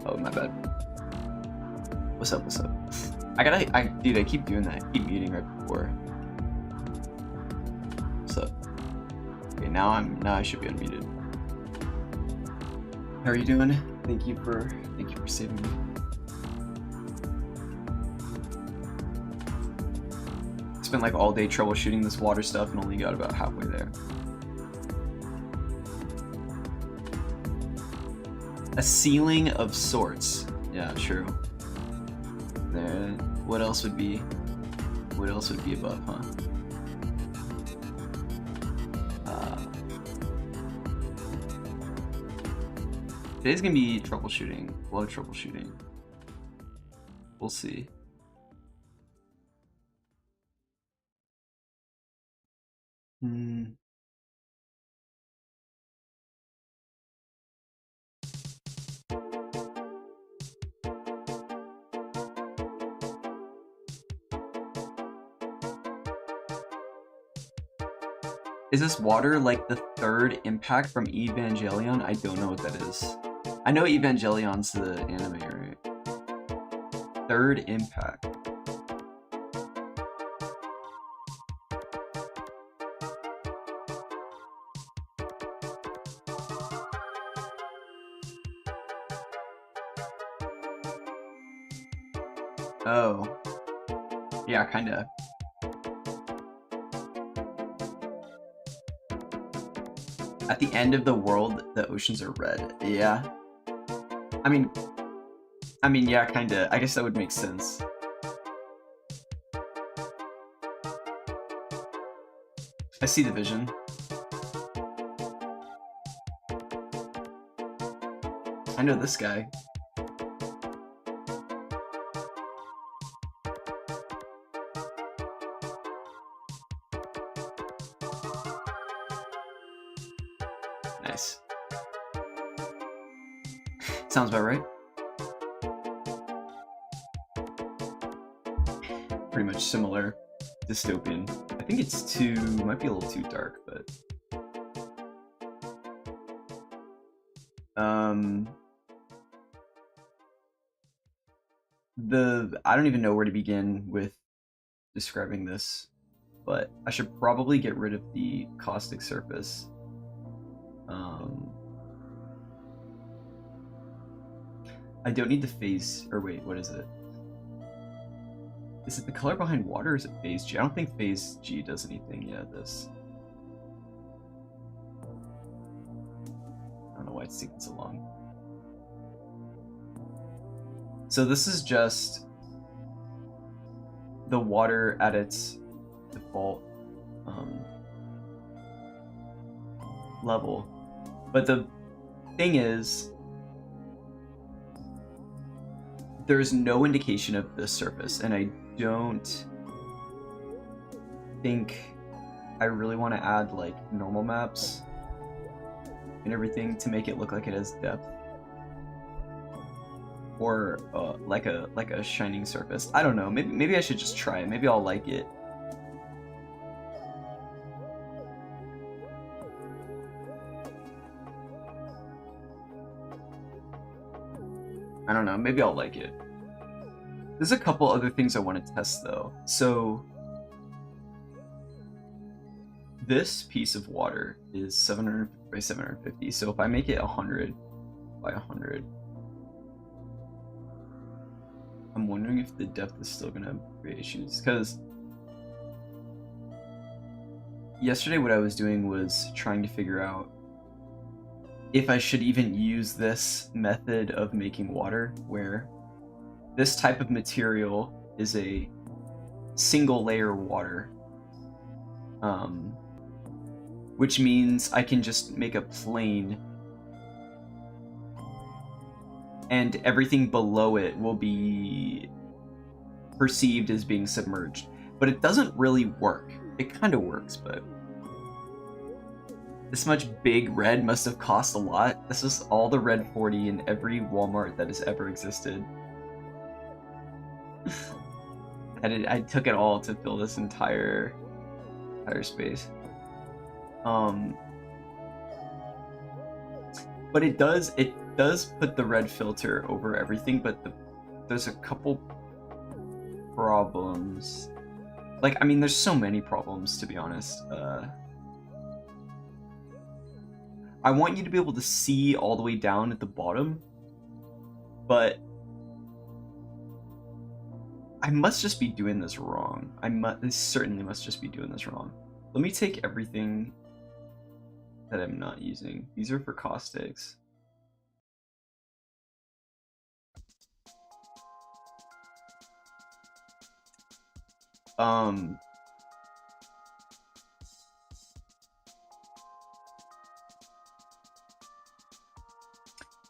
Oh, my bad. What's up, what's up? Dude, I keep doing that. I keep muting right before. What's up? Okay, now I should be unmuted. How are you doing? Thank you for saving me. Spent like all day troubleshooting this water stuff and only got about halfway there. A ceiling of sorts. Yeah, true. There. What else would be above, huh? Today's gonna be troubleshooting. A lot of troubleshooting. We'll see. Is this water like the third impact from Evangelion? I don't know what that is. I know Evangelion's the anime, right? Third impact. Oh. Yeah, kinda. At the end of the world, the oceans are red. Yeah. I mean, yeah, kinda. I guess that would make sense. I see the vision. I know this guy. Nice. Sounds about right. Pretty much similar. Dystopian. I think it's might be a little too dark, but... I don't even know where to begin with describing this, but I should probably get rid of the caustic surface. I don't need the phase, or wait, what is it? Is it the color behind water or is it phase G? I don't think phase G does anything yet, this. I don't know why it's taking so long. So this is just the water at its default level. But the thing is, there's no indication of the surface, and I don't think I really want to add like normal maps and everything to make it look like it has depth, or like a shining surface. I don't know. Maybe I should just try it. Maybe I'll like it. I don't know, maybe I'll like it. There's a couple other things I want to test though. So this piece of water is 700 by 750. So if I make it 100 by 100, I'm wondering if the depth is still gonna create issues. Because yesterday what I was doing was trying to figure out if I should even use this method of making water, where this type of material is a single layer water, which means I can just make a plane and everything below it will be perceived as being submerged. But it doesn't really work, it kind of works, but this much big red must have cost a lot. This is all the red 40 in every Walmart that has ever existed. I took it all to fill this entire space. But it does put the red filter over everything, but there's a couple problems. Like, I mean, there's so many problems, to be honest. I want you to be able to see all the way down at the bottom, but I must just be doing this wrong. I certainly must just be doing this wrong. Let me take everything that I'm not using. These are for caustics.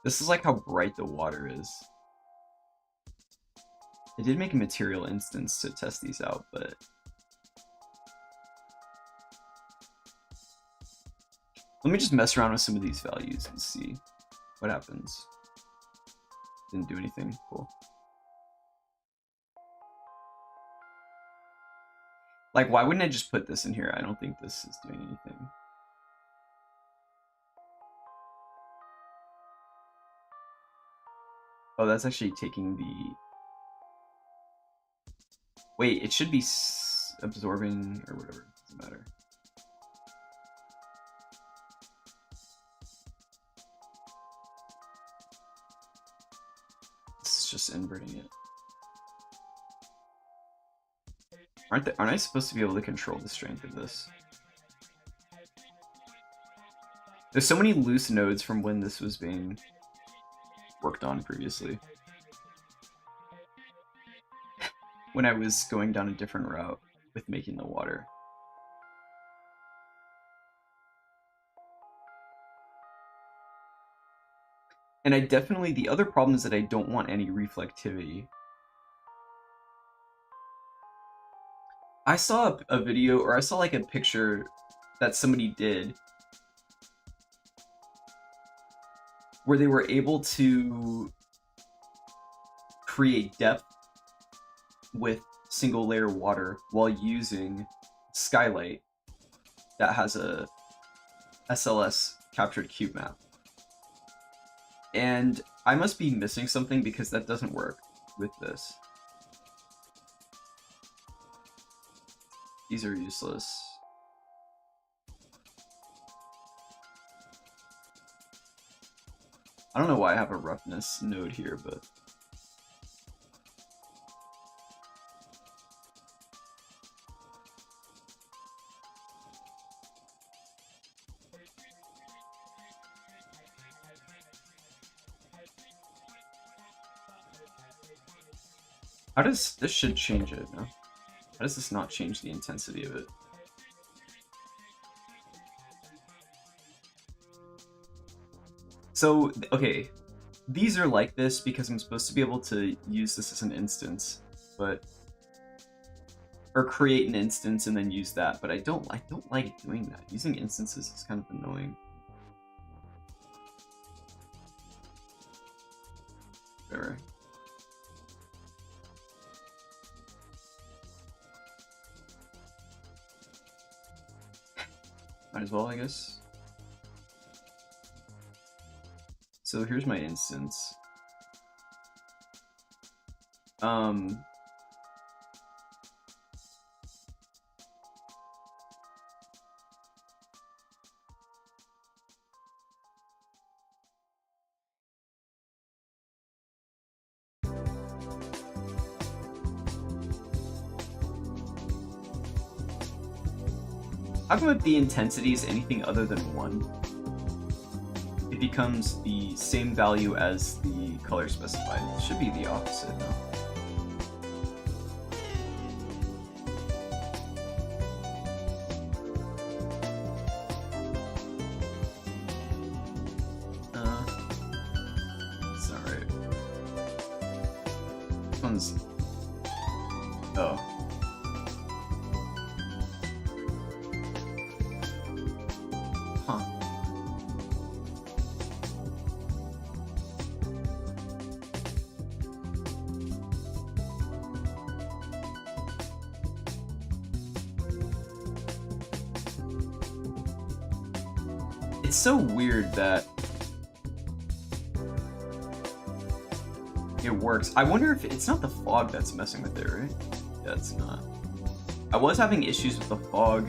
This is like how bright the water is. I did make a material instance to test these out, but let me just mess around with some of these values and see what happens. Didn't do anything. Cool. Like, why wouldn't I just put this in here? I don't think this is doing anything. Oh, that's actually taking the... Wait, it should be absorbing or whatever. Doesn't matter. This is just inverting it. Aren't I supposed to be able to control the strength of this? There's so many loose nodes from when this was being worked on previously. When I was going down a different route with making the water. And the other problem is that I don't want any reflectivity. I saw a video, or I saw like a picture that somebody did where they were able to create depth with single layer water while using Skylight that has a SLS captured cube map. And I must be missing something because that doesn't work with this. These are useless. I don't know why I have a roughness node here, but how does this should change it, no? How does this not change the intensity of it? So, okay, these are like this because I'm supposed to be able to use this as an instance, but or create an instance and then use that, but I don't like doing that. Using instances is kind of annoying. Whatever. Might as well, I guess. So here's my instance. How come if the intensity is anything other than 1, it becomes the same value as the color specified? It should be the opposite, no? That's not right. This one's... Oh. It's so weird that it works. I wonder if it's not the fog that's messing with it, right? Yeah, it's not. I was having issues with the fog.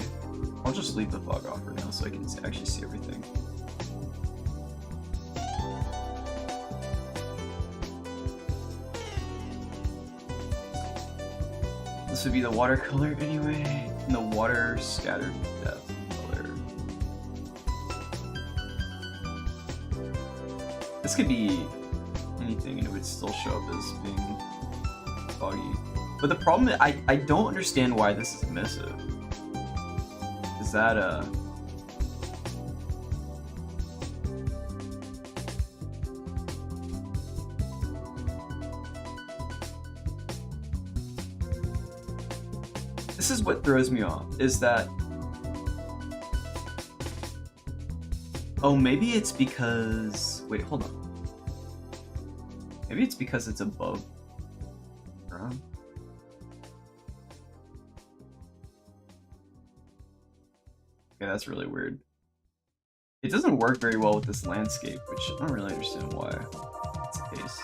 I'll just leave the fog off for now so I can actually see everything. This would be the watercolor anyway, and the water scattered depth color. This could be anything and it would still show up as being foggy. But the problem is, I don't understand why this is emissive. Is that this is what throws me off, is that... Oh, maybe it's because... Wait, hold on. Maybe it's because it's above ground. Okay, that's really weird. It doesn't work very well with this landscape, which I don't really understand why that's the case.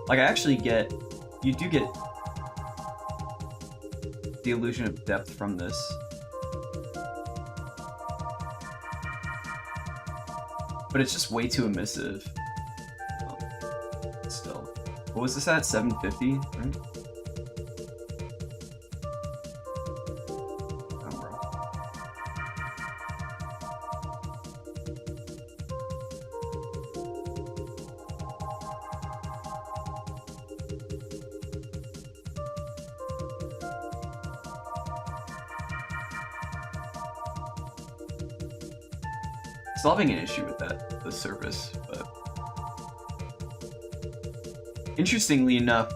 Like, I actually get... You do get the illusion of depth from this. But it's just way too emissive. Still. What was this at? 750? Right? Still having an issue with that, the surface, but interestingly enough,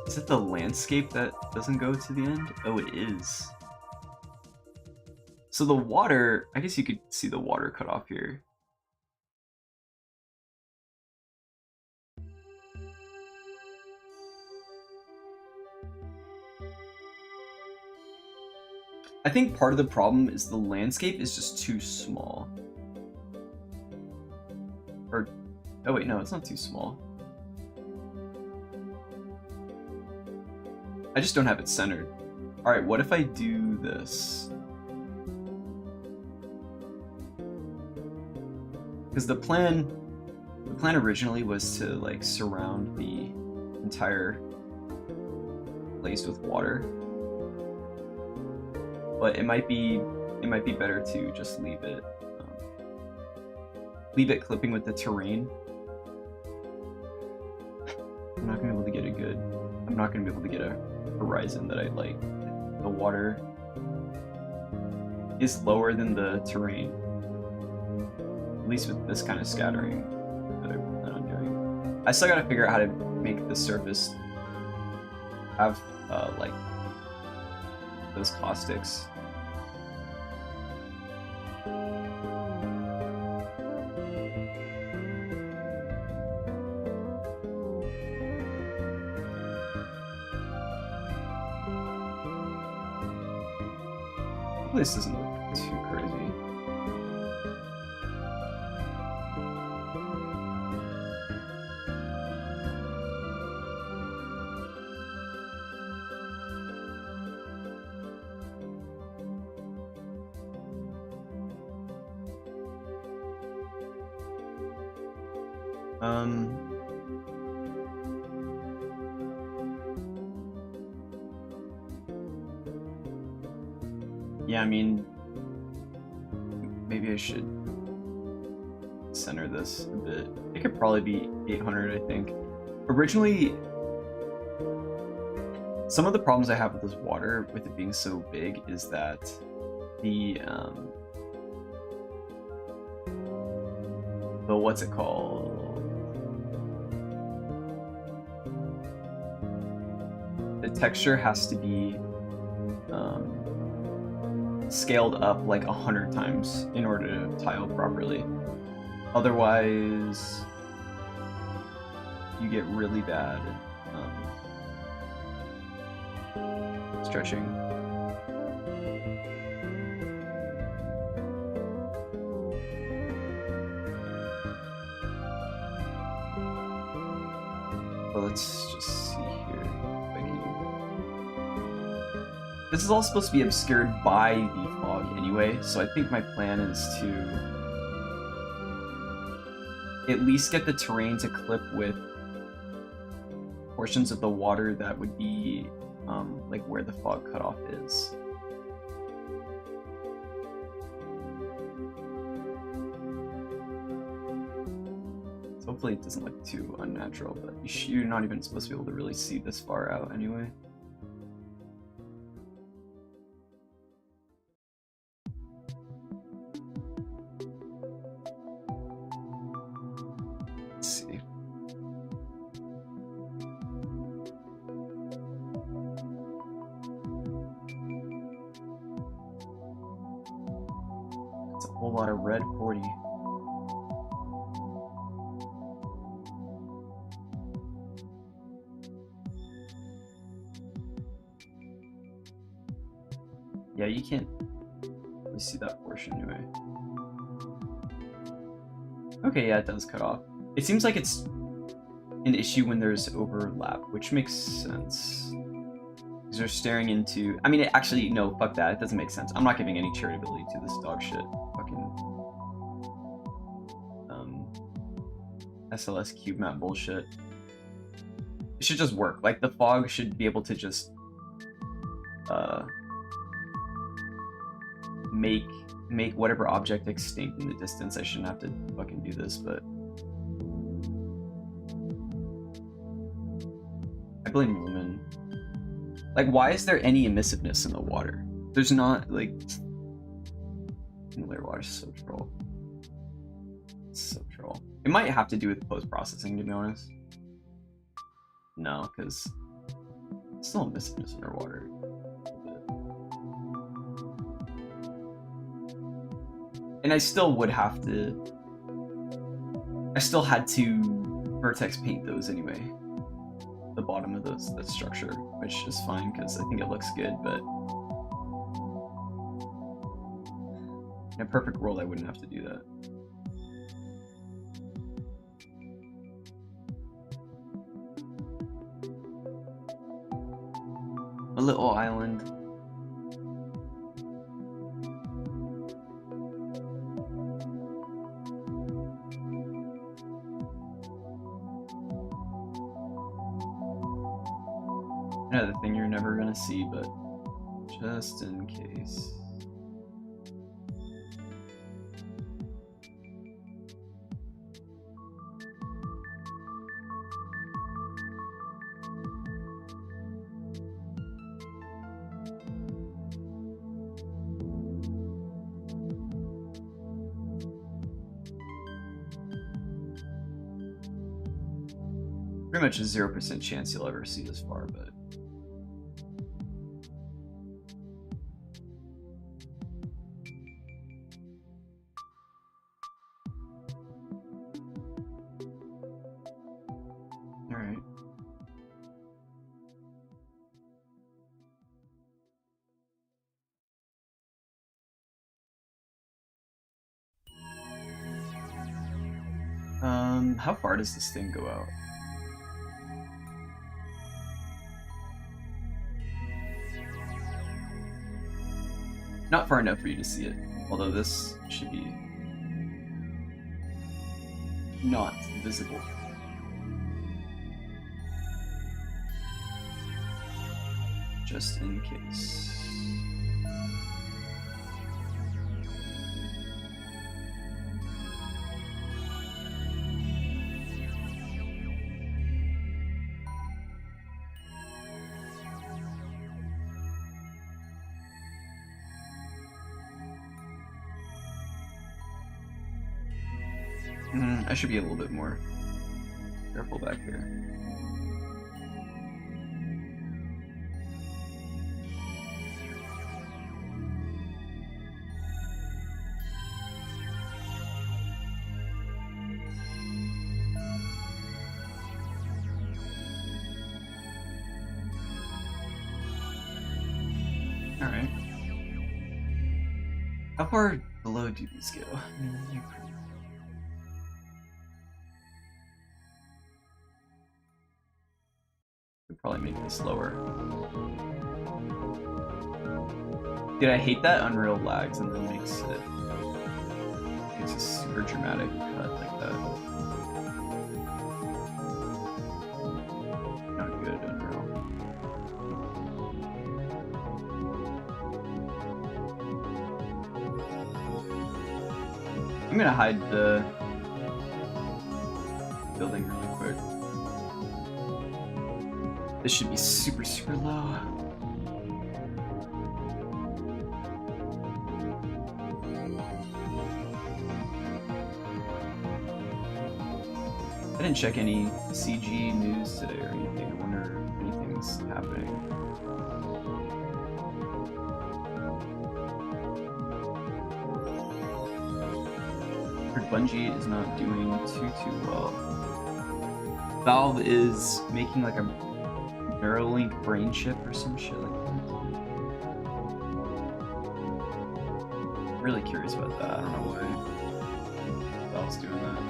is it the landscape that doesn't go to the end? Oh, it is. So the water, I guess you could see the water cut off here. I think part of the problem is the landscape is just too small. Or, oh wait, no, it's not too small. I just don't have it centered. Alright, what if I do this? Because the plan originally was to like surround the entire place with water. But it might be better to just leave it clipping with the terrain. I'm not gonna be able to get a good... I'm not gonna be able to get a horizon that I like. The water is lower than the terrain. At least with this kind of scattering that I plan on doing. I still gotta figure out how to make the surface have like those caustics. This doesn't look too crazy. Yeah, I mean, maybe I should center this a bit. It could probably be 800, I think. Originally, some of the problems I have with this water, with it being so big, is that the what's it called? The texture has to be scaled up like 100 times in order to tile properly. Otherwise, you get really bad stretching. let's just see here. If I can... This is all supposed to be obscured by the fog anyway, so I think my plan is to at least get the terrain to clip with portions of the water that would be like where the fog cutoff is. So hopefully it doesn't look too unnatural, but you're not even supposed to be able to really see this far out anyway. Let's see. It's a whole lot of red 40. Yeah, you can't really see that portion anyway. Okay, yeah, it does cut off. It seems like it's an issue when there's overlap, which makes sense. Because they're staring into... I mean, actually, no, fuck that. It doesn't make sense. I'm not giving any charitability to this dog shit. Fucking... SLS cube map bullshit. It should just work. Like, the fog should be able to just... make whatever object extinct in the distance. I shouldn't have to fucking do this, but I blame Lumen. Like, why is there any emissiveness in the water? There's not, like... Layer water is so troll. It's so troll. It might have to do with post-processing, to be honest. No, because it's still emissiveness underwater. And I still would have to... I still had to vertex paint those anyway. The bottom of that structure, which is fine because I think it looks good, but... In a perfect world, I wouldn't have to do that. A little island. Another thing you're never gonna see, but just in case. Pretty much a 0% chance you'll ever see this far, but alright. How far does this thing go out? Not far enough for you to see it, although this should be not visible. Just in case. I should be a little bit more careful back here. All right. How far below do these go? Could probably make this lower. Dude, I hate that Unreal lags and then makes a super dramatic cut like that. Not good, Unreal. I'm gonna hide the building really quick. This should be super, super low. I didn't check any CG news today or anything. I wonder if anything's happening. Heard Bungie is not doing too well. Valve is making like a Neuralink brain chip or some shit like that. I'm really curious about that. I don't know why Valve's doing that.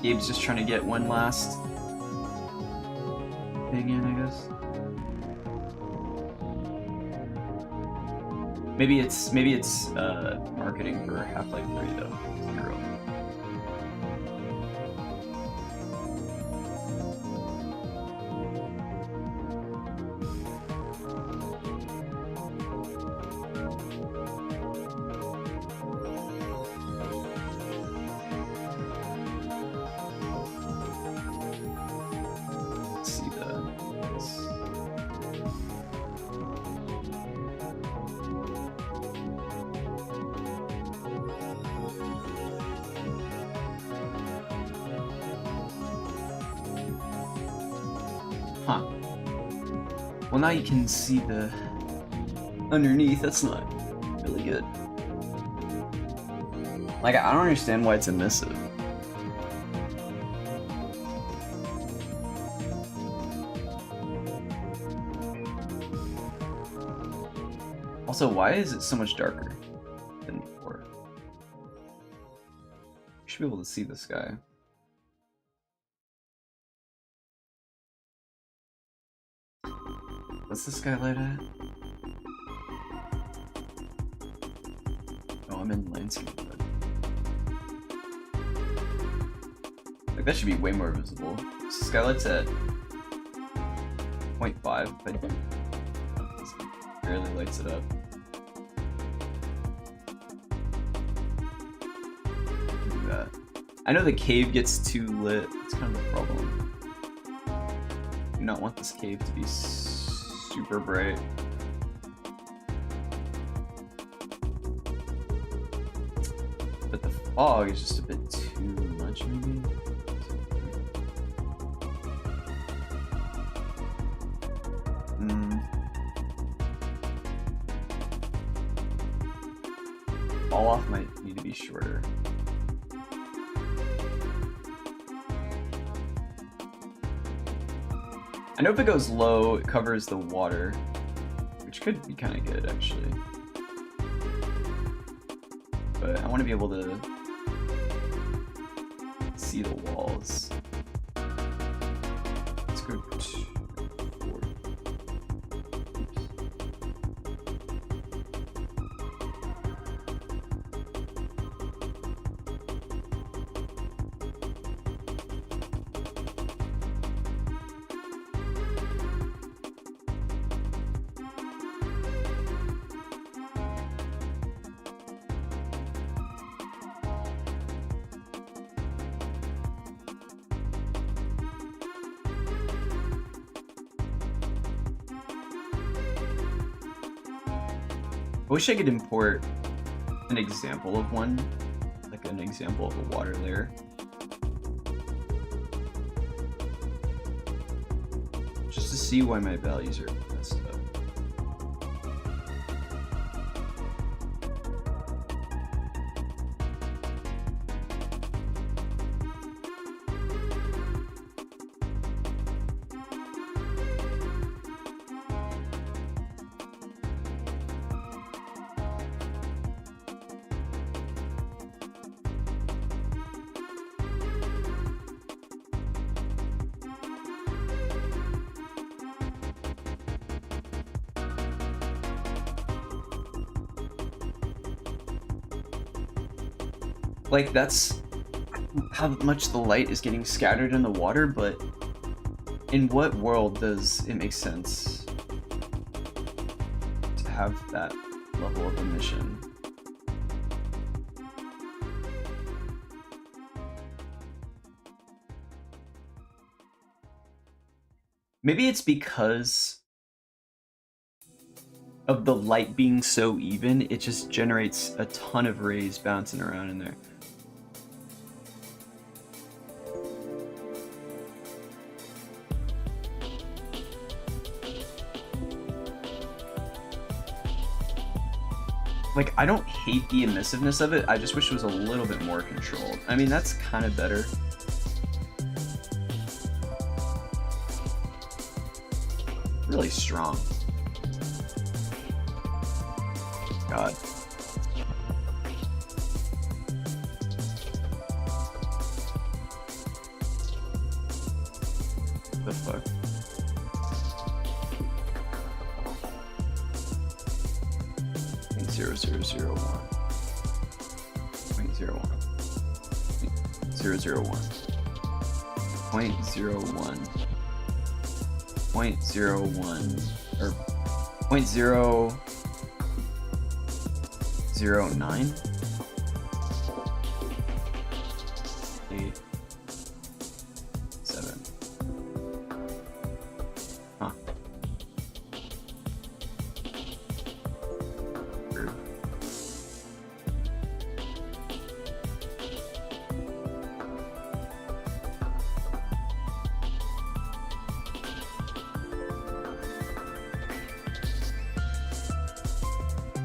Gabe's just trying to get one last thing in, I guess. Maybe it's marketing for Half-Life 3 though. Zero. Huh. Well, now you can see the underneath. That's not really good. Like, I don't understand why it's emissive. Also, why is it so much darker than before? You should be able to see this guy. What's the skylight at? Oh, I'm in landscape mode. Like, that should be way more visible. So skylight's at 0.5, but it barely lights it up. Do that. I know the cave gets too lit. It's kind of a problem. I do not want this cave to be super bright. But the fog is just a bit too much, maybe? Fall off might need to be shorter. I know if it goes low, it covers the water, which could be kind of good, actually. But I want to be able to see the walls. Let's go to 4. Oops. I wish I could import an example of one, like an example of a water layer. Just to see why my values are messed up. Like, that's how much the light is getting scattered in the water, but in what world does it make sense to have that level of emission? Maybe it's because of the light being so even, it just generates a ton of rays bouncing around in there. Like, I don't hate the emissiveness of it, I just wish it was a little bit more controlled. I mean, that's kind of better. Really strong. God. The fuck? Zero zero zero one. 0.01. 0.001. 0.01. 0.01 or 0.009. 8 7. Huh. Weird.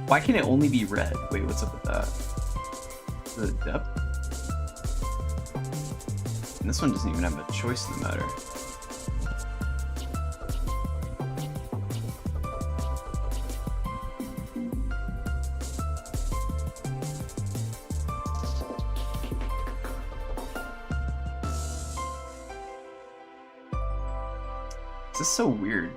Why can it only be red? Wait, what's up with that? The depth? And this one doesn't even have a choice in the matter. This is so weird.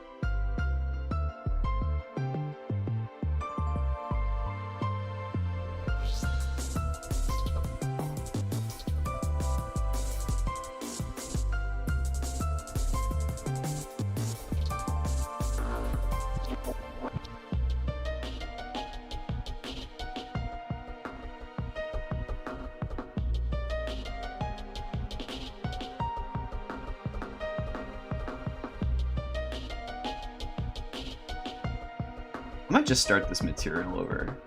I might just start this material over.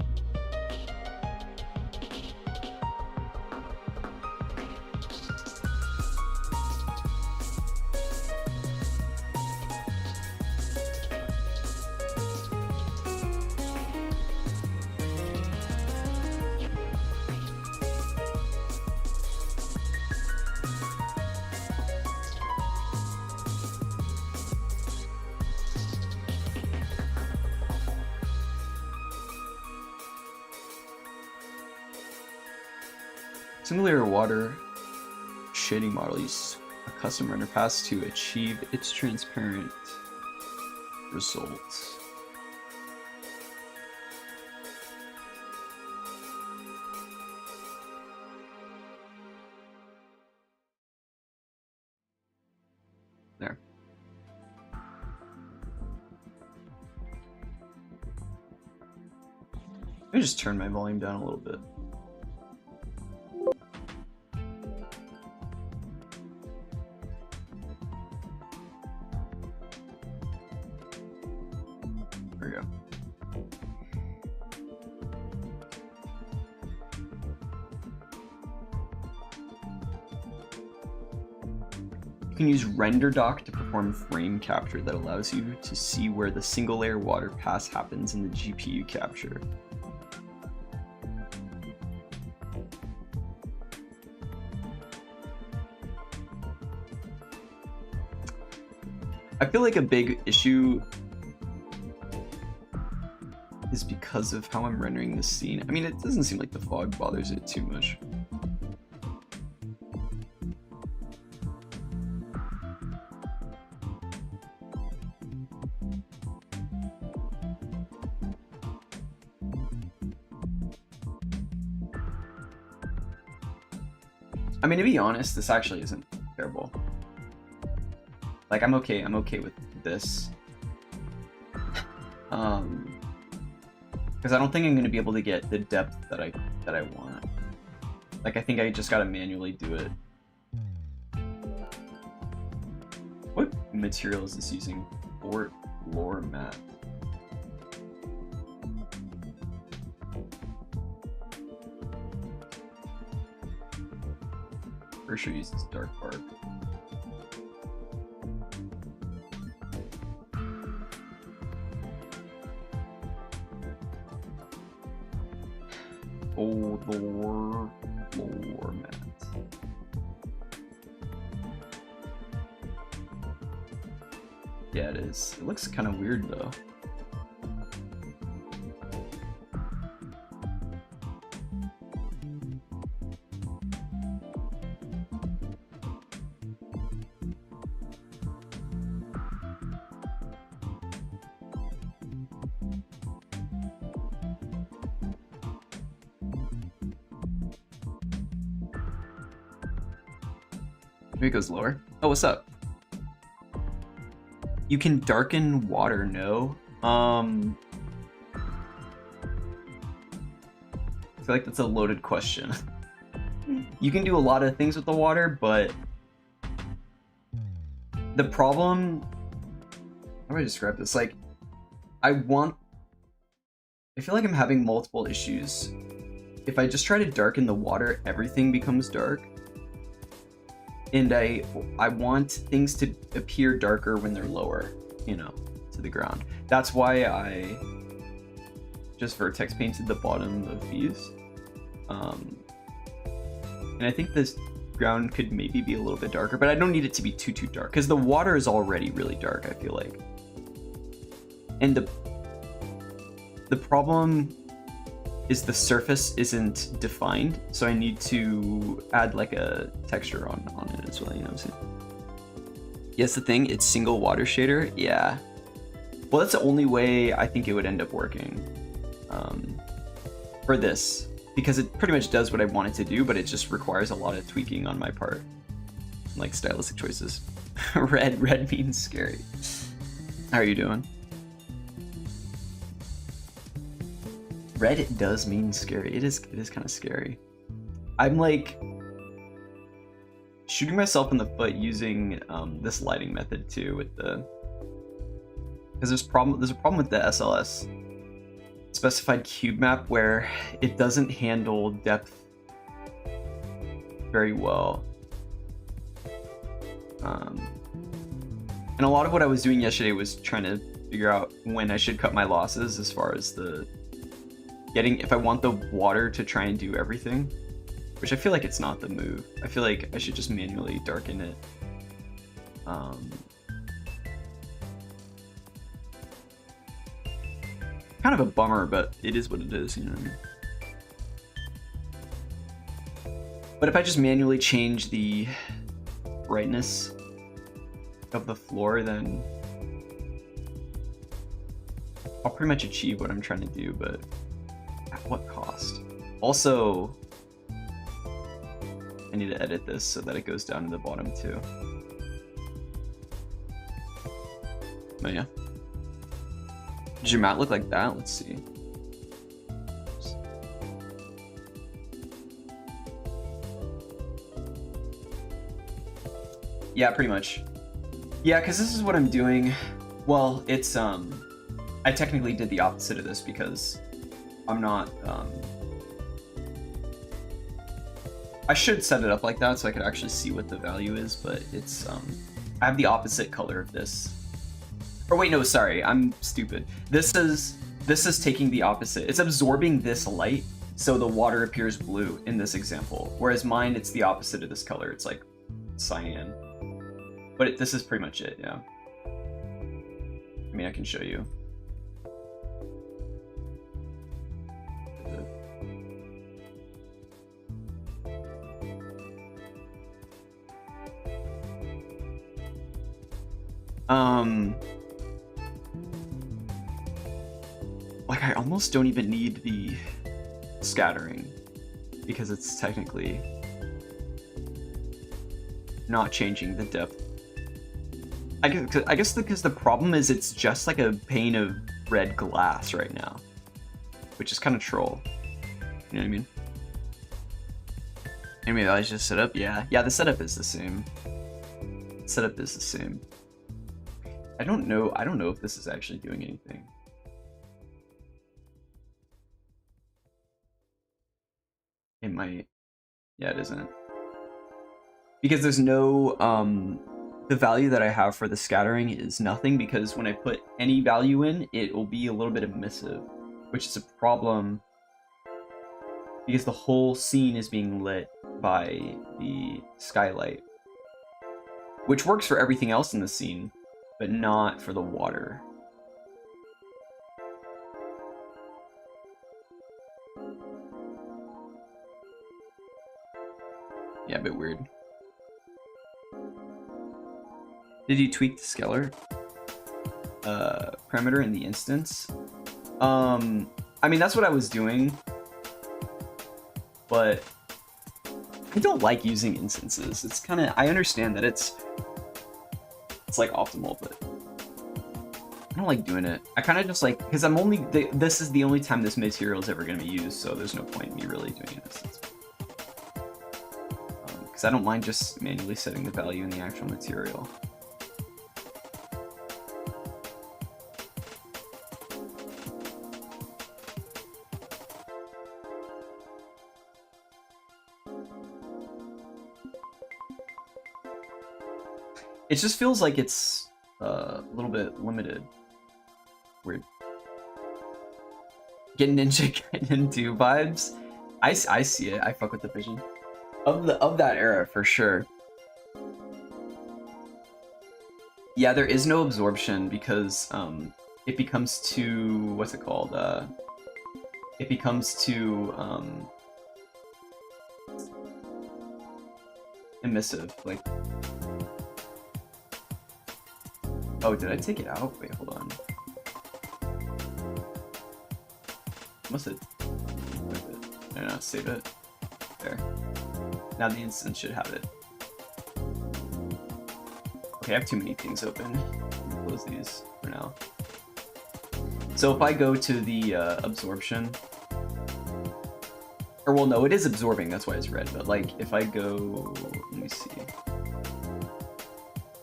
Single-layer water shading model uses a custom render pass to achieve its transparent results. There. Let me just turn my volume down a little bit. There we go. You can use render dock to perform frame capture that allows you to see where the single layer water pass happens in the GPU capture. I feel like a big issue is because of how I'm rendering this scene. I mean, it doesn't seem like the fog bothers it too much. I mean, to be honest, this actually isn't terrible. Like, I'm okay with this. Because I don't think I'm gonna be able to get the depth that I want. Like, I think I just gotta manually do it. What material is this using? Floor mat. For sure uses dark bark. Floor mat. Yeah, it is. It looks kind of weird though. Maybe it goes lower. Oh, what's up? You can darken water, no? I feel like that's a loaded question. You can do a lot of things with the water, but the problem... How do I describe this? Like, I feel like I'm having multiple issues. If I just try to darken the water, everything becomes dark. And I want things to appear darker when they're lower, you know, to the ground. That's why I just vertex painted the bottom of these. And I think this ground could maybe be a little bit darker, but I don't need it to be too dark, because the water is already really dark, I feel like. And the problem is the surface isn't defined, so I need to add like a texture on it as well, you know what I'm saying? Yes, the thing, it's single water shader, yeah. Well, that's the only way I think it would end up working for this, because it pretty much does what I want it to do, but it just requires a lot of tweaking on my part, like stylistic choices. Red means scary. How are you doing? Red does mean scary. It is kind of scary. I'm like shooting myself in the foot using this lighting method too, with the, because there's a problem with the SLS specified cube map where it doesn't handle depth very well. And a lot of what I was doing yesterday was trying to figure out when I should cut my losses as far as the if I want the water to try and do everything, which I feel like it's not the move. I feel like I should just manually darken it. Kind of a bummer, but it is what it is, you know what I mean? But if I just manually change the brightness of the floor, then I'll pretty much achieve what I'm trying to do, but at what cost? Also, I need to edit this so that it goes down to the bottom too. But yeah. Does your mat look like that? Let's see. Yeah, pretty much. Yeah, because this is what I'm doing. Well, it's, I technically did the opposite of this because I'm not, I should set it up like that so I could actually see what the value is, but it's, I have the opposite color of this. Or wait, no, sorry, I'm stupid. This is taking the opposite. It's absorbing this light, so the water appears blue in this example. Whereas mine, it's the opposite of this color. It's like cyan. But this is pretty much it, yeah. I mean, I can show you. Like, I almost don't even need the scattering because it's technically not changing the depth. I guess because the problem is it's just like a pane of red glass right now, which is kind of troll. You know what I mean? Maybe I just set up. Yeah, the setup is the same. Setup is the same. I don't know if this is actually doing anything. It might. Yeah, it isn't. Because there's no the value that I have for the scattering is nothing, because when I put any value in, it will be a little bit emissive, which is a problem because the whole scene is being lit by the skylight, which works for everything else in the scene, but not for the water. Yeah, a bit weird. Did you tweak the scalar parameter in the instance? I mean, that's what I was doing, but I don't like using instances. It's kind of, I understand that it's like optimal, but I don't like doing it. I kind of just like, because I'm only, this is the only time this material is ever going to be used, so there's no point in me really doing an instance. Because I don't mind just manually setting the value in the actual material. It just feels like it's a little bit limited. Weird. Getting Ninja Gaiden 2 vibes. I see it. I fuck with the vision of that era for sure. Yeah, there is no absorption because it becomes too, what's it called? It becomes too emissive. Like, oh, did I take it out? Wait, hold on. Must have. No, save it. There. Now the instance should have it. Okay, I have too many things open. Let me close these for now. So if I go to the absorption, or well, no, it is absorbing. That's why it's red. But like, if I go, let me see.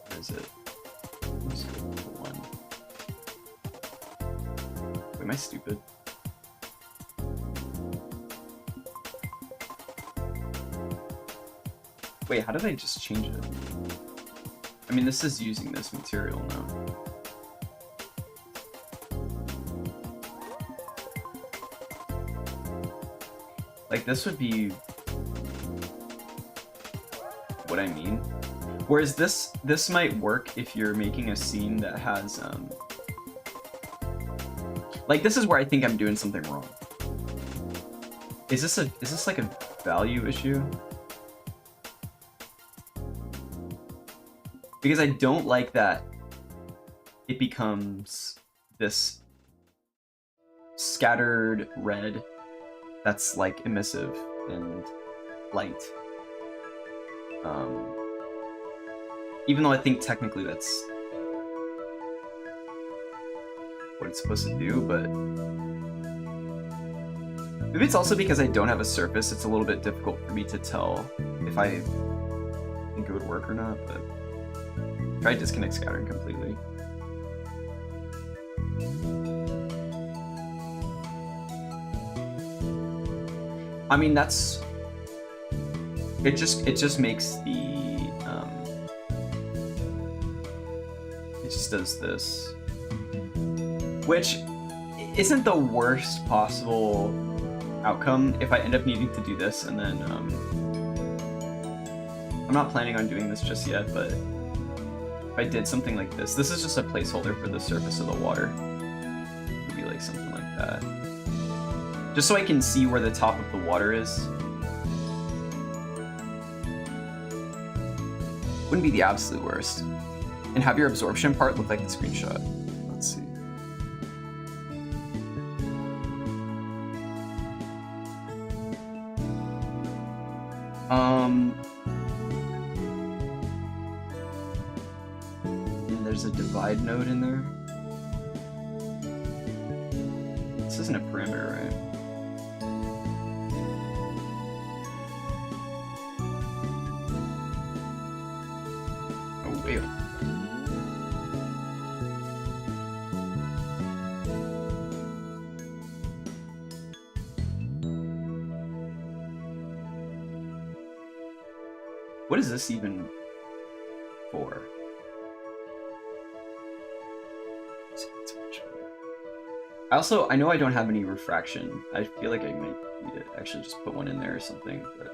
Where is it? Let's go to one. Wait, am I stupid? Wait, how did I just change it? I mean, this is using this material now. Like, this would be what I mean. Whereas this might work if you're making a scene that has, like, this is where I think I'm doing something wrong. Is this like a value issue? Because I don't like that it becomes this scattered red that's like emissive and light. Even though I think technically that's what it's supposed to do, but maybe it's also because I don't have a surface, it's a little bit difficult for me to tell if I think it would work or not, but try to disconnect scattering completely. I mean, that's it. Just makes the it just does this, which isn't the worst possible outcome if I end up needing to do this, and then I'm not planning on doing this just yet, but if I did something like this is just a placeholder for the surface of the water. It would be like something like that. Just so I can see where the top of the water is. Wouldn't be the absolute worst. And have your absorption part look like the screenshot. Let's see. there's a divide node in there. This isn't a parameter, right? Oh, wait. What is this even for? I know I don't have any refraction. I feel like I might need to actually just put one in there or something, but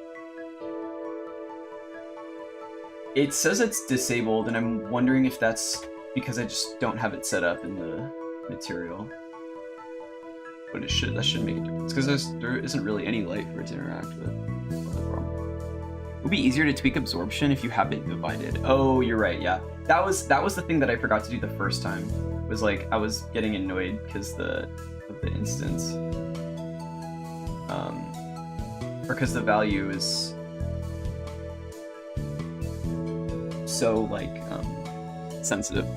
it says it's disabled, and I'm wondering if that's because I just don't have it set up in the material. But that should make a difference, because there isn't really any light for it to interact with. It would be easier to tweak absorption if you have it divided. Oh, you're right, yeah. That was the thing that I forgot to do the first time. Was like I was getting annoyed because of the instance. Or because the value is so like sensitive.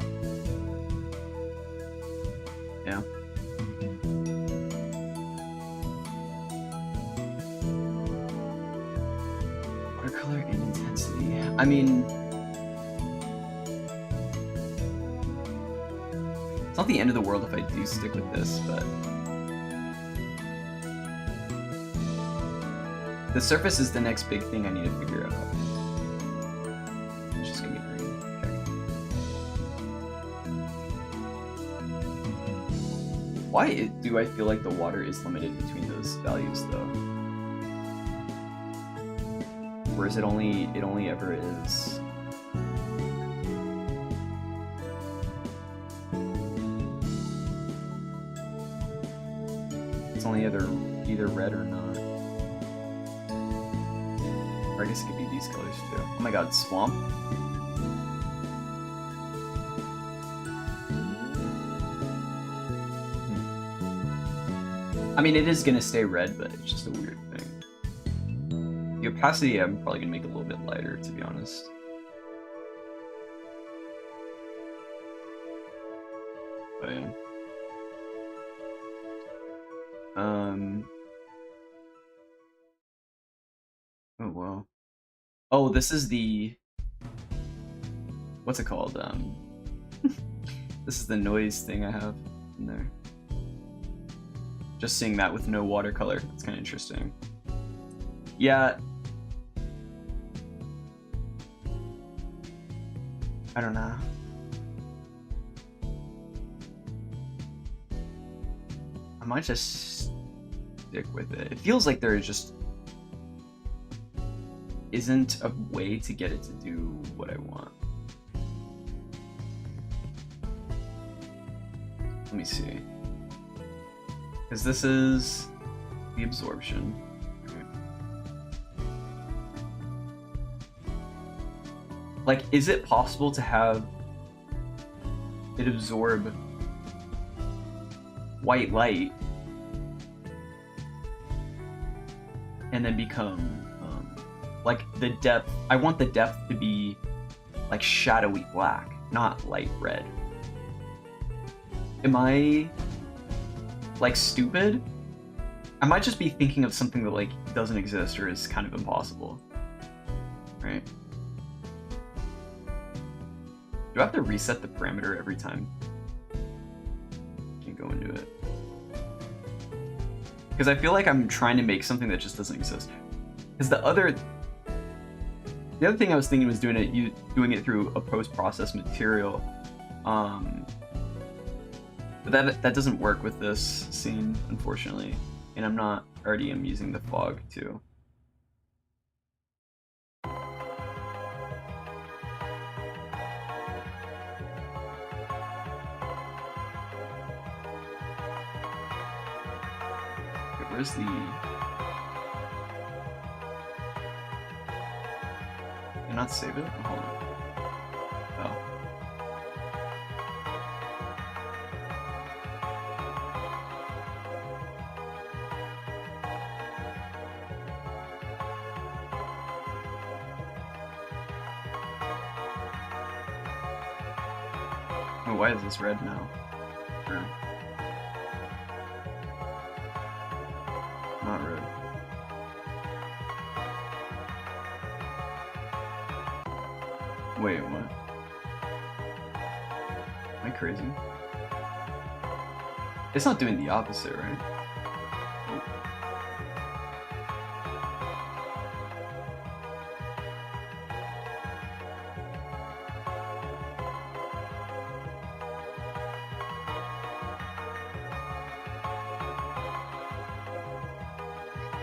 Yeah. Watercolor and intensity. I mean, it's not the end of the world if I do stick with this, but the surface is the next big thing I need to figure out. It's just gonna be green. Okay. Why do I feel like the water is limited between those values though? Or is it only ever is? It's only either red or not. Or I guess it could be these colors too. Oh my god, swamp? I mean, it is gonna stay red, but it's just a weird thing. The opacity, I'm probably gonna make a little bit lighter, to be honest. But yeah. Oh wow. Oh, this is the, what's it called? This is the noise thing I have in there. Just seeing that with no watercolor, it's kind of interesting. Yeah. I don't know. I might just stick with it. It feels like there just isn't a way to get it to do what I want. Let me see. Because this is the absorption. Okay. Like, is it possible to have it absorb white light and then become like the depth? I want the depth to be like shadowy black, not light red. Am I like stupid? I might just be thinking of something that like doesn't exist or is kind of impossible, right? Do I have to reset the parameter every time? Can't go into it. Because I feel like I'm trying to make something that just doesn't exist. Because the other thing I was thinking was doing it through a post-process material. But that doesn't work with this scene, unfortunately. And I'm using the fog too. Where's the... Did I not save it? Oh, hold on. Oh. Oh, why is this red now? Or... not red. Wait, what? Am I crazy? It's not doing the opposite, right? Oh.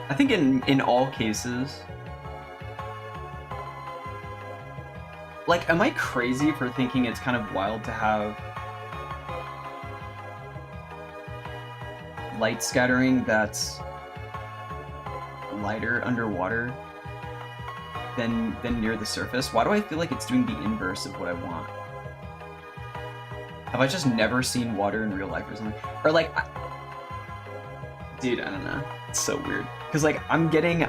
I think in all cases, like, am I crazy for thinking it's kind of wild to have light scattering that's lighter underwater than near the surface? Why do I feel like it's doing the inverse of what I want? Have I just never seen water in real life or something? Or like, dude, I don't know. It's so weird. Cause like I'm getting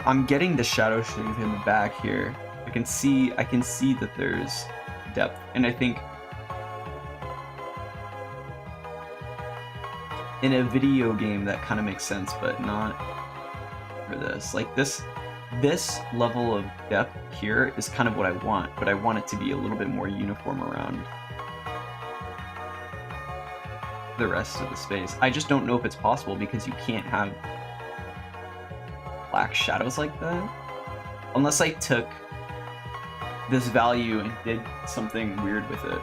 the shadow shade in the back here. I can see that there's depth, and I think in a video game that kind of makes sense, but not for this. Like this level of depth here is kind of what I want, but I want it to be a little bit more uniform around the rest of the space. I just don't know if it's possible because you can't have black shadows like that unless I took this value and did something weird with it.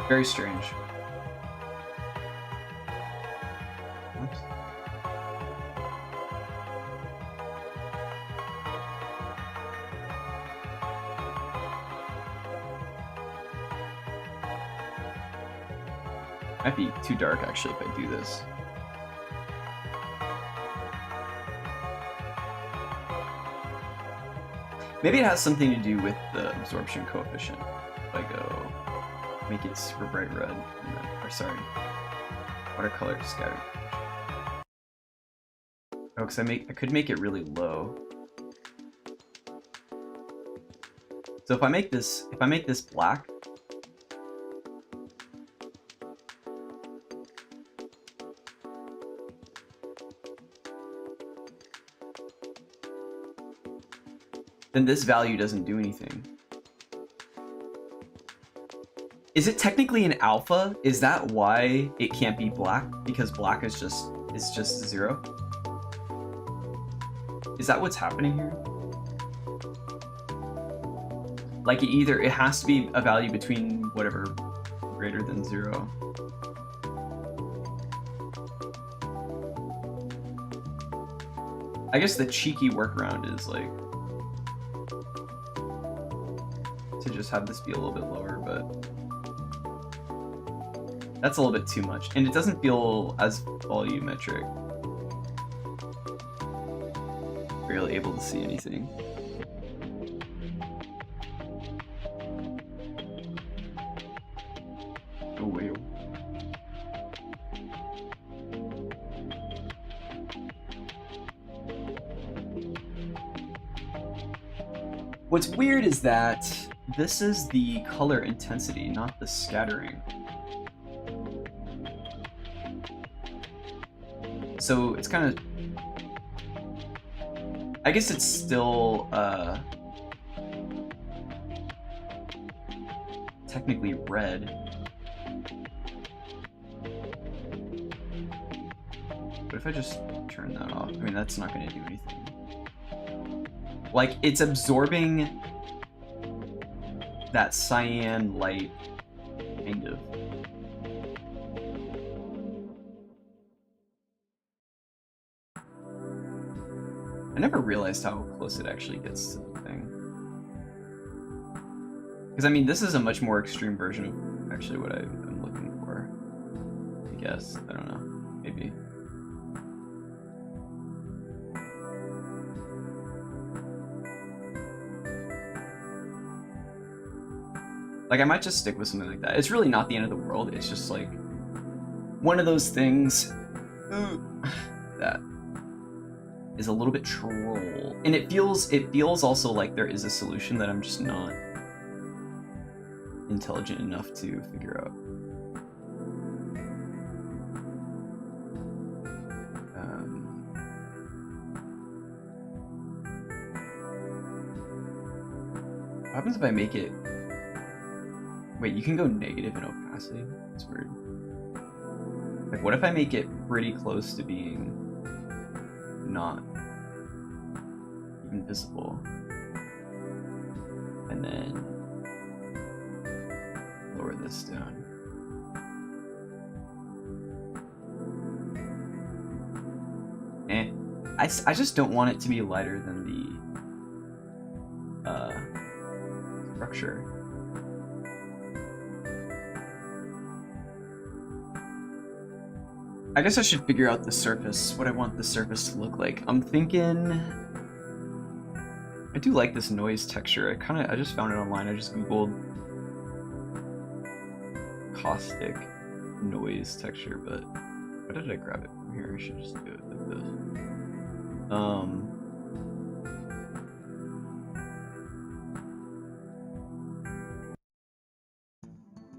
Very strange. Oops. Might be too dark actually if I do this. Maybe it has something to do with the absorption coefficient. If I go make it super bright red, and then, or sorry, watercolor scatter. Oh, because I could make it really low. So if I make this black, then this value doesn't do anything. Is it technically an alpha? Is that why it can't be black? Because black is just 0? Is that what's happening here? Like it has to be a value between whatever greater than 0. I guess the cheeky workaround is like to just have this be a little bit lower, but that's a little bit too much, and it doesn't feel as volumetric. Barely able to see anything. Oh wait. What's weird is that this is the color intensity, not the scattering. So it's kind of, I guess it's still technically red. But if I just turn that off, I mean, that's not going to do anything. Like, it's absorbing that cyan light, kind of. I never realized how close it actually gets to the thing. Because, I mean, this is a much more extreme version of actually what I'm looking for. I guess. I don't know. Maybe. Like, I might just stick with something like that. It's really not the end of the world. It's just, like, one of those things that is a little bit troll. And it feels also like there is a solution that I'm just not intelligent enough to figure out. What happens if I make it... Wait, you can go negative in opacity? That's weird. Like, what if I make it pretty close to being not invisible? And then lower this down. I just don't want it to be lighter than the structure. I guess I should figure out the surface, what I want the surface to look like. I'm thinking... I do like this noise texture. I just found it online. I just googled caustic noise texture, but why did I grab it from here? I should just do it like this.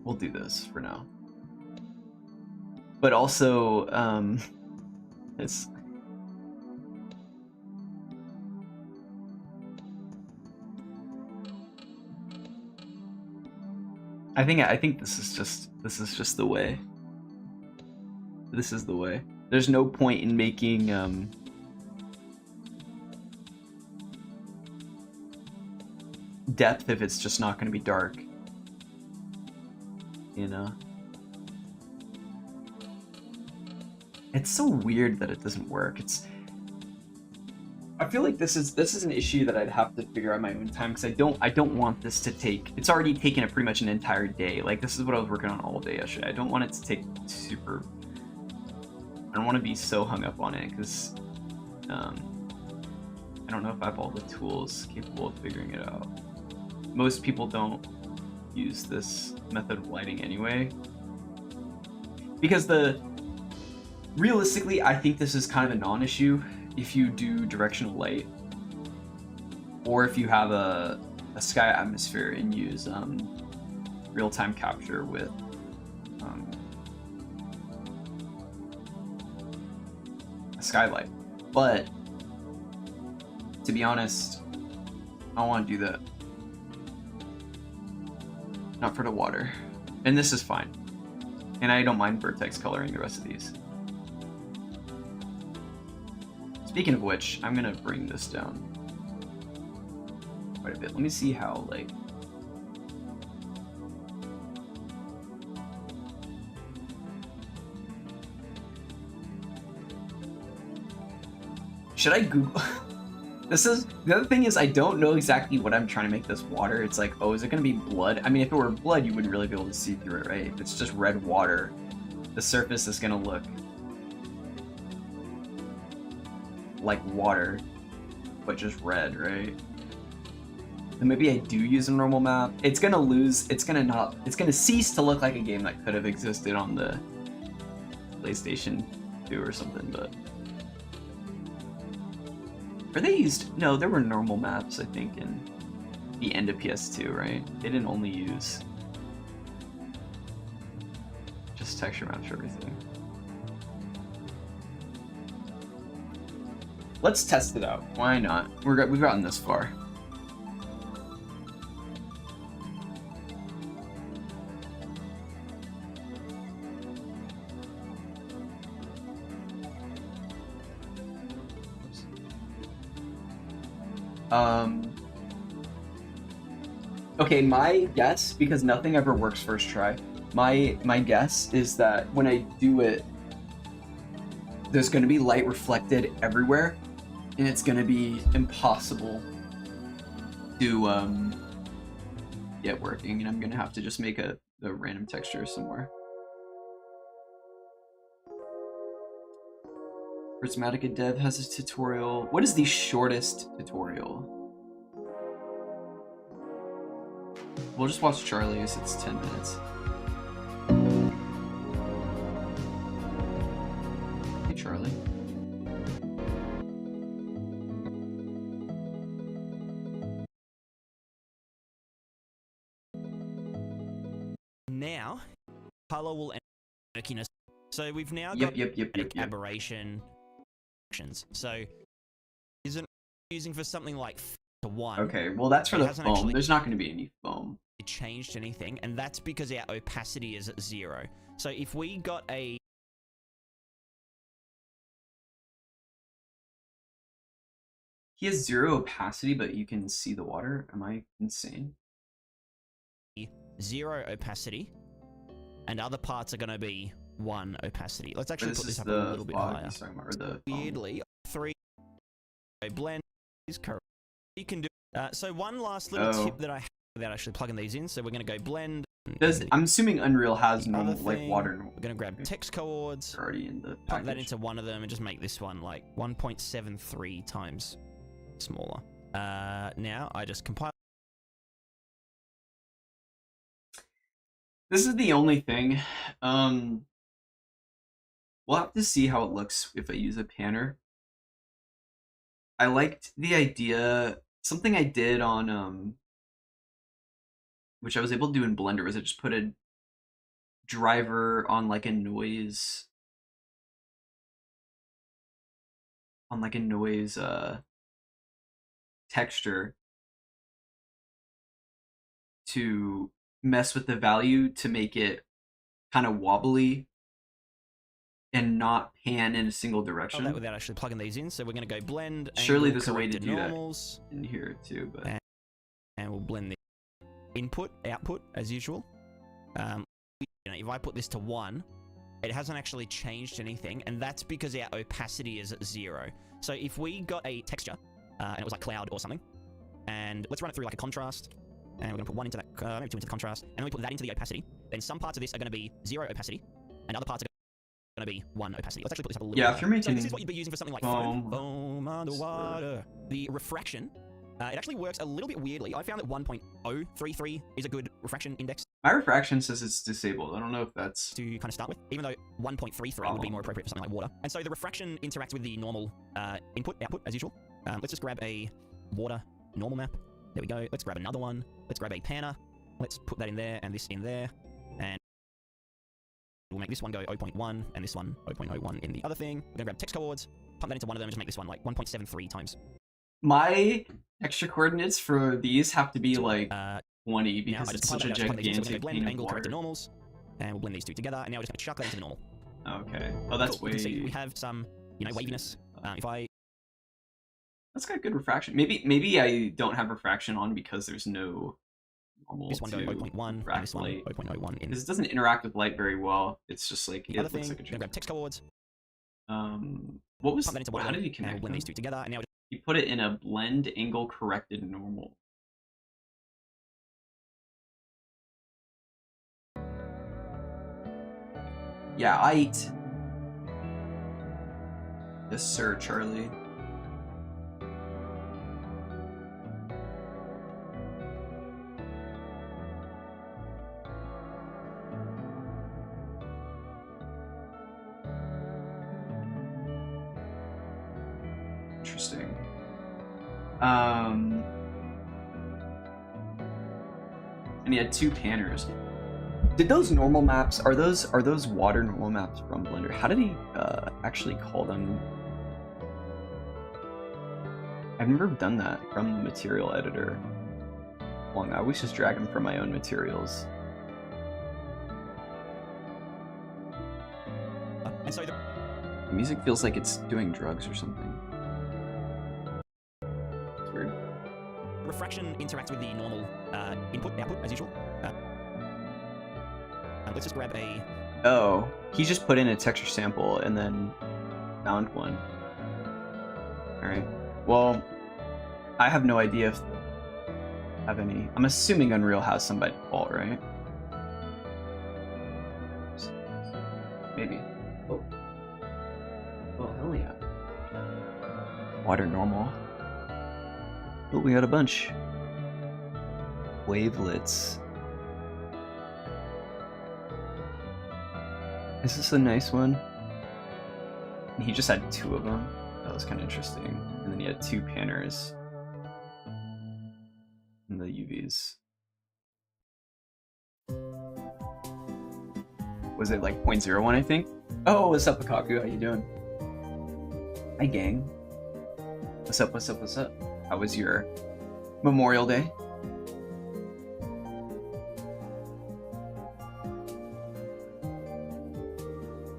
We'll do this for now. But also, it's... I think this is just the way. This is the way. There's no point in making depth if it's just not going to be dark. You know? It's so weird that it doesn't work. I feel like this is an issue that I'd have to figure out my own time, because I don't want this to take... It's already taken pretty much an entire day. Like, this is what I was working on all day yesterday. I don't want it to take super... I don't want to be so hung up on it, because I don't know if I have all the tools capable of figuring it out. Most people don't use this method of lighting anyway, because realistically, I think this is kind of a non-issue if you do directional light, or if you have a sky atmosphere and use real-time capture with a skylight. But to be honest, I don't want to do that. Not for the water. And this is fine. And I don't mind vertex coloring the rest of these. Speaking of which, I'm gonna bring this down quite a bit. Let me see how, like... Should I Google... The other thing is, I don't know exactly what I'm trying to make this water. It's like, oh, is it gonna be blood? I mean, if it were blood, you wouldn't really be able to see through it, right? If it's just red water, the surface is gonna look like water, but just red, right? And maybe I do use a normal map. It's gonna cease to look like a game that could have existed on the PlayStation 2 or something, but... Or they used... No, there were normal maps, I think, in the end of PS2, right? They didn't only use just texture maps for everything. Let's test it out. Why not? We've gotten this far. Okay, my guess, because nothing ever works first try, my guess is that when I do it, there's going to be light reflected everywhere, and it's going to be impossible to get working, and I'm going to have to just make a random texture somewhere. Prismatica Dev has a tutorial. What is the shortest tutorial? We'll just watch Charlie's. It's 10 minutes. Hey, Charlie. now, color will end murkiness. So we've now Yep. got aberration. So isn't using for something like to 1. Okay, well that's for the foam. There's not going to be any foam. It changed anything, and that's because our opacity is at 0. So if we got a He has 0 opacity, but you can see the water. Am I insane? 0 opacity, and other parts are going to be 1 opacity. Let's actually put this up a little bit higher. Weirdly, 3 blend is correct. You can do so. One last little tip that I have without actually plugging these in. So we're going to go blend. I'm assuming Unreal has normal like water. We're going to grab text coords. Already in the package. Pump that into one of them and just make this one like 1.73 times smaller. Now I just compile. This is the only thing. We'll have to see how it looks if I use a panner. I liked the idea. Something I did on which I was able to do in Blender was I just put a driver on like a noise texture to mess with the value to make it kind of wobbly and not pan in a single direction. That without actually plugging these in, so we're going to go blend. Surely there's a way to do that in here too, but and we'll blend the input, output as usual. If I put this to 1, it hasn't actually changed anything, and that's because our opacity is at 0. So if we got a texture and it was like cloud or something, and let's run it through like a contrast, and we're going to put 1 into that, maybe 2 into the contrast, and then we put that into the opacity, then some parts of this are going to be 0 opacity, and other parts are going to be 1 opacity. Let's actually put this up a little bit. If you're making this is what you'd be using for something like foam underwater. The refraction, it actually works a little bit weirdly. I found that 1.033 is a good refraction index. My refraction says it's disabled. I don't know if that's to kind of start with, even though 1.33 would be more appropriate for something like water. And so the refraction interacts with the normal input, output as usual. Let's just grab a water normal map. There we go. Let's grab another one. Let's grab a panner. Let's put that in there and this in there. And we'll make this one go 0.1 and this one 0.01 in the other thing. We're going to grab text coords, pump that into one of them and just make this one like 1.73 times. My extra coordinates for these have to be like 20 because it's such a gigantic blend angle corrected normals, and we'll blend these two together. And now we're just going to chuck that into the normal. Okay. Oh, that's cool. way. We have some, waviness. That's got good refraction. Maybe I don't have refraction on because there's no normal. This one goes 0.1 and this one 0.01 in. Because it doesn't interact with light very well. It's just like it looks like a. Grab text coords. What was? How did you connect? We'll blend these two together, and now you put it in a blend angle corrected normal. Yeah, Yes, sir, Charlie. Interesting. And he had 2 panners. Did those normal maps, are those water normal maps from Blender? How did he actually call them? I've never done that from the material editor. Well, I always just drag them from my own materials. And so the music feels like it's doing drugs or something. It's weird. Refraction interacts with the normal input, output as usual. Let's just grab a. Oh, he just put in a texture sample and then found one. Alright. Well, I have no idea if I have any. I'm assuming Unreal has some by default, right? Maybe. Oh. Oh, hell yeah. Water normal. Oh, we got a bunch. Wavelets. Is this a nice one? And he just had 2 of them. That was kind of interesting. And then he had 2 panners. And the UVs. was it like 0.01, I think? Oh, what's up, Akaku? How you doing? Hi, gang. What's up, what's up, what's up? How was your Memorial Day?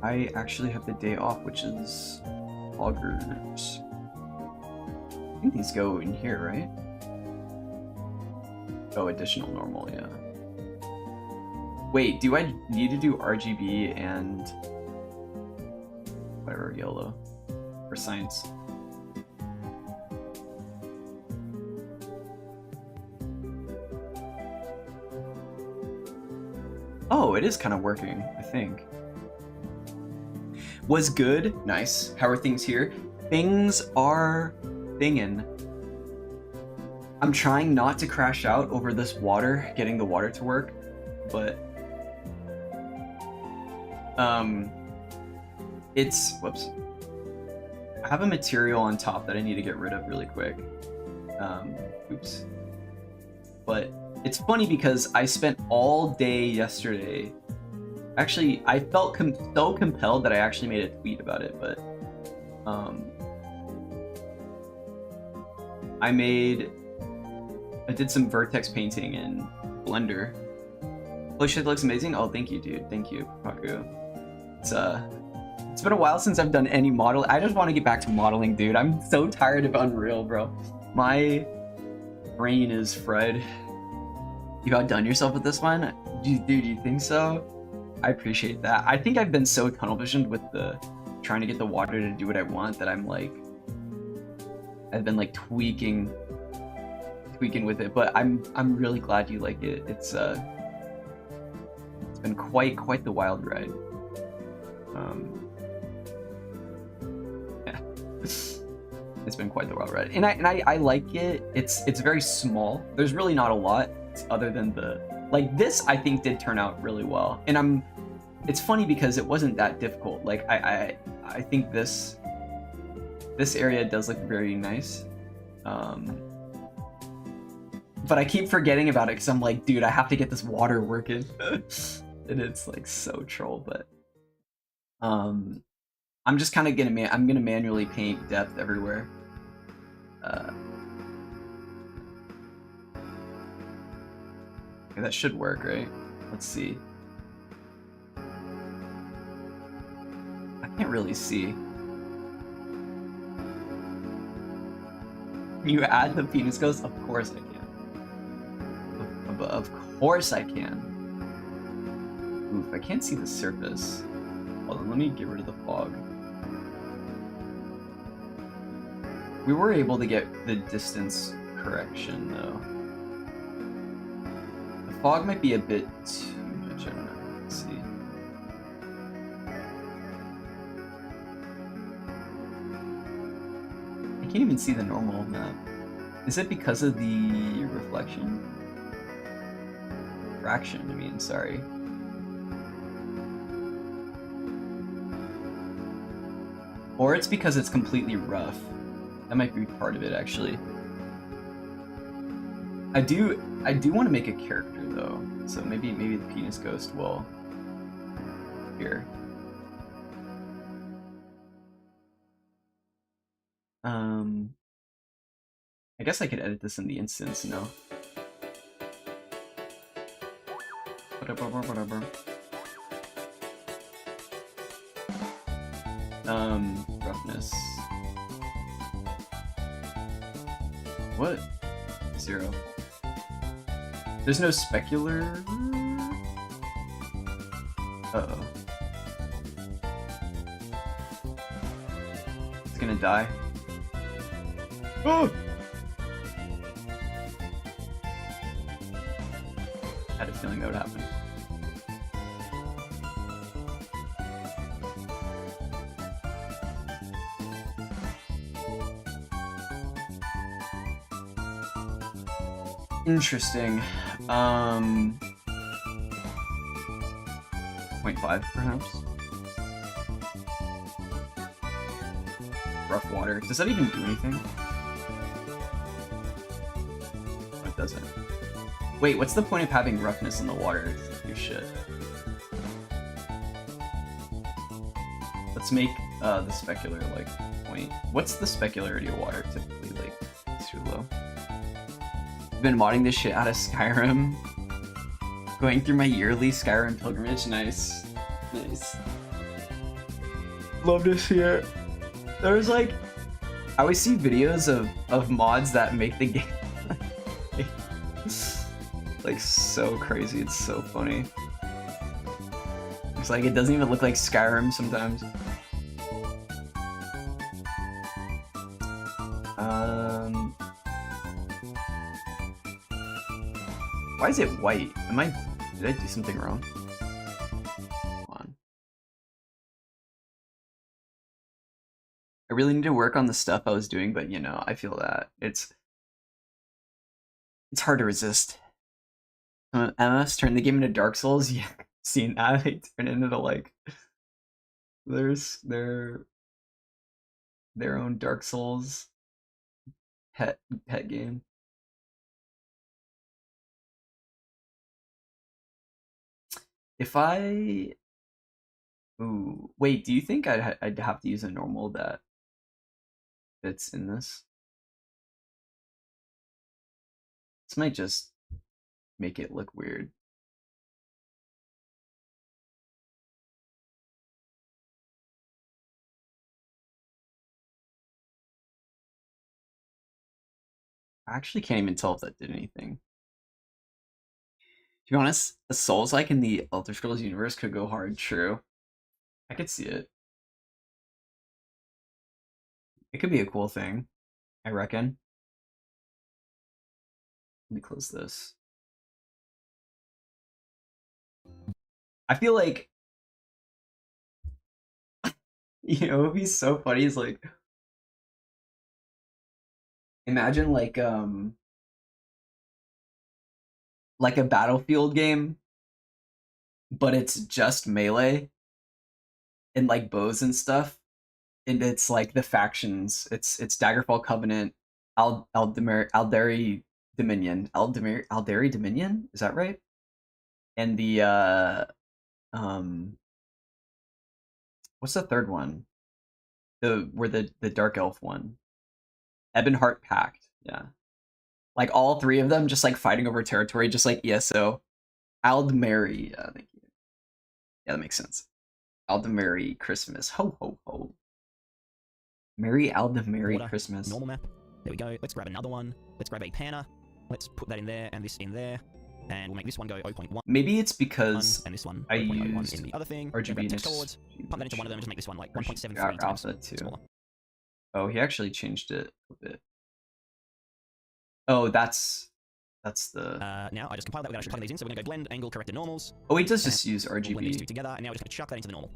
I actually have the day off, which is loggers. I think these go in here, right? Oh, additional normal, yeah. Wait, do I need to do RGB and whatever, yellow for science? Oh, it is kind of working, I think. Was good. Nice. How are things here? Things are thingin'. I'm trying not to crash out over this water, getting the water to work, but it's, whoops. I have a material on top that I need to get rid of really quick. Oops. But it's funny because I spent all day yesterday. Actually, I felt so compelled that I actually made a tweet about it, but I did some vertex painting in Blender. Oh shit, looks amazing. Oh, thank you, dude. Thank you, Paku. It's been a while since I've done any model. I just want to get back to modeling, dude. I'm so tired of Unreal, bro. My brain is fried. You outdone yourself with this one? Dude, you think so? I appreciate that. I think I've been so tunnel visioned with the trying to get the water to do what I want that I've been like tweaking with it, but I'm really glad you like it. It's been quite the wild ride. Yeah. It's been quite the wild ride. And I like it. It's very small. There's really not a lot other than like this I think did turn out really well. And it's funny because it wasn't that difficult. Like I think this area does look very nice. But I keep forgetting about it because I'm like, dude, I have to get this water working. And it's like so troll, but I'm just kind of I'm gonna manually paint depth everywhere. Okay, that should work, right? Let's see. I can't really see. You add the penis ghost? Of course I can. Of course I can. Oof, I can't see the surface. Hold on, let me get rid of the fog. We were able to get the distance correction though. The fog might be a bit too much, I don't know. Let's see. I can't even see the normal map. Is it because of the reflection? Fraction, I mean, sorry. Or it's because it's completely rough. That might be part of it, actually. I do want to make a character though, so maybe the penis ghost will appear. I guess I could edit this in the instance, no? Whatever. Roughness. What? 0. There's no specular. Uh-oh. It's gonna die. Oh! I had a feeling that would happen. Interesting. 0.5 perhaps. Rough water. Does that even do anything? Oh, it doesn't. Wait, what's the point of having roughness in the water? Your shit. Let's make the specular like point. What's the specularity of water typically? Like it's too low. Been modding this shit out of Skyrim. Going through my yearly Skyrim pilgrimage. Nice. Nice. Love to see it. There's like, I always see videos of mods that make the game like so crazy. It's so funny. It's like it doesn't even look like Skyrim sometimes. Why is it white? Did I do something wrong? Come on. I really need to work on the stuff I was doing, but you know, I feel that it's hard to resist. MS turn the game into Dark Souls. Yeah, seen that. They turn it into like there's their own Dark Souls pet game. If I, ooh, wait, do you think I'd have to use a normal that fits in this? This might just make it look weird. I actually can't even tell if that did anything. To be honest, a Souls-like in the Elder Scrolls universe could go hard. True, I could see it. It could be a cool thing, I reckon. Let me close this. I feel like, you know, it'd be so funny. It's like, imagine like a Battlefield game, but it's just melee and like bows and stuff, and it's like the factions. It's Daggerfall Covenant, Alderi Dominion, Alderi Dominion. Is that right? And the what's the third one? The Dark Elf one, Ebonheart Pact. Yeah, like all three of them just like fighting over territory, just like ESO. Aldmeri. Thank you. Yeah, that makes sense. Aldmeri Christmas. Ho ho ho. Merry Aldmeri Water, Christmas. normal map. There we go. Let's grab another one. Let's grab a panner. Let's put that in there and this in there. And we'll make this one go 0.1. Maybe it's because and this one I 0.01 used in the other thing. RGB text towards, pump that into one of them and just make this one like 1.73 times too. smaller. Oh, he actually changed it a bit. Oh, that's the. Now I just compiled that. We're going to plug these in. So we're going to go blend, angle, corrected normals. Oh, he does just use RGB. We'll blend these two together, and now we're just going to chuck that into the normal.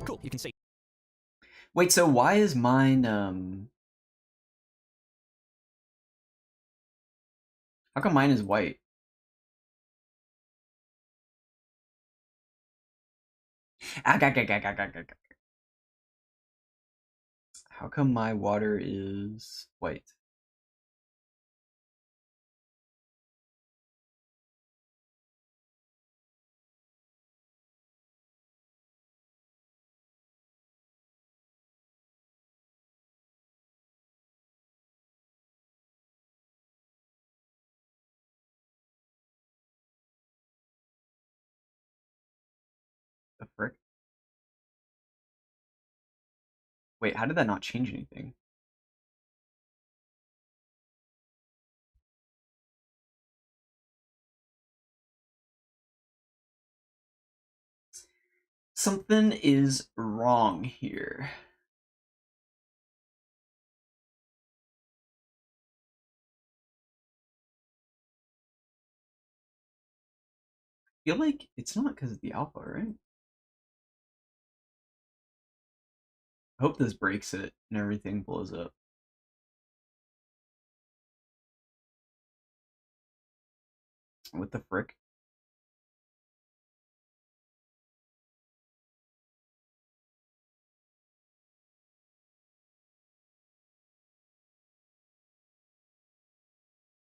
Cool. You can see. Wait, so why is mine how come mine is white? How come my water is white? The frick? Wait, how did that not change anything? Something is wrong here. I feel like it's not because of the alpha, right? I hope this breaks it and everything blows up. What the frick?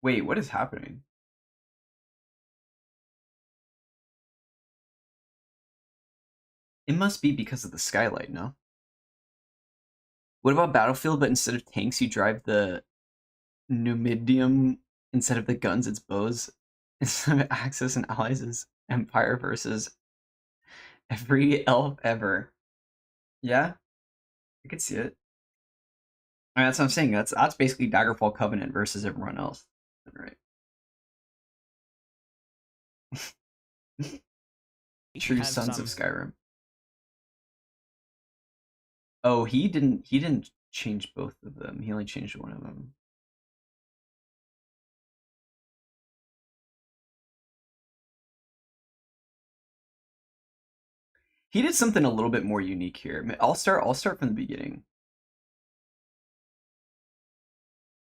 Wait, what is happening? It must be because of the skylight, no? What about Battlefield, but instead of tanks, you drive the Numidium, instead of the guns, it's bows. Instead of Axis and allies is Empire versus every elf ever. Yeah, I could see it. I mean, that's what I'm saying. That's basically Daggerfall Covenant versus everyone else. Right. True Sons of Skyrim. Oh, he didn't change both of them. He only changed one of them. He did something a little bit more unique here. I'll start from the beginning.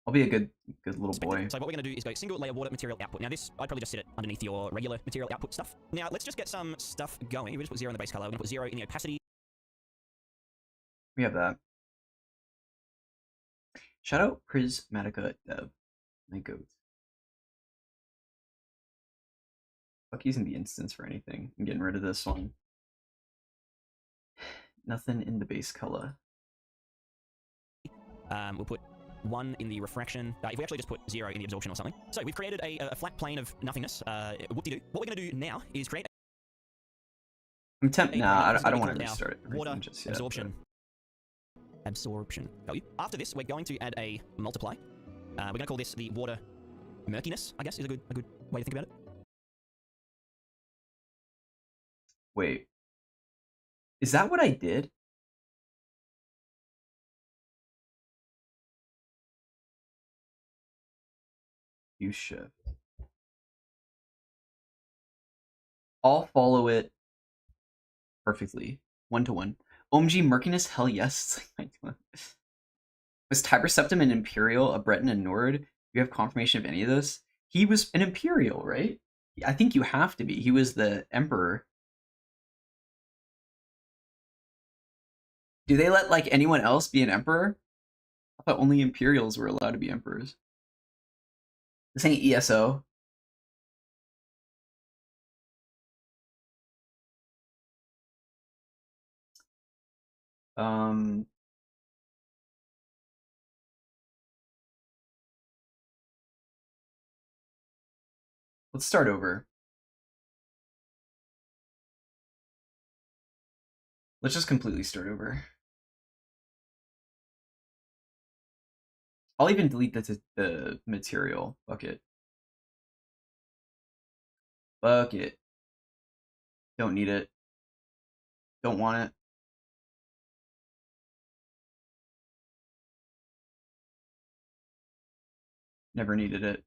I'll be a good little boy. So what we're going to do is go single layer water material output. Now this, I'd probably just set it underneath your regular material output stuff. Now let's just get some stuff going. We just put 0 in the base color. We're going to put 0 in the opacity. We have that. Shout out Prismatica Dev. My goat. Fuck using the instance for anything. I'm getting rid of this one. Nothing in the base color. We'll put 1 in the refraction. If we actually just put 0 in the absorption or something. So we've created a flat plane of nothingness. Whoop-de-doo. What we're going to do now is create. I'm tempted. Nah, I don't want to restart water just yet. Absorption. Absorption value. After this, we're going to add a multiply. We're going to call this the water murkiness, I guess, is a good way to think about it. Wait. Is that what I did? You should. I'll follow it perfectly. 1-to-1. OMG Murkiness, hell yes. Was Tiber Septim an Imperial, a Breton, and Nord? Do you have confirmation of any of this? He was an Imperial, right? I think you have to be. He was the Emperor. Do they let like anyone else be an Emperor? I thought only Imperials were allowed to be Emperors. This ain't ESO. Let's start over. Let's just completely start over. I'll even delete the material. Fuck it. Fuck it. Don't need it. Don't want it. Never needed it.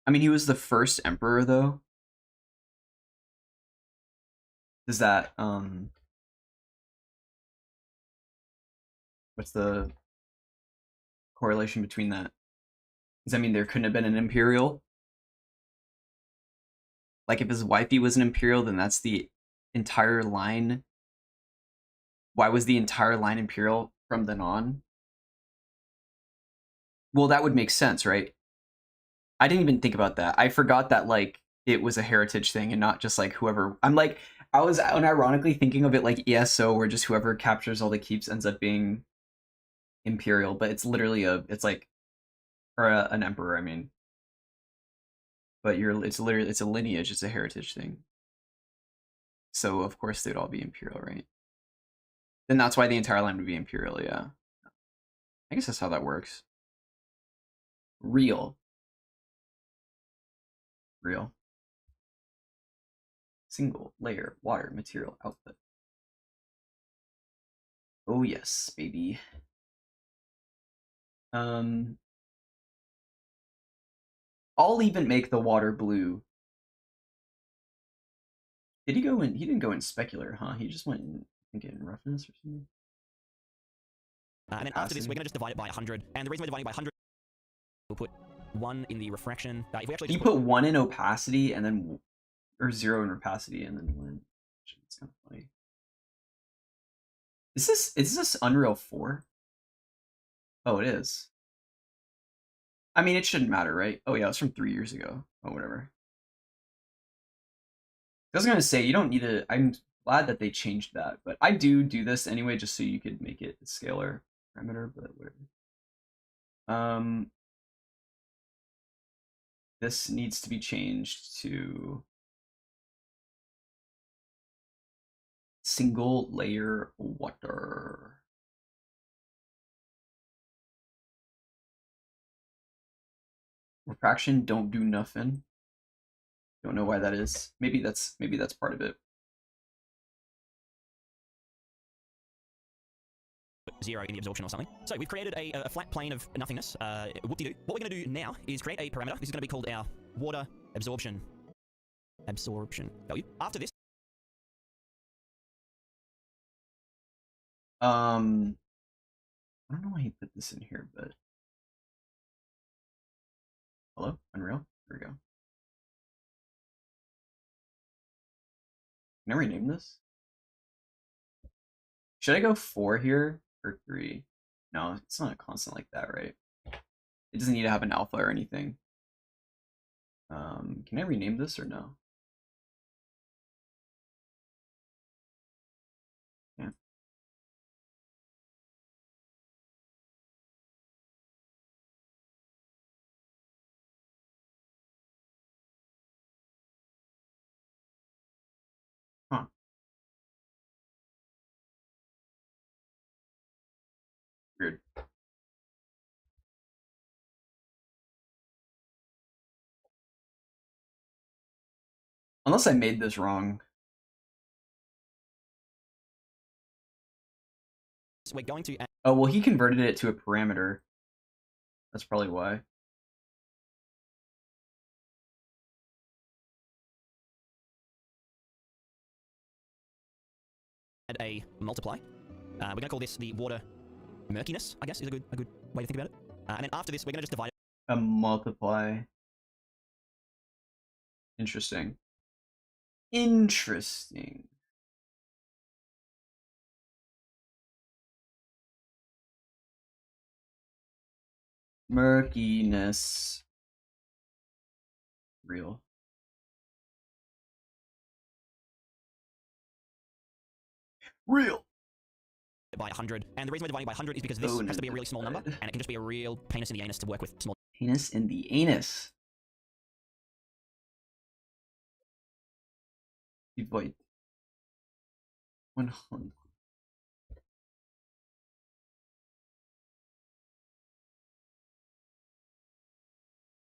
I mean, he was the first emperor, though. Does that, what's the correlation between that? Does that mean there couldn't have been an imperial? Like, if his wifey was an imperial, then that's the entire line. Why was the entire line imperial from then on? Well, that would make sense, right? I didn't even think about that. I forgot that, like, it was a heritage thing and not just, like, whoever... I was unironically thinking of it like ESO, where just whoever captures all the keeps ends up being imperial, but it's literally it's an emperor, I mean. But it's a lineage, it's a heritage thing. So, of course, they'd all be imperial, right? Then that's why the entire line would be imperial, yeah. I guess that's how that works. Real. Single layer water material output. Oh yes, baby. I'll even make the water blue. Did he go in? He didn't go in specular, huh? He just went in, I think, in roughness or something. And then after this, we're going to just divide it by 100. And the reason we're dividing by 100, we'll put 1 in the refraction. If we actually you put 1 in opacity and then, or 0 in opacity and then 1. It's kind of funny. Is this Unreal 4? Oh, it is. I mean, it shouldn't matter, right? Oh yeah, it's from 3 years ago. Oh, whatever. I was gonna say you don't need to. I'm glad that they changed that, but I do this anyway, just so you could make it a scalar parameter. But whatever. This needs to be changed to single layer water. Refraction don't do nothing. Don't know why that is. Maybe that's part of it. 0 in the absorption or something. So we've created a flat plane of nothingness. Whoop-de-doo. What we're going to do now is create a parameter. This is going to be called our water absorption value. After this, I don't know why he put this in here, but hello, Unreal. Here we go. Can I rename this? Should I go 4 here or 3? No, it's not a constant like that, right? It doesn't need to have an alpha or anything. Can I rename this or no? Yeah. Huh. Weird. Unless I made this wrong. we're going to Oh, well, he converted it to a parameter. That's probably why. add a multiply. We're going to call this the water murkiness, I guess, is a good way to think about it. And then after this, we're going to just divide it. A multiply. Interesting. Interesting. Murkiness. Real. Real. By 100. And the reason we're dividing by 100 is because this has to be a really small number, and it can just be a real penis in the anus to work with small. Penis in the anus. Divide. 100.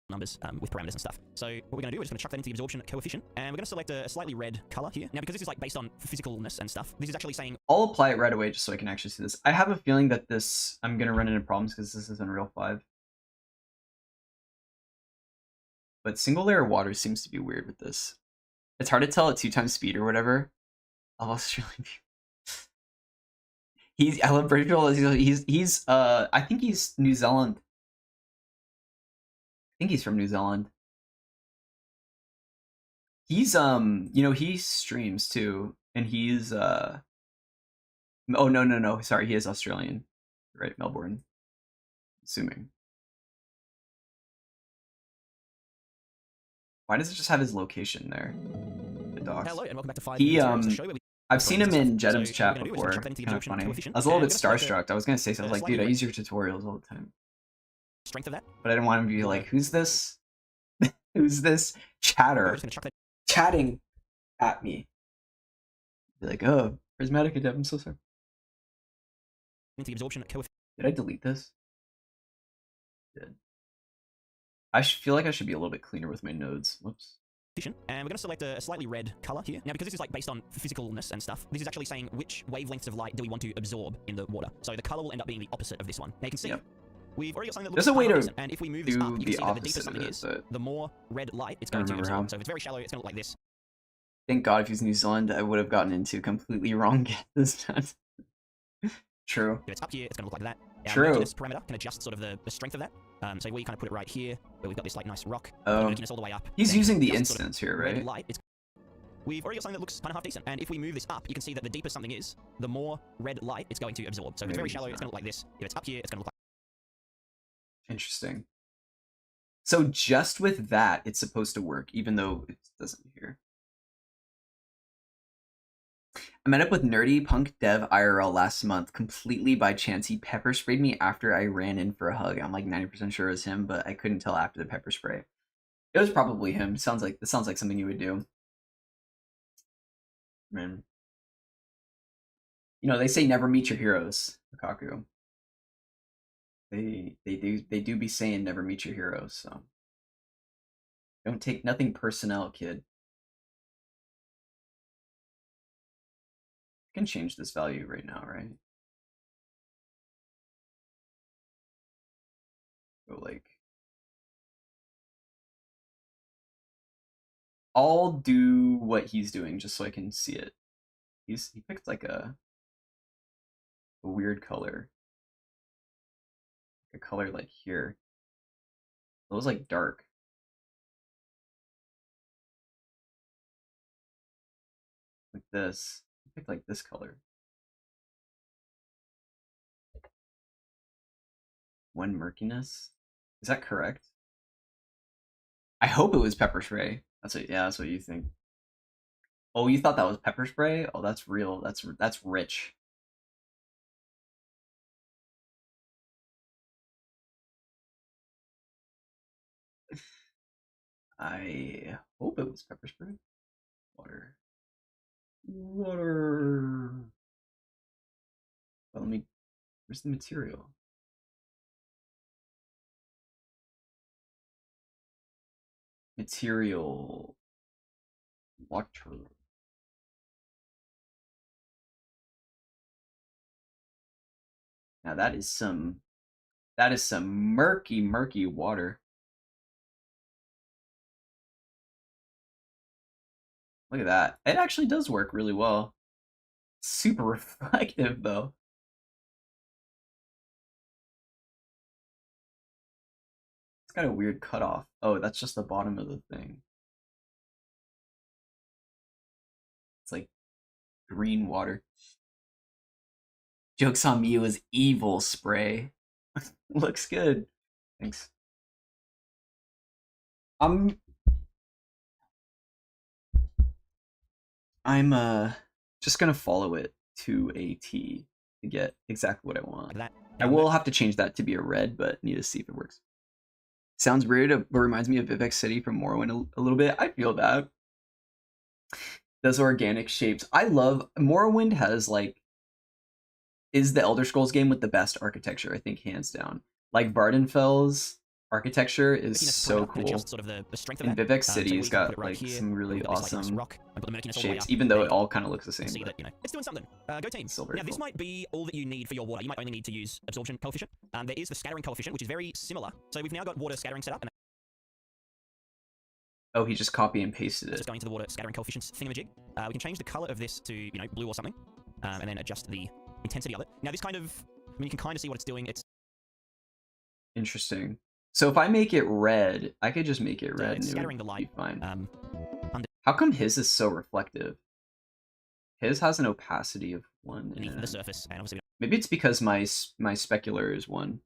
Numbers with parameters and stuff. So what we're going to do, we're just going to chuck that into the absorption coefficient, and we're going to select a slightly red color here. Now, because this is like based on physicalness and stuff, this is actually saying... I'll apply it right away just so I can actually see this. I have a feeling that this, I'm going to run into problems because this is Unreal 5. But single layer water seems to be weird with this. It's hard to tell at 2 times speed or whatever. Of Australian. I love Virgil. He's I think he's New Zealand. I think he's from New Zealand. He's he streams too, and he's oh no, sorry, he is Australian. Right, Melbourne. Assuming. Why does it just have his location there? The docs. Hello and welcome back to 5 He show I've seen him in Jedham's chat before. Kind of funny. I was a little bit starstruck. I was gonna say something like, dude, I use your tutorials all the time. Strength of that. But I didn't want him to be like, who's this? Who's this chatter chatting at me? Be like, oh, prismatic adept. I'm so sorry. Into the absorption coefficient. Did I delete this? I did. I feel like I should be a little bit cleaner with my nodes. Whoops. And we're going to select a slightly red color here. Now, because this is like based on physicalness and stuff, this is actually saying which wavelengths of light do we want to absorb in the water. So the color will end up being the opposite of this one. Now you can see we've already got something that looks There's a way to and if we move this up, you can see that the deeper something it, is, the more red light it's going to absorb. So if it's very shallow, it's going to look like this. Thank God if he's New Zealand, I would have gotten into completely wrong guess. True. If it's up here, it's going to look like that. True. This parameter can adjust sort of the strength of that. So where you kind of put it right here, where we've got this like nice rock, all the way up. He's using the instance here, right? Light, we've already got something that looks kind of half decent, and if we move this up, you can see that the deeper something is, the more red light it's going to absorb. So if it's very shallow, it's going to look like this. If it's up here, it's going to look like... Interesting. So just with that, it's supposed to work, even though it doesn't here. I met up with nerdy punk dev IRL last month completely by chance. He pepper sprayed me after I ran in for a hug. I'm like 90% sure it was him, but I couldn't tell after the pepper spray. It was probably him. This sounds like something you would do. Man. You know, they say never meet your heroes, Lukaku. They do be saying never meet your heroes, so don't take nothing personnel, kid. I can change this value right now, right? Go like I'll do what he's doing just so I can see it. He picked like a weird color. A color like here. It was like dark. Like this. He picked like this color. One murkiness. Is that correct? I hope it was pepper spray. That's what you think. Oh, you thought that was pepper spray? Oh, that's real. That's rich. I hope it was pepper spray. Water. Water. Well, let me. Where's the material? Material. Water. Now that is some murky water. Look at that. It actually does work really well. Super reflective though. It's got a weird cutoff. Oh, that's just the bottom of the thing. It's like green water. Joke's on me, it was evil spray. Looks good. Thanks. I'm just gonna follow it to a T to get exactly what I want. I will have to change that to be a red, but need to see if it works. Sounds weird, but reminds me of Vivek City from Morrowind a little bit. I feel that. Those organic shapes. I love Morrowind has like is the Elder Scrolls game with the best architecture, I think, hands down. Like Vardenfell's architecture is so cool. Sort of the strength of and Vivek City's got like some really awesome shapes, even though it all kind of looks the same. See that, you know, it's doing something. Go team. Now, this might be all that you need for your water. You might only need to use absorption coefficient. There is the scattering coefficient, which is very similar. So we've now got water scattering set up. And oh, he just copy and pasted it. Just going to the water scattering coefficients thingamajig. We can change the color of this to, you know, blue or something, and then adjust the intensity of it. Now, this kind of, I mean, you can kind of see what it's doing. It's interesting. So if I make it red, I could just make it red and scattering it would the light. be fine. How come his is so reflective? His has an opacity of 1. Beneath the surface, and obviously maybe it's because my specular is 1.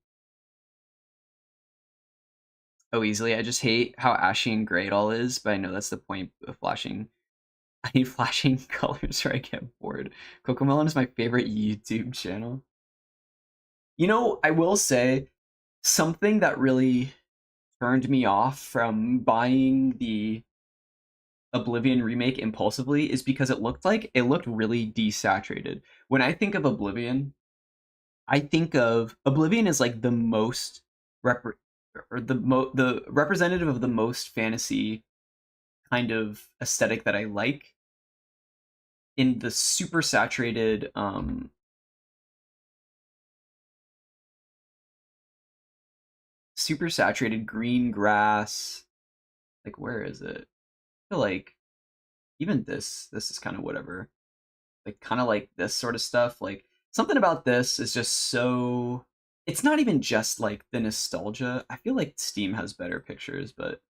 Oh, easily. I just hate how ashy and gray it all is, but I know that's the point of flashing. I need flashing colors or I get bored. Cocomelon is my favorite YouTube channel. You know, I will say something that really turned me off from buying the Oblivion remake impulsively is because it looked really desaturated. When I think of Oblivion, I think of Oblivion as like the most the representative of the most fantasy kind of aesthetic that I like, in the super saturated green grass. Like, where is it? I feel like even this is kind of whatever. Like, kind of like this sort of stuff. Like, something about this is just so. It's not even just like the nostalgia. I feel like Steam has better pictures, but it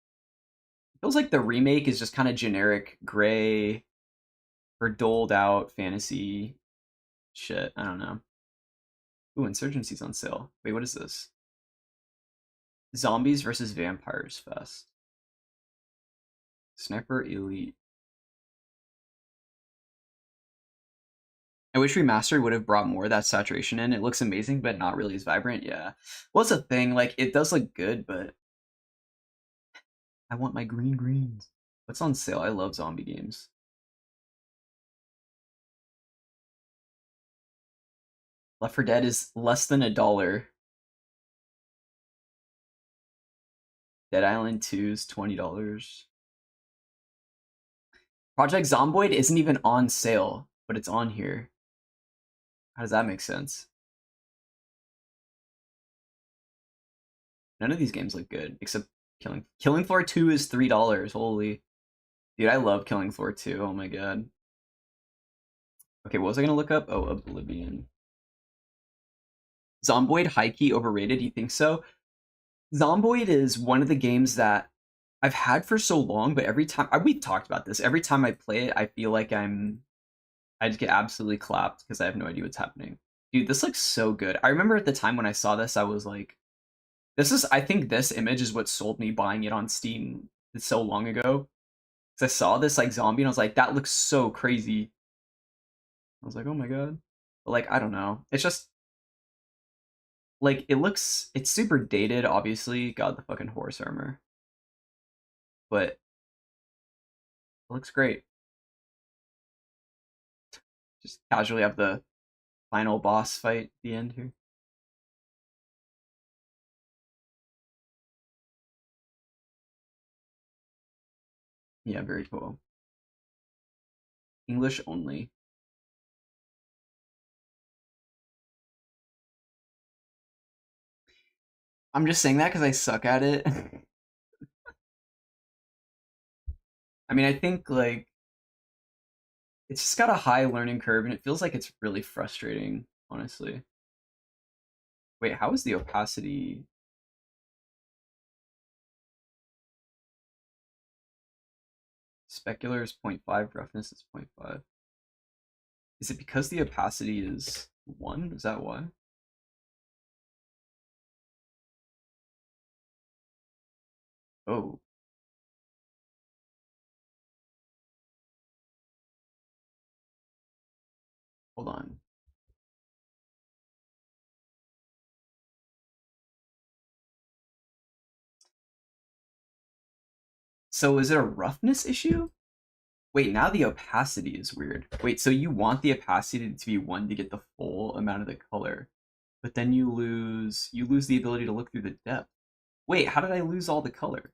feels like the remake is just kind of generic gray or doled out fantasy shit. I don't know. Ooh, Insurgency's on sale. Wait, what is this? Zombies versus Vampires Fest. Sniper Elite. I wish remastered would have brought more of that saturation in. It looks amazing, but not really as vibrant. Yeah. What's the thing? Like, it does look good, but I want my green greens. What's on sale? I love zombie games. Left 4 Dead is less than $1. Dead Island 2 is $20. Project Zomboid isn't even on sale, but it's on here. How does that make sense? None of these games look good, except Killing Floor 2 is $3. Holy. Dude, I love Killing Floor 2. Oh my god. Okay, what was I gonna look up? Oh, Oblivion. Zomboid high-key overrated, you think so? Zomboid is one of the games that I've had for so long, but every time we've talked about this, every time I play it, I feel like I just get absolutely clapped because I have no idea what's happening. Dude, this looks so good. I remember at the time when I saw this, I was like, I think this image is what sold me buying it on Steam so long ago. Because I saw this like zombie and I was like, that looks so crazy. I was like, oh my god. But like, I don't know. It's just like it's super dated, obviously. God, the fucking horse armor. But it looks great. Just casually have the final boss fight at the end here. Yeah, very cool. English only. I'm just saying that because I suck at it. I mean, I think like it's just got a high learning curve and it feels like it's really frustrating, honestly. Wait, how is the opacity? Specular is 0.5, roughness is 0.5. Is it because the opacity is 1? Is that why? Oh. Hold on. So is it a roughness issue? Wait, now the opacity is weird. Wait, so you want the opacity to be 1 to get the full amount of the color, but then you lose the ability to look through the depth. Wait, how did I lose all the color?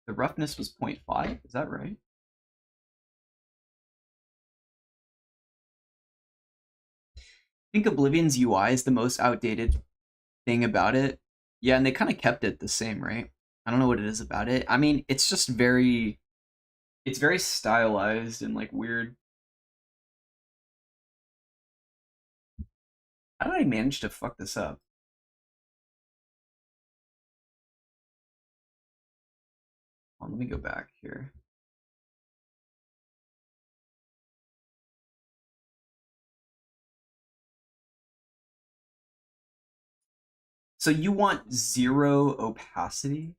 The roughness was 0.5, is that right? I think Oblivion's UI is the most outdated thing about it. Yeah, and they kind of kept it the same, right? I don't know what it is about it. I mean, it's just it's very stylized and like weird. How did I manage to fuck this up? Let me go back here. So you want 0 opacity?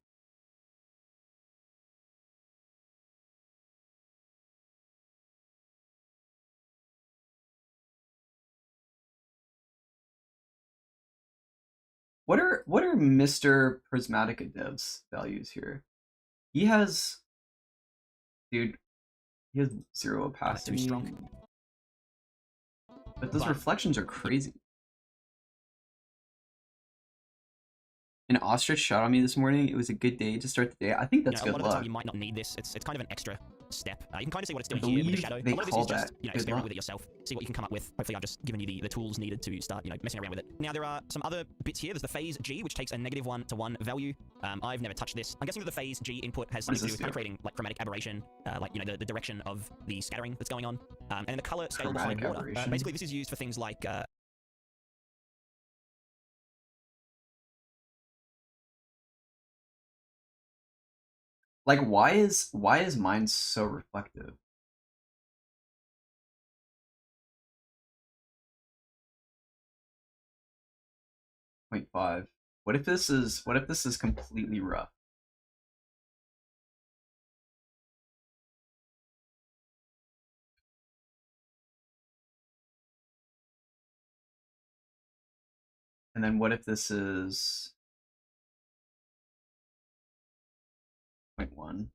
What are Mr. Prismatica Dev's values here? He has, dude, he has 0 opacity. Too strong. But those reflections are crazy. An ostrich shot on me this morning. It was a good day to start the day. I think that's good luck. A lot of the time you might not need this. It's kind of an extra step. You can kind of see what it's doing here with the shadow. A lot of this is just, experiment with it yourself. See what you can come up with. Hopefully I've just given you the tools needed to start, messing around with it. Now there are some other bits here. There's the phase G, which takes a -1 to 1 value. I've never touched this. I'm guessing that the phase G input has something to do with kind of creating like chromatic aberration, the direction of the scattering that's going on. And then the color scale behind water. Basically this is used for things like like why is mine so reflective? Point 0.5. What if this is completely rough? And then what if this is 0.1?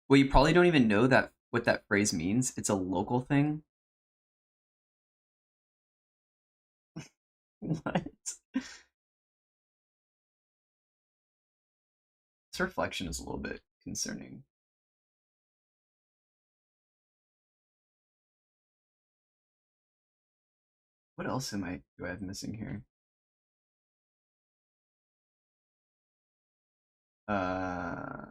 Well, you probably don't even know that what that phrase means. It's a local thing. What? This reflection is a little bit concerning. What else do I have missing here? I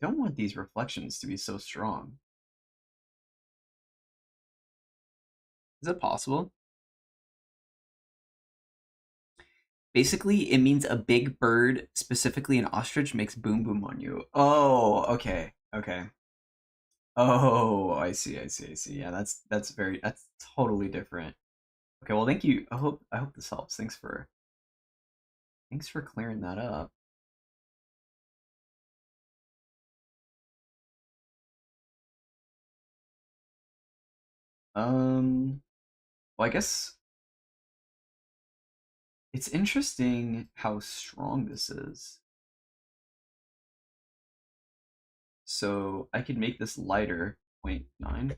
don't want these reflections to be so strong. Is it possible? Basically, it means a big bird, specifically an ostrich, makes boom boom on you. Oh, okay, okay. Oh, I see, I see, I see. Yeah, that's totally different. Okay, well, thank you. I hope this helps. Thanks for clearing that up. Well, I guess it's interesting how strong this is. So I could make this lighter, 0.9. Does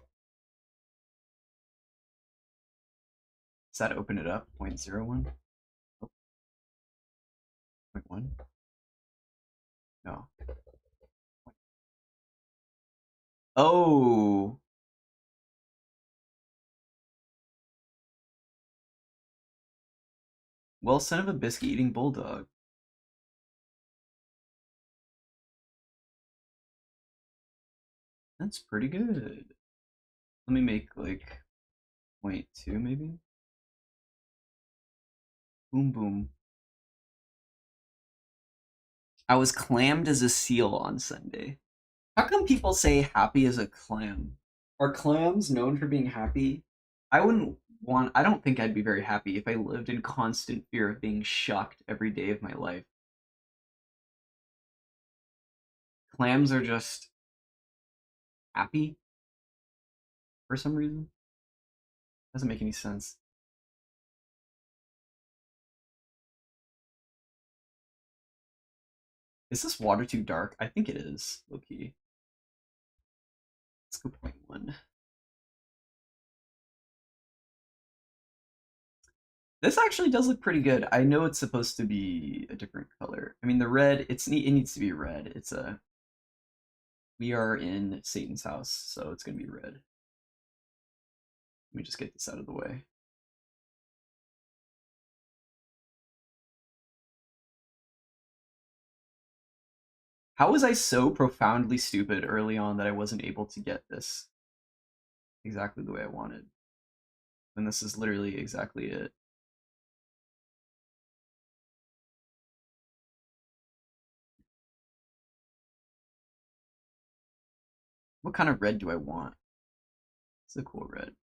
that open it up? 0.01? Oh, 0.1? No. Oh, well, son of a biscuit eating bulldog. That's pretty good. Let me make like 0.2 maybe. Boom boom. I was clammed as a seal on Sunday. How come people say happy as a clam? Are clams known for being happy? I don't think I'd be very happy if I lived in constant fear of being shocked every day of my life. Clams are just happy for some reason. Doesn't make any sense. Is this water too dark? I think it is, low key. Let's go 0.1. This actually does look pretty good. I know it's supposed to be a different color. I mean, the red, it needs to be red. We are in Satan's house, so it's gonna be red. Let me just get this out of the way. How was I so profoundly stupid early on that I wasn't able to get this exactly the way I wanted? And this is literally exactly it. What kind of red do I want? It's a cool red.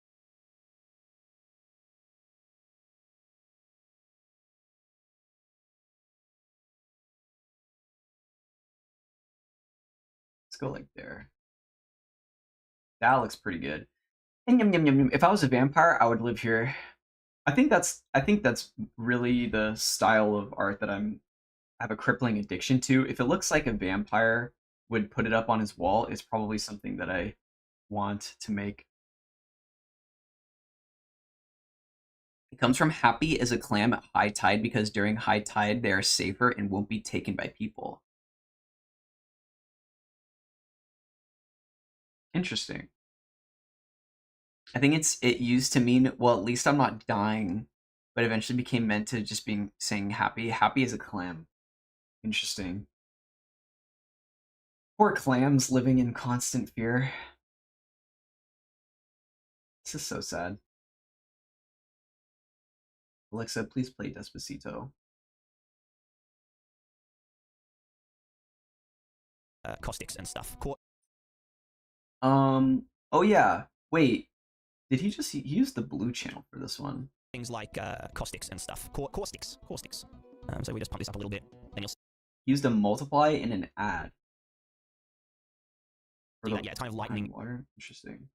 Let's go like there. That looks pretty good. If I was a vampire, I would live here. I think that's really the style of art that I have a crippling addiction to. If it looks like a vampire would put it up on his wall, it's probably something that I want to make. It comes from happy as a clam at high tide because during high tide they are safer and won't be taken by people. Interesting. I think it used to mean, well, at least I'm not dying, but eventually became meant to just being saying happy as a clam. Interesting. Poor clams living in constant fear. This is so sad. Alexa, please play Despacito. Caustics and stuff. Oh yeah. Wait. Did he used the blue channel for this one? Things like caustics and stuff. Caustics. So we just pump this up a little bit, and you'll see He used a multiply in an ad. that, yeah, it's kind of lightning. Water. Interesting.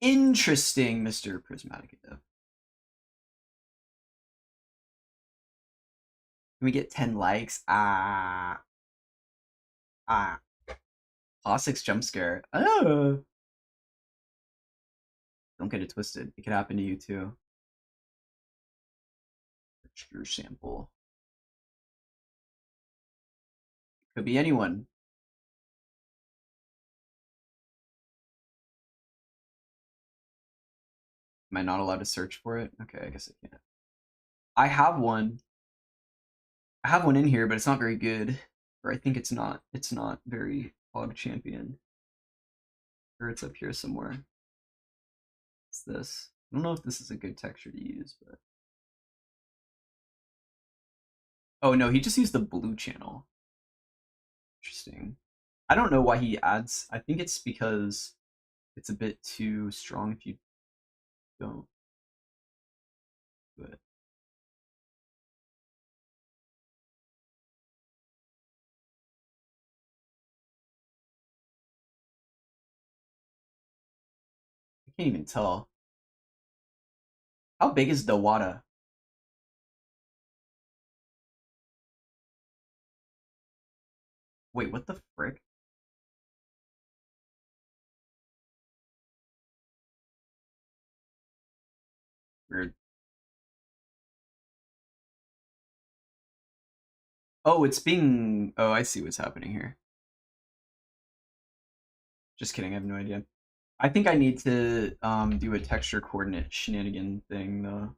Interesting, Mr. Prismatic Dev. Can we get 10 likes? Ah. Classics jump scare. Oh. Don't get it twisted. It could happen to you too. Your sample. Could be anyone. Am I not allowed to search for it? Okay, I guess I can't. I have one. I have one in here, but it's not very good. Or I think it's not. It's not very Hog Champion. Or it's up here somewhere. It's this. I don't know if this is a good texture to use, but. Oh no, he just used the blue channel. Interesting. I don't know why he adds. I think it's because it's a bit too strong if you don't do it. I can't even tell. How big is Dawada? Wait, what the frick? Weird. Oh, it's being. Oh, I see what's happening here. Just kidding. I have no idea. I think I need to do a texture coordinate shenanigan thing though.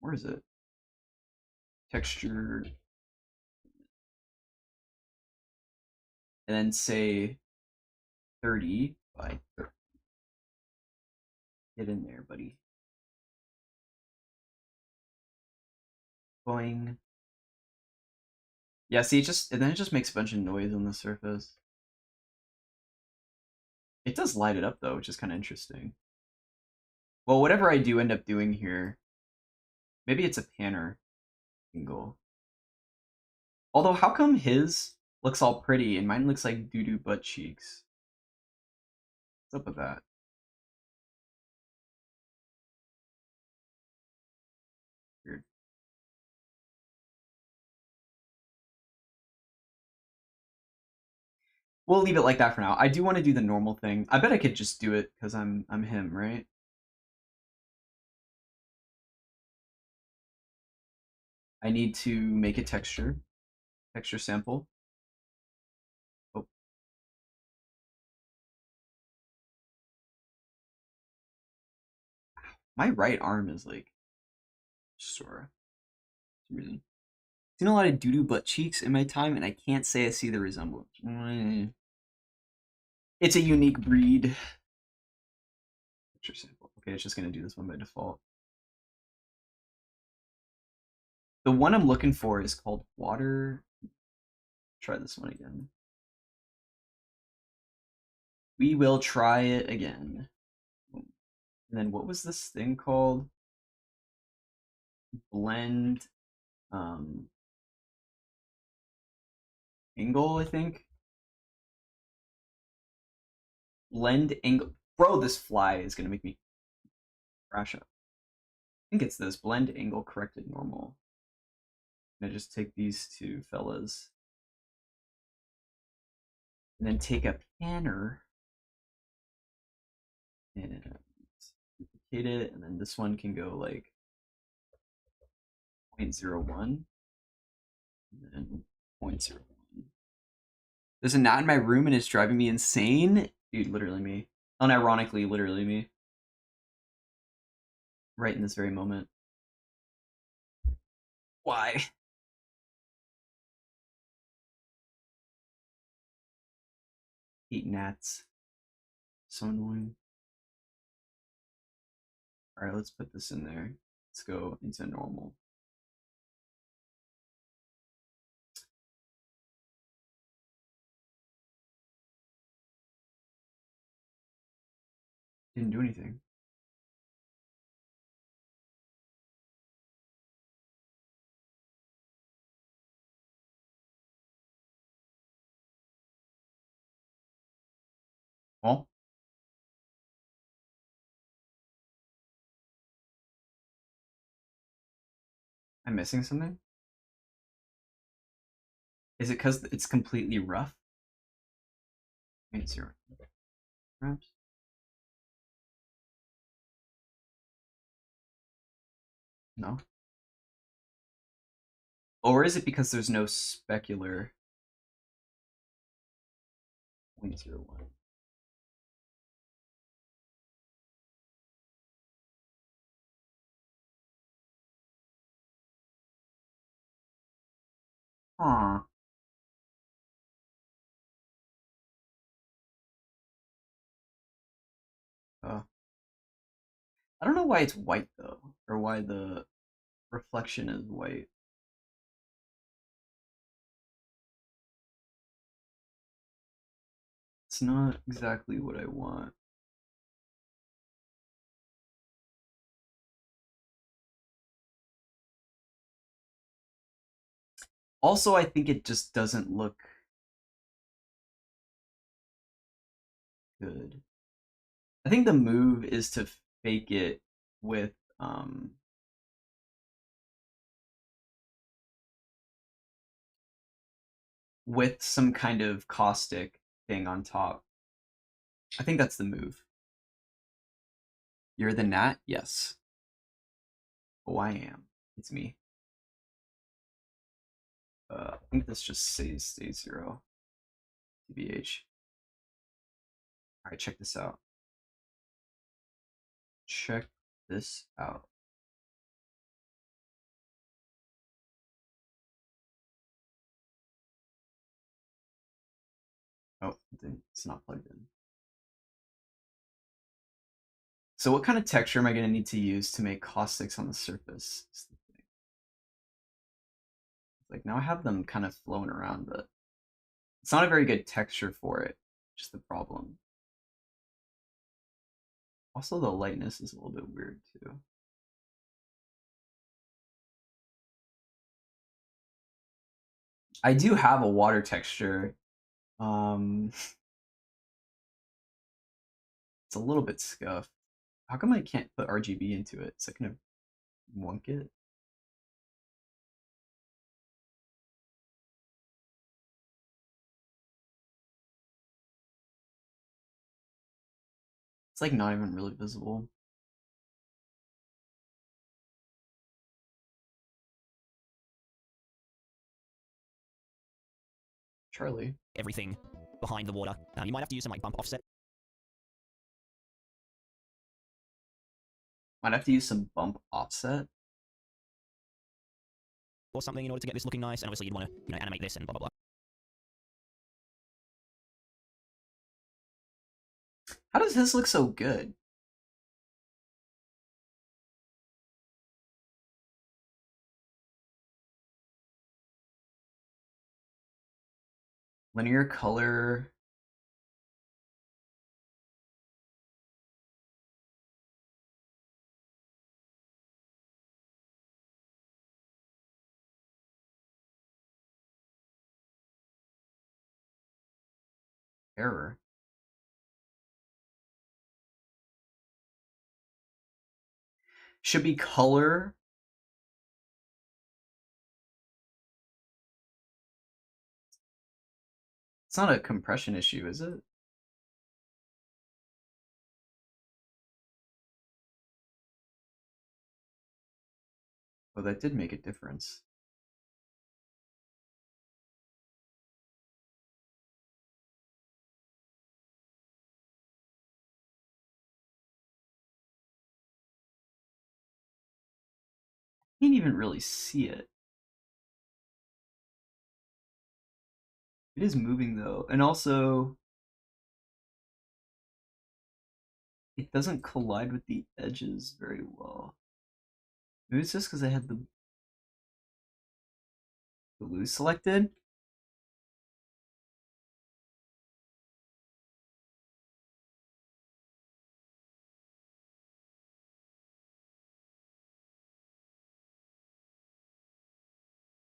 Where is it? Texture, and then say 30 by 30. Get in there, buddy. Boing. Yeah, see, and then it just makes a bunch of noise on the surface. It does light it up though, which is kind of interesting. Well, whatever I do end up doing here, maybe it's a panner angle. Although, how come his looks all pretty and mine looks like doo-doo butt cheeks? What's up with that? Weird. We'll leave it like that for now. I do want to do the normal thing. I bet I could just do it because I'm him, right? I need to make a texture sample. Oh. My right arm is like sore for some reason. Seen a lot of doo-doo butt cheeks in my time, and I can't say I see the resemblance. It's a unique breed. Texture sample. Okay, it's just gonna do this one by default. The one I'm looking for is called water. Try this one again. We will try it again. And then what was this thing called? Blend angle, I think. Blend angle. Bro, this fly is gonna make me crash up. I think it's this blend angle corrected normal. And I just take these two fellas and then take a panner and duplicate it, and then this one can go like 0.01 and then 0.01. There's a gnat in my room and it's driving me insane. Dude, literally me. Unironically, literally me. Right in this very moment. Why? Hate gnats. So annoying. Alright, let's put this in there. Let's go into normal. Didn't do anything. Well, I'm missing something? Is it because it's completely rough? Wait, zero. Perhaps? No. Or is it because there's no specular 0.01? Huh. Uh, I don't know why it's white though, or why the reflection is white. It's not exactly what I want. Also, I think it just doesn't look good. I think the move is to fake it with with some kind of caustic thing on top. I think that's the move. You're the gnat? Yes. Oh, I am. It's me. I think this just stays 0. TBH. Alright, check this out. Check this out. Oh, it's not plugged in. So what kind of texture am I going to need to use to make caustics on the surface? Like now I have them kind of flowing around, but it's not a very good texture for it. Just the problem. Also, the lightness is a little bit weird too. I do have a water texture. It's a little bit scuffed. How come I can't put RGB into it? Is it gonna wonk it? It's like not even really visible. Charlie. Everything behind the water. You might have to use some like bump offset. Might have to use some bump offset. Or something in order to get this looking nice, and obviously you'd want to, animate this and blah blah blah. How does this look so good? Linear color. Error. Should be color. It's not a compression issue, is it? Oh, that did make a difference. I can't even really see it. It is moving though, and also it doesn't collide with the edges very well. Maybe it's just because I had the blue selected.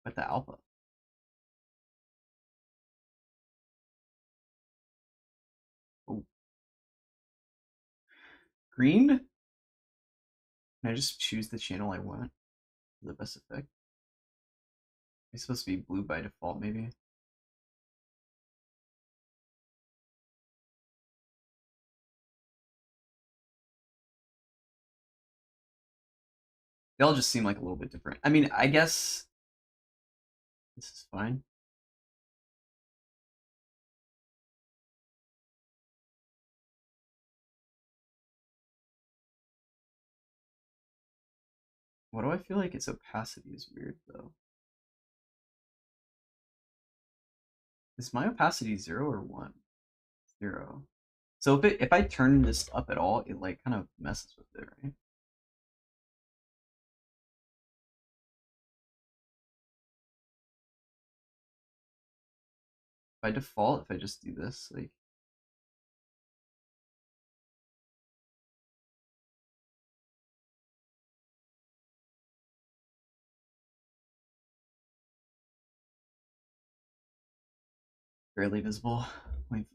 But the alpha. Oh, Green? Can I just choose the channel I want for the best effect? It's supposed to be blue by default, maybe. They all just seem like a little bit different. I mean, I guess this is fine. What do I feel like its opacity is weird, though? Is my opacity 0 or 1? 0. So if I turn this up at all, it like kind of messes with it, right? By default, if I just do this, like barely visible, 0.5.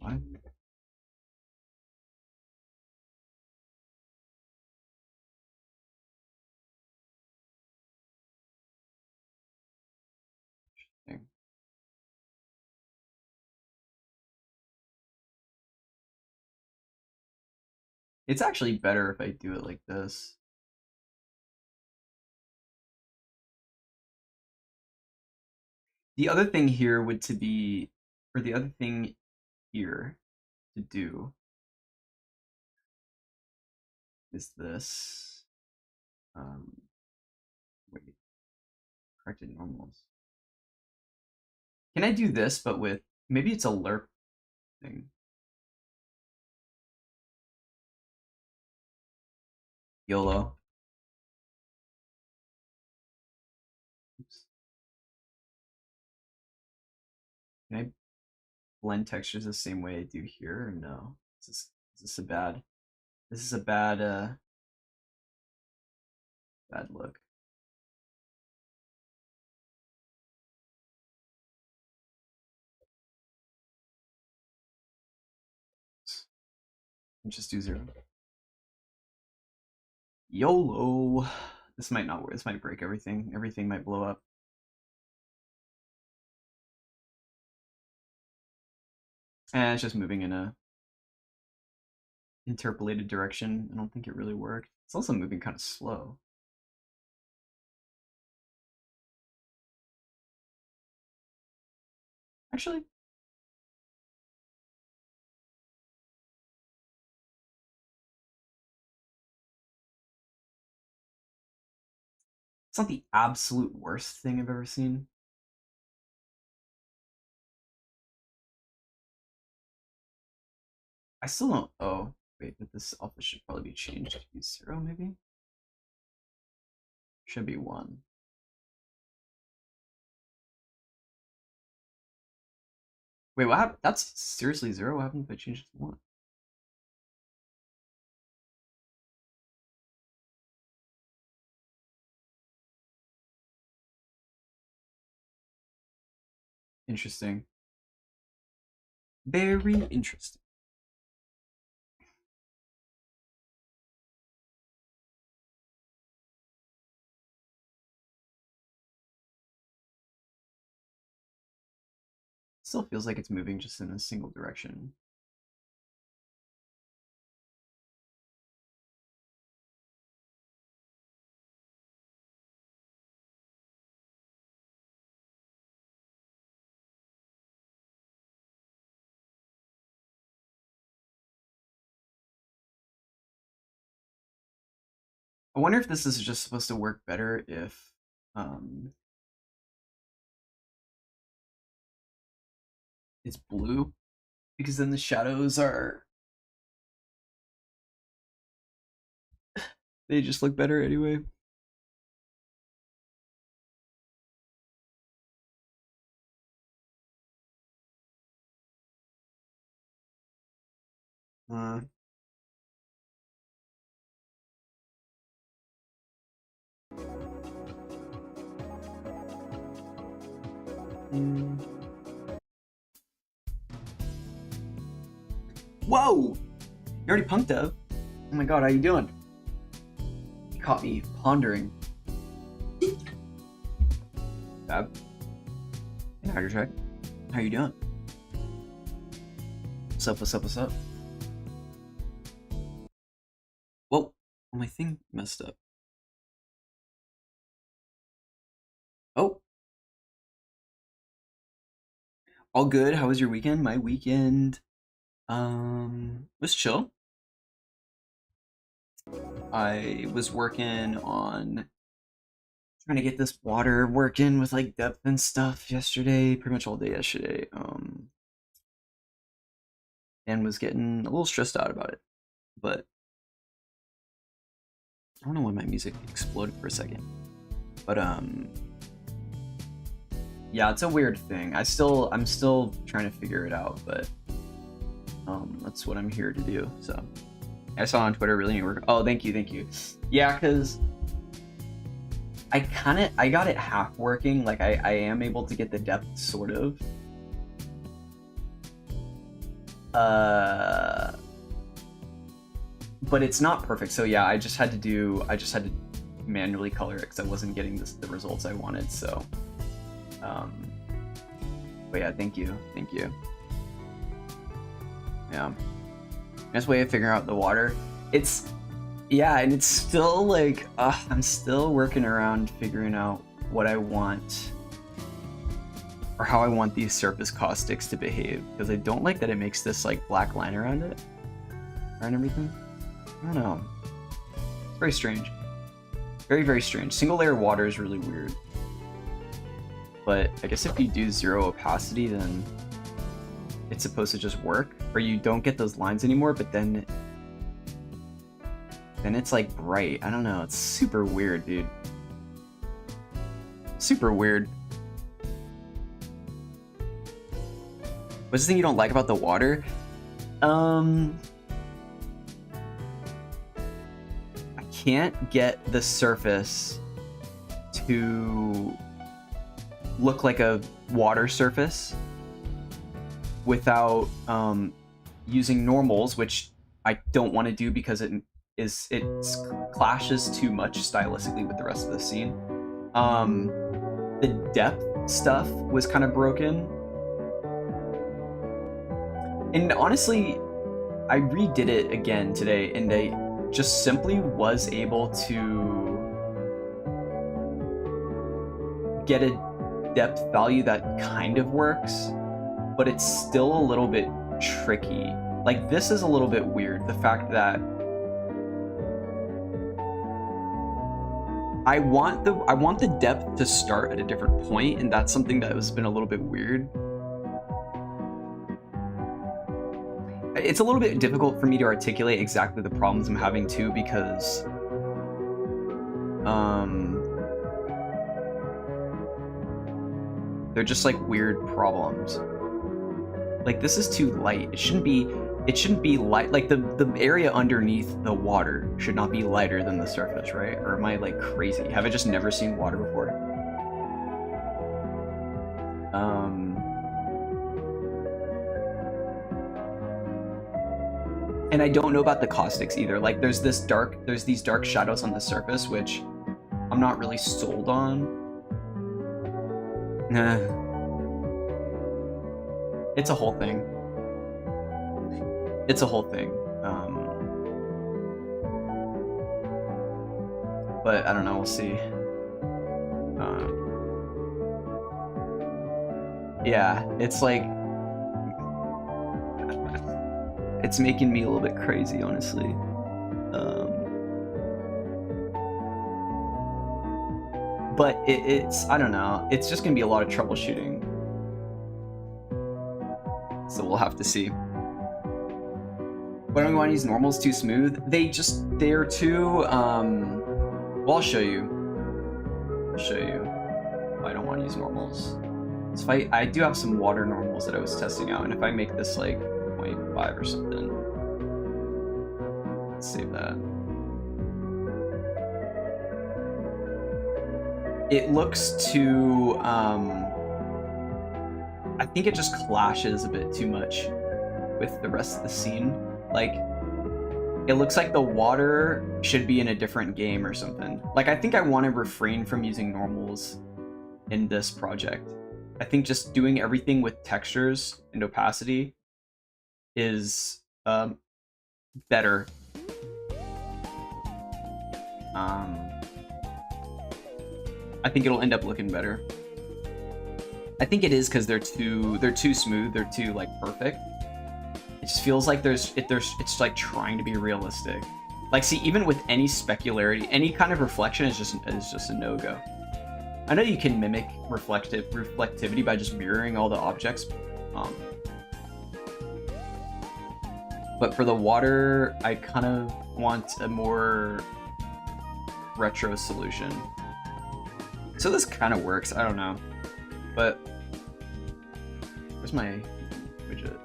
Interesting. It's actually better if I do it like this. The other thing here would to be, or the other thing here to do is this. Wait, corrected normals. Can I do this, but with, maybe it's a lerp thing. YOLO. Oops. Can I blend textures the same way I do here, or no? Is this a bad, this is a bad, bad look. Just do 0. YOLO. This might not work. This might break everything. Everything might blow up. And it's just moving in a interpolated direction. I don't think it really worked. It's also moving kind of slow. Actually, it's not the absolute worst thing I've ever seen. I still don't. Oh, wait, but this alpha should probably be changed to be 0, maybe? Should be 1. Wait, what happened? That's seriously 0? What happened if I changed it to 1? Interesting. Very interesting. Still feels like it's moving just in a single direction. I wonder if this is just supposed to work better if it's blue, because then the shadows are, they just look better anyway. Uh, Whoa! You already punked up. Oh my god, how you doing? You caught me pondering. Fab. Hey, Hydro Track. How you doing? What's up, what's up, what's up? Whoa, my thing messed up. Oh. All good. How was your weekend? My weekend was chill. I was working on trying to get this water working with like depth and stuff yesterday, pretty much all day yesterday. And was getting a little stressed out about it. But I don't know why my music exploded for a second. But yeah, it's a weird thing. I'm still trying to figure it out, but that's what I'm here to do. So I saw on Twitter, really work. Oh, thank you. Yeah, because I got it half working. Like I am able to get the depth sort of. But it's not perfect. So yeah, I just had to manually color it because I wasn't getting the results I wanted. So, but yeah, thank you. Yeah, nice way of figuring out the water. Yeah, and it's still like I'm still working around figuring out what I want or how I want these surface caustics to behave, because I don't like that it makes this like black line around it, around everything. I don't know. It's very strange. Very, very strange. Single layer water is really weird. But I guess if you do zero opacity, then it's supposed to just work, or you don't get those lines anymore, but then it's like bright. I don't know. It's super weird, dude. Super weird. What's the thing you don't like about the water? I can't get the surface to look like a water surface without using normals, which I don't want to do because it clashes too much stylistically with the rest of the scene. The depth stuff was kind of broken. And honestly, I redid it again today, and I just simply was able to get a depth value that kind of works, but it's still a little bit tricky. Like, this is a little bit weird. The fact that I want the depth to start at a different point, and that's something that has been a little bit weird. It's a little bit difficult for me to articulate exactly the problems I'm having too, because they're just like weird problems. Like, this is too light. It shouldn't be light. Like, the area underneath the water should not be lighter than the surface, right? Or am I like crazy? Have I just never seen water before? And I don't know about the caustics either. Like, there's these dark shadows on the surface, which I'm not really sold on. Nah. It's a whole thing. But I don't know, we'll see. Yeah, it's like, it's making me a little bit crazy, honestly. But it's, I don't know, it's just gonna be a lot of troubleshooting. So we'll have to see. Why don't we want to use normals too smooth? They're too, well, I'll show you. I don't want to use normals. So I do have some water normals that I was testing out, and if I make this like 0.5 or something, let's save that. It looks too, I think it just clashes a bit too much with the rest of the scene. Like, It looks like the water should be in a different game or something. Like, I think I want to refrain from using normals in this project. I think just doing everything with textures and opacity is better. I think it'll end up looking better. I think it is because they're too smooth, they're too like perfect. It just feels like it's like trying to be realistic. Like, see, even with any specularity, any kind of reflection is just a no-go. I know you can mimic reflectivity by just mirroring all the objects, but for the water, I kind of want a more retro solution. So this kind of works. I don't know, but where's my widget?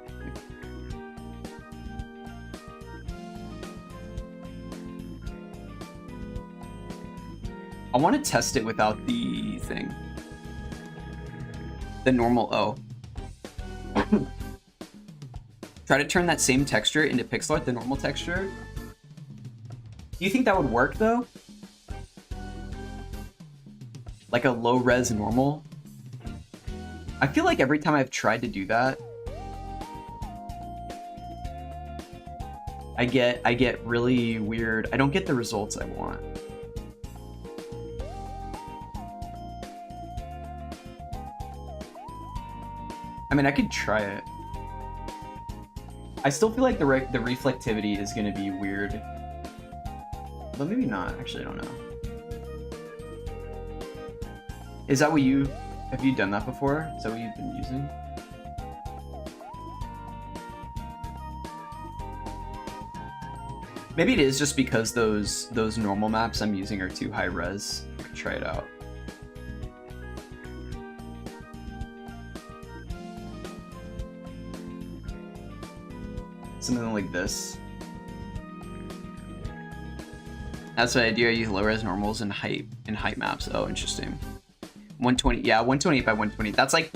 I want to test it without the thing. The normal O. Try to turn that same texture into pixel art, the normal texture. Do you think that would work though? Like a low res normal? I feel like every time I've tried to do that, I get really weird. I don't get the results I want. I mean, I could try it. I still feel like the reflectivity is gonna be weird. But maybe not, actually, I don't know. Is that what have you done that before? Is that what you've been using? Maybe it is just because those normal maps I'm using are too high res. I could try it out. Something like this. That's the idea. I use low res normals and height maps. Oh, interesting. 120, yeah, 128 by 120. That's like,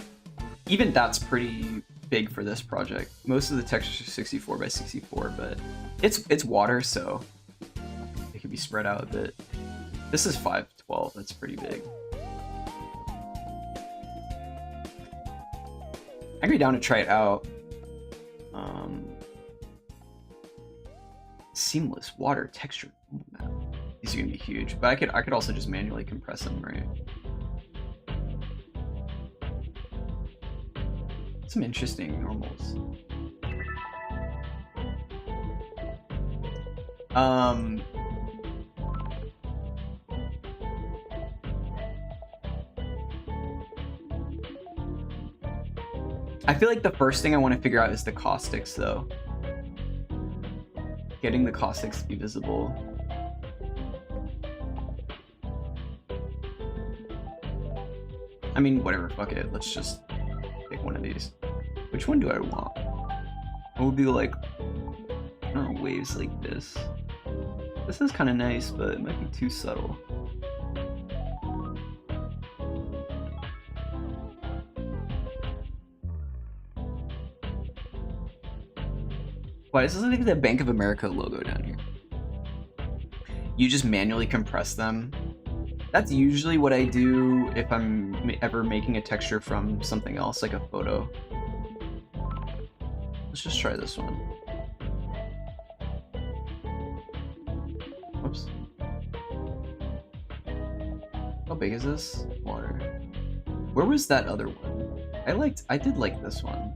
even that's pretty big for this project. Most of the textures are 64 by 64, but it's water, so it can be spread out a bit. This is 512. That's pretty big. I can go down to try it out. Seamless water texture map. These are gonna be huge, but I could also just manually compress them, right? Some interesting normals. I feel like the first thing I want to figure out is the caustics, though. Getting the caustics to be visible. I mean, whatever, fuck it. Let's just pick one of these. Which one do I want? I would be like, I don't know, waves like this. This is kind of nice, but it might be too subtle. Why does this look like the Bank of America logo down here? You just manually compress them. That's usually what I do if I'm ever making a texture from something else, like a photo. Let's just try this one. Whoops. How big is this? Water. Where was that other one? I did like this one.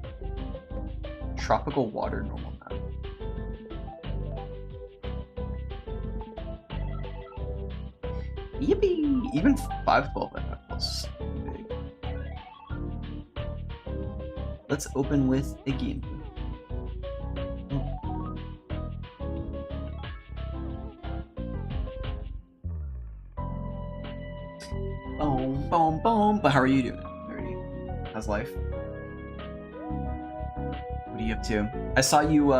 Tropical water normal map. Yippee! Even 512 I thought was big. Let's open with a game. Boom, boom, boom. But how are you doing, nerdy? How's life? What are you up to? I saw you.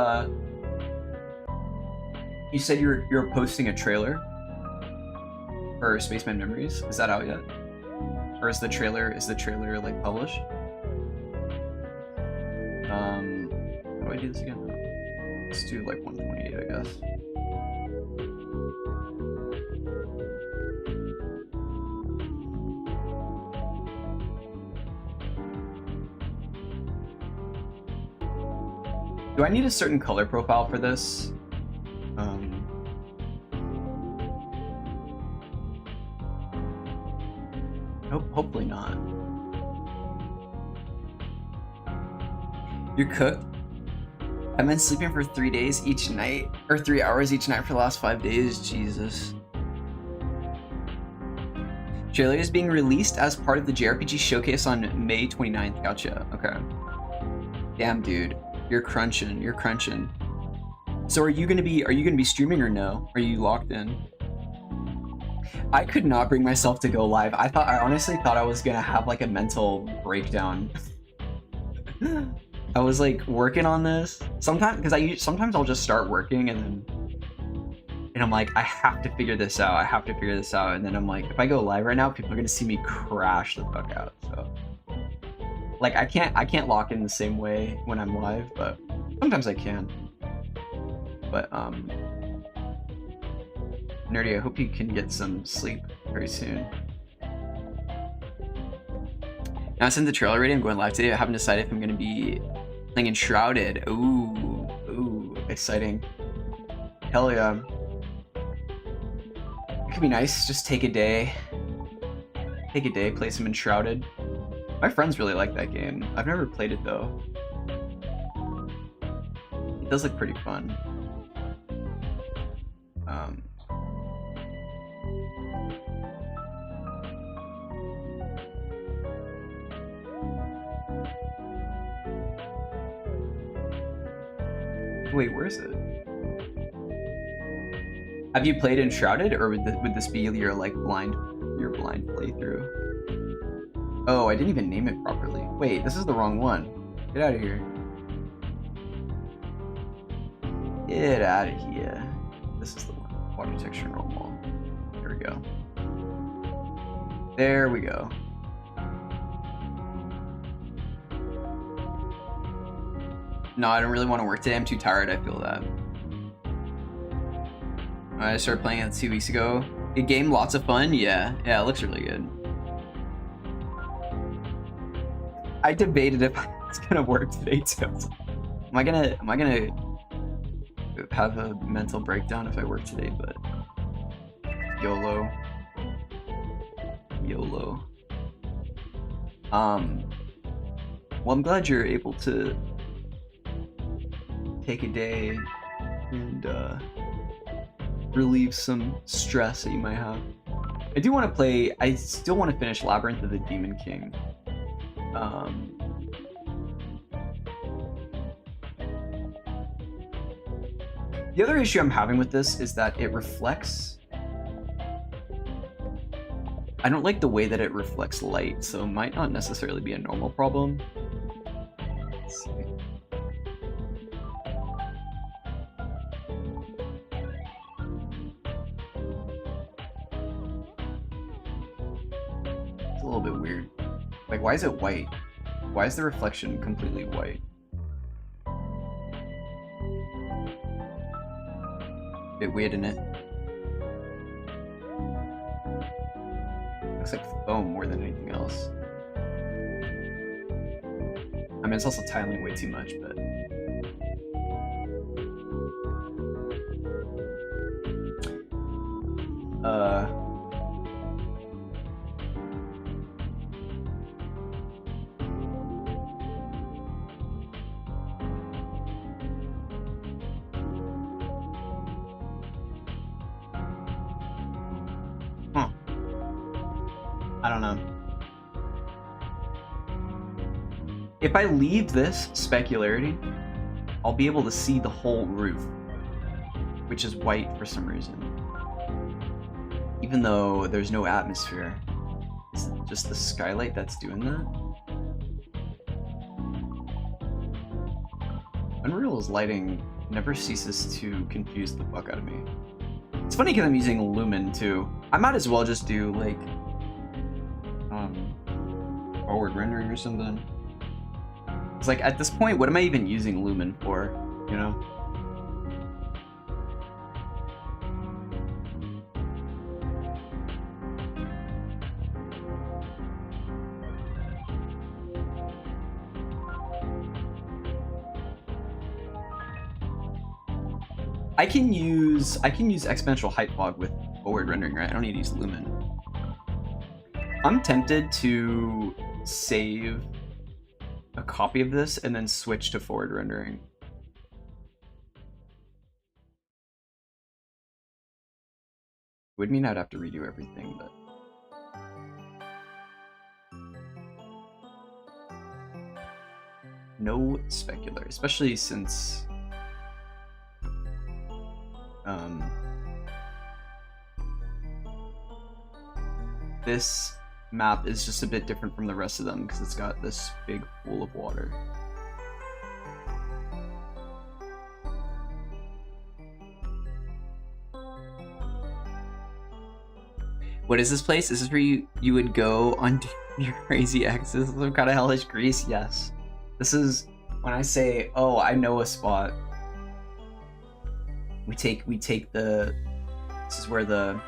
You said you're posting a trailer for Spaceman Memories. Is that out yet? Or is the trailer like published? How do I do this again? Let's do like 128, I guess. Do I need a certain color profile for this? Hopefully not. You're cooked? I've been sleeping for 3 days each night, or 3 hours each night for the last 5 days. Jesus. Trailer is being released as part of the JRPG showcase on May 29th. Gotcha. Okay. Damn, dude. You're crunching. You're crunching. So are you gonna be streaming or no? Are you locked in? I could not bring myself to go live. I honestly thought I was gonna have like a mental breakdown. I was like working on this sometimes because sometimes I'll just start working and I'm like, I have to figure this out. I have to figure this out. And then I'm like, if I go live right now, people are gonna see me crash the fuck out. So like I can't lock in the same way when I'm live, but sometimes I can. But Nerdy, I hope you can get some sleep very soon. Now since the trailer already, I'm going live today. I haven't decided if I'm gonna be playing Enshrouded. Ooh, exciting. Hell yeah. It could be nice, just take a day, play some Enshrouded. My friends really like that game. I've never played it though. It does look pretty fun. Wait, where is it? Have you played Enshrouded, or would this be your like blind playthrough? Oh, I didn't even name it properly. Wait, this is the wrong one. Get out of here. Get out of here. This is the one. Water texture normal. Here we go. There we go. No, I don't really want to work today. I'm too tired. I feel that. I started playing it 2 weeks ago. Good game, lots of fun. Yeah, it looks really good. I debated if it's gonna work today too. Am I gonna have a mental breakdown if I work today? But YOLO. Well, I'm glad you're able to take a day and relieve some stress that you might have. I do want to play. I still want to finish Labyrinth of the Demon King. The other issue I'm having with this is that it reflects. I don't like the way that it reflects light, so it might not necessarily be a normal problem. Let's see. It's a little bit weird. Like, why is it white? Why is the reflection completely white? Bit weird, isn't it? Looks like foam more than anything else. I mean, it's also tiling way too much, but... I don't know. If I leave this specularity, I'll be able to see the whole roof, which is white for some reason. Even though there's no atmosphere. It's just the skylight that's doing that. Unreal's lighting never ceases to confuse the fuck out of me. It's funny because I'm using Lumen too. I might as well just do like forward rendering or something. It's like at this point, what am I even using Lumen for? You know? I can use exponential height fog with forward rendering, right? I don't need to use lumen. I'm tempted to save a copy of this and then switch to forward rendering. Would mean I'd have to redo everything, but no specular, especially since this map is just a bit different from the rest of them because it's got this big pool of water. What is this place? Is this where you would go on your crazy X's? Some kind of hellish grease? Yes. This is when I say, oh, I know a spot. We take the. This is where the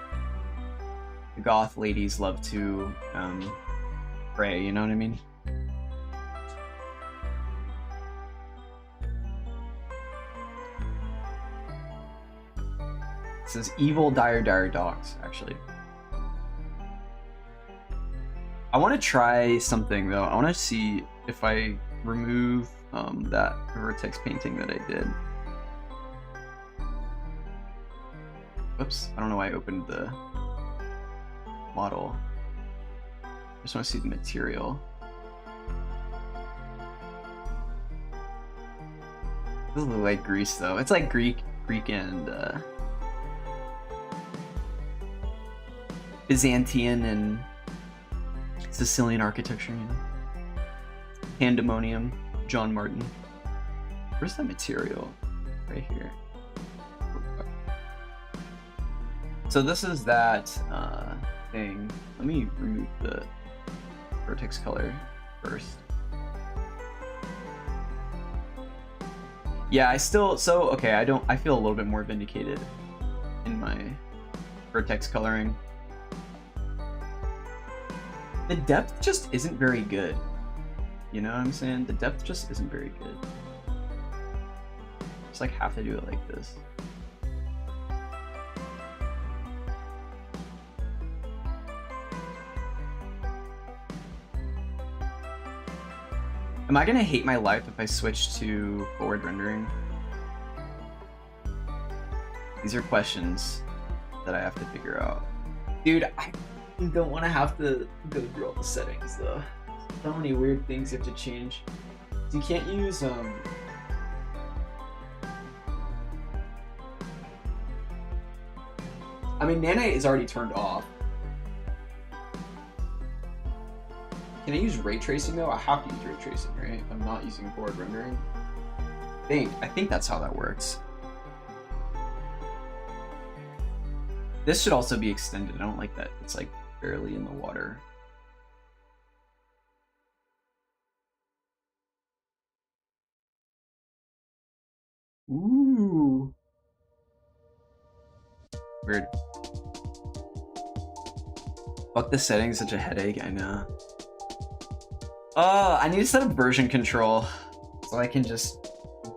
goth ladies love to pray. You know what I mean? It says evil dire dogs. Actually, I want to try something though. I want to see if I remove that vertex painting that I did. Oops, I don't know why I opened the model. I just want to see the material. It doesn't look like Greece though. It's like Greek and Byzantine and Sicilian architecture, you know. Pandemonium, John Martin. Where's that material? Right here. So this is that thing. Let me remove the vertex color first. Yeah, I feel a little bit more vindicated in my vertex coloring. The depth just isn't very good. You know what I'm saying? The depth just isn't very good. Just like have to do it like this. Am I gonna hate my life if I switch to forward rendering? These are questions that I have to figure out. Dude, I don't want to have to go through all the settings though. So many weird things you have to change. You can't use I mean, nanite is already turned off. Can I use ray tracing though? I have to use ray tracing, right? I'm not using forward rendering. I think that's how that works. This should also be extended. I don't like that. It's like barely in the water. Ooh. Weird. Fuck the settings, such a headache, I know. I need to set up version control so I can just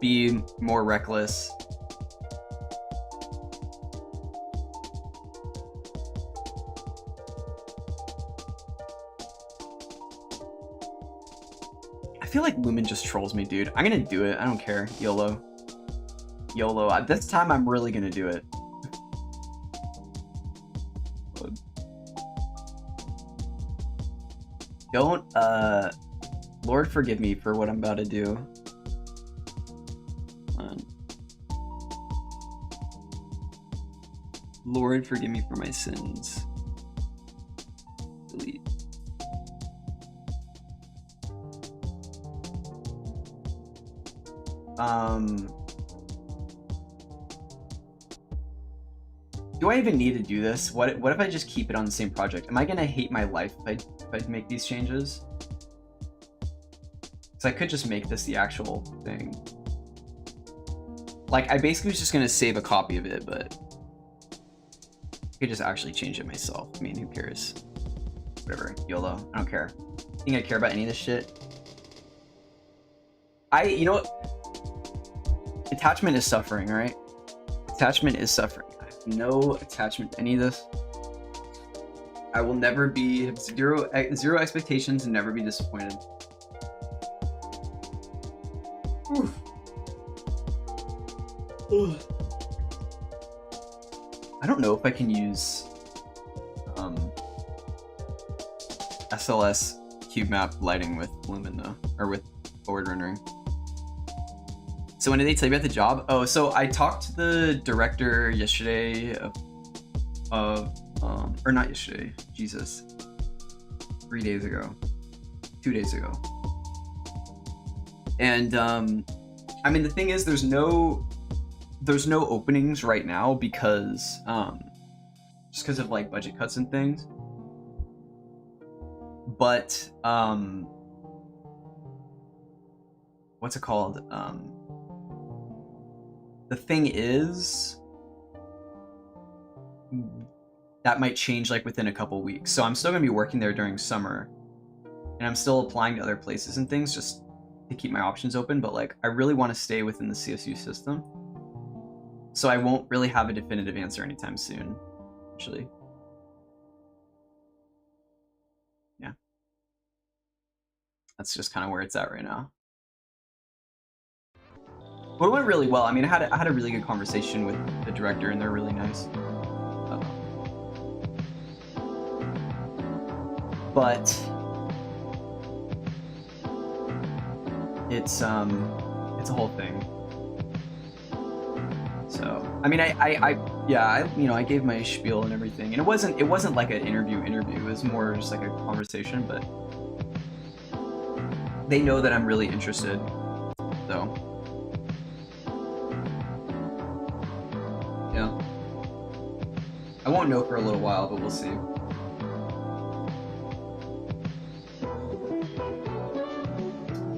be more reckless. I feel like Lumen just trolls me, dude. I'm gonna do it. I don't care. YOLO. YOLO. This time I'm really gonna do it. Don't, Lord forgive me for what I'm about to do. Lord forgive me for my sins. Delete. Do I even need to do this? What if I just keep it on the same project? Am I gonna hate my life if I make these changes? Because I could just make this the actual thing. Like, I basically was just gonna save a copy of it, but I could just actually change it myself. I mean, who cares? Whatever, YOLO, I don't care. Think I care about any of this shit? You know what? Attachment is suffering, right? attachment is suffering. I have no attachment to any of this. I will never be zero expectations and never be disappointed. I don't know if I can use SLS cube map lighting with Lumen though, or with forward rendering. So when did they tell you about the job? Oh, so I talked to the director yesterday or not yesterday, Jesus, 3 days ago, 2 days ago. And I mean, the thing is, there's no openings right now because just because of like budget cuts and things. But what's it called? The thing is, that might change like within a couple weeks. So I'm still gonna be working there during summer, and I'm still applying to other places and things just to keep my options open. But like, I really want to stay within the CSU system, so I won't really have a definitive answer anytime soon, actually. Yeah, that's just kind of where it's at right now. But it went really well. I mean, I had a really good conversation with the director, and they're really nice. But it's a whole thing. So I mean, I gave my spiel and everything, and it wasn't like an interview. It was more just like a conversation. But they know that I'm really interested, so yeah. I won't know for a little while, but we'll see.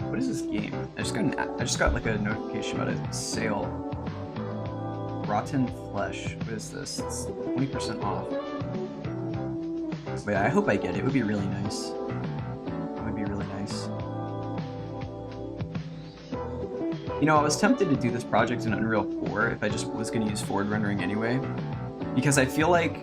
What is this game? I just got like a notification about a sale. Rotten Flesh. What is this? It's 20% off. Wait, I hope I get it. It would be really nice. It would be really nice. You know, I was tempted to do this project in Unreal 4 if I just was going to use forward rendering anyway, because I feel like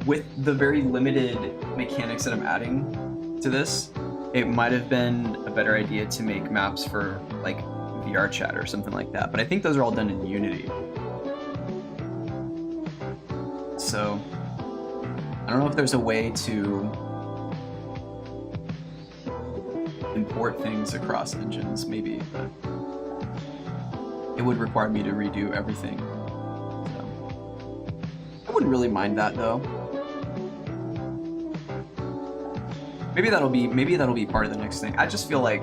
with the very limited mechanics that I'm adding to this, it might have been a better idea to make maps for like VR chat or something like that. But I think those are all done in Unity. So I don't know if there's a way to import things across engines, maybe, but it would require me to redo everything. So I wouldn't really mind that though. Maybe that'll be part of the next thing. I just feel like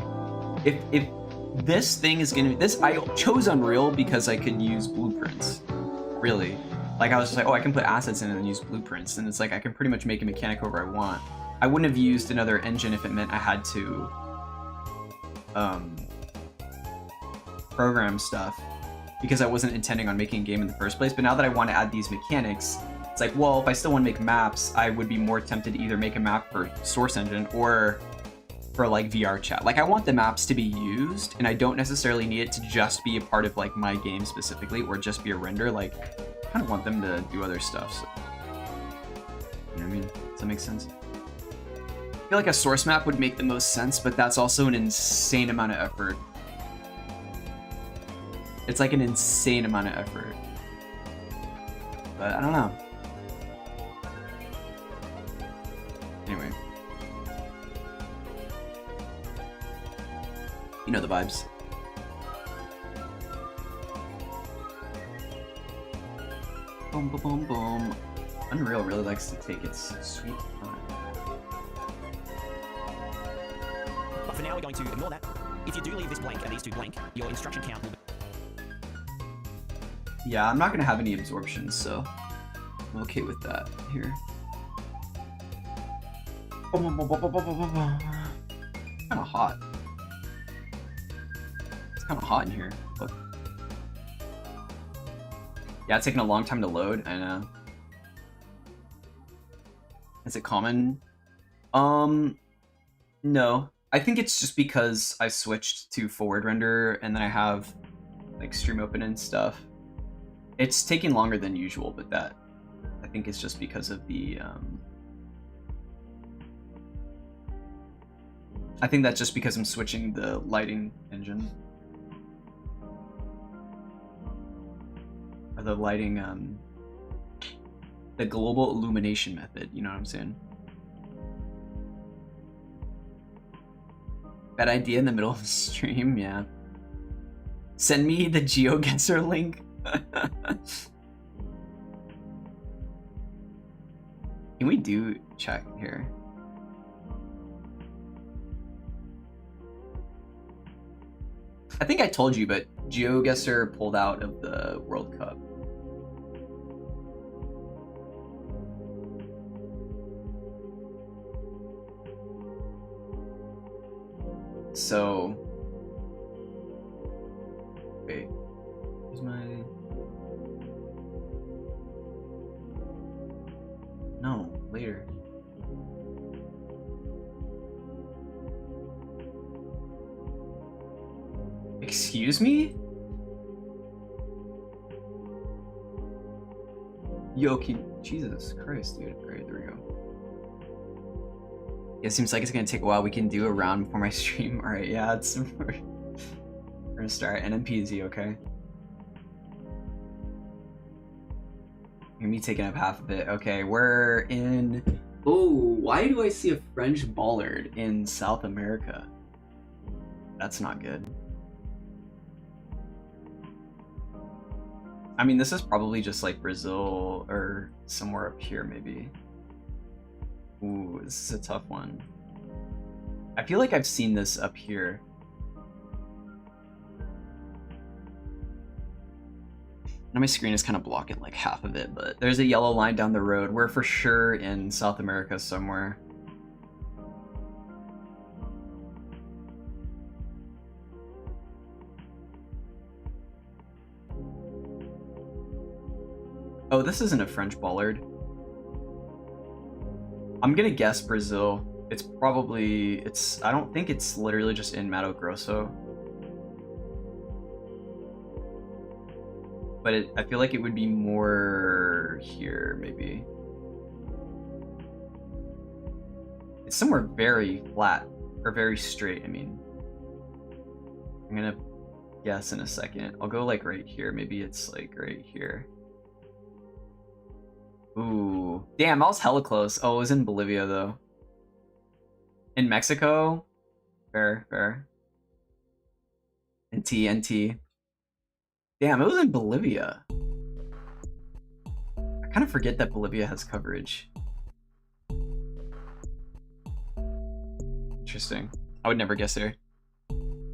if this thing is gonna I chose Unreal because I could use blueprints. Really. Like I was just like, oh, I can put assets in and then use blueprints, and it's like I can pretty much make a mechanic however I want. I wouldn't have used another engine if it meant I had to program stuff, because I wasn't intending on making a game in the first place. But now that I want to add these mechanics, it's like, well, if I still want to make maps, I would be more tempted to either make a map for Source Engine or for like VR chat. Like I want the maps to be used, and I don't necessarily need it to just be a part of like my game specifically, or just be a render. Like I kind of want them to do other stuff. So, you know what I mean? Does that make sense? I feel like a source map would make the most sense, but that's also an insane amount of effort. It's like an insane amount of effort. But I don't know. Anyway. You know the vibes. Boom, boom, boom, boom. Unreal really likes to take its sweet time. But for now, we're going to ignore that. If you do leave this blank and these two blank, your instruction count will be... Yeah, I'm not going to have any absorptions, so I'm okay with that here. Kind of hot. It's kind of hot in here. Look. Yeah, it's taking a long time to load. I know. Is it common? No. I think it's just because I switched to forward render and then I have like stream open and stuff. It's taking longer than usual, but that I think is just because of the I think that's just because I'm switching the lighting engine. Or the lighting the global illumination method, you know what I'm saying? Bad idea in the middle of the stream, yeah. Send me the GeoGuessr link. Can we do check here? I think I told you, but GeoGuessr pulled out of the World Cup. So, wait, where's my? No, later. Excuse me? Yo, Jesus Christ, dude. Alright, there we go. Yeah, it seems like it's gonna take a while. We can do a round before my stream. Alright, yeah, it's we're gonna start NMPZ, okay? Me taking up half of it. Okay, we're in. Oh, why do I see a French bollard in South America? That's not good. I mean, this is probably just like Brazil or somewhere up here, maybe. Ooh, this is a tough one. I feel like I've seen this up here. Now my screen is kind of blocking like half of it, but there's a yellow line down the road. We're for sure in South America somewhere. Oh, this isn't a French bollard. I'm gonna guess Brazil. It's probably, I don't think it's literally just in Mato Grosso. But I feel like it would be more here, maybe. It's somewhere very flat, or very straight, I mean. I'm gonna guess in a second. I'll go like right here, maybe it's like right here. Ooh, damn, I was hella close. Oh, it was in Bolivia though. In Mexico? Fair, fair. NT. Damn, it was in Bolivia. I kind of forget that Bolivia has coverage. Interesting. I would never guess there.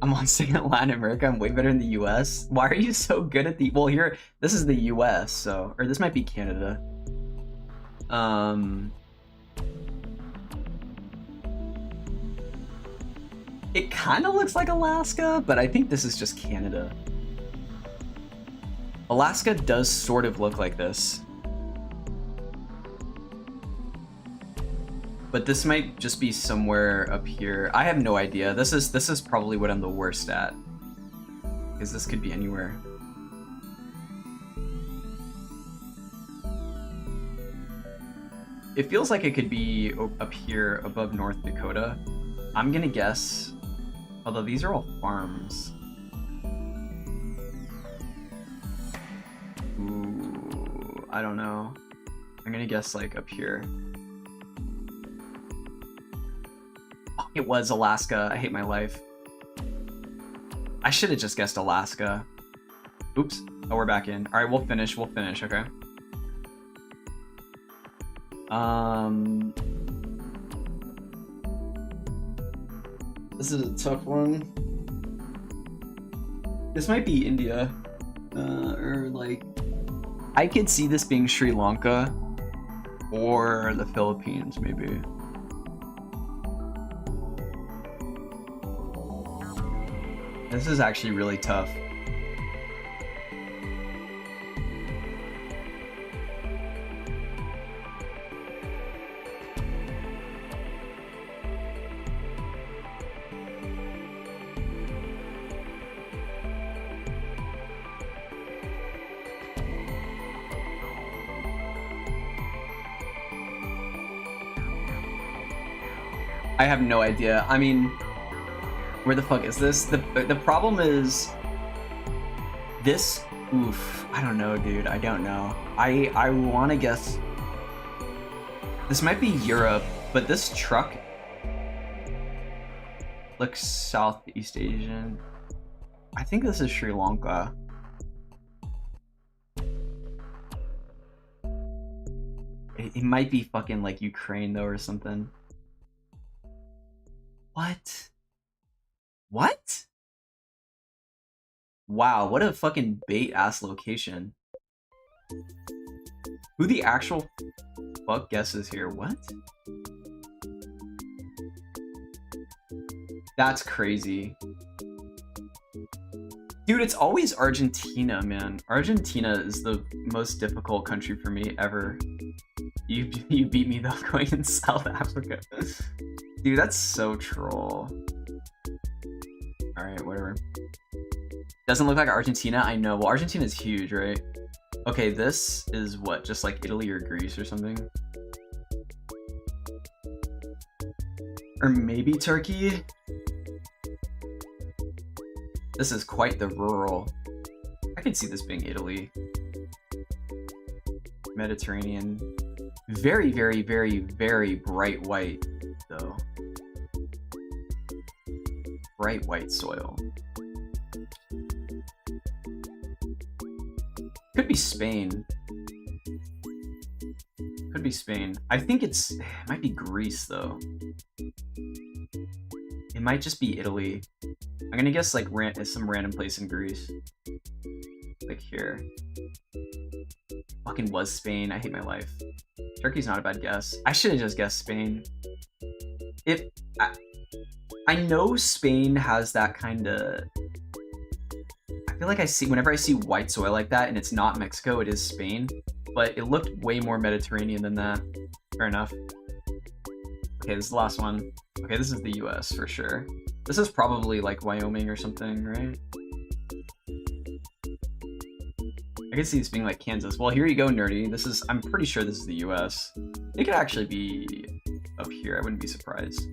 I'm on second in Latin America. I'm way better in the US. Why are you so good at the... Well, here, this is the US, so... Or this might be Canada. It kind of looks like Alaska, but I think this is just Canada. Alaska does sort of look like this. But this might just be somewhere up here. I have no idea. This is probably what I'm the worst at. Because this could be anywhere. It feels like it could be up here above North Dakota. I'm gonna guess, although these are all farms. Ooh, I don't know. I'm gonna guess like up here. Oh, it was Alaska. I hate my life. I should have just guessed Alaska. Oops. Oh, we're back in. All right, we'll finish. Okay. This is a tough one. This might be India. Or like... I could see this being Sri Lanka. Or the Philippines, maybe. This is actually really tough. I have no idea. I mean, where the fuck is this? The problem is this. Oof. I don't know, dude. I don't know. I want to guess. This might be Europe, but this truck looks Southeast Asian. I think this is Sri Lanka. It might be fucking like Ukraine though or something. What? What? Wow, what a fucking bait ass location. Who the actual fuck guesses here? What? That's crazy. Dude, it's always Argentina, man. Argentina is the most difficult country for me ever. You beat me though going in South Africa. Dude, that's so troll. Alright, whatever. Doesn't look like Argentina, I know. Well, Argentina's huge, right? Okay, this is what? Just like Italy or Greece or something? Or maybe Turkey? This is quite the rural. I could see this being Italy. Mediterranean. Very, very, very, very bright white, though. Bright white soil. Could be Spain. Could be Spain. I think it might be Greece, though. It might just be Italy. I'm gonna guess like some random place in Greece. Like here. Fucking was Spain. I hate my life. Turkey's not a bad guess. I should have just guessed Spain. I know Spain has that kind of... I feel like whenever I see white soil like that and it's not Mexico, it is Spain. But it looked way more Mediterranean than that. Fair enough. Okay, this is the last one. Okay, this is the US for sure. This is probably like Wyoming or something, right? I can see this being like Kansas. Well, here you go, nerdy. I'm pretty sure this is the US. It could actually be up here. I wouldn't be surprised.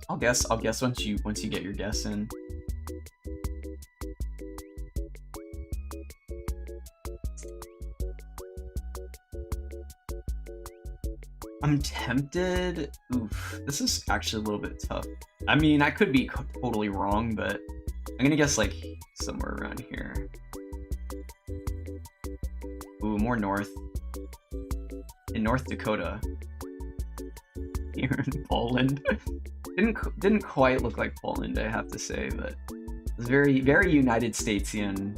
I'll guess once you get your guess in. I'm tempted. Oof, this is actually a little bit tough. I mean, I could be totally wrong, but I'm gonna guess like somewhere around here. Ooh, more north. In North Dakota. Here in Poland. Didn't quite look like Poland, I have to say, but it's very, very United Statesian,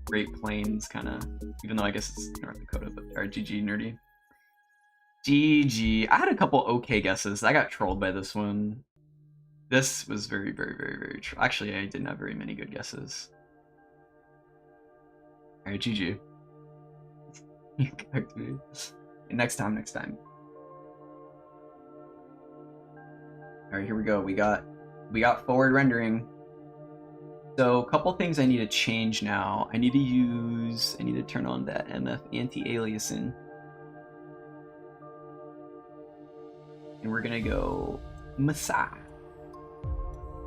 Great Plains kind of. Even though I guess it's North Dakota, but alright, GG, nerdy. GG. I had a couple okay guesses. I got trolled by this one. This was very, very, very, very actually, I didn't have very many good guesses. Alright, GG. Next time. Alright, here we go. We got forward rendering. So a couple things I need to change now. I need to turn on that MF anti-aliasing. And we're gonna go Masa.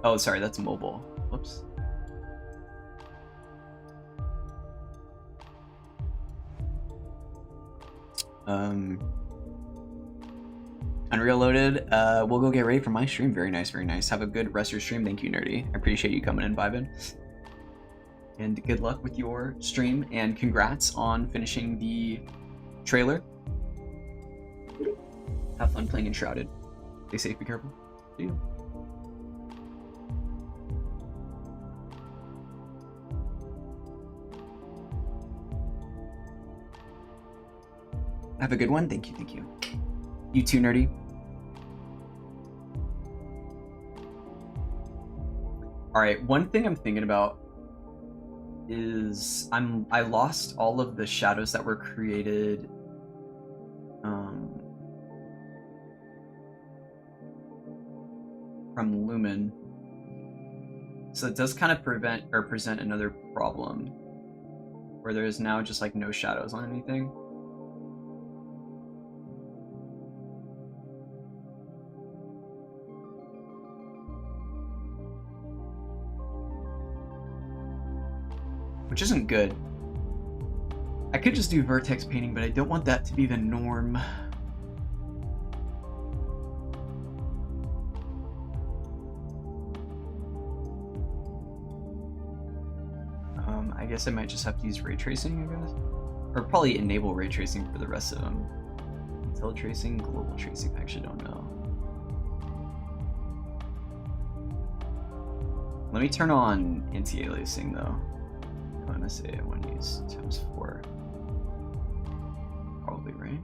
Oh, sorry, that's mobile. Whoops. Unreal loaded. We'll go get ready for my stream. Very nice, very nice. Have a good rest of your stream. Thank you, nerdy. I appreciate you coming and vibing. And good luck with your stream, and congrats on finishing the trailer. Have fun playing Enshrouded. Stay safe, be careful. See you. Have a good one. Thank you, thank you. You too, nerdy. Alright, one thing I'm thinking about is I lost all of the shadows that were created from Lumen. So it does kind of present another problem where there's now just like no shadows on anything. Which isn't good. I could just do vertex painting, but I don't want that to be the norm. I guess I might just have to use ray tracing, I guess. Or probably enable ray tracing for the rest of them. Intel tracing, global tracing, I actually don't know. Let me turn on anti-aliasing though. I'm gonna say I want to use ×4. Probably, right?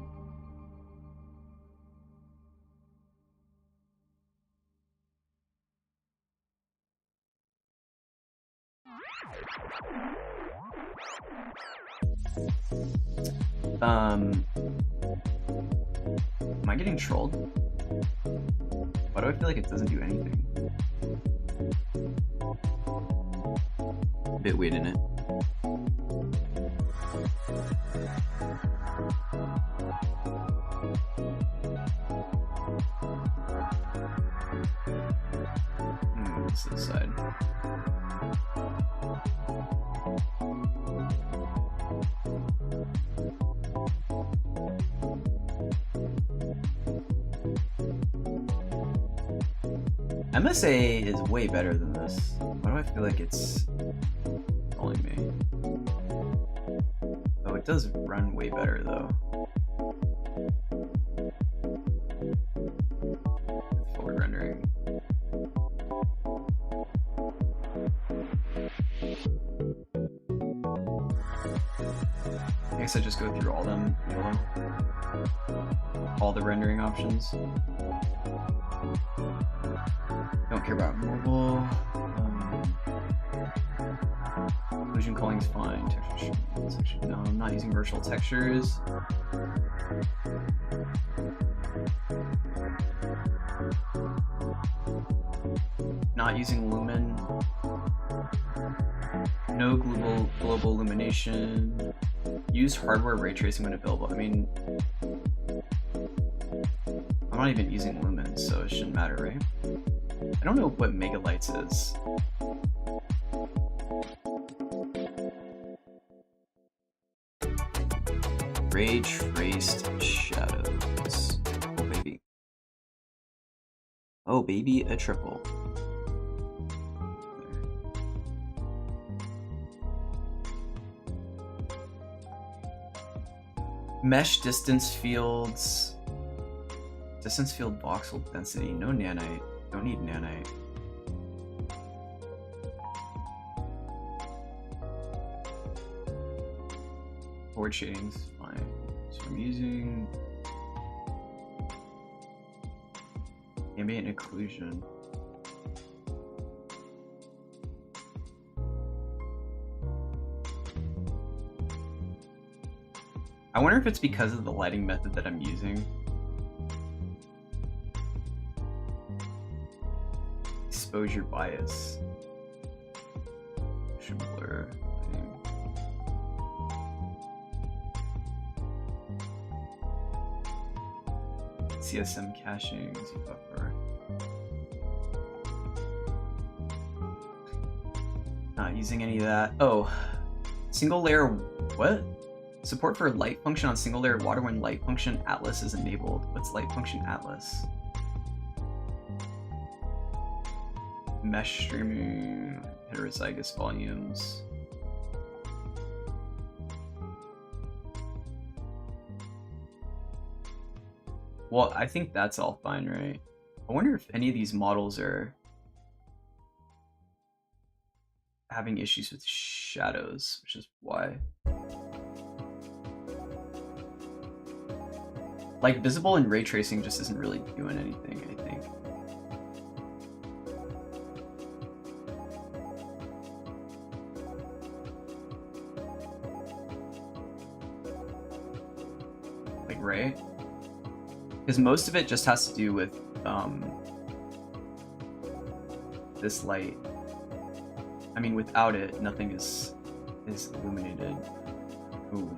Am I getting trolled? Why do I feel like it doesn't do anything? A bit weird, isn't it? This is the side. MSA is way better than this. Why do I feel like it's calling me? Oh, it does run way better though. Forward rendering. I guess I just go through all them, all the rendering options. Don't care about mobile. Illusion calling is fine. Texture section. No, I'm not using virtual textures. Not using lumen. No global illumination. Use hardware ray tracing when available. I mean, I'm not even using lumens, so it shouldn't matter, right? I don't know what megalights is. Ray traced shadows. Oh baby. Oh baby, a triple. Mesh distance fields. Distance field voxel density. No nanite. Don't need nanite. Forward shading's fine. So I'm using ambient occlusion. I wonder if it's because of the lighting method that I'm using. Exposure bias. Should blur. CSM caching, Z buffer. Not using any of that. Oh, single layer. What? Support for light function on single layer water when light function atlas is enabled. What's light function atlas? Mesh streaming, heterozygous volumes. Well, I think that's all fine, right? I wonder if any of these models are having issues with shadows, which is why. Like, visible and ray tracing just isn't really doing anything, I think. Like, right? Because most of it just has to do with this light. I mean, without it, nothing is illuminated. Ooh.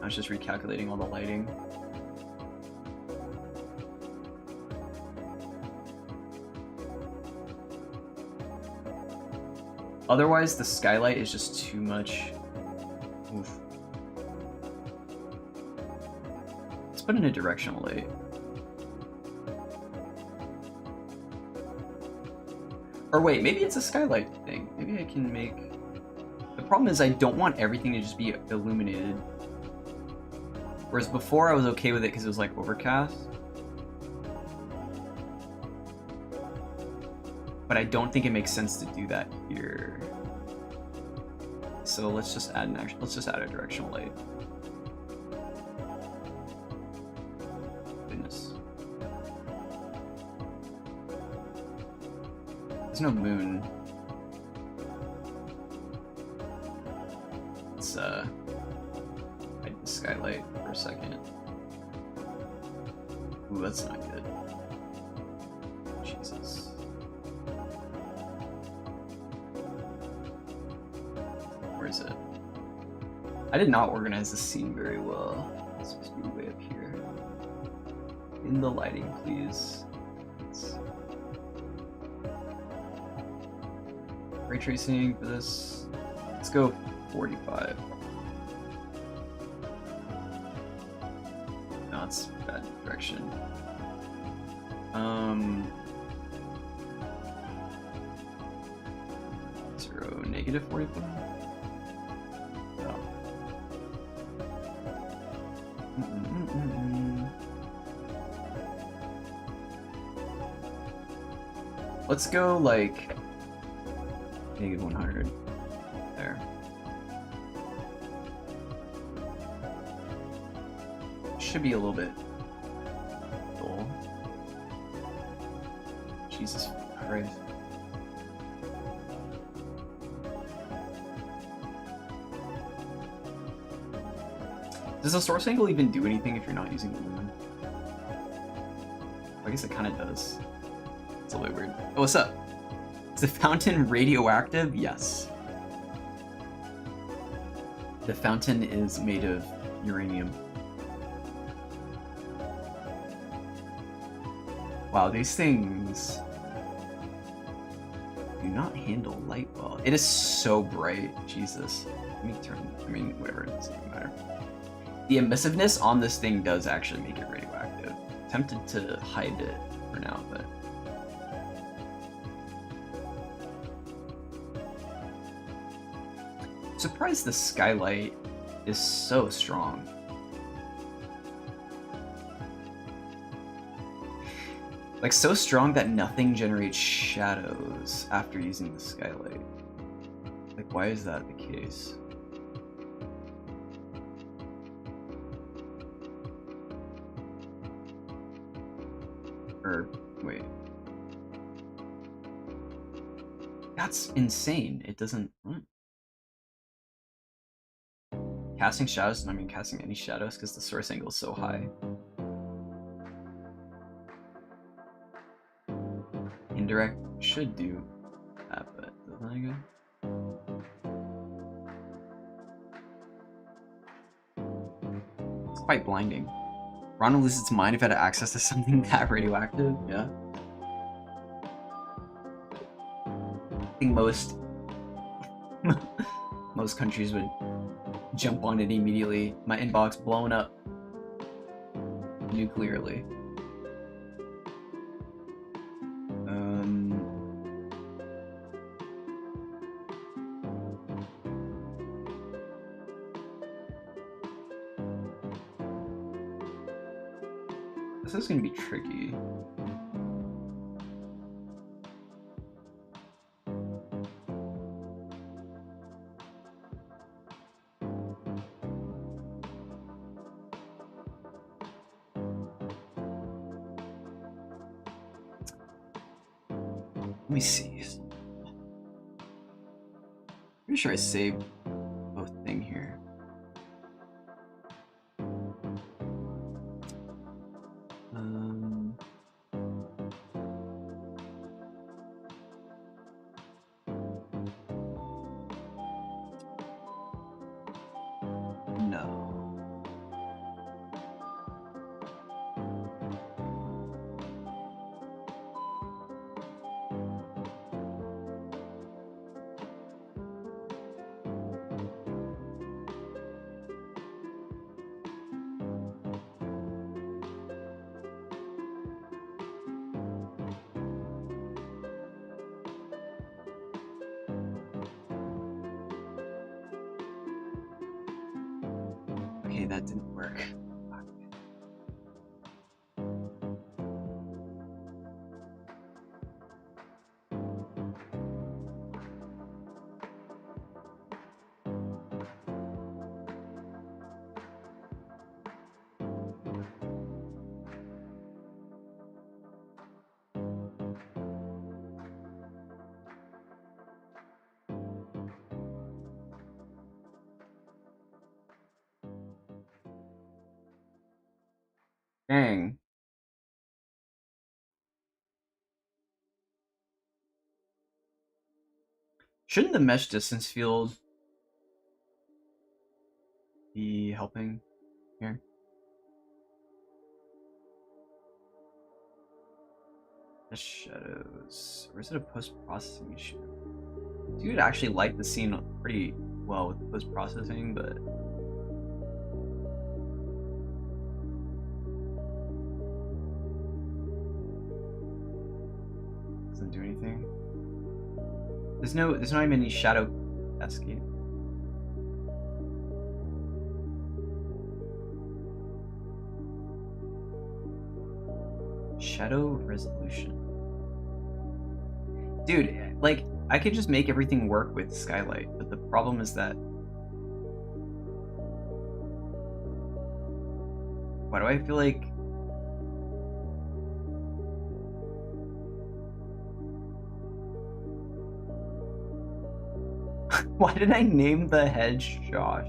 I was just recalculating all the lighting. Otherwise, the skylight is just too much. Oof. Let's put in a directional light. Or wait, maybe it's a skylight thing. Maybe I can make... The problem is I don't want everything to just be illuminated. Whereas before I was okay with it because it was like overcast. But I don't think it makes sense to do that here. So let's just add a directional light. Goodness. There's no moon. Let's hide the skylight for a second. Ooh, that's not good. Jesus. Where is it? I did not organize the scene very well. It's supposed to be way up here. In the lighting, please. Ray tracing for this. Let's go 45. No, it's bad direction. Negative 45? No. Let's go like negative 100. There. Should be a little bit dull. Jesus Christ. Does the source angle even do anything if you're not using lumen? I guess it kind of does. It's a little weird. Oh, what's up? Is the fountain radioactive? Yes. The fountain is made of uranium. Wow, these things do not handle light well. It is so bright. Jesus. Let me turn, whatever, it doesn't matter. The emissiveness on this thing does actually make it radioactive. Tempted to hide it for now, but... Surprised the skylight is so strong. Like, so strong that nothing generates shadows after using the skylight. Like, why is that the case? Or, wait. That's insane. It doesn't... What? Casting shadows, I mean casting any shadows because the source angle is so high. Indirect should do that, but doesn't it go? It's quite blinding. Ron will lose its mind if it had access to something that radioactive, yeah. I think most countries would jump on it immediately. My inbox blown up nuclearly. This is gonna be tricky. Let me see. Pretty sure I saved both thing here. Okay, that didn't work. Dang. Shouldn't the mesh distance field be helping here? The shadows. Or is it a post-processing issue? Dude actually liked the scene pretty well with post-processing, but doesn't do anything. There's not even any shadow cascade. Shadow resolution. Dude, like, I could just make everything work with skylight, but the problem is that... Why do I feel like... Why did I name the hedge Josh?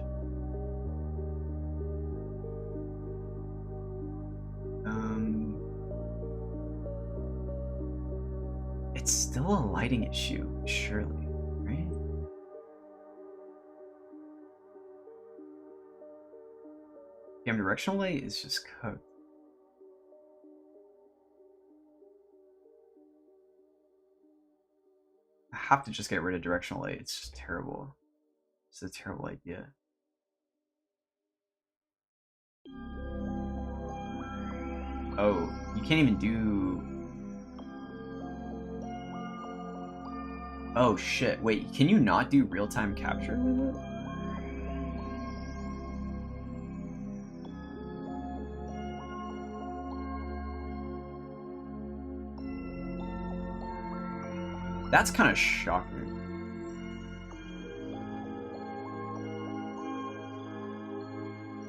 It's still a lighting issue, surely, right? Damn, directional light is just cooked. I have to just get rid of directional light. It's just terrible. It's a terrible idea. Oh, you can't even do... Oh shit, wait, can you not do real-time capture with it? That's kind of shocking.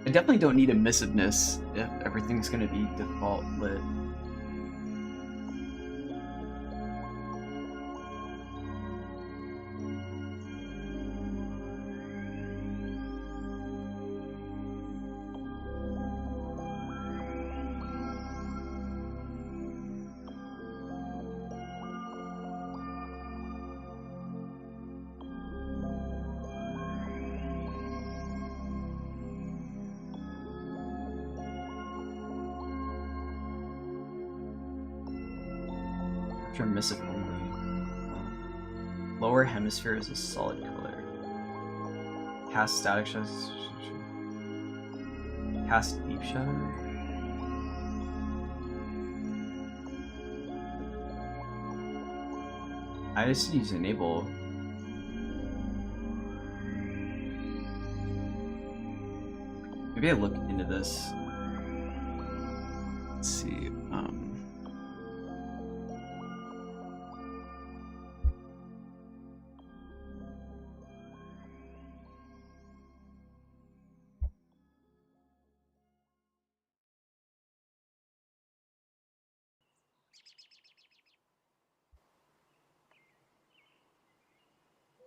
I definitely don't need emissiveness if everything's gonna be default lit. Emissive only. Lower hemisphere is a solid color. Cast static shadows. Cast deep shadow. I just use enable. Maybe I look into this. Let's see.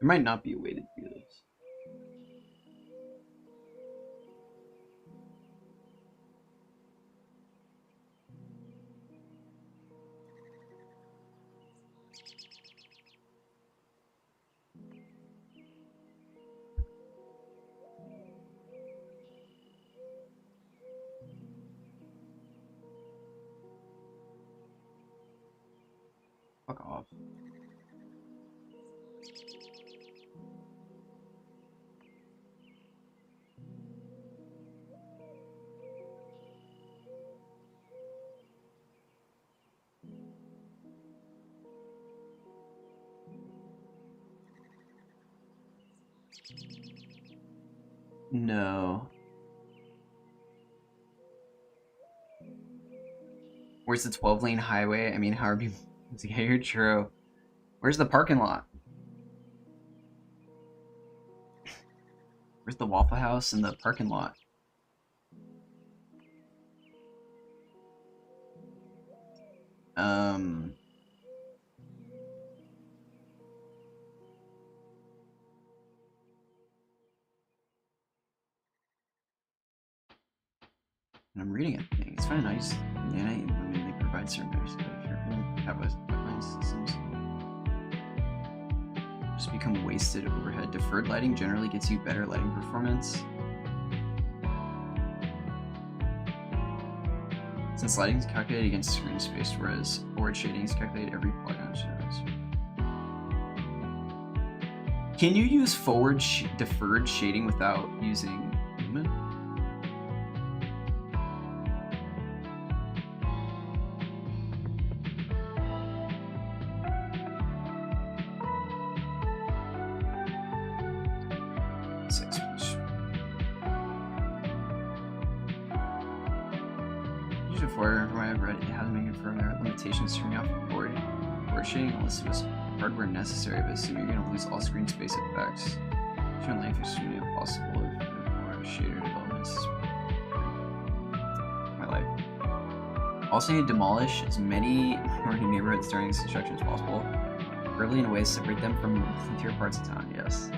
There might not be a way to do this. Fuck off. No. Where's the 12-lane highway? I mean, how are people to get here? True. Where's the parking lot? Where's the Waffle House and the parking lot? And I'm reading everything. It's kind of nice. Yeah, I mean, they provide certain if you're gonna have a pipeline systems. Just become wasted overhead. Deferred lighting generally gets you better lighting performance. Since lighting is calculated against screen space, whereas forward shading is calculated every polygon shadows. Can you use deferred shading without using lumen? From what I've read, it hasn't been confirmed there are limitations turning off forward shading unless it was hardware necessary, but assume you're going to lose all screen space effects. Turn length is extremely impossible if more shader developments. My life. Also, need to demolish as many minority neighborhoods during this construction as possible, preferably in a way to separate them from interior parts of town. Yes.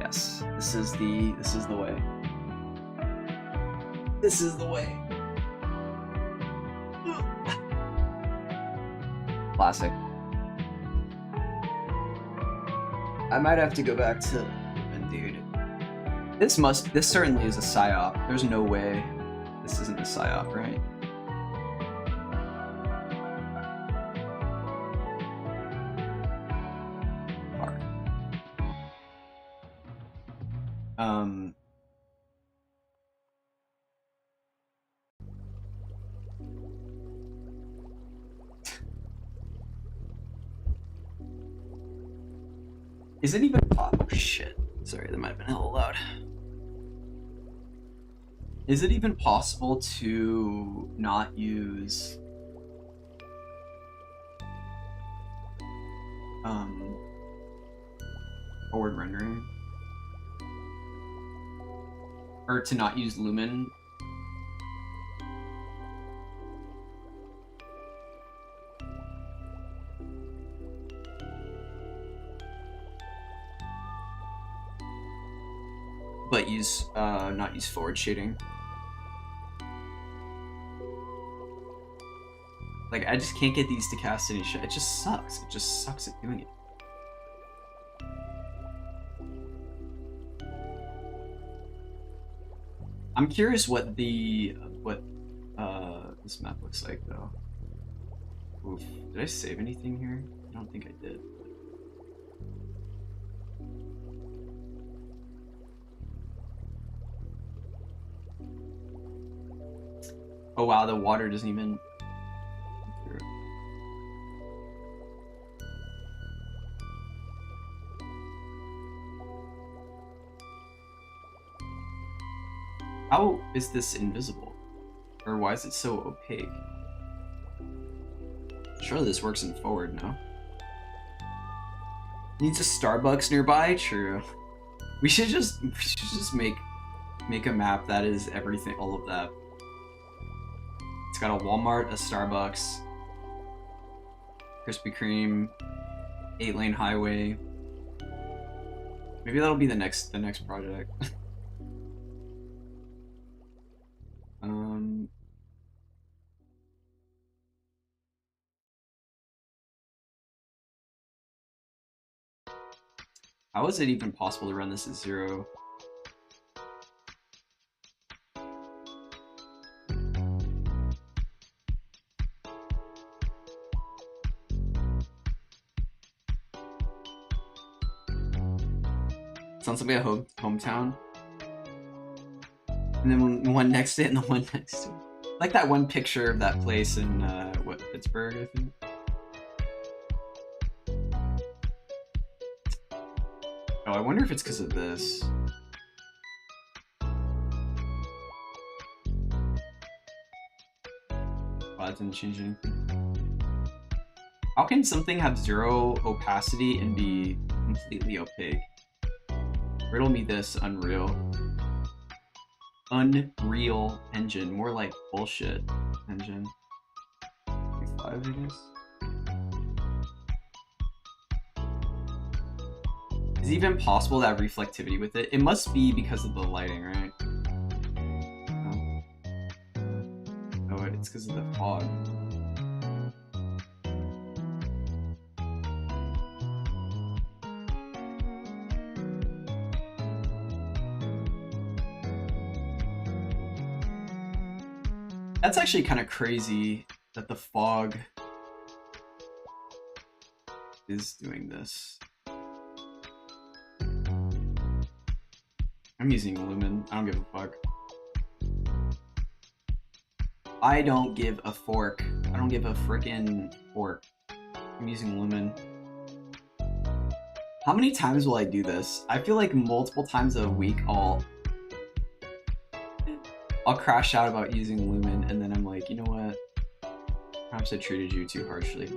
Yes. This is the way. This is the way. Classic. I might have to go back to dude. This certainly is a psyop. There's no way this isn't a psyop, right? Hard. Is it even oh shit. Sorry, that might have been a little loud. Is it even possible to not use forward rendering? Or to not use lumen? But use not use forward shading. Like I just can't get these to cast any shit. It just sucks. It just sucks at doing it. I'm curious what this map looks like though. Oof. Did I save anything here? I don't think I did. Oh wow, the water doesn't even... How is this invisible? Or why is it so opaque? Surely this works in forward, no? Needs a Starbucks nearby? True. We should just make a map that is everything, all of that. It's got a Walmart, a Starbucks, Krispy Kreme, 8-lane highway. Maybe that'll be the next project. How is it even possible to run this at 0? Sounds like a hometown. And then one next to it and the one next to it. Like that one picture of that place in, what, Pittsburgh, I think? Oh, I wonder if it's because of this. Wow, that didn't change anything. How can something have 0 opacity and be completely opaque? Riddle me this, Unreal. Unreal Engine, more like bullshit engine. UE5, I guess. Is it even possible to have reflectivity with it? It must be because of the lighting, right? Oh, it's because of the fog. That's actually kind of crazy that the fog is doing this. I'm using Lumen. I don't give a fuck. I don't give a fork. I don't give a frickin' fork. I'm using Lumen. How many times will I do this? I feel like multiple times a week I'll crash out about using Lumen, and then I'm like, you know what? Perhaps I treated you too harshly.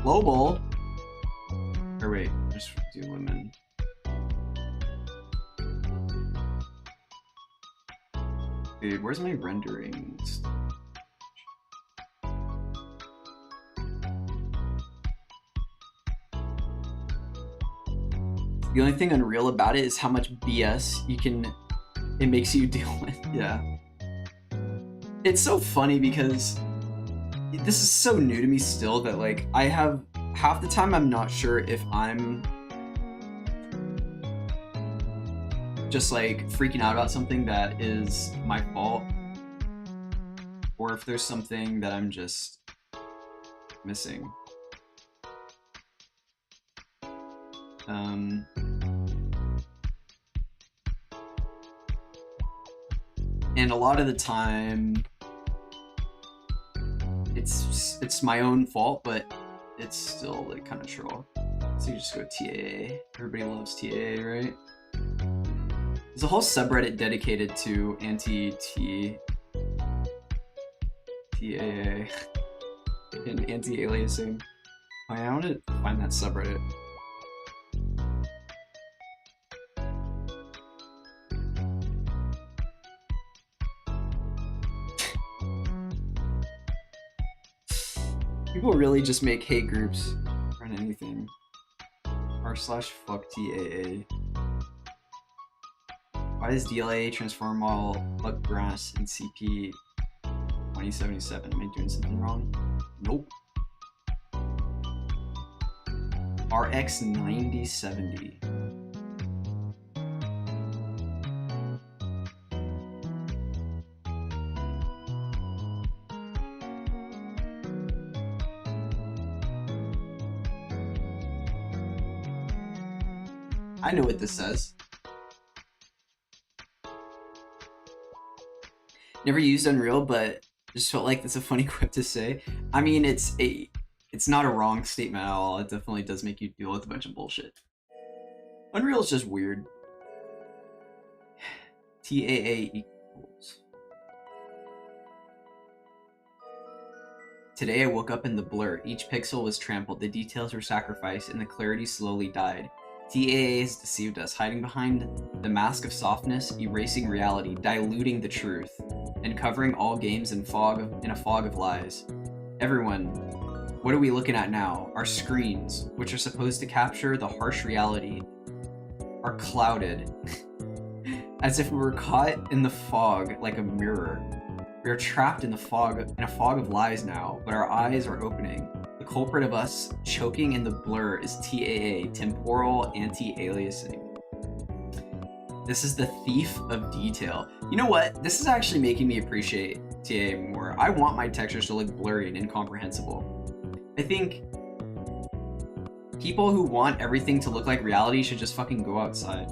Global? Or wait, just do Lumen. Dude, where's my rendering stuff? The only thing unreal about it is how much BS it makes you deal with. Yeah. It's so funny because this is so new to me still that like I have half the time I'm not sure if I'm just like freaking out about something that is my fault or if there's something that I'm just missing. And a lot of the time it's my own fault, but it's still like kind of troll. So you just go TAA. Everybody loves TAA, right? There's a whole subreddit dedicated to anti-TAA and anti-aliasing. I want to find that subreddit. People really just make hate groups on anything. r/fuck TAA. Why does DLA transform all bug grass in CP 2077? Am I doing something wrong? Nope. RX 9070. I know what this says. Never used Unreal, but just felt like that's a funny quip to say. I mean, it's not a wrong statement at all. It definitely does make you deal with a bunch of bullshit. Unreal is just weird. TAA equals. Today I woke up in the blur. Each pixel was trampled, the details were sacrificed, and the clarity slowly died. TAA has deceived us, hiding behind the mask of softness, erasing reality, diluting the truth, and covering all games in a fog of lies. Everyone, what are we looking at now? Our screens, which are supposed to capture the harsh reality, are clouded, as if we were caught in the fog like a mirror. We are trapped in a fog of lies now, but our eyes are opening. The culprit of us choking in the blur is TAA, temporal anti-aliasing. This is the thief of detail. You know what? This is actually making me appreciate TAA more. I want my textures to look blurry and incomprehensible. I think people who want everything to look like reality should just fucking go outside.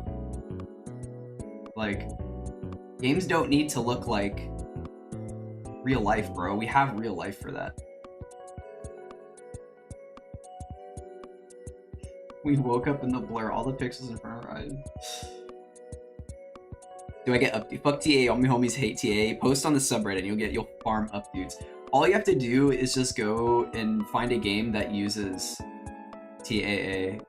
Like, games don't need to look like real life, bro. We have real life for that. We woke up in the blur, all the pixels in front of our eyes. Do I get up? Fuck TA, all my homies hate TA. Post on the subreddit and you'll farm up dudes. All you have to do is just go and find a game that uses TAA.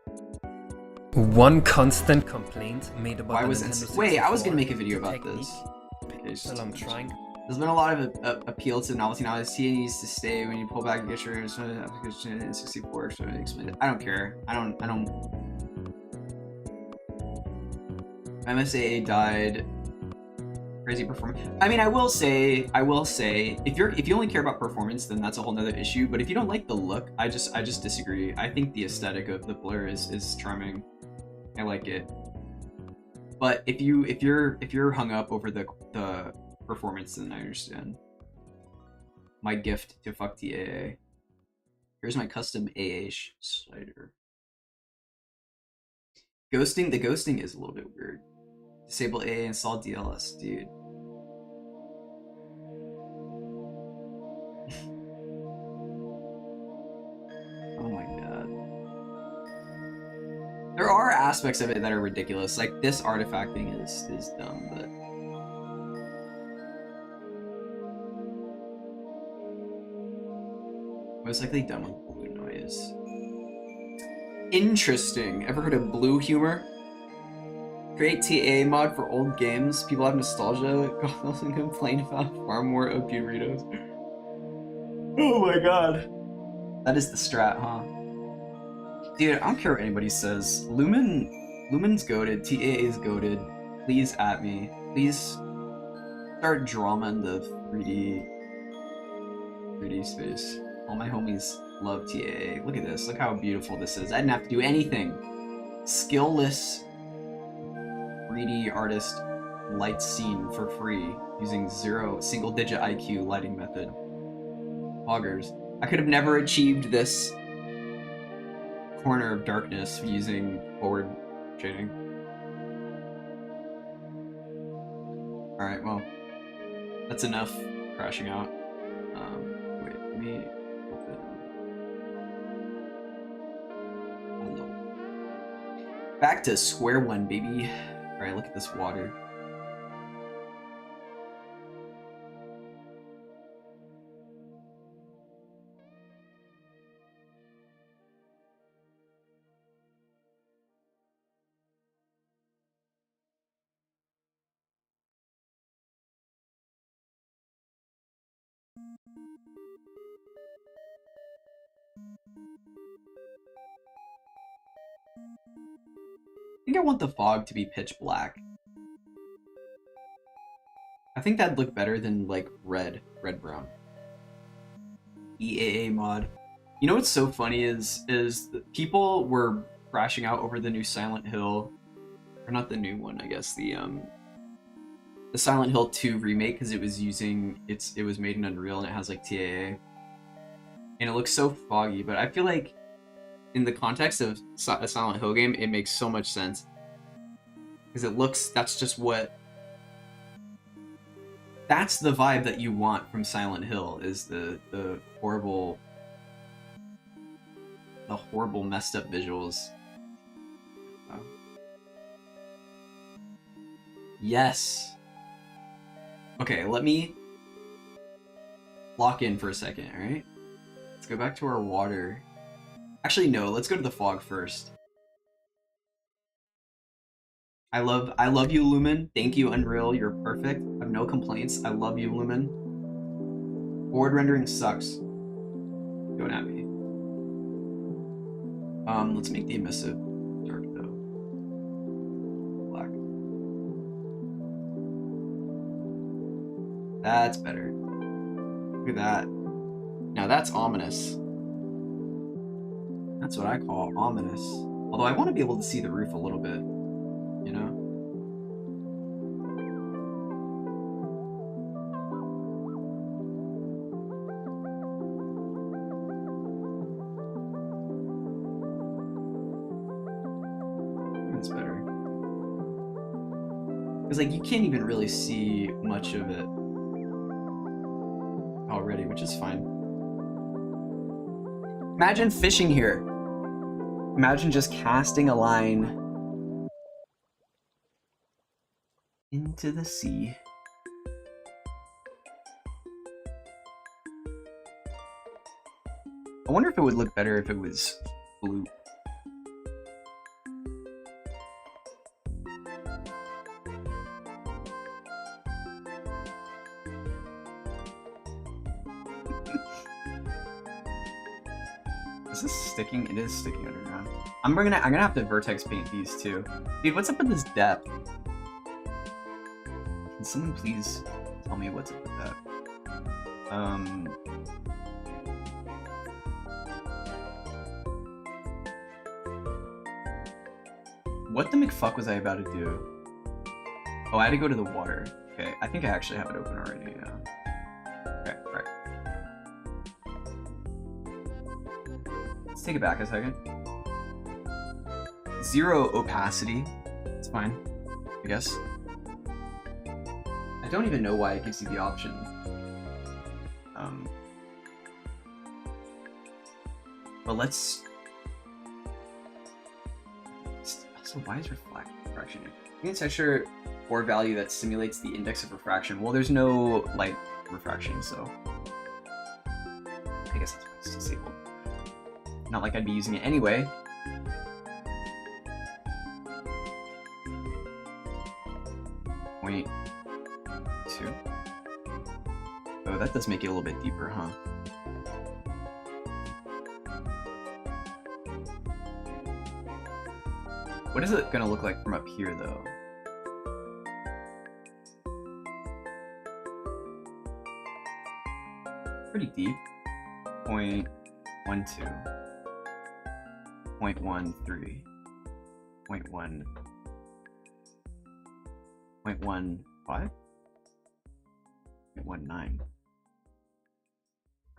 One constant complaint made about Why the was Nintendo it? Wait, I was 64, gonna make a video the about this. technique. Well, I'm trying. There's been a lot of appeal to novelty now. TA needs to stay when you pull back the gesture. 64. So explain it. I don't care. I don't. MSAA died. Crazy performance. I mean, I will say, if you only care about performance, then that's a whole nother issue. But if you don't like the look, I just disagree. I think the aesthetic of the blur is charming. I like it. But if you're hung up over the performance, then I understand. My gift to fuck TAA. Here's my custom AA slider. Ghosting. The ghosting is a little bit weird. Disable AA, install DLS, dude. Oh my god. There are aspects of it that are ridiculous. Like this artifacting is dumb, but most likely done with blue noise. Interesting. Ever heard of blue humor? Create TA mod for old games. People have nostalgia. Gothels and complain about far more OP Doritos. Oh my god. That is the strat, huh? Dude, I don't care what anybody says. Lumen's goated. TA is goated. Please at me. Please start drama in the 3D space. All my homies love TAA. Look at this. Look how beautiful this is. I didn't have to do anything. Skillless 3D artist light scene for free using single-digit IQ lighting method. Poggers. I could have never achieved this corner of darkness using forward shading. Alright, well, that's enough crashing out. Wait, let me open. Hello. Back to square one, baby. Alright, look at this water. I think I want the fog to be pitch black. I think that'd look better than like red-brown. EAA mod. You know what's so funny is that people were crashing out over the new Silent Hill, or not the new one, I guess, the Silent Hill 2 remake, because it was made in Unreal and it has like TAA, and it looks so foggy. But I feel like in the context of a Silent Hill game, it makes so much sense because that's the vibe that you want from Silent Hill, is the horrible messed up visuals. Yes. Okay, let me lock in for a second, alright? Let's go back to our water. Actually, no, let's go to the fog first. I love you, Lumen. Thank you, Unreal. You're perfect. I have no complaints. I love you, Lumen. Forward rendering sucks. Don't at me. Let's make the emissive dark though. Black. That's better. Look at that. Now that's ominous. That's what I call ominous. Although I want to be able to see the roof a little bit, you know? That's better. Because like you can't even really see much of it already, which is fine. Imagine fishing here. Imagine just casting a line into the sea. I wonder if it would look better if it was blue. Is this sticking? It is sticking underground. I'm gonna have to vertex paint these too. Dude, what's up with this depth? Can someone please tell me what's up with that? What the McFuck was I about to do? Oh, I had to go to the water. Okay, I think I actually have it open already, yeah. Okay, right. Let's take it back a second. 0 opacity. It's fine, I guess. I don't even know why it gives you the option. But let's... So why is refraction here? Green texture or value that simulates the index of refraction. Well, there's no light refraction, so I guess that's why it's disabled. Not like I'd be using it anyway. Wait. 2. Oh, that does make it a little bit deeper, huh? What is it gonna look like from up here, though? Pretty deep. 0.12. 0.13. 0.1. 0.15? 0.19.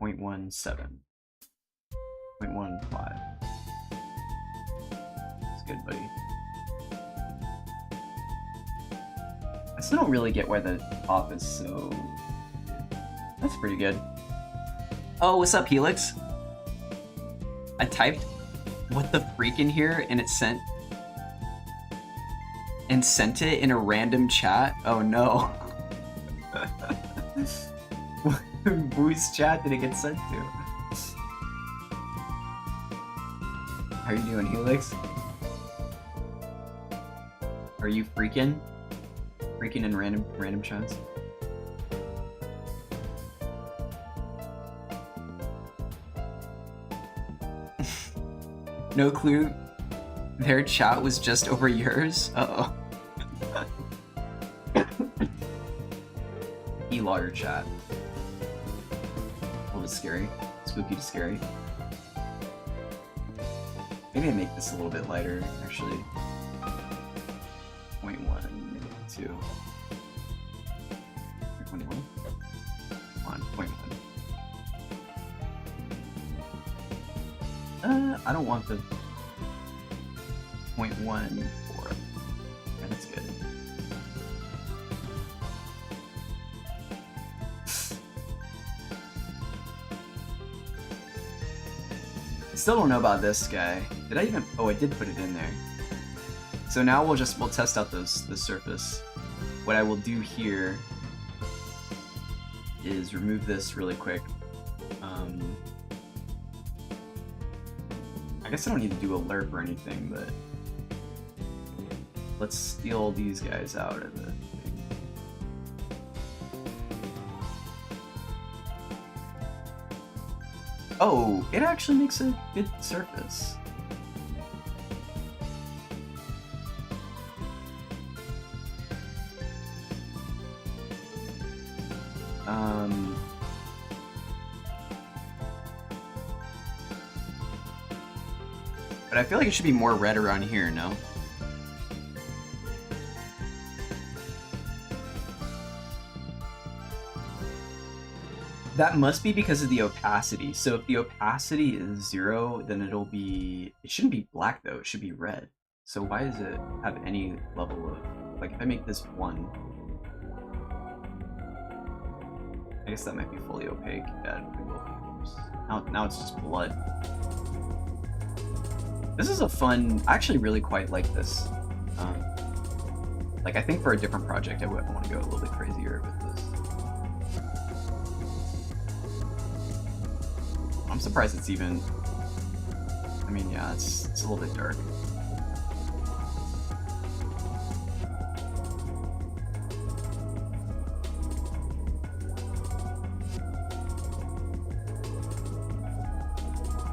0.17. 0.15. That's good, buddy. I still don't really get why the top is so... That's pretty good. Oh, what's up, Helix? I typed what the freak in here and it sent it in a random chat. Oh no. Whose chat did it get sent to? How are you doing, Helix? Are you freaking? Freaking in random chats? No clue. Their chat was just over yours? Uh-oh. E-lawyer chat. A little bit scary. Spooky to scary. Maybe I make this a little bit lighter, actually. 0.1, 2. 0.1? 0.1. I don't want the 0.14. Yeah, that's good. Still don't know about this guy. Did I even? Oh, I did put it in there. So now we'll test out the surface. What I will do here is remove this really quick. I guess I don't need to do a lerp or anything, but let's steal these guys out of the thing. Oh, it actually makes a good surface. But I feel like it should be more red around here, no? That must be because of the opacity. So if the opacity is 0, then it shouldn't be black though, it should be red. So why does it have any level of, like if I make this 1, I guess that might be fully opaque. Yeah, it will be. Now it's just blood. This is a fun, I actually really quite like this. Like I think for a different project I would want to go a little bit crazier with this. I'm surprised it's even, I mean, yeah, it's a little bit dark.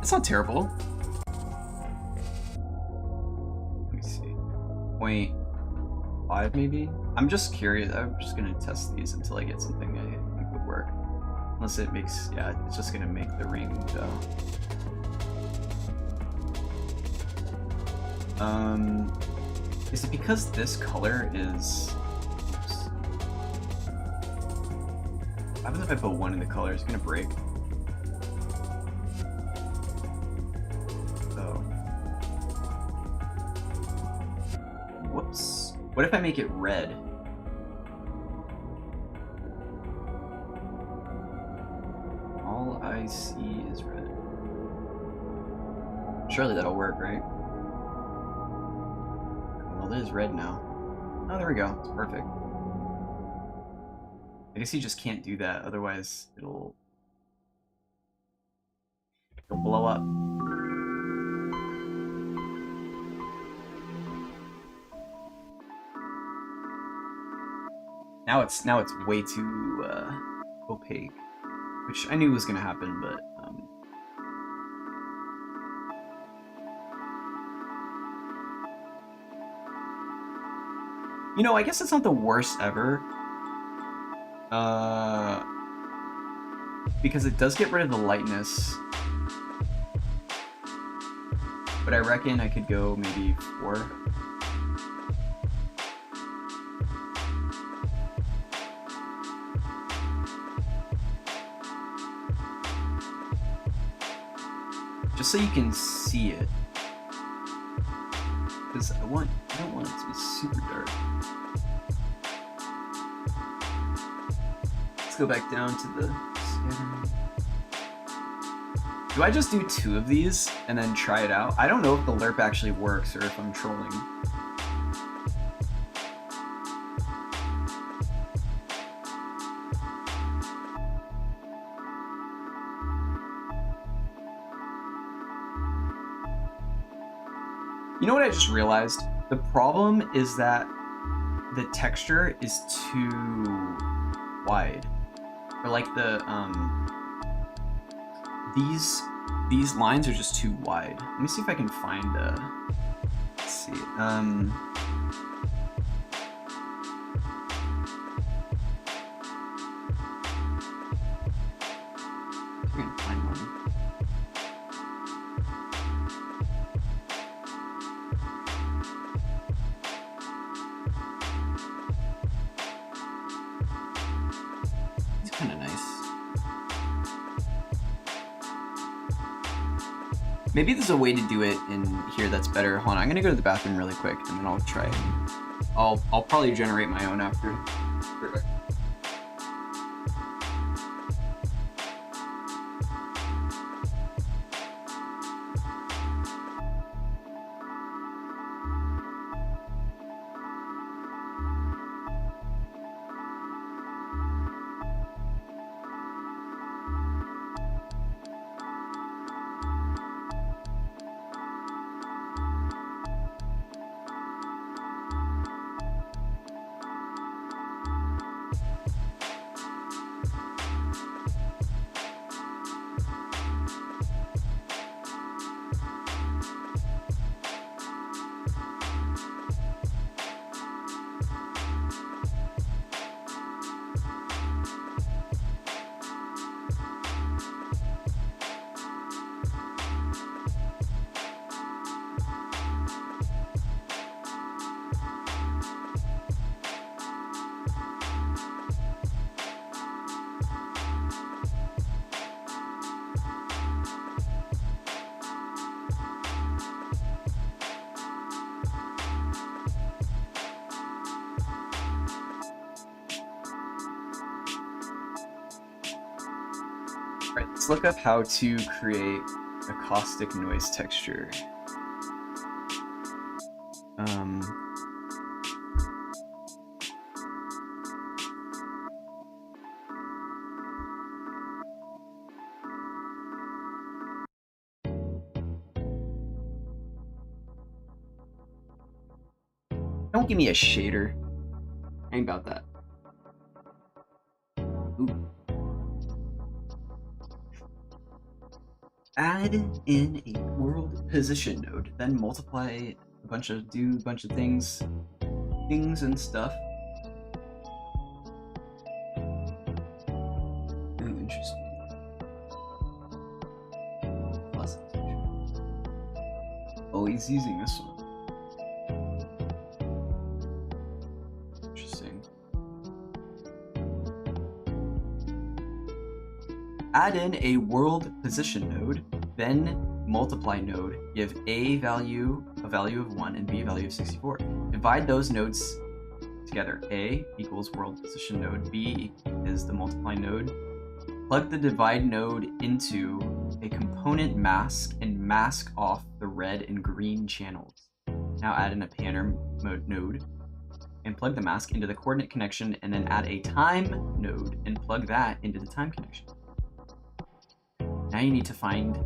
It's not terrible. Let me see. 0.5 maybe? I'm just curious. I'm just gonna test these until I get something I think would work. Unless it makes, yeah, it's just gonna make the ring go. Is it because this color is... Oops. What happens if I put 1 in the color? It's gonna break. Whoops. What if I make it red? All I see is red. Surely that'll work, right? Well, it is red now. Oh, there we go. It's perfect. I guess you just can't do that, otherwise it'll blow up. Now it's way too opaque, which I knew was gonna happen, but you know, I guess it's not the worst ever, because it does get rid of the lightness. But I reckon I could go maybe 4. Just so you can see it, because I don't want it to be super dark. Let's go back down to the scattering. Do I just do 2 of these and then try it out? I don't know if the lerp actually works or if I'm trolling. You know what I just realized? The problem is that the texture is too wide. Or like the these lines are just too wide. Let me see if I can find let's see. I'm gonna find one. Kind of nice. Maybe there's a way to do it in here that's better. Hold on, I'm gonna go to the bathroom really quick and then I'll try it. I'll probably generate my own after. Perfect. Alright, let's look up how to create a caustic noise texture. Don't give me a shader. Ain't about that. Ooh. Add in a world position node, then multiply do a bunch of things and stuff. Ooh, interesting. Plus. Oh, he's using this one. Interesting. Add in a world position node, then multiply node. Give a value of 1 and b a value of 64. Divide those nodes together. A equals world position node, b is the multiply node. Plug the divide node into a component mask and mask off the red and green channels. Now add in a panner mode node and plug the mask into the coordinate connection, and then add a time node and plug that into the time connection. Now you need to find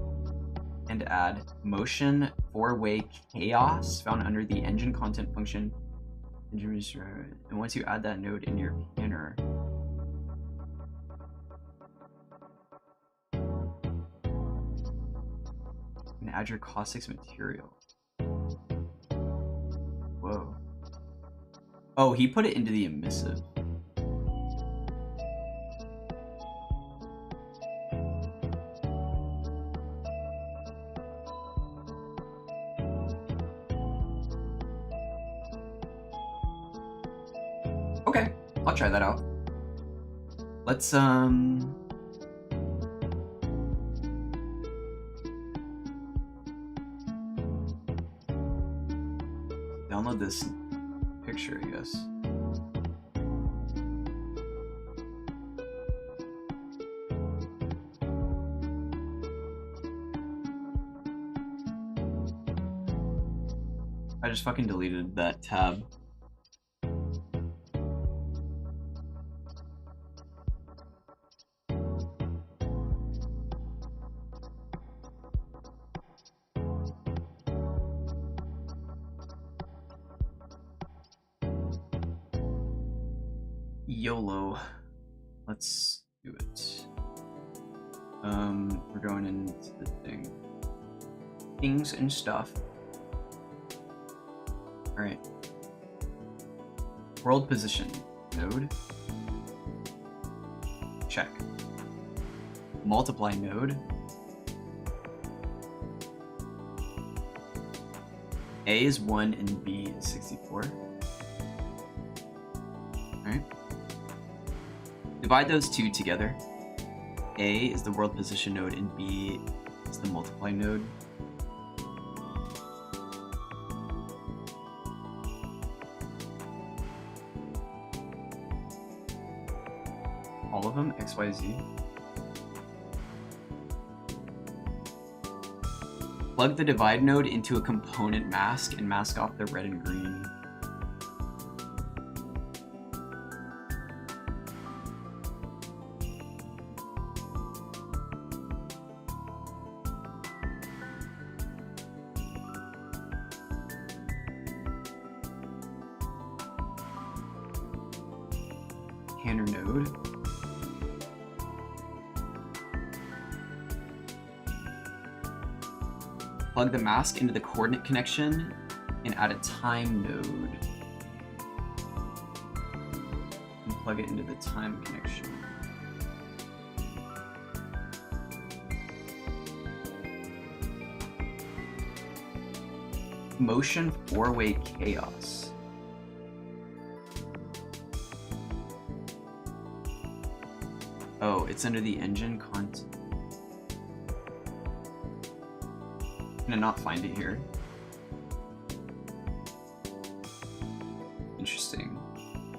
and add motion four-way chaos found under the engine content function. And once you add that node in your panner, and add your caustics material. Whoa. Oh, he put it into the emissive. Okay, I'll try that out. Let's download this picture, I guess. I just fucking deleted that tab. YOLO. Let's do it. We're going into the things and stuff. All right. World position node. Check. Multiply node. A is 1 and B is 64. Alright. Divide those two together. A is the world position node and B is the multiply node. All of them, X, Y, Z. Plug the divide node into a component mask and mask off the red and green. Panner node. Plug the mask into the coordinate connection and add a time node. And plug it into the time connection. Motion four-way chaos. Oh, it's under the engine content. Can I not find it here? Interesting.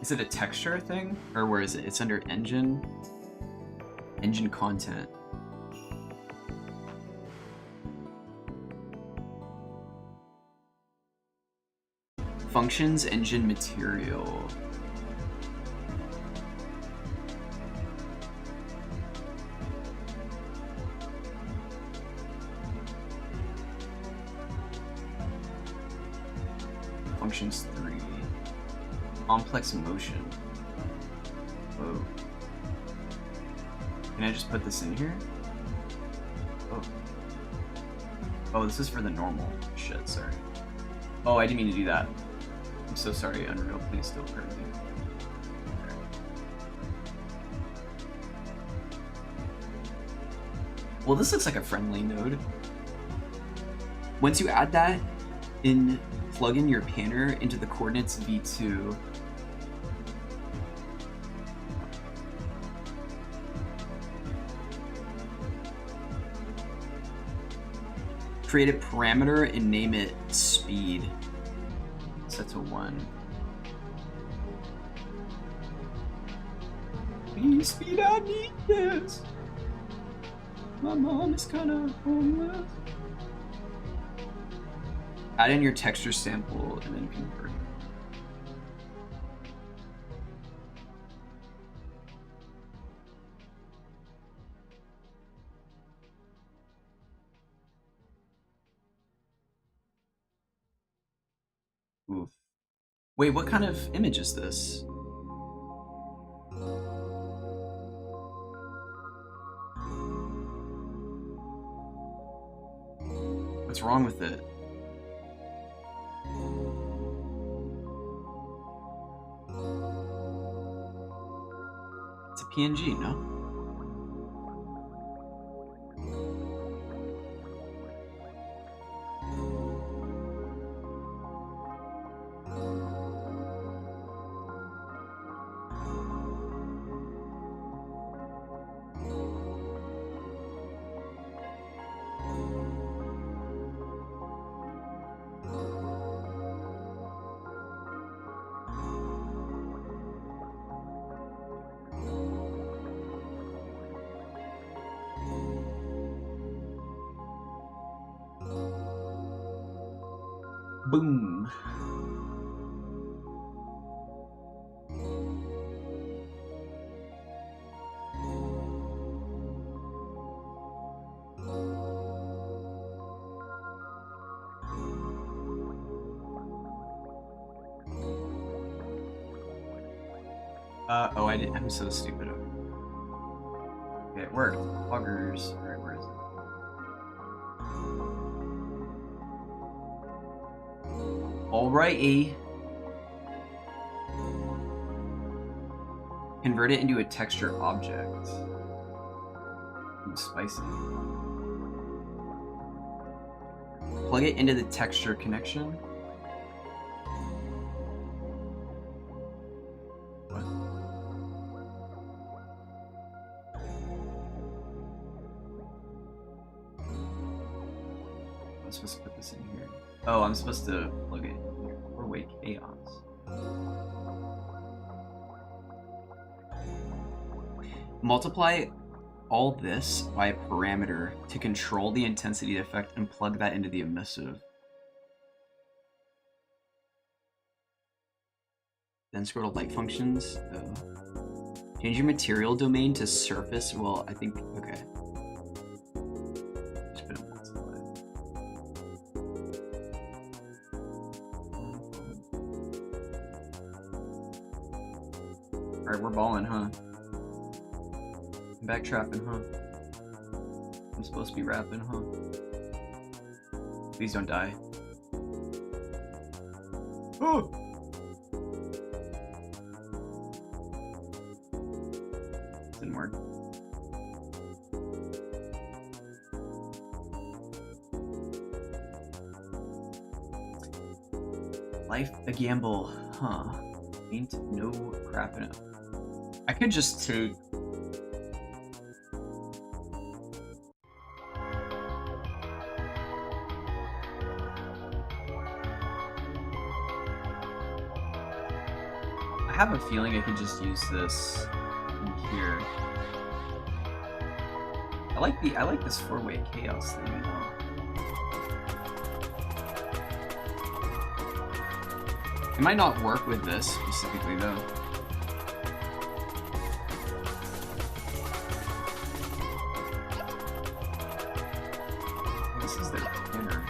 Is it a texture thing? Or where is it? It's under engine content. Functions engine material. Functions 3. Complex motion. Oh. Can I just put this in here? Oh. Oh, this is for the normal. Shit, sorry. Oh, I didn't mean to do that. I'm so sorry, Unreal. Please don't hurt me. Okay. Well, this looks like a friendly node. Once you add that in, plug in your panner into the coordinates v2. Create a parameter and name it speed. Set to 1. Please, speed, I need this. My mom is kinda homeless. Add in your texture sample and then convert. Oof. Wait, what kind of image is this? What's wrong with it? It's a PNG, no? Boom. Oh, I'm so stupid. Okay, it worked. Augers. Alright, where is it? Alrighty. Convert it into a texture object. Ooh, spicy. Plug it into the texture connection. Supposed to put this in here. Oh, I'm supposed to plug it in here. Or wait, chaos. Multiply all this by a parameter to control the intensity effect and plug that into the emissive. Then scroll to light functions. Change your material domain to surface. Well, I think, okay. Just put it multiply. Alright, we're balling, huh? I'm backtrapping, huh? I'm supposed to be rapping, huh? Please don't die. Oh! Didn't work. Life a gamble, huh? Ain't no crap in it. I could just take... I have a feeling I could just use this in here. I like this four-way chaos thing, you know. It might not work with this specifically though. This is their pinner.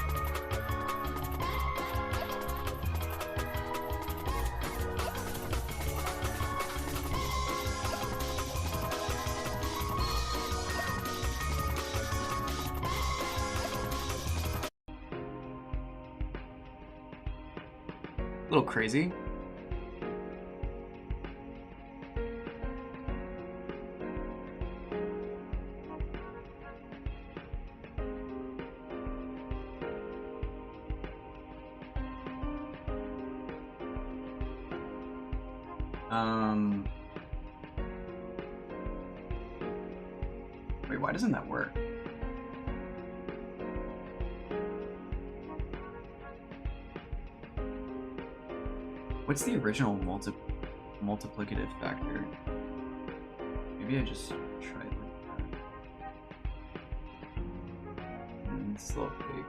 A little crazy. Wait, why doesn't that work? What's the original multiplicative factor? Maybe I just try it like that. It's a little big.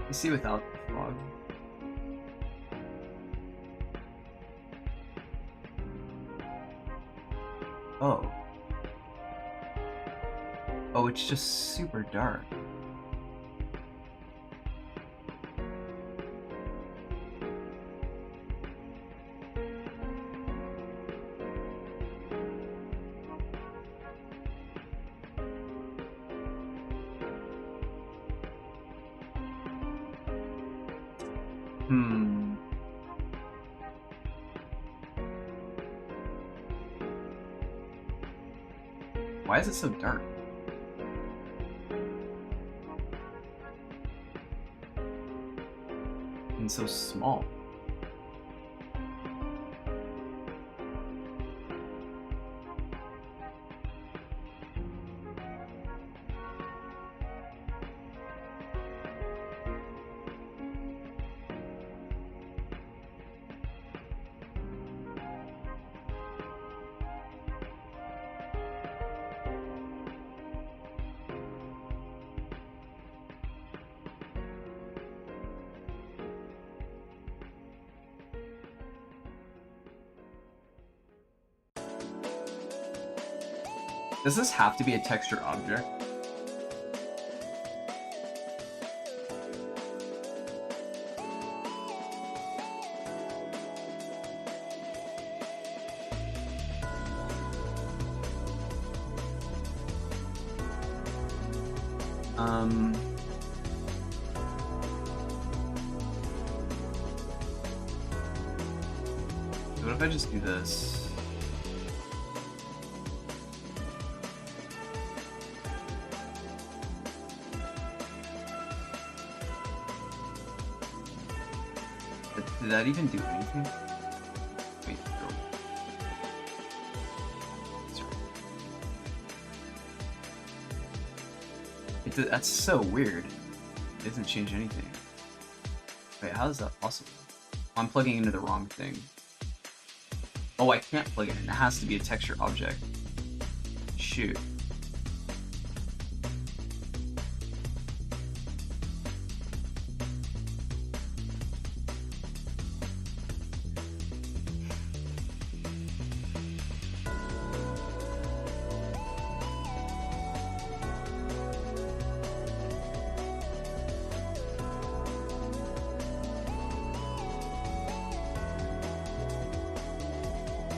Let's see without the fog. Oh. Oh, it's just super dark. Why is it so dark? And so small. Does this have to be a texture object? What if I just do this? Did that even do anything? Wait, no. That's so weird. It doesn't change anything. Wait, how is that possible? I'm plugging into the wrong thing. Oh, I can't plug it in. It has to be a texture object. Shoot.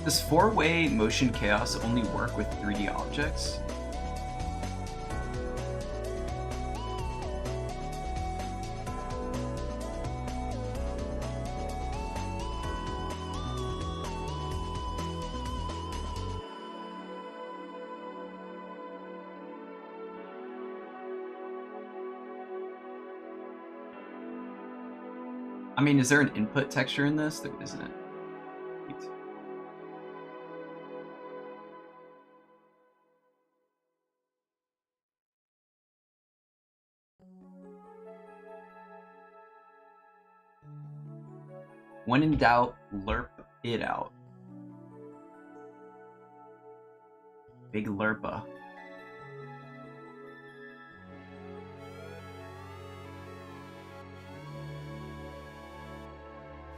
Does four-way motion chaos only work with 3D objects? I mean, is there an input texture in this? There isn't. When in doubt, lerp it out. Big lerpa.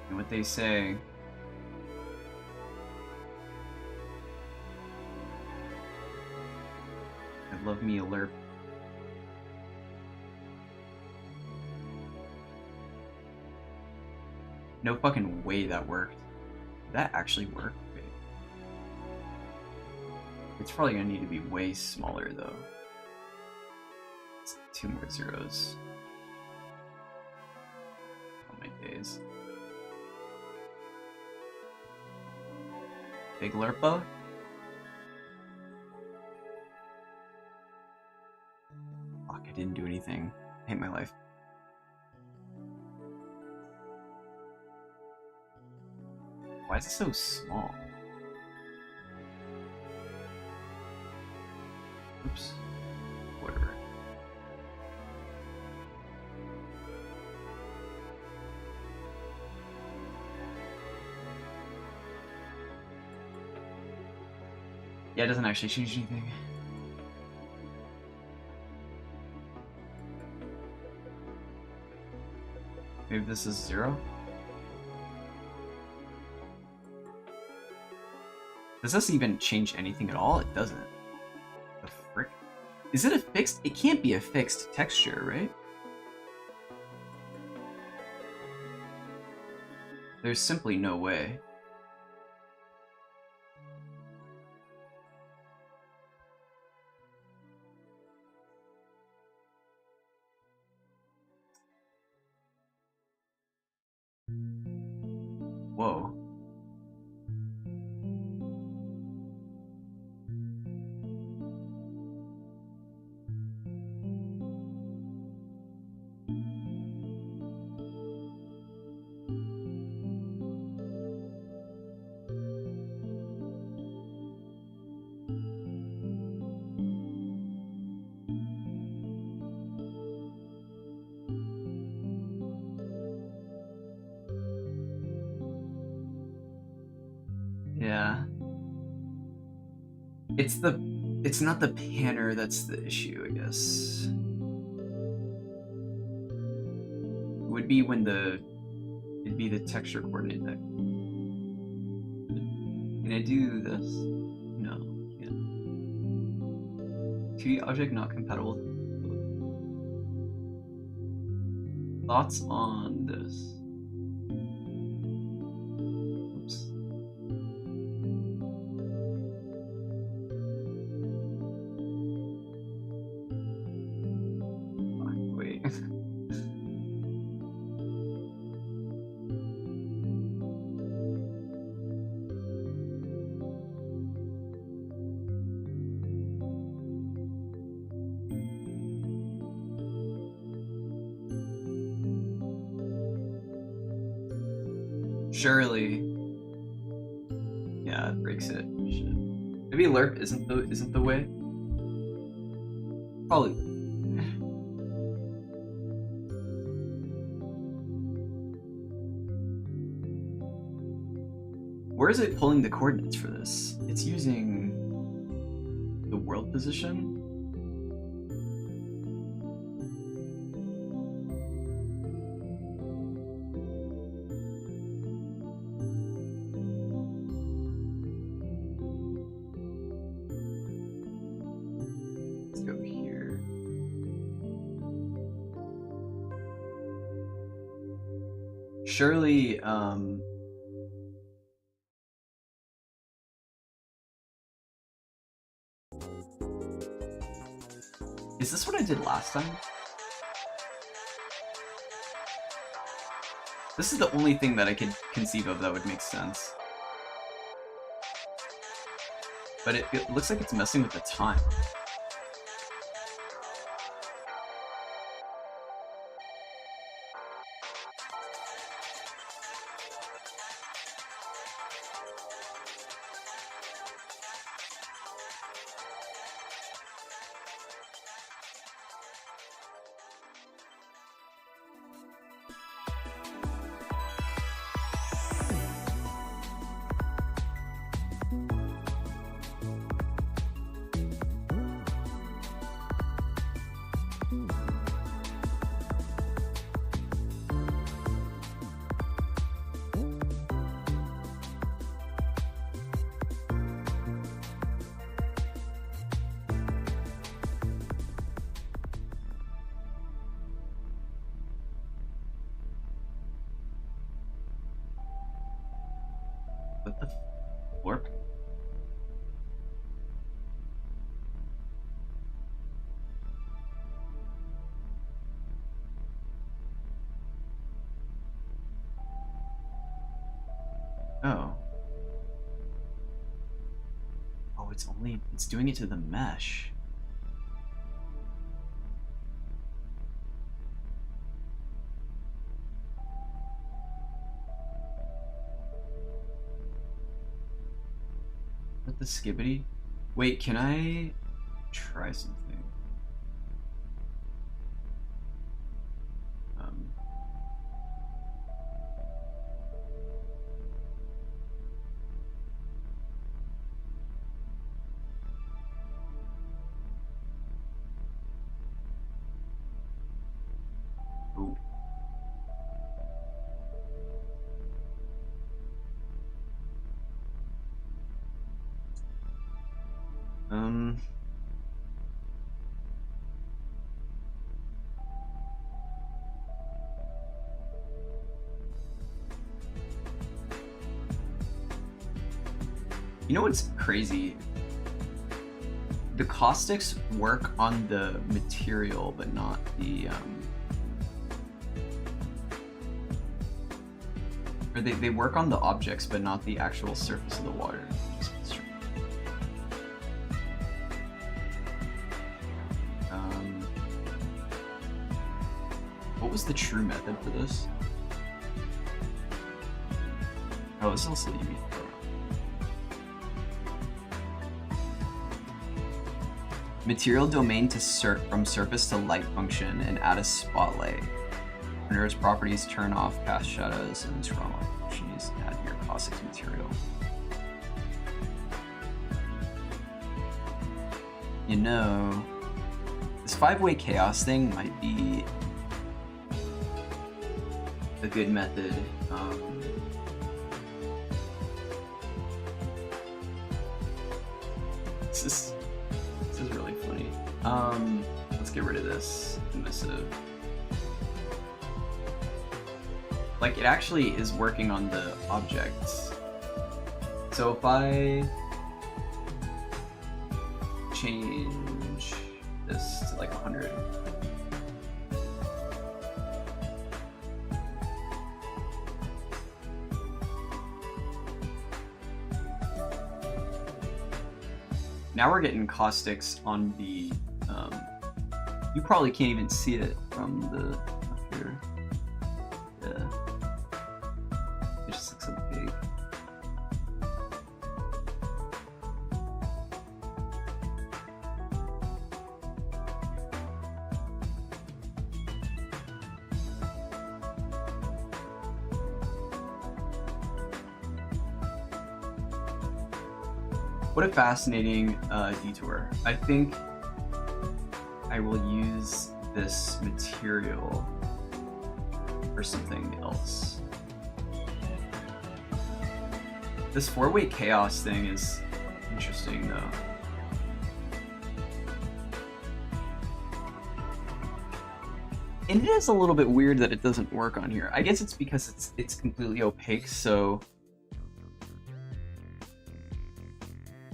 And what they say. I love me a lerp. No fucking way that worked. Did that actually work? Wait. It's probably gonna need to be way smaller though. It's 2 more zeros. Oh my days. Big Lerpa? Fuck, I didn't do anything. I hate my life. Why is it so small? Oops. Whatever. Yeah, it doesn't actually change anything. Maybe this is 0? Does this even change anything at all? It doesn't. The frick? Is it a fixed? It can't be a fixed texture, right? There's simply no way. Whoa. Yeah. It's not the panner that's the issue, I guess. It would be when it'd be the texture coordinate that. Can I do this? No, can't. 2D object not compatible. Thoughts on this? Oops. Wait. Surely. Yeah, it breaks it. Shit. Maybe lerp isn't the way. Probably. Where is it pulling the coordinates for this? It's using the world position. Let's go here. Surely, is this what I did last time? This is the only thing that I could conceive of that would make sense. But it looks like it's messing with the time. What the floor? Oh. Oh, it's doing it to the mesh. What the skibbity? Wait, can I try something? Ooh. You know what's crazy? The caustics work on the material, but not the or they work on the objects, but not the actual surface of the water. What was the true method for this? Oh, this is also UE5. Material domain to from surface to light function and add a spotlight. Render's properties turn off cast shadows and scroll options. Add your caustics material. You know, this 5-way chaos thing might be a good method. This is really funny. Let's get rid of this emissive. Like, it actually is working on the objects. So if I change this to like 100. Now we're getting caustics on the, you probably can't even see it from the, up here. Yeah. It just looks so big. What a fascinating detour. I think I will use this material for something else. This 4-way chaos thing is interesting though. And it is a little bit weird that it doesn't work on here. I guess it's because it's completely opaque, so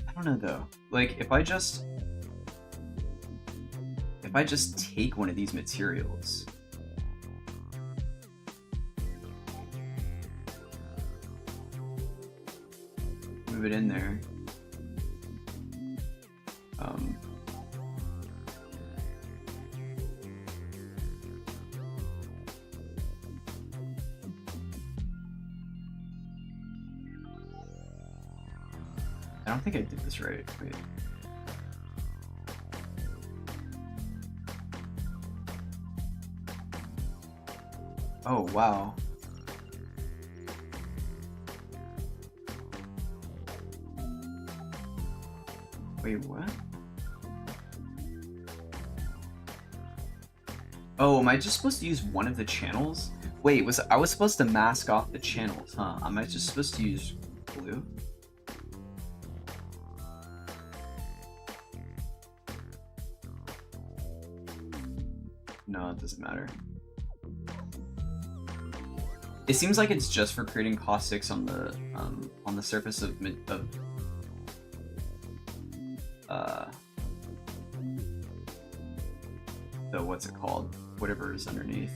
I don't know though. Like if I just take one of these materials, move it in there, I don't think I did this right. Wait. Oh, wow. Wait, what? Oh, am I just supposed to use one of the channels? Wait, I was supposed to mask off the channels, huh? Am I just supposed to use blue? No, it doesn't matter. It seems like it's just for creating caustics on the surface of the what's it called? Whatever is underneath.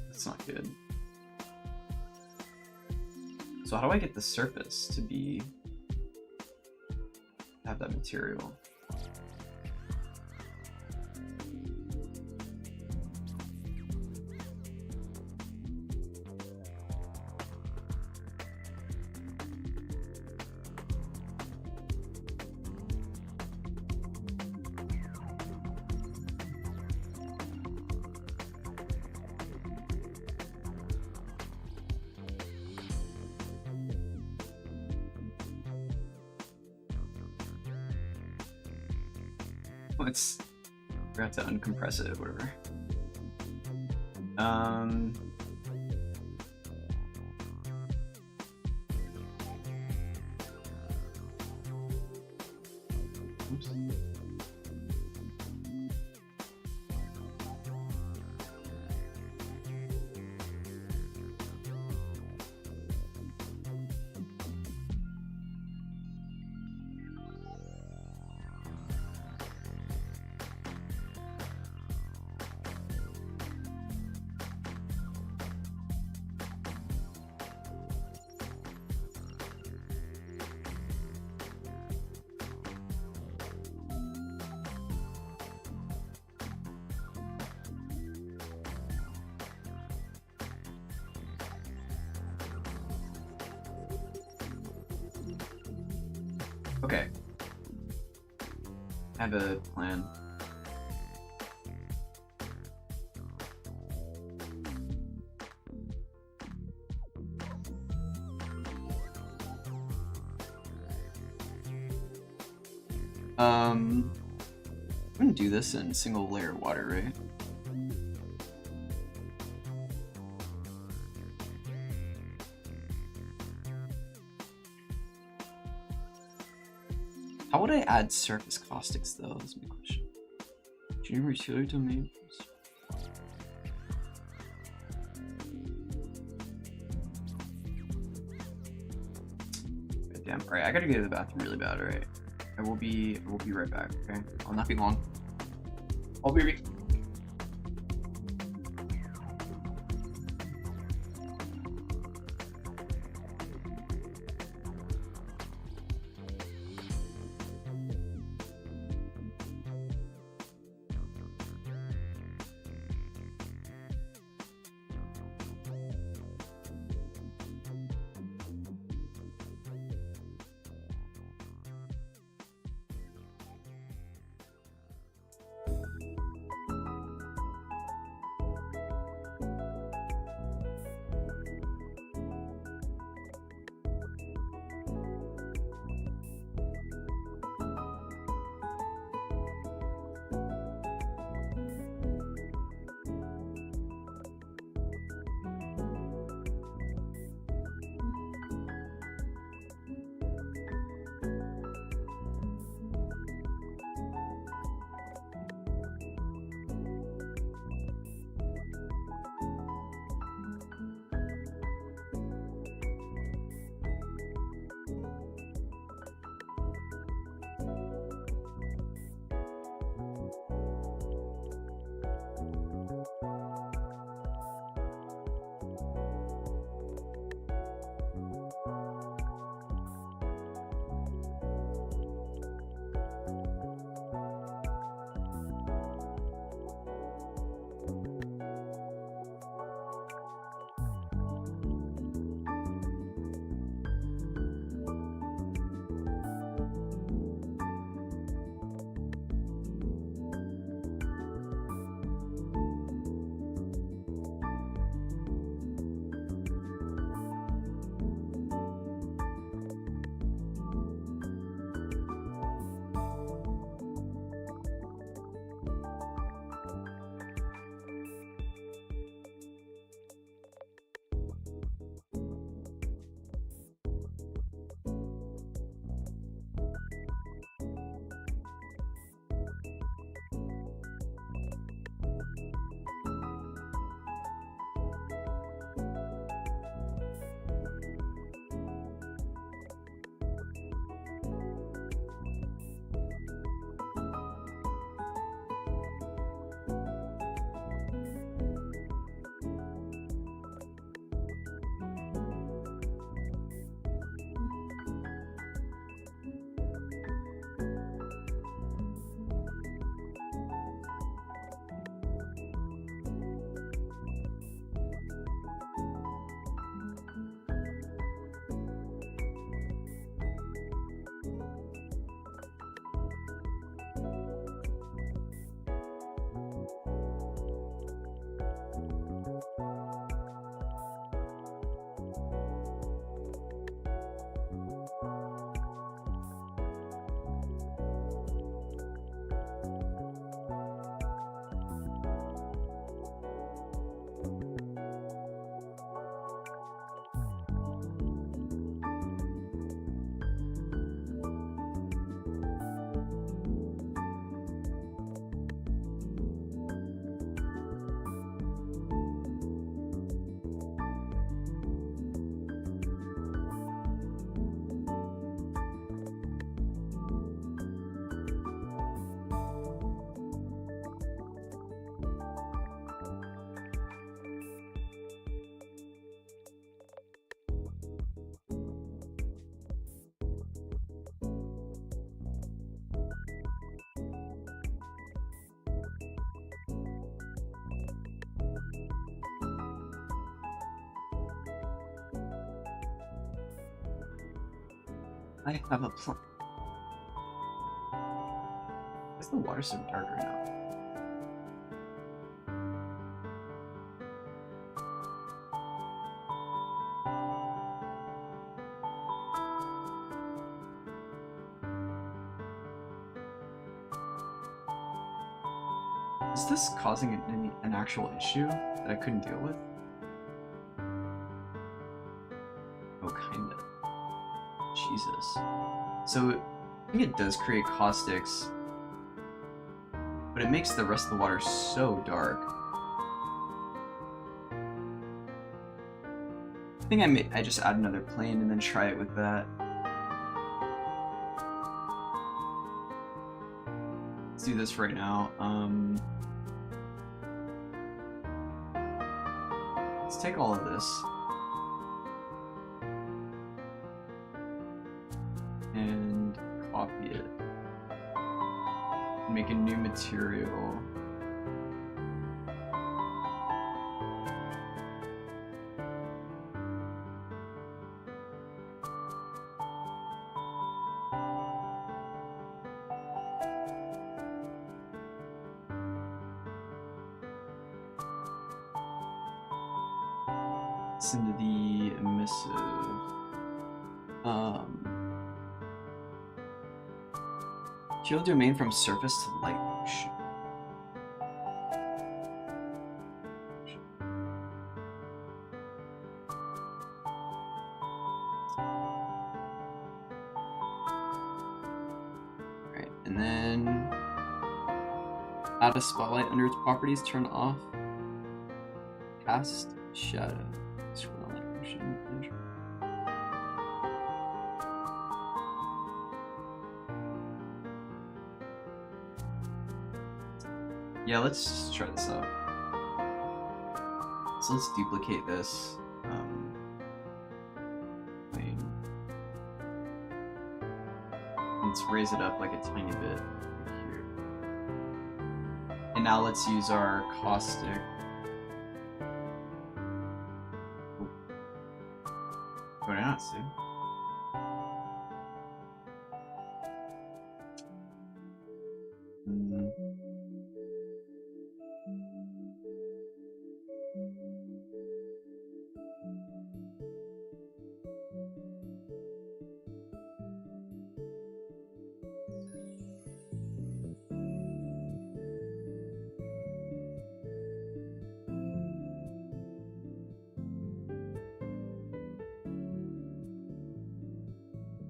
That's not good. So how do I get the surface to have that material? Let's forgot to uncompress it, whatever. Oops. Okay. I have a plan. I'm gonna do this in single layer water, right? How would I add surface caustics though? That's my question. Junior material domain. God damn. Alright, I gotta go to the bathroom really bad, alright. I will be right back, okay? I'll not be long. I'll be right. I have a plan. Why is the water so dark right now? Is this causing an actual issue that I couldn't deal with? Oh, kinda. Jesus. So, I think it does create caustics, but it makes the rest of the water so dark. I think I just add another plane and then try it with that. Let's do this right now. Let's take all of this. And copy it. Make a new material. Into the emissive. Shield domain from surface to light motion. Right, and then add a spotlight under its properties, turn off, cast shadow. Yeah, let's try this out. So let's duplicate this. Let's raise it up like a tiny bit here. And now let's use our caustic. What did I not see?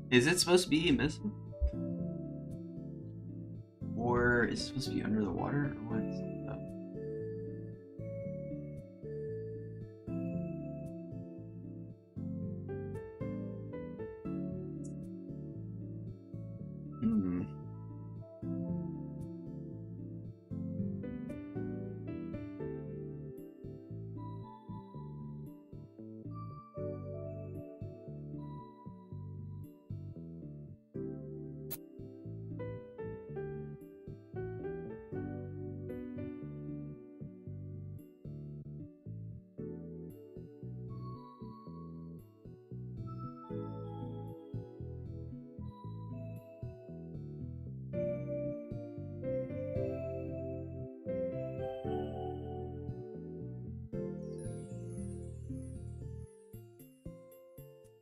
Is it supposed to be emissive? Or is it supposed to be under the water? Or what?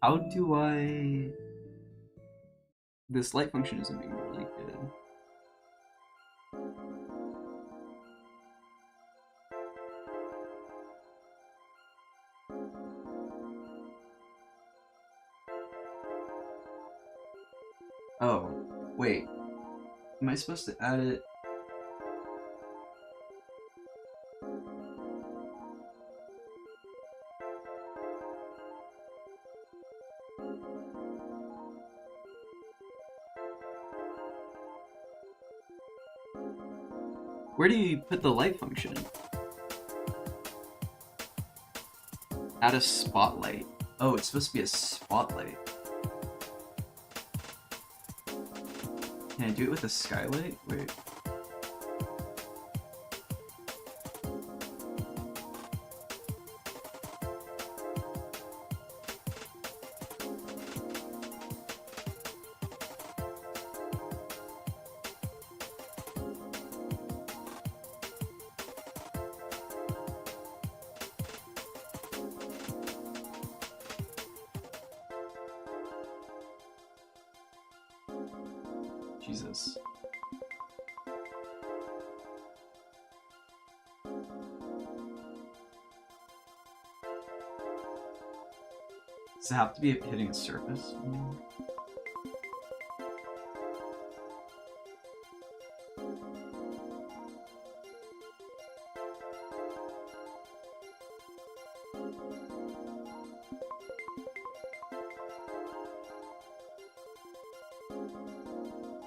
How do I... This light function isn't being really good. Oh, wait. Am I supposed to add it? Where do you put the light function? Add a spotlight. Oh, it's supposed to be a spotlight. Can I do it with a skylight? Wait. Jesus. Does it have to be hitting a surface?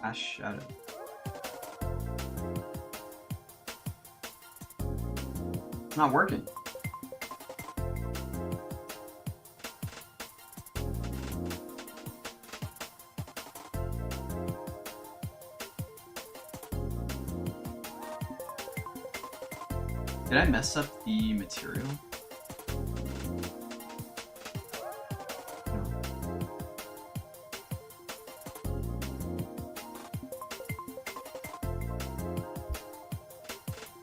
Ash shadow. It's not working. Did I mess up the material?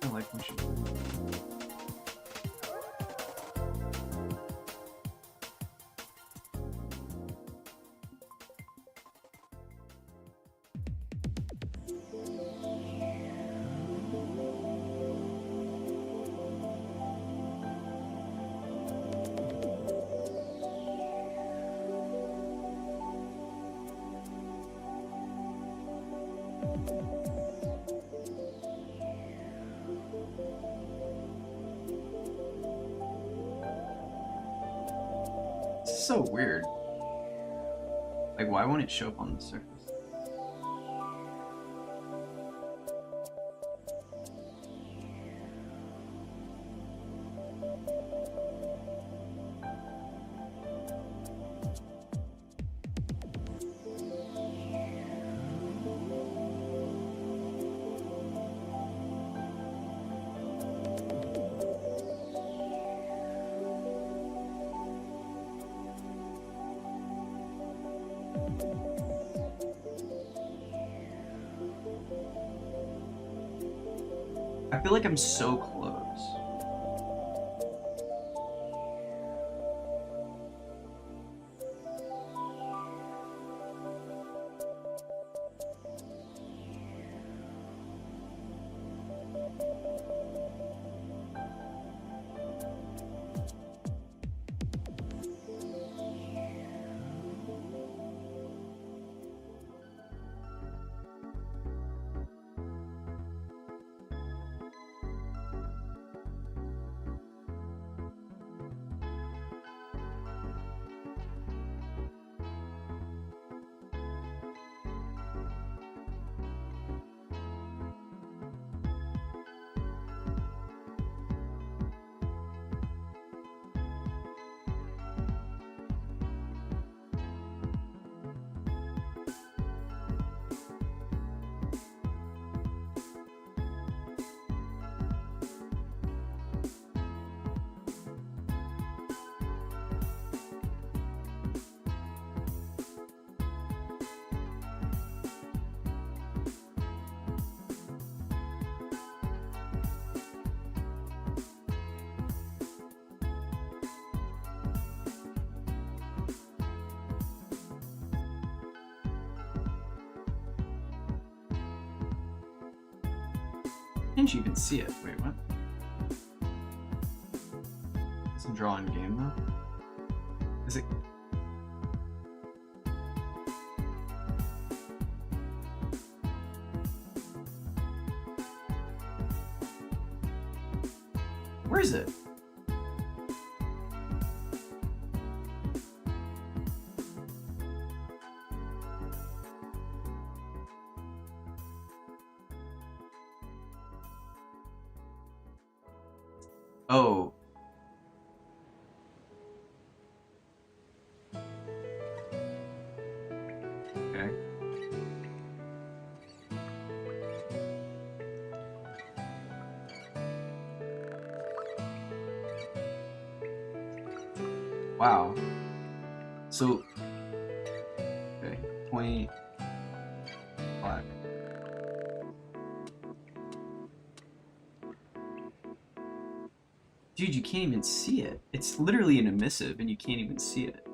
I like motion. This is so weird. Like, why won't it show up on the surface? I feel like I'm so close. Can't you even see it? Wait, what? Doesn't draw in game though? Is it? Where is it? Oh. Okay. Wow. So, okay, point black. Dude, you can't even see it. It's literally an emissive and you can't even see it.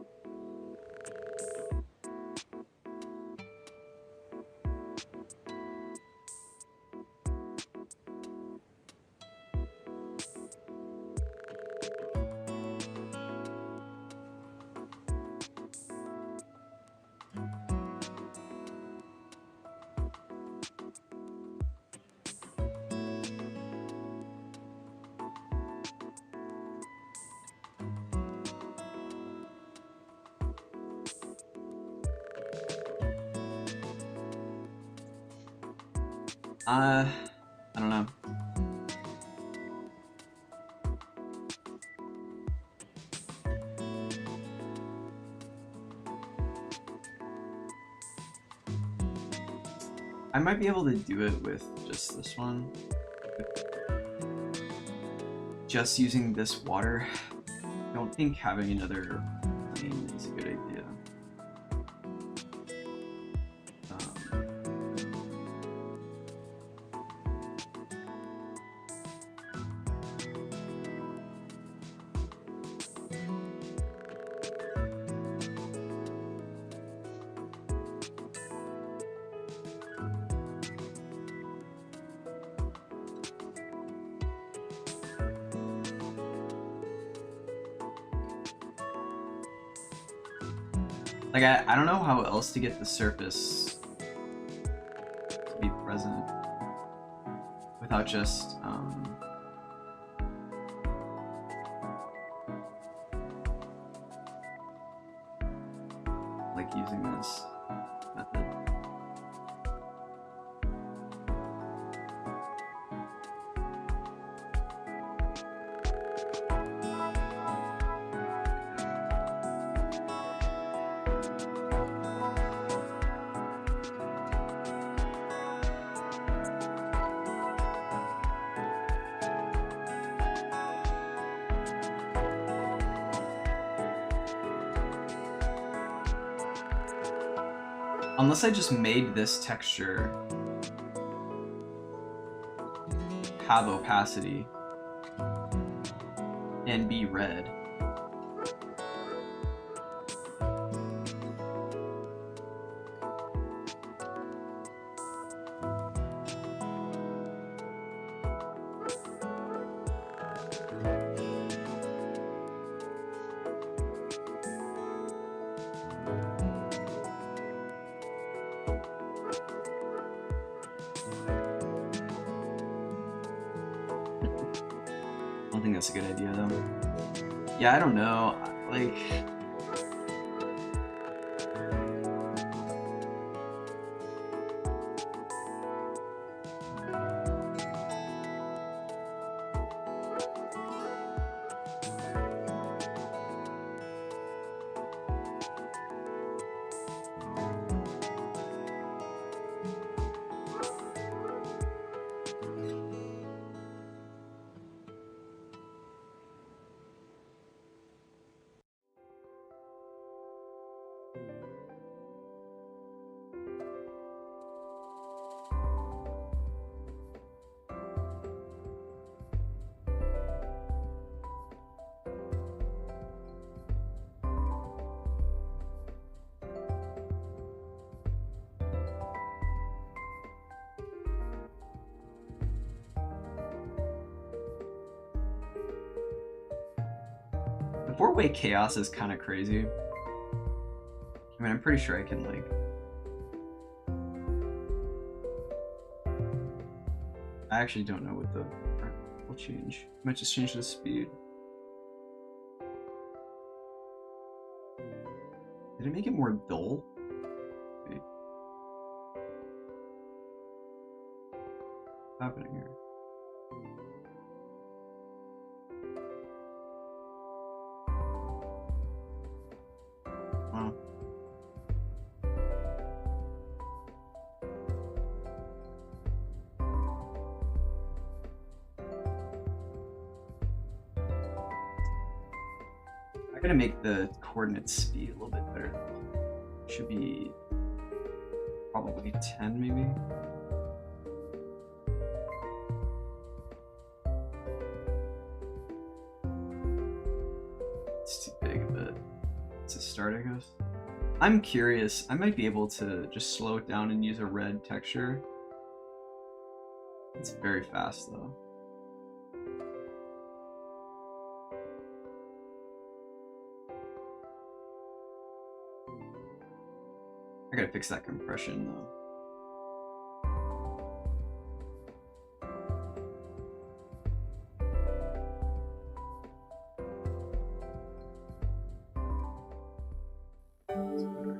I don't know. I might be able to do it with just this one. Just using this water. I don't think having another plane is a good idea. Like, I don't know how else to get the surface to be present without just, like using this method. Unless I just made this texture have opacity and be red. I don't think that's a good idea though. Yeah, I don't know. Like, the four-way chaos is kind of crazy. I mean, I'm pretty sure I can, like... I actually don't know what the... will change. I might just change the speed. Did it make it more dull? Wait. What's happening here? Wow. I'm gonna make the coordinate speed a little bit better. Should be probably 10 maybe. It's too big, but it's a start, I guess. I'm curious. I might be able to just slow it down and use a red texture. It's very fast though. I gotta fix that compression though. That's better.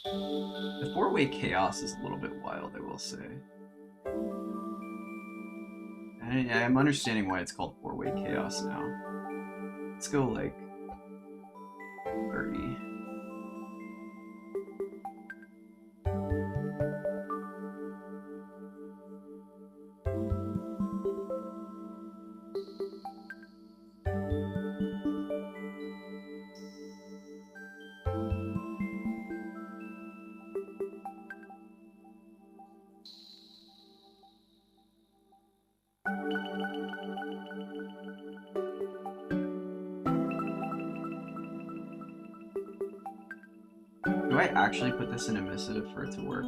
The four-way chaos is a little bit wild, I will say. I'm understanding why it's called four-way chaos now. Let's go like 30. Do I actually put this in emissive for it to work?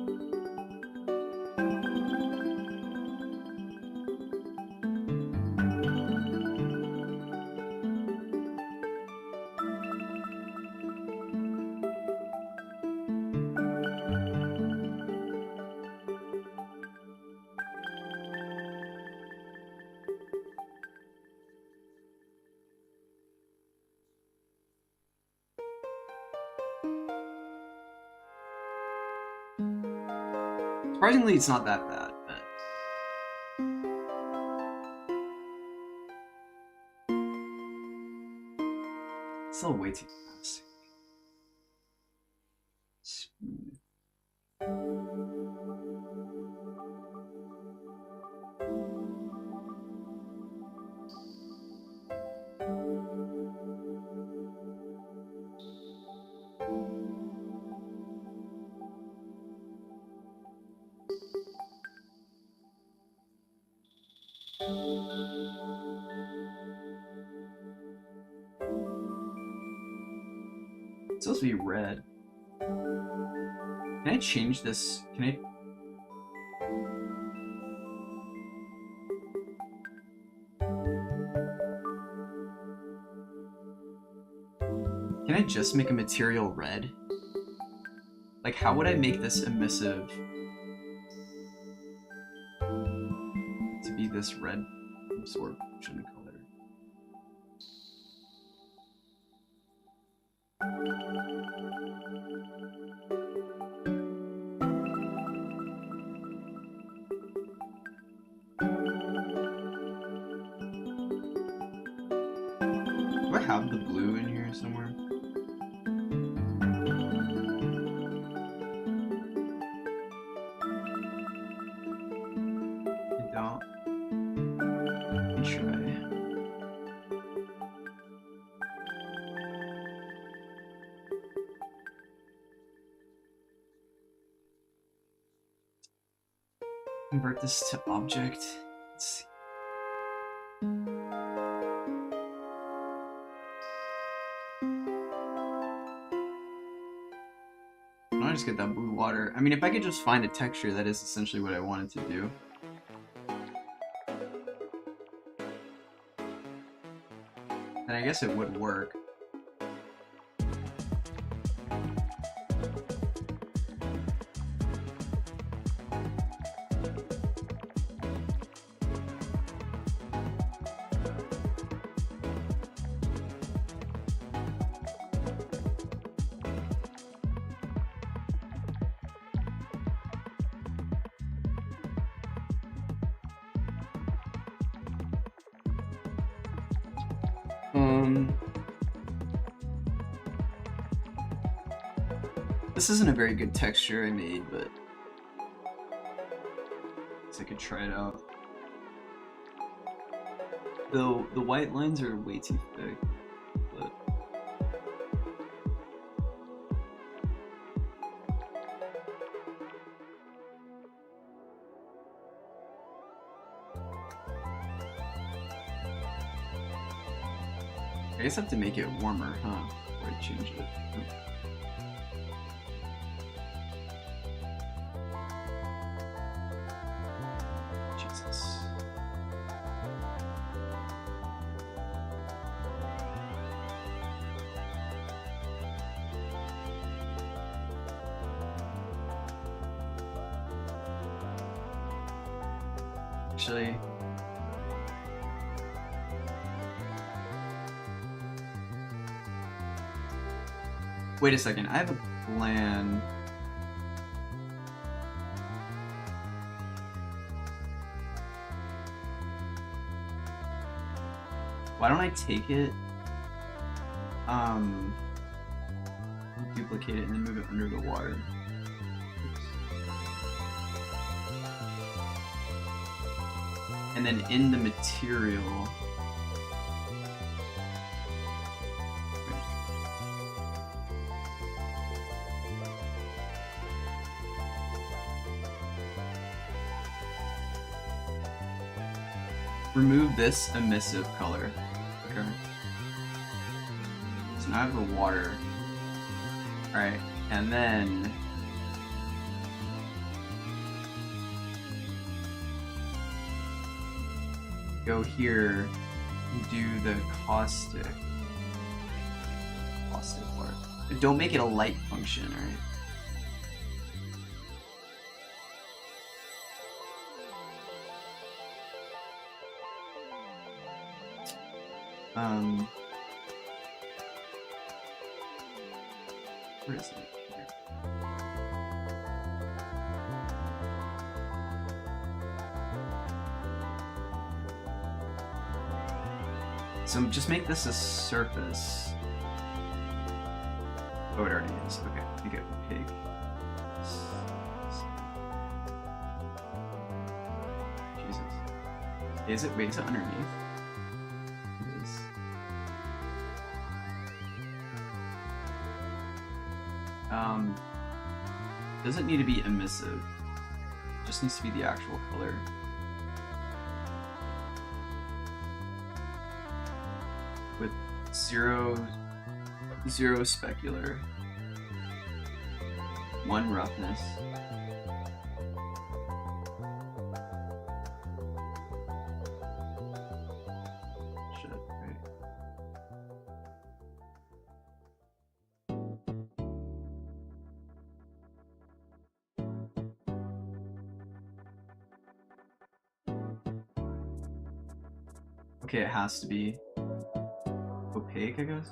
Surprisingly, it's not that bad, but... It's still way too fast. Smooth. It's supposed to be red. Can I change this? Can I? Can I just make a material red? Like, how would I make this emissive to be this red absorption color? Do I have the blue in here somewhere? I don't. Let me try. Convert this to object. Let's see. I'll just get that blue water. I mean, if I could just find a texture, that is essentially what I wanted to do. Then I guess it would work. This isn't a very good texture I made, but I guess I could try it out. Though the white lines are way too thick, but I guess I have to make it warmer, huh? Before I change it. Jesus. Actually, Wait a second, I have a plan. Why don't I take it, duplicate it, and then move it under the water? And then in the material, remove this emissive color. Okay. So now I have the water. Alright, and then go here and do the caustic water. But don't make it a light function, alright? Where is it? Here. So just make this a surface. Oh, it already is. Okay, make it opaque. Jesus. Is it? Wait, is it underneath? It is. Doesn't need to be emissive. Just needs to be the actual color. With zero specular, 1 roughness. Shit, right. Okay, it has to be opaque, I guess.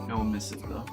No emissive though.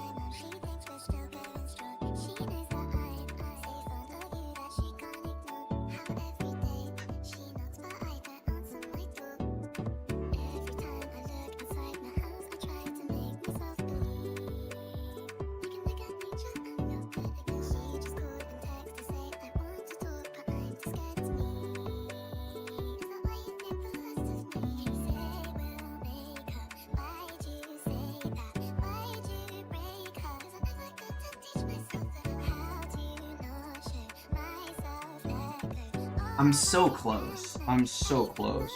I'm so close. I'm so close.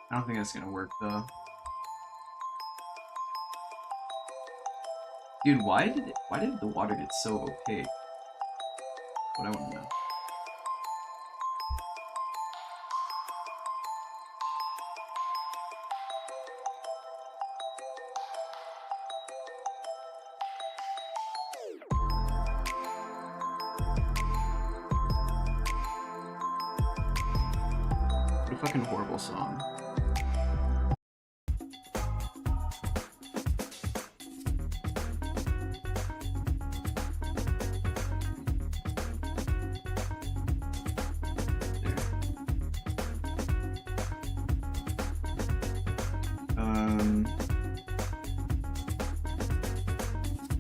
I don't think that's gonna work though. Dude, why did the water get so opaque? What I want to know. What a fucking horrible song.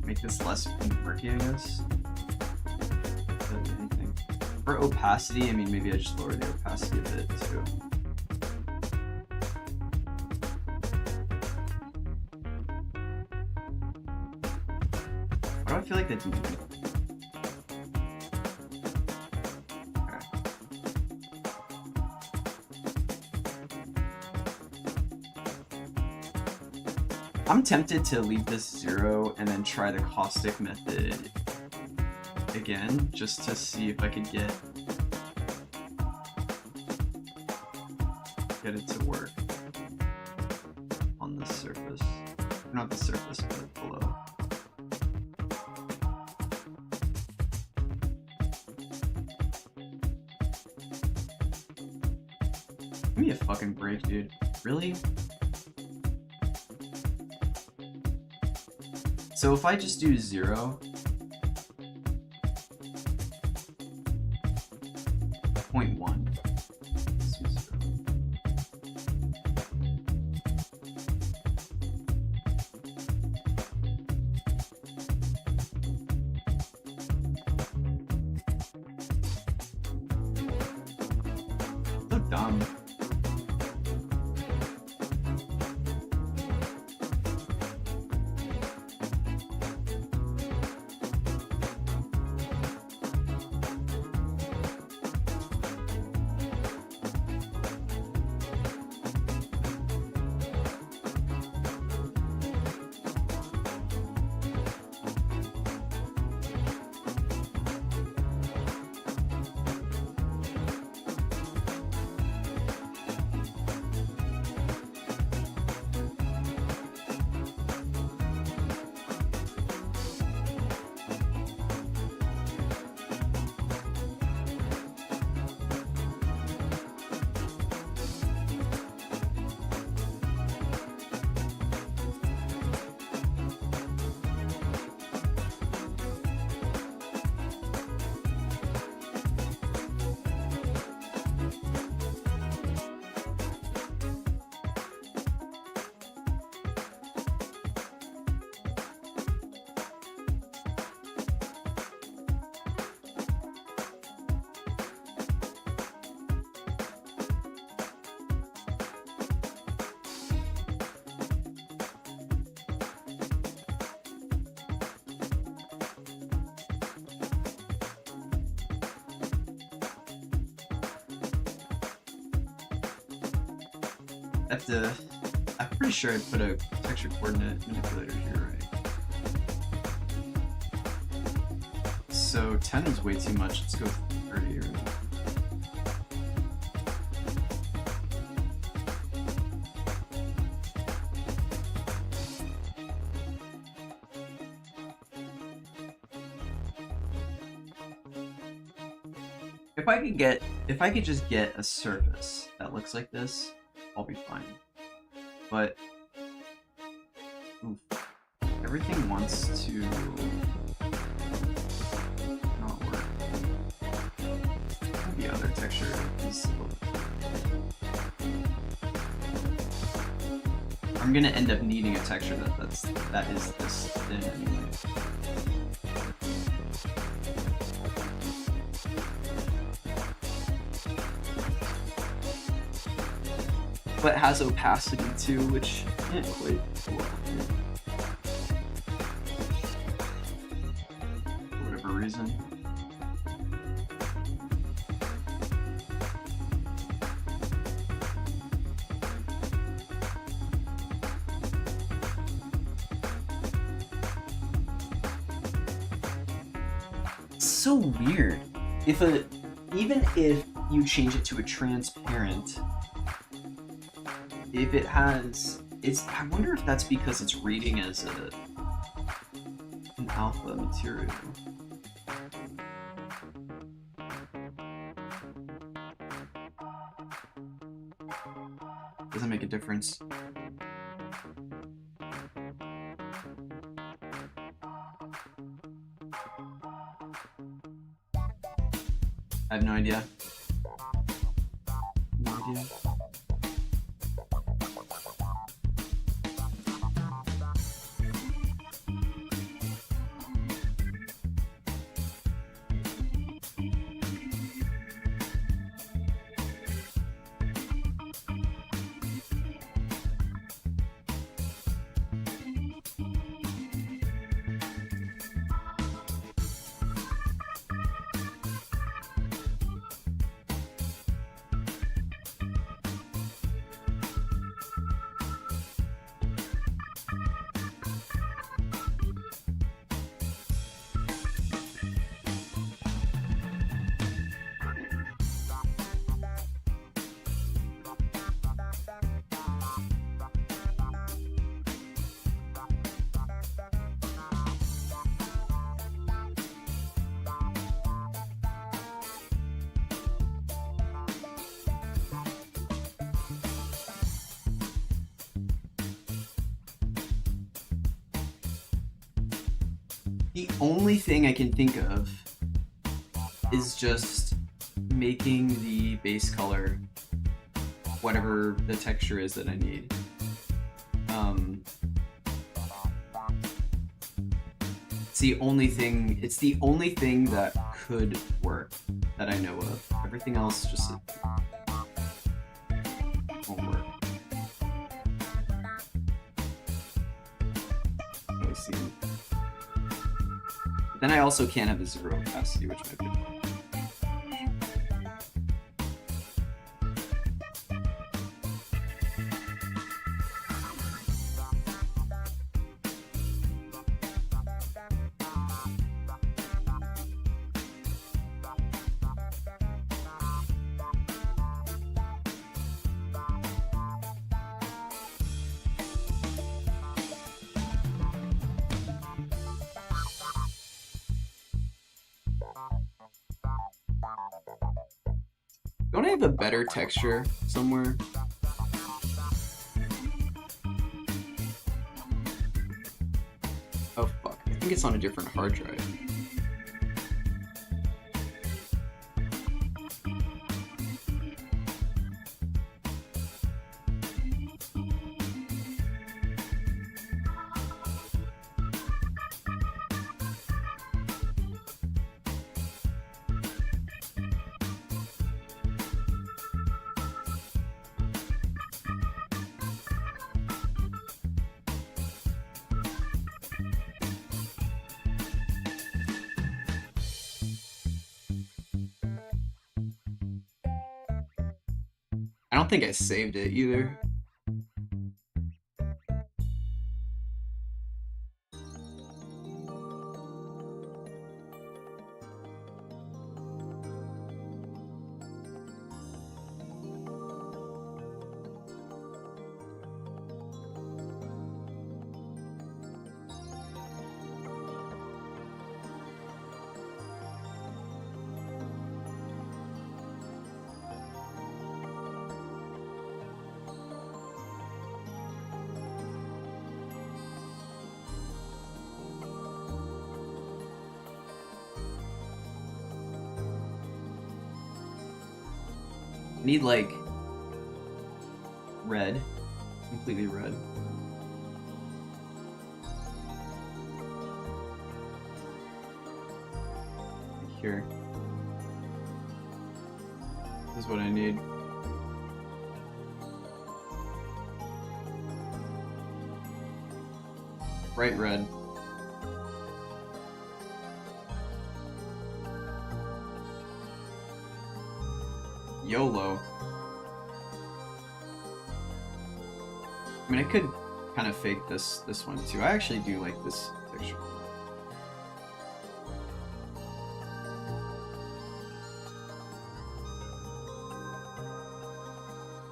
Make this less murky, I guess. Anything. For opacity, I mean, maybe I just lower the opacity a bit too. Why do I feel like that didn't do anything? I'm tempted to leave this 0 and then try the caustic method again, just to see if I could get it to work on the surface. Not the surface, but below. Give me a fucking break, dude. Really? So if I just do 0, 0.1. Let's do 0. So dumb. I'm pretty sure I put a texture coordinate manipulator here, right? So 10 is way too much, let's go 30 or... If I could just get a surface that looks like this, I'll be fine. But oof, everything wants to not work. The other texture is I'm gonna end up needing a texture that is this thin anyway. But has opacity too, which can't quite pull off here. For whatever reason. It's so weird. Even if you change it to a transparent, if it has, I wonder if that's because it's reading as an alpha material. Doesn't make a difference. I have no idea. No idea. The only thing I can think of is just making the base color whatever the texture is that I need. It's the only thing that could work that I know of. Everything else just won't work. Let me see. But then I also can't have a 0 opacity, which might be fun. Don't I have a better texture somewhere? Oh fuck, I think it's on a different hard drive. I don't think I saved it either. I need like red, completely red. Like here. This is what I need. Bright red. YOLO. I mean, I could kind of fake this one too. I actually do like this texture.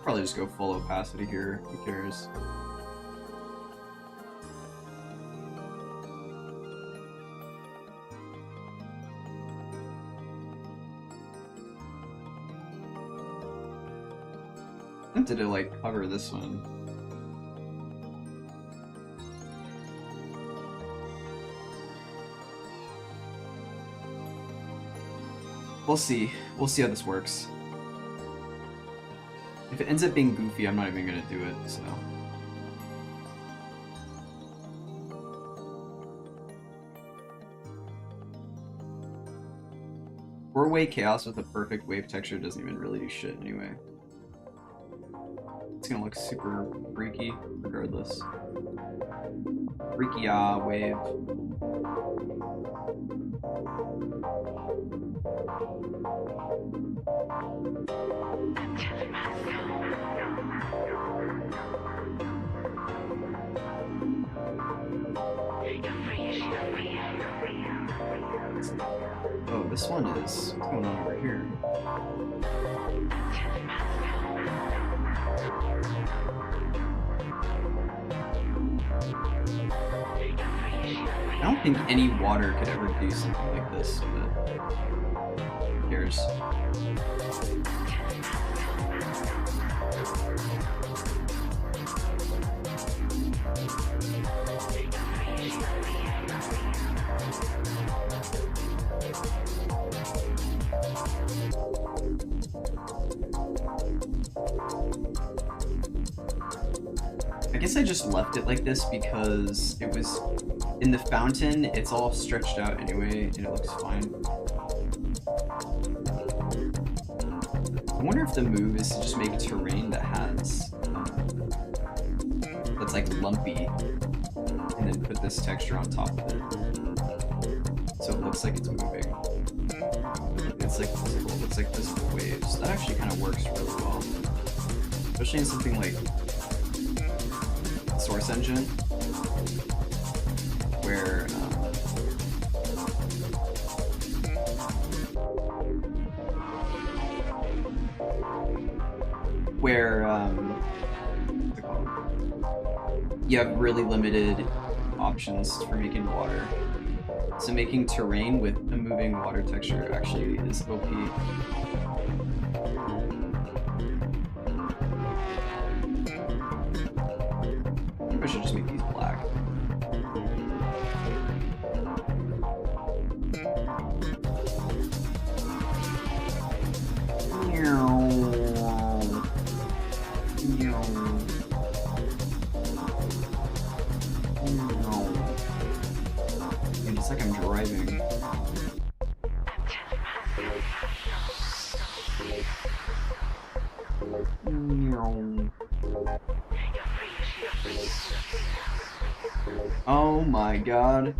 Probably just go full opacity here. Who cares? I'm tempted to like cover this one. We'll see. We'll see how this works. If it ends up being goofy, I'm not even gonna do it, so. Four-way chaos with a perfect wave texture doesn't even really do shit anyway. It's gonna look super freaky regardless. Freaky wave. Oh, this one is. What's going on over here? I don't think any water could ever do something like this, but who cares? guess I just left it like this because it was in the fountain. It's all stretched out anyway, and it looks fine. I wonder if the move is to just make terrain that has that's like lumpy, and then put this texture on top of it, so it looks like it's moving. It's like it looks like this with waves. That actually kind of works really well, especially in something like Source Engine, where what's it called? You have really limited options for making water. So making terrain with a moving water texture actually is OP. I should just make these black. Dude, it's like I'm driving. Oh my god.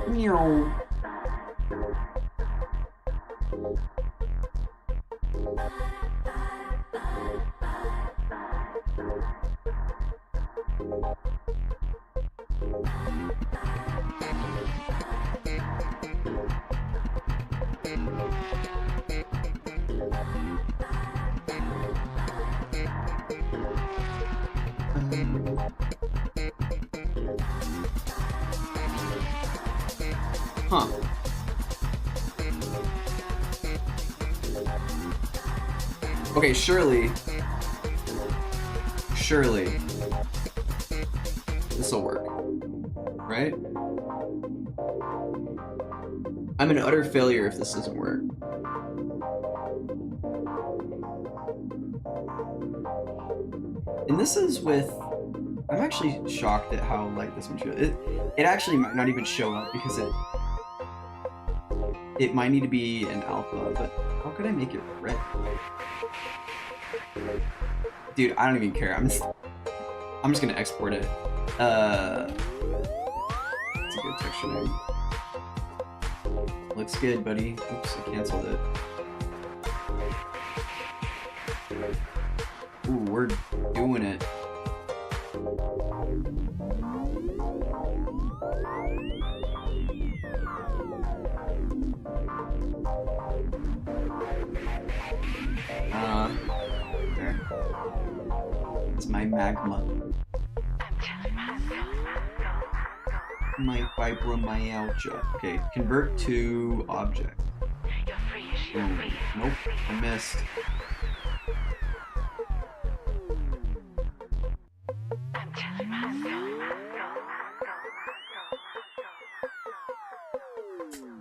Meow. Huh. Okay, surely this'll work, right? I'm an utter failure if this doesn't work. And this is with, I'm actually shocked at how light this material is. It actually might not even show up because it might need to be an alpha, but how could I make it red? Dude, I don't even care. I'm just gonna export it. It's a good texture name. Looks good, buddy. Oops, I canceled it. Ooh, we're doing it. There. It's my magma. My fibromyalgia. Okay, convert to object. Ooh, nope, I missed.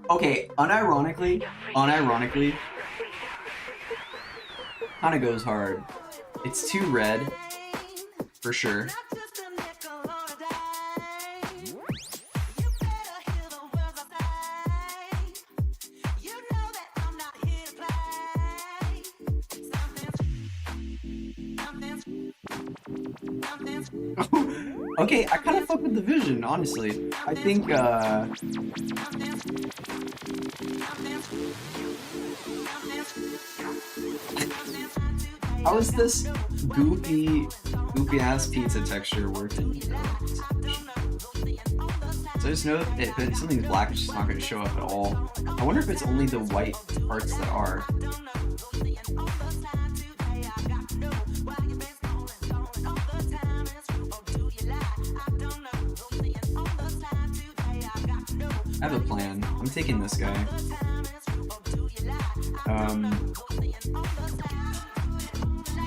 Okay, unironically, kinda goes hard. It's too red, for sure. Okay, I kind of fuck with the vision, honestly. I think, how is this goofy ass pizza texture working? So I just know if something's black, it's just not going to show up at all. I wonder if it's only the white parts that are. I have a plan. I'm taking this guy.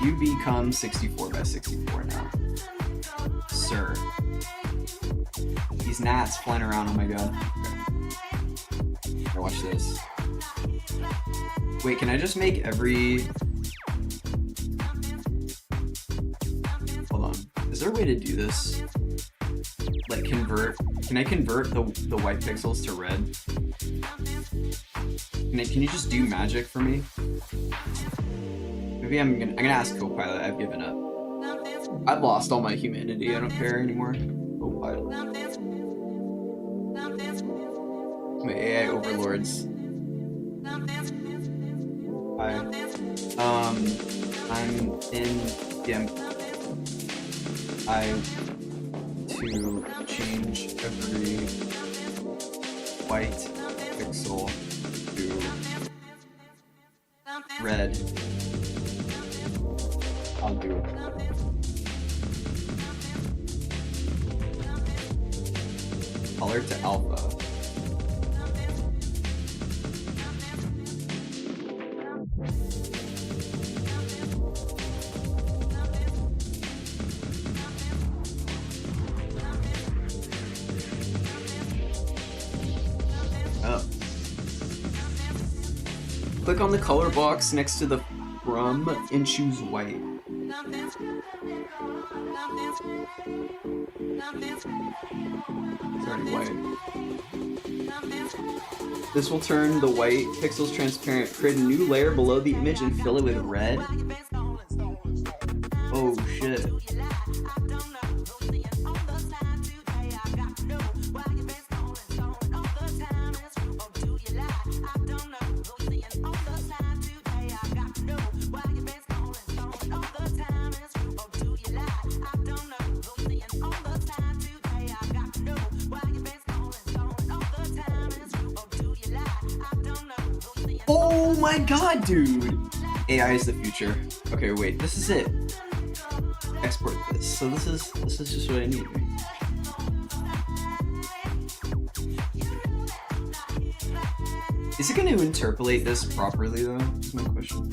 You become 64 by 64 now. Sir. These gnats flying around, oh my god. Okay. Here, watch this. Wait, can I just make every... Hold on. Is there a way to do this? Like convert... Can I convert the white pixels to red? Can you just do magic for me? Maybe I'm gonna ask Copilot. I've given up. I've lost all my humanity. I don't care anymore. Copilot. My AI overlords. Hi. I'm in GIMP. To change every white pixel to red. I'll do it. Color to alpha. Click on the color box next to the from and choose white. It's already white. This will turn the white pixels transparent. Create a new layer below the image and fill it with red. Oh shit. Oh my god, dude! AI is the future. Okay, wait, this is it. Export this. So this is just what I need. Is it going to interpolate this properly though? Is my question.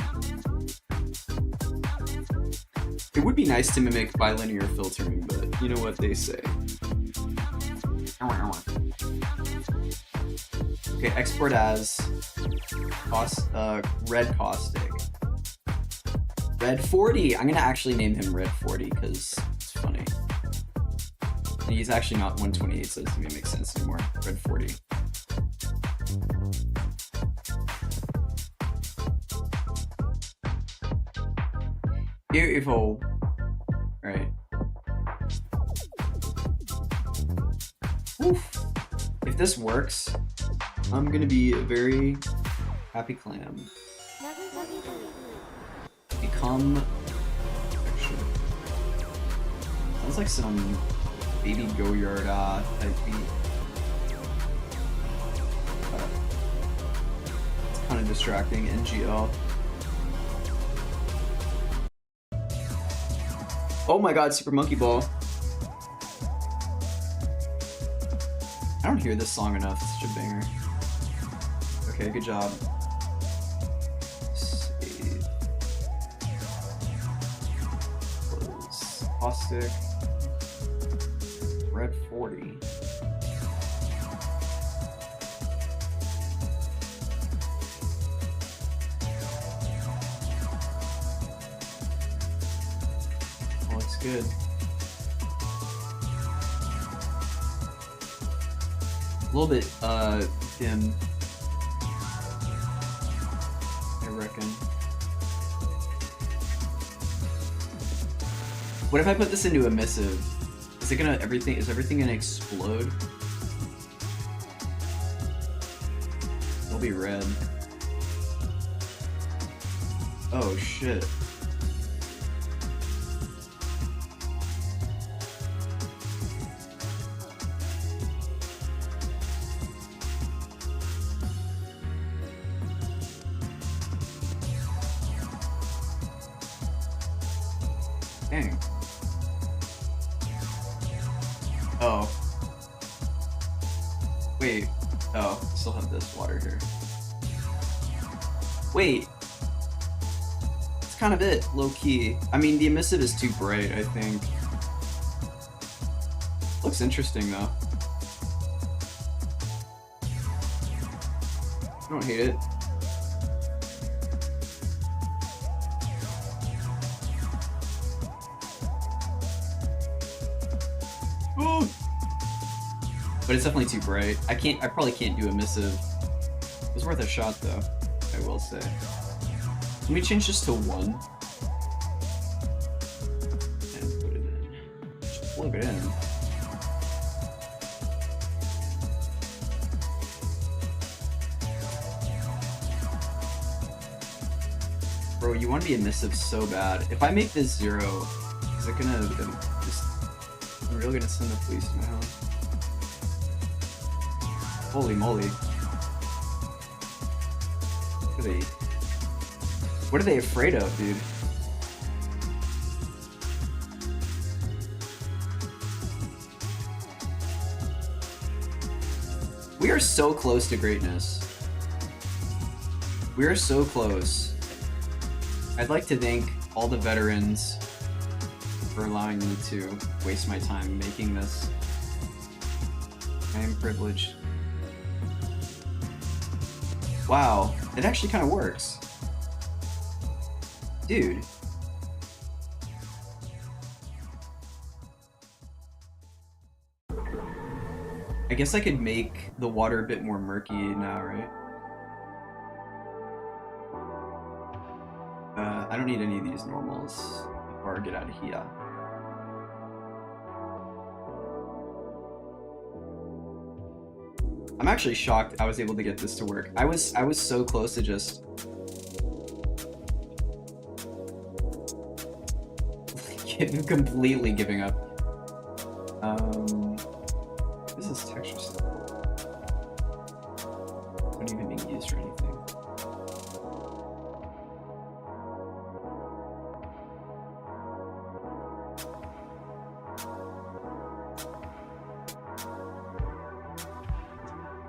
It would be nice to mimic bilinear filtering, but you know what they say. Okay, export as red caustic. Red 40. I'm gonna actually name him Red 40 because it's funny. And he's actually not 128, so it doesn't even make sense anymore. Red 40. Beautiful. Right. Oof. If this works, I'm gonna be a very happy clam. Become... Actually, sounds like some Baby Go-Yard type beat. It's kind of distracting. NGL. Oh my god, Super Monkey Ball. I don't hear this song enough. It's such a banger. Okay, good job. Save. Close. Caustic. Red 40. Oh, looks good. A little bit dim, I reckon. What if I put this into emissive? Is it gonna is everything gonna explode? It'll be red. Oh shit. Dang. Oh. Wait. Oh, still have this water here. Wait. It's kind of it, low key. I mean, the emissive is too bright, I think. Looks interesting though. I don't hate it. Ooh! But it's definitely too bright. I probably can't do emissive. It was worth a shot though, I will say. Let me change this to 1. And put it in. Just plug it in. Bro, you want to be emissive so bad. If I make this 0, is it gonna just... I'm really gonna send the police to my house. Holy moly. What are they afraid of, dude? We are so close to greatness. We are so close. I'd like to thank all the veterans for allowing me to waste my time making this. I am privileged. Wow, it actually kind of works. Dude. I guess I could make the water a bit more murky now, right? I don't need any of these normals before I get out of here. I'm actually shocked I was able to get this to work. I was so close to just completely giving up. This is texture stuff. Not even being used for anything.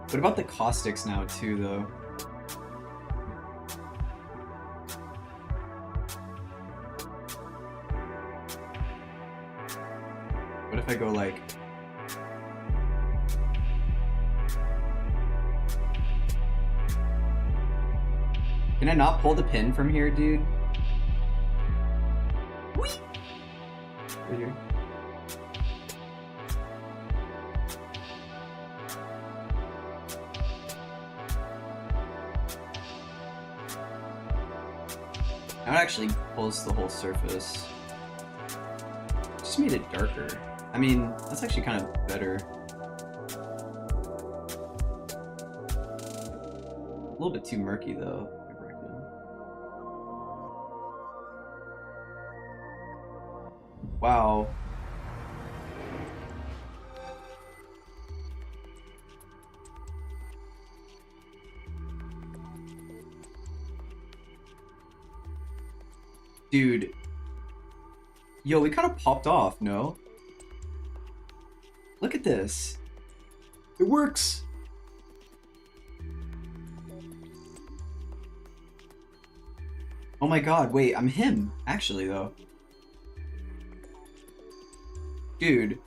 What about the caustics now too, though? What if I go like... Can I not pull the pin from here, dude? Whee! Right here. Now it actually pulls the whole surface. Just made it darker. I mean, that's actually kind of better. A little bit too murky though, I reckon. Wow. Dude. Yo, we kind of popped off, no? Look at this. It works. Oh my god, wait, I'm him, actually, though. Dude.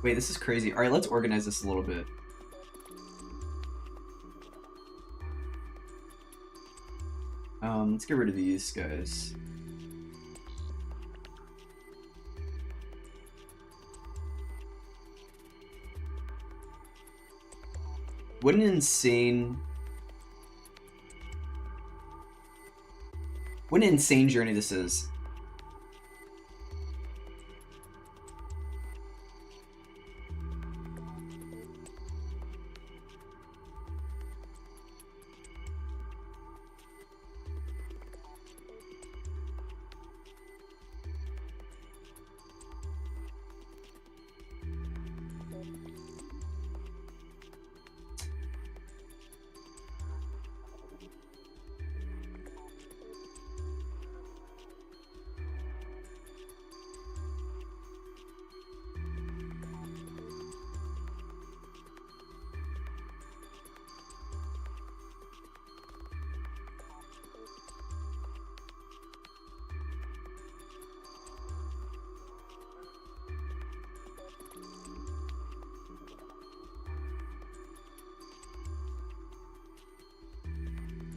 Wait, this is crazy. Alright, let's organize this a little bit. Let's get rid of these guys. What an insane journey this is.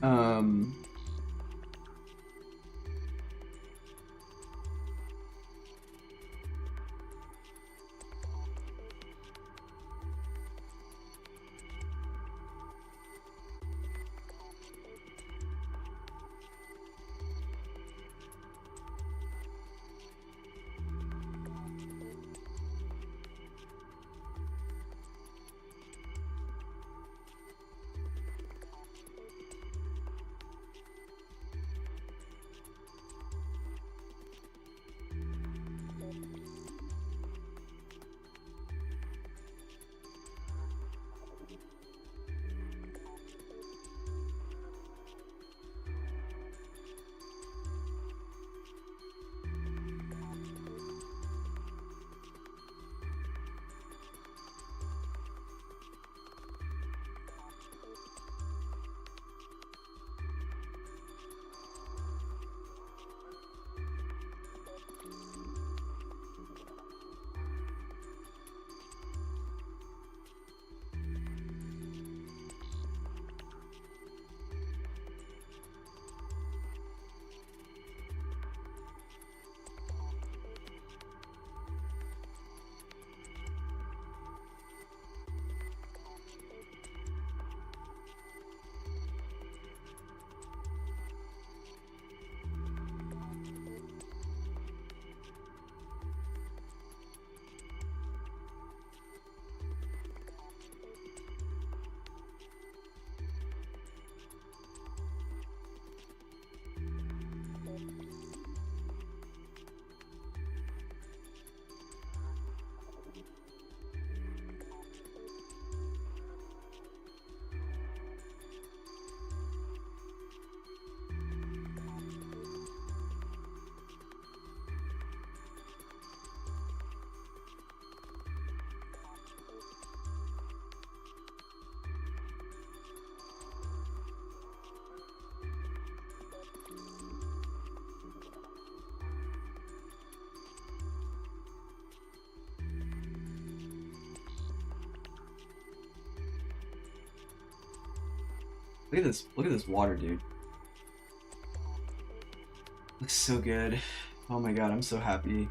Um, look at this. Look at this water, dude. Looks so good. Oh my god, I'm so happy.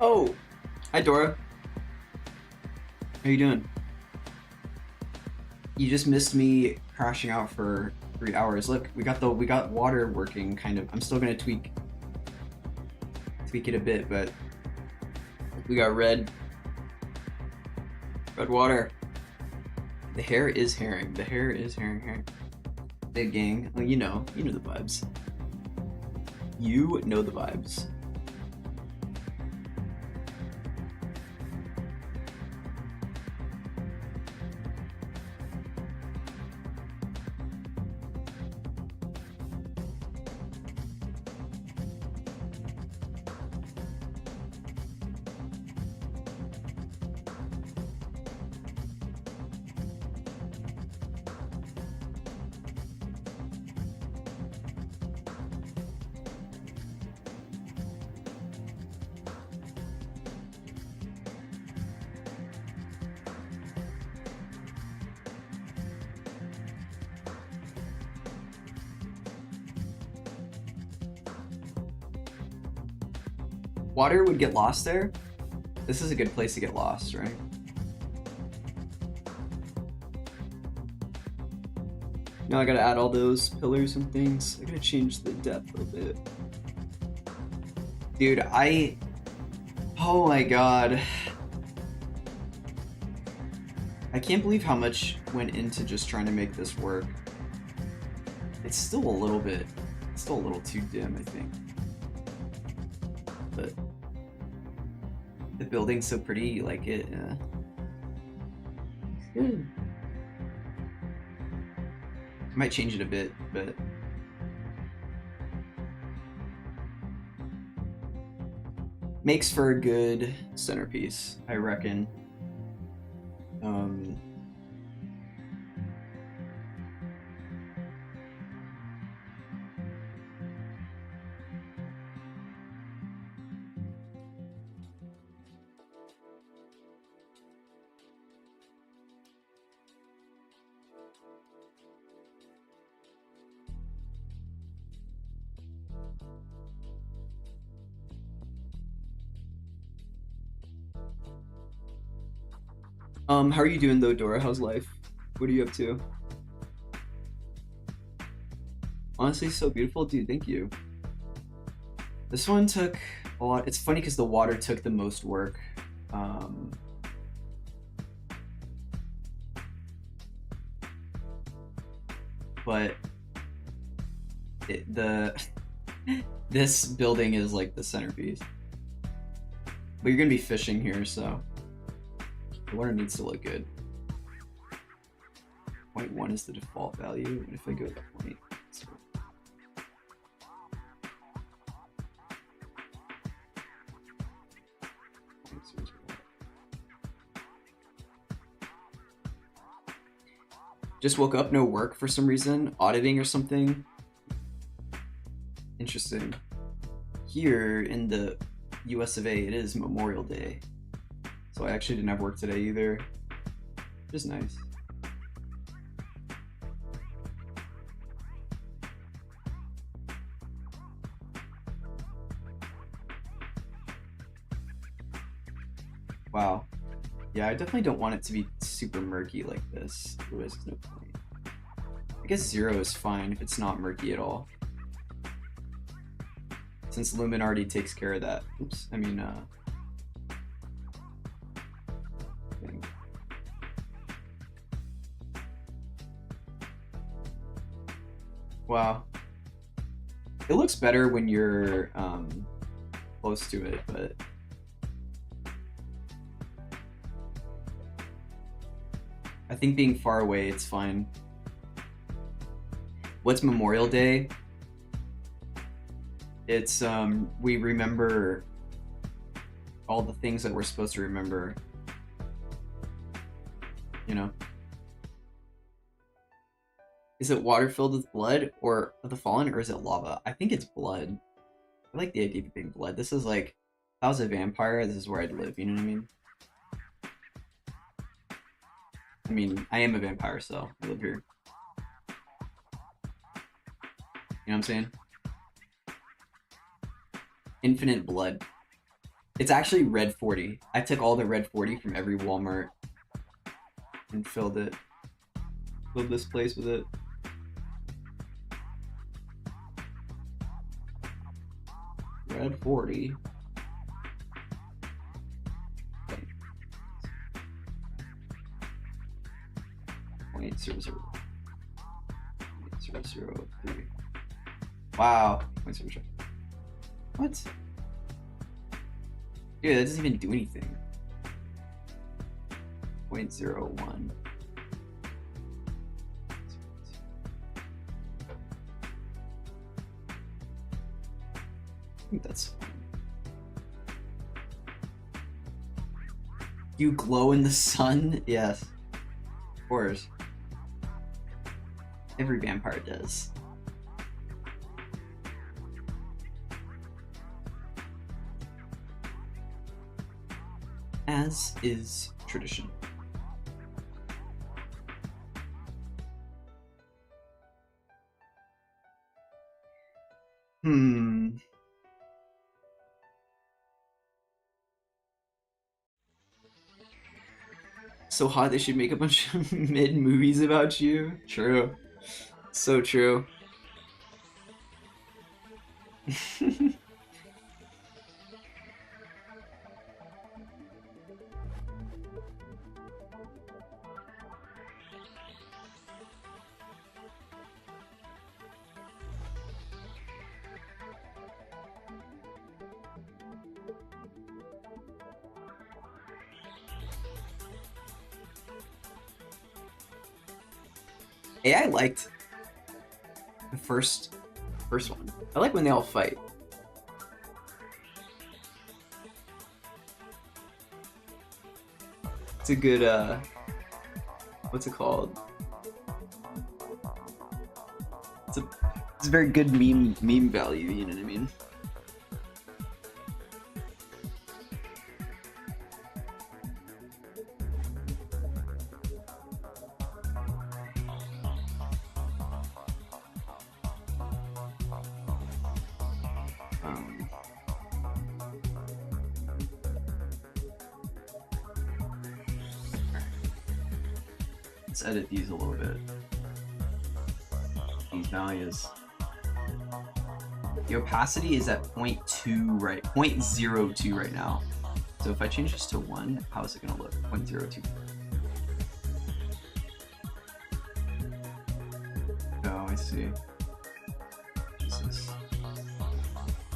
Oh, hi Dora. How you doing? You just missed me crashing out for 3 hours. Look, we got water working kind of. I'm still gonna tweak it a bit, but we got red water. The hair is herring. The hair is herring. Big gang. Well, you know the vibes. You know the vibes. Water would get lost there. This is a good place to get lost, right? Now I gotta add all those pillars and things. I gotta change the depth a bit. Dude, oh my god. I can't believe how much went into just trying to make this work. It's still a little too dim, I think. But The building's so pretty, you like it. It's good. I might change it a bit, but makes for a good centerpiece, I reckon. How are you doing though, Dora? How's life? What are you up to? Honestly, so beautiful, dude. Thank you. This one took a lot. It's funny because the water took the most work. But this building is like the centerpiece. But you're gonna be fishing here, so the water needs to look good. 0.1 is the default value, and if I go to 0.8, just woke up, no work for some reason, auditing or something. Interesting. Here in the US of A, it is Memorial Day. So I actually didn't have work today either. Which is nice. Wow. Yeah, I definitely don't want it to be super murky like this. Otherwise, there's no point. I guess 0 is fine if it's not murky at all. Since Lumen already takes care of that. Oops, I mean, thing. Wow. It looks better when you're close to it, but I think being far away, it's fine. What's Memorial Day? It's, we remember all the things that we're supposed to remember. You know? Is it water filled with blood or the fallen, or is it lava? I think it's blood. I like the idea of it being blood. This is like, if I was a vampire, this is where I'd live, you know what I mean? I mean, I am a vampire, so I live here. You know what I'm saying? Infinite blood. It's actually red 40. I took all the red 40 from every Walmart and filled this place with it. Red 40. .003. Wow. What? Dude, that doesn't even do anything. 0.01. I think that's fine. You glow in the sun? Yes. Of course. Every vampire does. As is tradition. So hot they should make a bunch of mid movies about you. True. So true. AI liked the first one. I like when they all fight. It's a good what's it called? It's a very good meme value, you know what I mean? Let's edit these a little bit. These values. The opacity is at 0.2 right, 0.02 right now. So if I change this to 1, how is it gonna look? 0.02. Oh, I see. Jesus.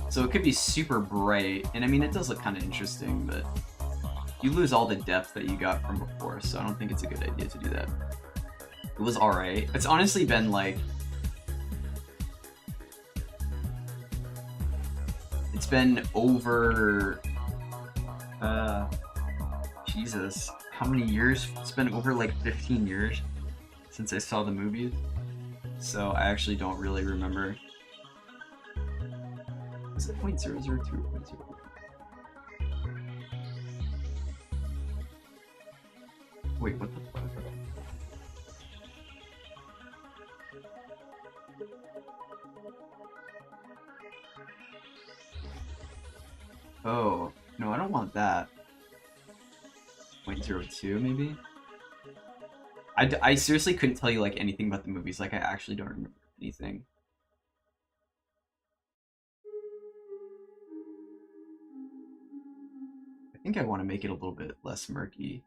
So it could be super bright, and I mean, it does look kind of interesting, but you lose all the depth that you got from before, so I don't think it's a good idea to do that. It was alright. It's honestly been like... It's been over... Jesus. How many years? It's been over like 15 years since I saw the movies. So I actually don't really remember. Is it 0.002 or 0.0? Wait, what the fuck? Oh, no, I don't want that. 0.02 maybe? I seriously couldn't tell you like anything about the movies, like I actually don't remember anything. I think I want to make it a little bit less murky.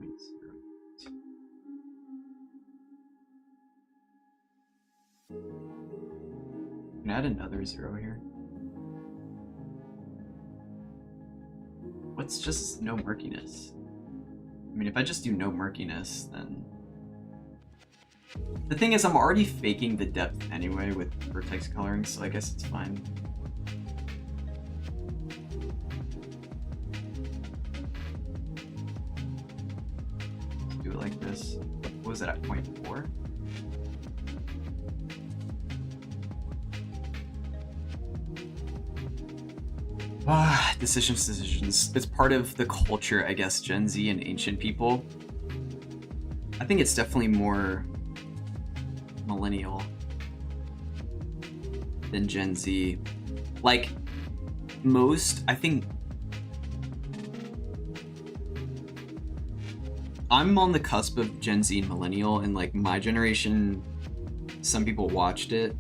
0.02. Can I add another 0 here? What's just no murkiness? I mean, if I just do no murkiness, then... The thing is, I'm already faking the depth anyway with vertex coloring, so I guess it's fine. Let's do it like this. What was it at 0.4? Decisions. It's part of the culture, I guess, Gen Z and ancient people. I think it's definitely more millennial than Gen Z. Like, I think... I'm on the cusp of Gen Z and millennial, and like my generation, some people watched it,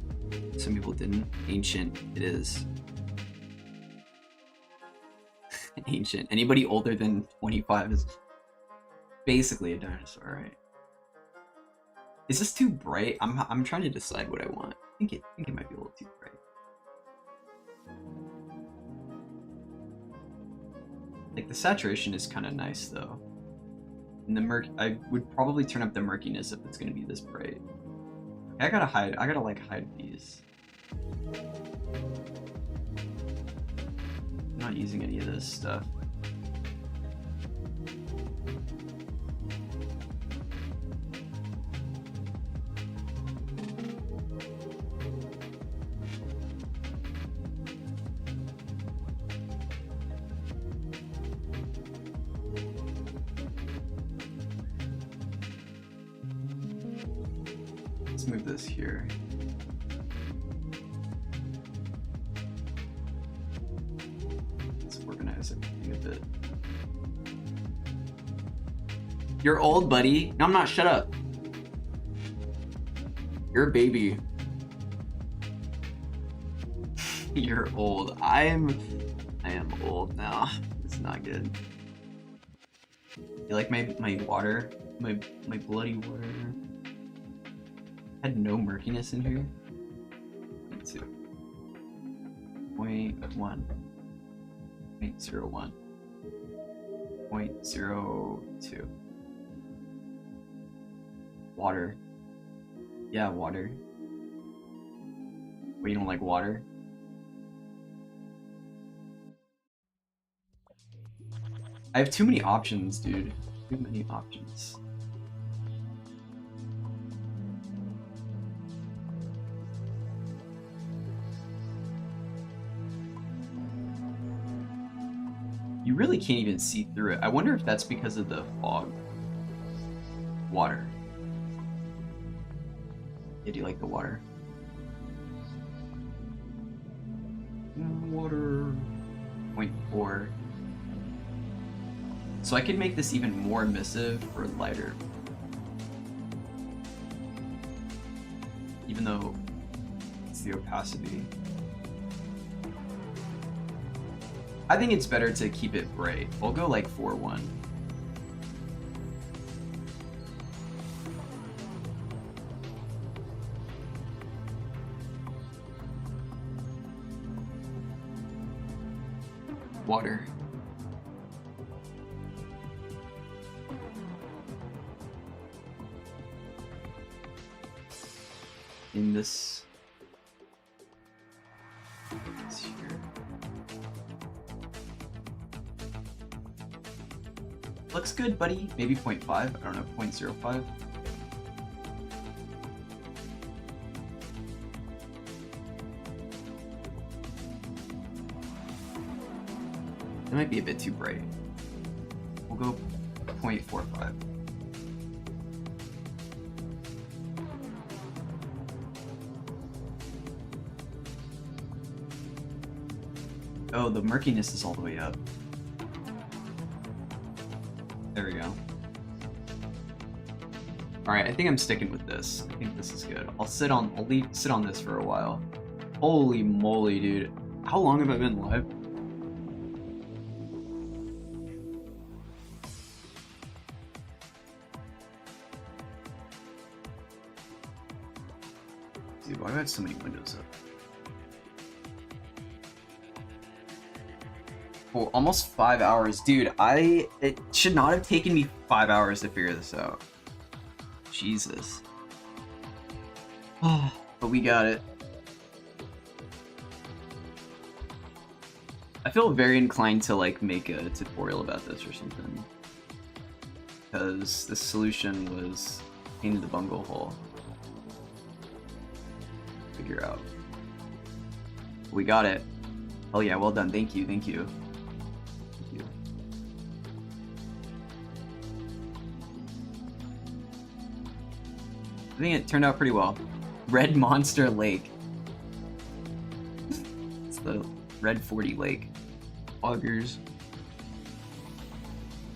some people didn't. Ancient, it is. Ancient. Anybody older than 25 is basically a dinosaur, right? Is this too bright? I'm trying to decide what I want. I think it might be a little too bright. Like the saturation is kind of nice though. And the I would probably turn up the murkiness if it's gonna be this bright. I gotta hide these. I'm not using any of this stuff. Let's move this here. Let's organize everything a bit. You're old, buddy. No, I'm not. Shut up. You're a baby. You're old. I am old now. It's not good. You like my water? My bloody water? Had no murkiness in here. 0.2. 0.1. 0.01. 0.02. Water. Yeah, water. But you don't like water? I have too many options, dude. Too many options. You really can't even see through it. I wonder if that's because of the fog. Water. Yeah, do you like the water? Water. 0.4. So I could make this even more emissive or lighter. Even though it's the opacity. I think it's better to keep it bright. We'll go like 4:1. Water. In this here. Looks good, buddy. Maybe 0.5. I don't know, 0.05. It might be a bit too bright. We'll go 0.45. Oh, the murkiness is all the way up. There we go. Alright, I think I'm sticking with this. I think this is good. I'll sit on this for a while. Holy moly, dude. How long have I been live? Dude, why do I have so many windows up? Oh, almost 5 hours. Dude, it should not have taken me 5 hours to figure this out. Jesus. Oh, but we got it. I feel very inclined to like make a tutorial about this or something. Because the solution was in the bungle hole. Figure out. We got it. Oh yeah, well done. Thank you, thank you. Thank you. I think it turned out pretty well. Red Monster Lake. It's the Red 40 Lake. Augers.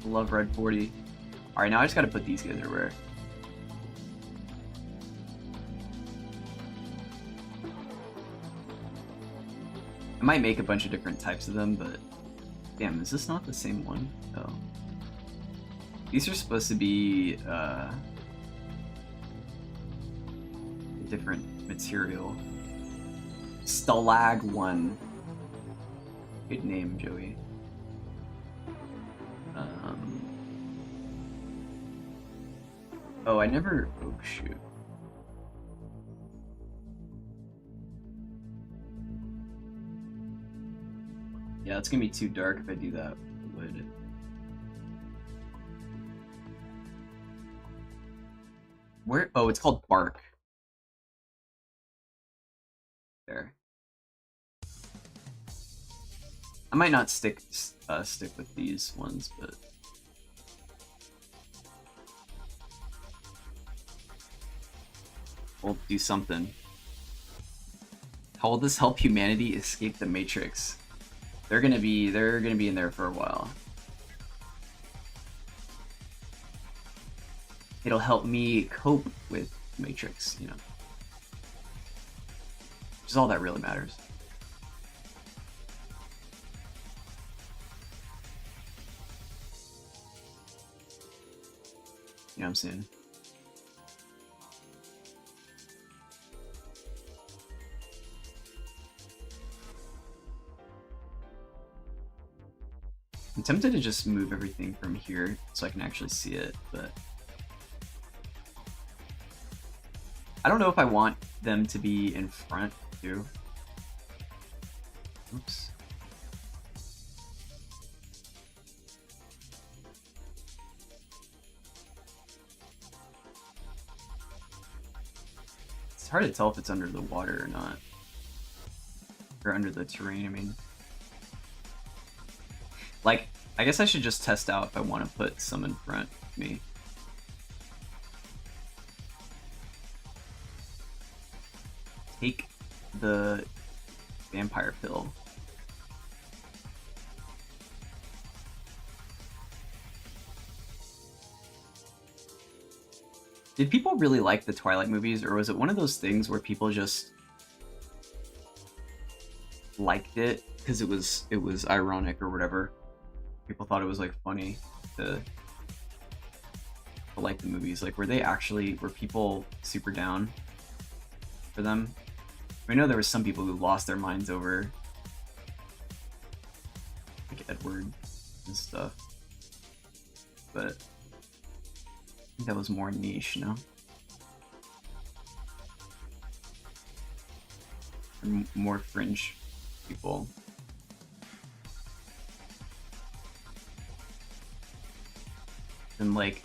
Love Red 40. Alright, now I just gotta put these guys everywhere. I might make a bunch of different types of them, but damn, is this not the same one? Oh. These are supposed to be a different material. Stalag 1. Good name, Joey. Oh, I never... Oh, shoot. Yeah, it's gonna be too dark if I do that. Wood. Where? Oh, it's called bark. There. I might not stick with these ones, but we'll do something. How will this help humanity escape the Matrix? They're gonna be in there for a while. It'll help me cope with Matrix, you know. Which is all that really matters. You know what I'm saying? I'm tempted to just move everything from here so I can actually see it, but I don't know if I want them to be in front too. Oops. It's hard to tell if it's under the water or not. Or under the terrain, I mean. Like, I guess I should just test out if I want to put some in front of me. Take the vampire pill. Did people really like the Twilight movies, or was it one of those things where people just liked it because it was ironic or whatever? People thought it was like funny to like the movies. Like, were people super down for them? I know there were some people who lost their minds over like Edward and stuff, but I think that was more niche, no? Or more fringe people. And like,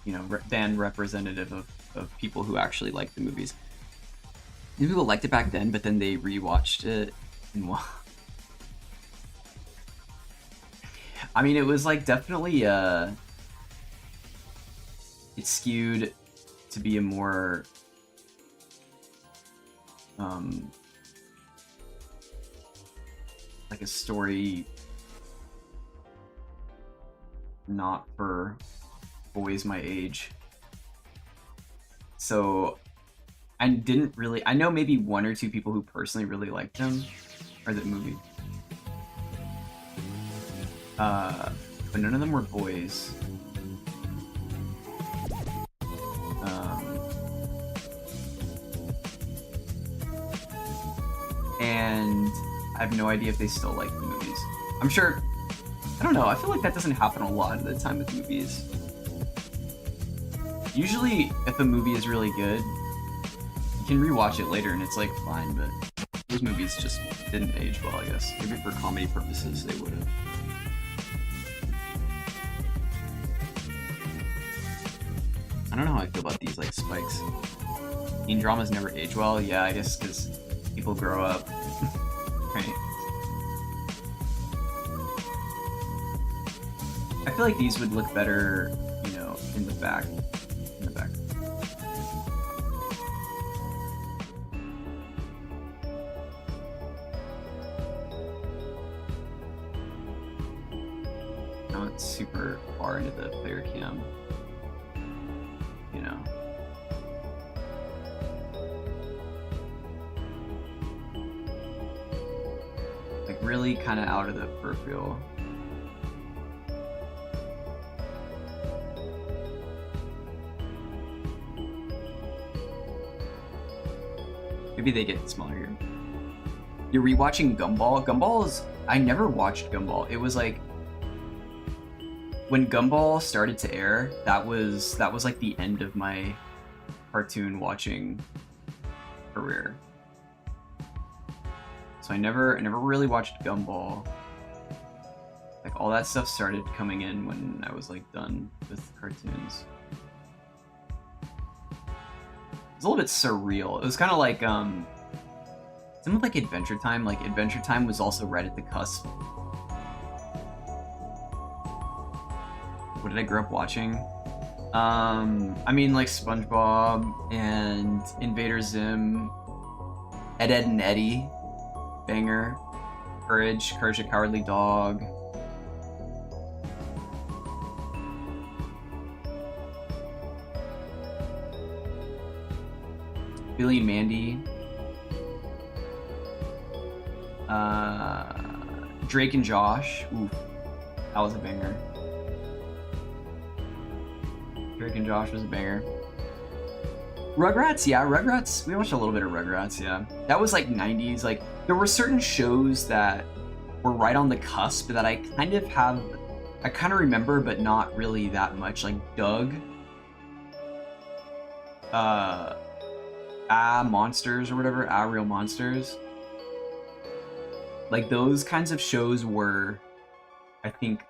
you know, than representative of people who actually like the movies. Maybe people liked it back then, but then they rewatched it and I mean, it was like definitely it skewed to be a more like a story not for boys my age. So I know maybe one or two people who personally really liked them, or the movie. But none of them were boys. And I have no idea if they still like the movies. I'm sure, I don't know, I feel like that doesn't happen a lot of the time with movies. Usually, if a movie is really good, you can rewatch it later and it's like fine, but those movies just didn't age well, I guess. Maybe for comedy purposes they would have. I don't know how I feel about these like spikes. Teen dramas never age well. Yeah, I guess because people grow up. Right. I feel like these would look better, you know, in the back. Now it's super far into the player cam. You know. Like really kind of out of the peripheral. Maybe they get smaller here. You're rewatching Gumball? I never watched Gumball. It was like when Gumball started to air, that was like the end of my cartoon watching career. So I never really watched Gumball. Like all that stuff started coming in when I was like done with cartoons. It was a little bit surreal. It was kind of like something like Adventure Time. Like Adventure Time was also right at the cusp. What did I grow up watching? I mean like SpongeBob and Invader Zim, Ed, Edd and Eddy, banger, Courage the Cowardly Dog. Billy and Mandy. Drake and Josh. Ooh, that was a banger. Drake and Josh was a banger. Rugrats, yeah, Rugrats. We watched a little bit of Rugrats, yeah. That was like 90s. Like, there were certain shows that were right on the cusp that I kind of remember, but not really that much. Like Doug. Monsters or whatever, Real Monsters. Like those kinds of shows were, I think,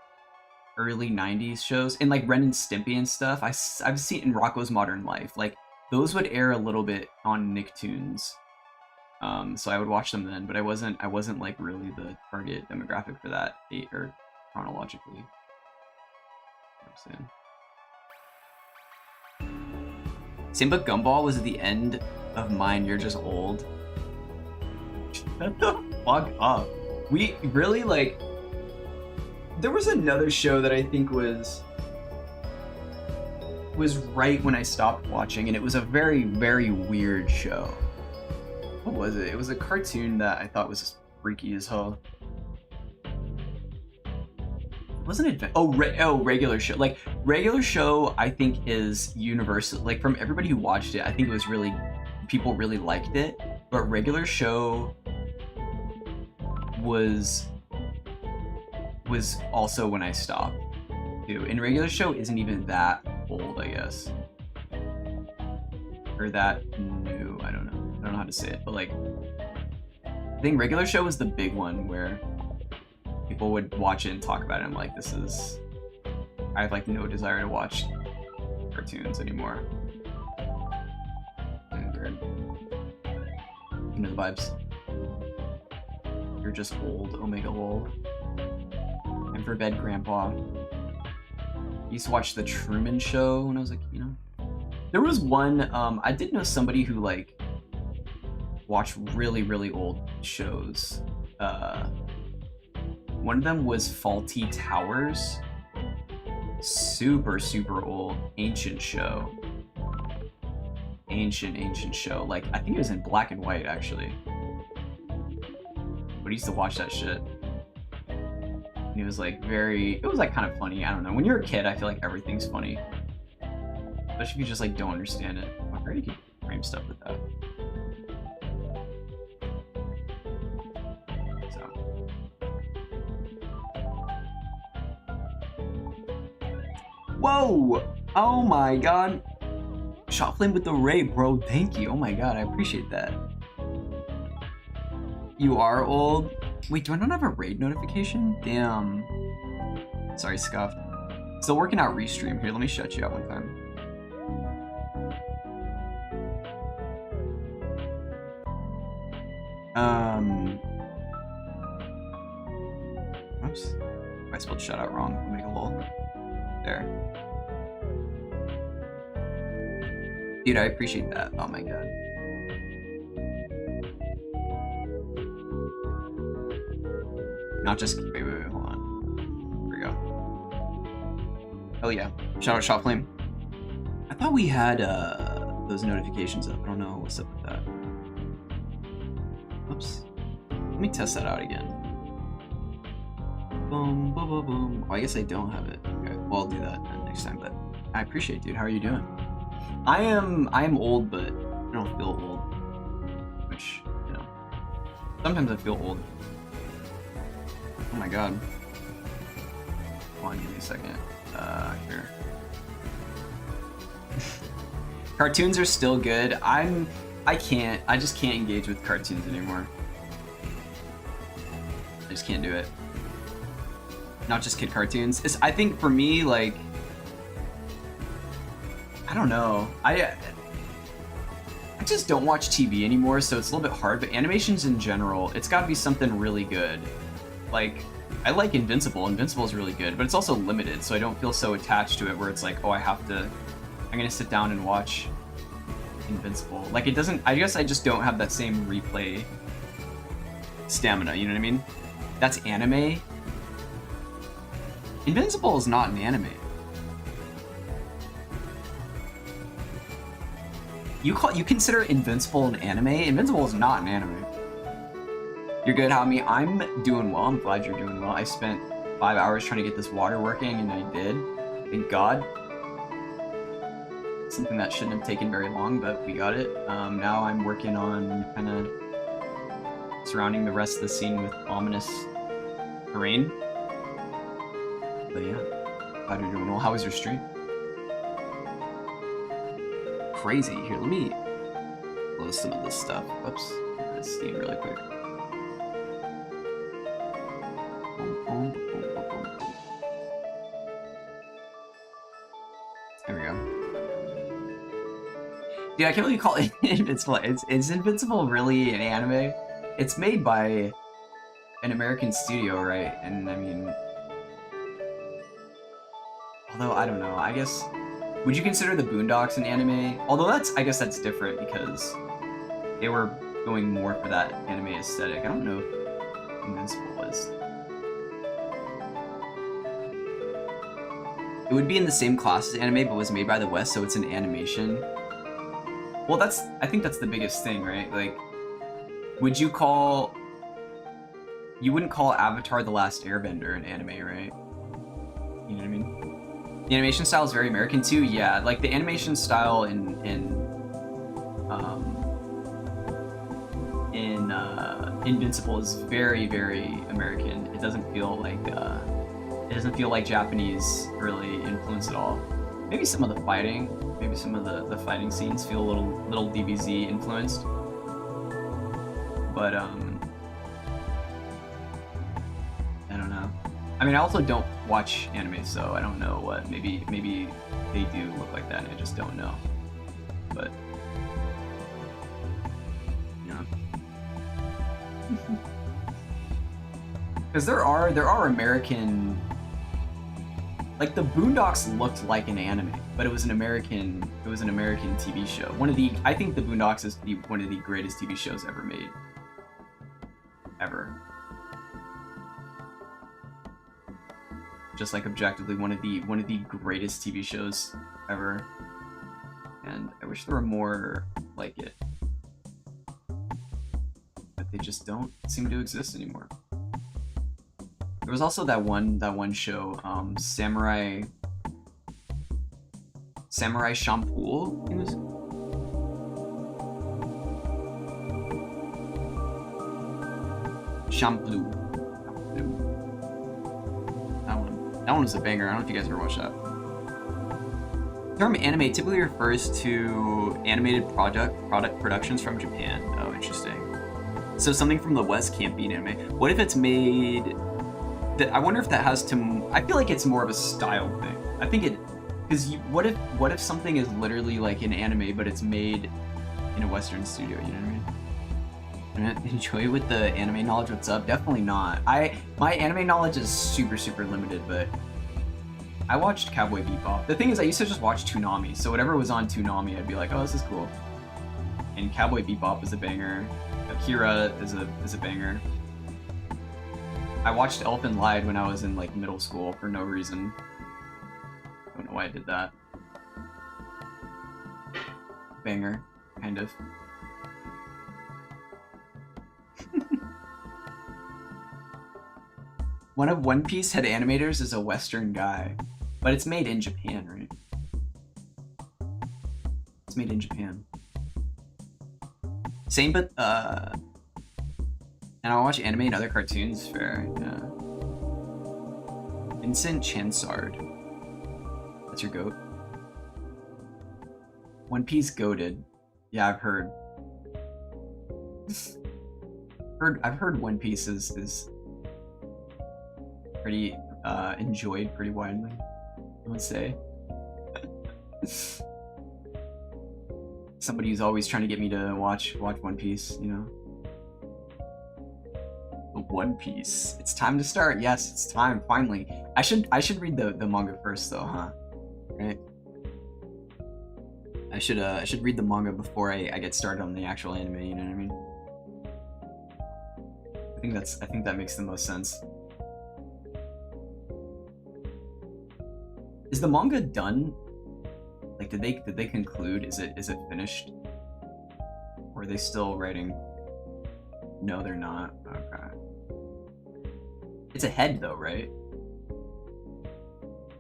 early 90s shows. And like Ren and Stimpy and stuff, I've seen in Rocko's Modern Life. Like those would air a little bit on Nicktoons. So I would watch them then, but I wasn't like really the target demographic for that, or chronologically. You know what I'm saying? Same, but Gumball was at the end of mine. You're just old. Shut the fuck up. We really, like, there was another show that I think was right when I stopped watching, and it was a very, very weird show. What was it? It was a cartoon that I thought was freaky as hell. Wasn't it? Regular Show. Like Regular Show, I think is universal. Like from everybody who watched it, I think it was really, people really liked it. But Regular Show was also when I stopped too. And Regular Show isn't even that old, I guess, or that new. I don't know how to say it, but like I think Regular Show was the big one where people would watch it and talk about it. I'm like, I have like no desire to watch cartoons anymore. Weird. You know the vibes. You're just old, Omega lol. And for bed, Grandpa. I used to watch The Truman Show when I was like, you know. There was one, I did know somebody who like watched really, really old shows. One of them was Faulty Towers. Super, super old, ancient show. Ancient show. Like, I think it was in black and white, actually. But I used to watch that shit. And it was like it was like kind of funny. I don't know. When you're a kid, I feel like everything's funny. Especially if you just like don't understand it. I'm afraid you can frame stuff with that. Whoa! Oh my god. Shot flame with the raid, bro. Thank you. Oh my god, I appreciate that. You are old? Wait, do I not have a raid notification? Damn. Sorry, Scuffed. Still working out restream. Here, let me shut you out one time. Oops. I spelled shut out wrong. I'll make a lol. There. Dude, I appreciate that. Oh my god. Not just wait, hold on. Here we go. Oh yeah. Shout out Shot Flame. I thought we had those notifications up. I don't know what's up with that. Oops. Let me test that out again. Boom, boom, boom, boom. Oh, I guess I don't have it. Okay, well, I'll do that next time, but I appreciate it, dude. How are you doing? I am old, but I don't feel old. Which, you know, sometimes I feel old. Oh my god. Hold on, give me a second. Here. Cartoons are still good. I just can't engage with cartoons anymore. I just can't do it. Not just kid cartoons. I think for me, like, I don't know. I just don't watch TV anymore, so it's a little bit hard. But animations in general, it's got to be something really good. Like, I like Invincible. Invincible is really good, but it's also limited, so I don't feel so attached to it where it's like, oh, I'm gonna sit down and watch Invincible. Like, it doesn't. I guess I just don't have that same replay stamina. You know what I mean? That's anime. Invincible is not an anime. You consider Invincible an anime? Invincible is not an anime. You're good, Hami. I'm doing well. I'm glad you're doing well. I spent 5 hours trying to get this water working, and I did. Thank God. Something that shouldn't have taken very long, but we got it. Now I'm working on kind of surrounding the rest of the scene with ominous terrain. But yeah, glad you're doing well. How was your stream? Crazy. Here, let me close some of this stuff. Whoops. Let's steam really quick. There we go. Dude, I can't really call it Invincible. Is Invincible really an anime? It's made by an American studio, right? And I mean, although I don't know, I guess, would you consider the Boondocks an anime? Although I guess that's different because they were going more for that anime aesthetic. I don't know if Invincible was. It would be in the same class as anime, but was made by the West, so it's an animation. Well, I think that's the biggest thing, right? Like, would you call... You wouldn't call Avatar The Last Airbender an anime, right? You know what I mean? The animation style is very American too, yeah. Like, the animation style in Invincible is very, very American. It doesn't feel like Japanese really influence at all. Maybe some of the fighting, maybe some of the fighting scenes feel a little DBZ influenced. But I don't know. I mean, I also don't watch anime, so I don't know what. Maybe they do look like that, and I just don't know. But yeah. Because there are American, like the Boondocks looked like an anime, but it was an American TV show. I think the Boondocks is one of the greatest TV shows ever made. Ever. Just like objectively one of the greatest TV shows ever. And I wish there were more like it. But they just don't seem to exist anymore. There was also that one show, Samurai Champloo, I think it was. Champloo. That one was a banger. I don't know if you guys ever watched that. The term anime typically refers to animated product productions from Japan. Oh, interesting. So something from the West can't be an anime. What if it's made... I wonder if that has to... I feel like it's more of a style thing. I think it... Because what if something is literally like an anime, but it's made in a Western studio, you know what I mean? Enjoy with the anime knowledge, what's up? Definitely not. My anime knowledge is super limited, but I watched Cowboy Bebop. The thing is, I used to just watch Toonami, so whatever was on Toonami, I'd be like, oh, this is cool. And Cowboy Bebop is a banger. Akira is a banger. I watched Elfin Lied when I was in like middle school for no reason. Don't know why I did that. Banger, kind of. One of One Piece head animators is a Western guy, but it's made in Japan, right? It's made in Japan. Same, but and I watch anime and other cartoons. Fair, yeah. Vincent Chansard. That's your goat. One Piece goated. Yeah, I've heard. I've heard One Piece is pretty enjoyed pretty widely, I would say. Somebody who's always trying to get me to watch One Piece, you know. One Piece. It's time to start. Yes, it's time. Finally, I should read the manga first, though, huh? Right. I should read the manga before I get started on the actual anime. You know what I mean? I think that makes the most sense. Is the manga done? Like, did they conclude? Is it finished? Or are they still writing? No, they're not. Okay. It's ahead though, right?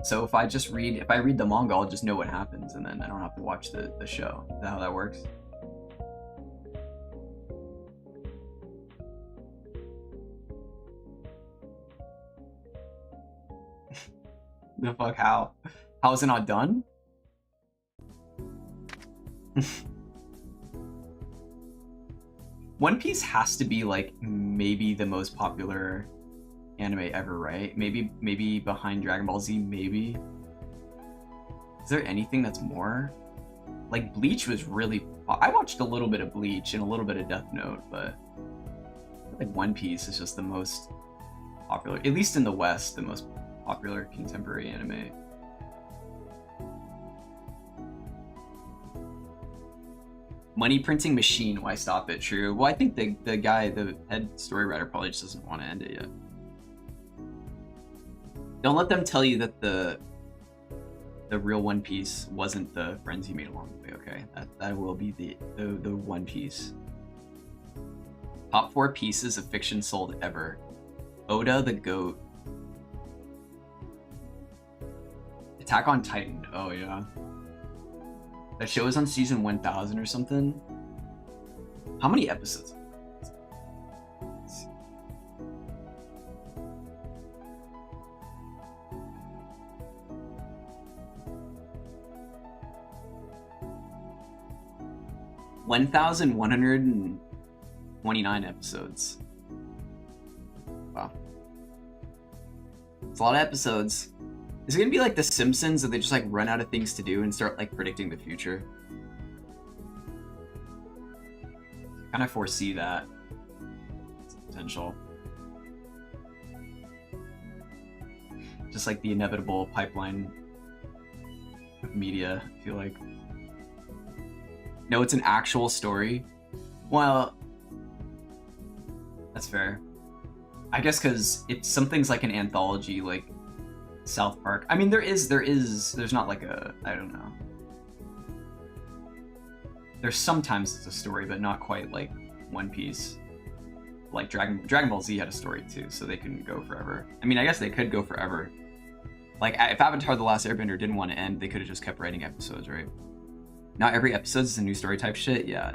So if I read the manga, I'll just know what happens, and then I don't have to watch the show. Is that how that works? The fuck? How? How is it not done? One Piece has to be like maybe the most popular anime ever, right? Maybe behind Dragon Ball Z, maybe. Is there anything that's more? Like Bleach was really. I watched a little bit of Bleach and a little bit of Death Note, but like One Piece is just the most popular, at least in the West, the most popular contemporary anime. Money printing machine, why stop it? True. Well, I think the guy, the head story writer, probably just doesn't want to end it yet. Don't let them tell you that the real One Piece wasn't the friends you made along the way. Okay, that will be the One Piece. Top 4 pieces of fiction sold ever. Oda the Goat. Attack on Titan. Oh yeah. That show is on season 1000 or something. How many episodes? $1,129 episodes. Wow. It's a lot of episodes. Is it gonna be like The Simpsons, that they just like run out of things to do and start like predicting the future? I kind of foresee that. It's potential. Just like the inevitable pipeline of media, I feel like. No, it's an actual story. Well, that's fair. I guess because it's something's like an anthology, like South Park. I mean, there's not like a, I don't know. There's sometimes it's a story, but not quite like One Piece. Like Dragon Ball Z had a story too, so they couldn't go forever. I mean, I guess they could go forever. Like if Avatar: The Last Airbender didn't want to end, they could have just kept writing episodes, right? Not every episode is a new story type shit. Yeah.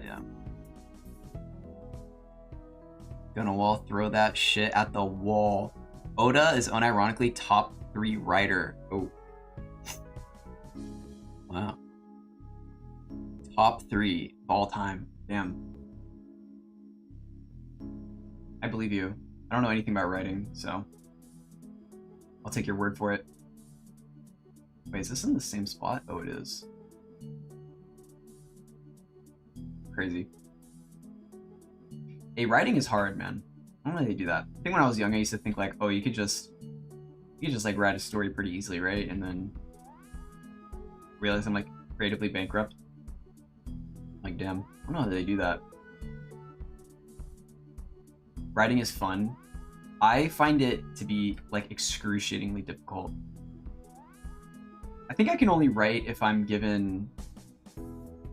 Gonna wall, throw that shit at the wall. Oda is unironically top 3 writer. Oh. Wow. Top 3 of all time. Damn. I believe you. I don't know anything about writing, so I'll take your word for it. Wait, is this in the same spot? Oh, it is. Crazy. Hey, writing is hard, man. I don't know how they do that. I think when I was young, I used to think like, oh, you could just like write a story pretty easily, right? And then realize I'm like creatively bankrupt. Like, damn, I don't know how they do that. Writing is fun. I find it to be like excruciatingly difficult. I think I can only write if I'm given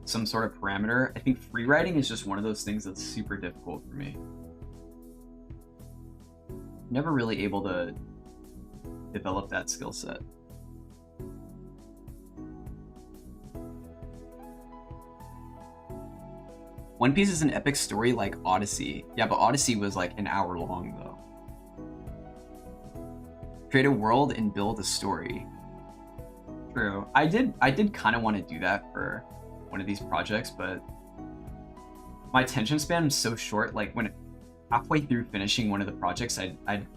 some sort of parameter. I think free writing is just one of those things that's super difficult for me. Never really able to develop that skill set. One Piece is an epic story like Odyssey. Yeah, but Odyssey was like an hour long though. Create a world and build a story. True. I did kind of want to do that for one of these projects, but my attention span is so short. Like when halfway through finishing one of the projects, I'd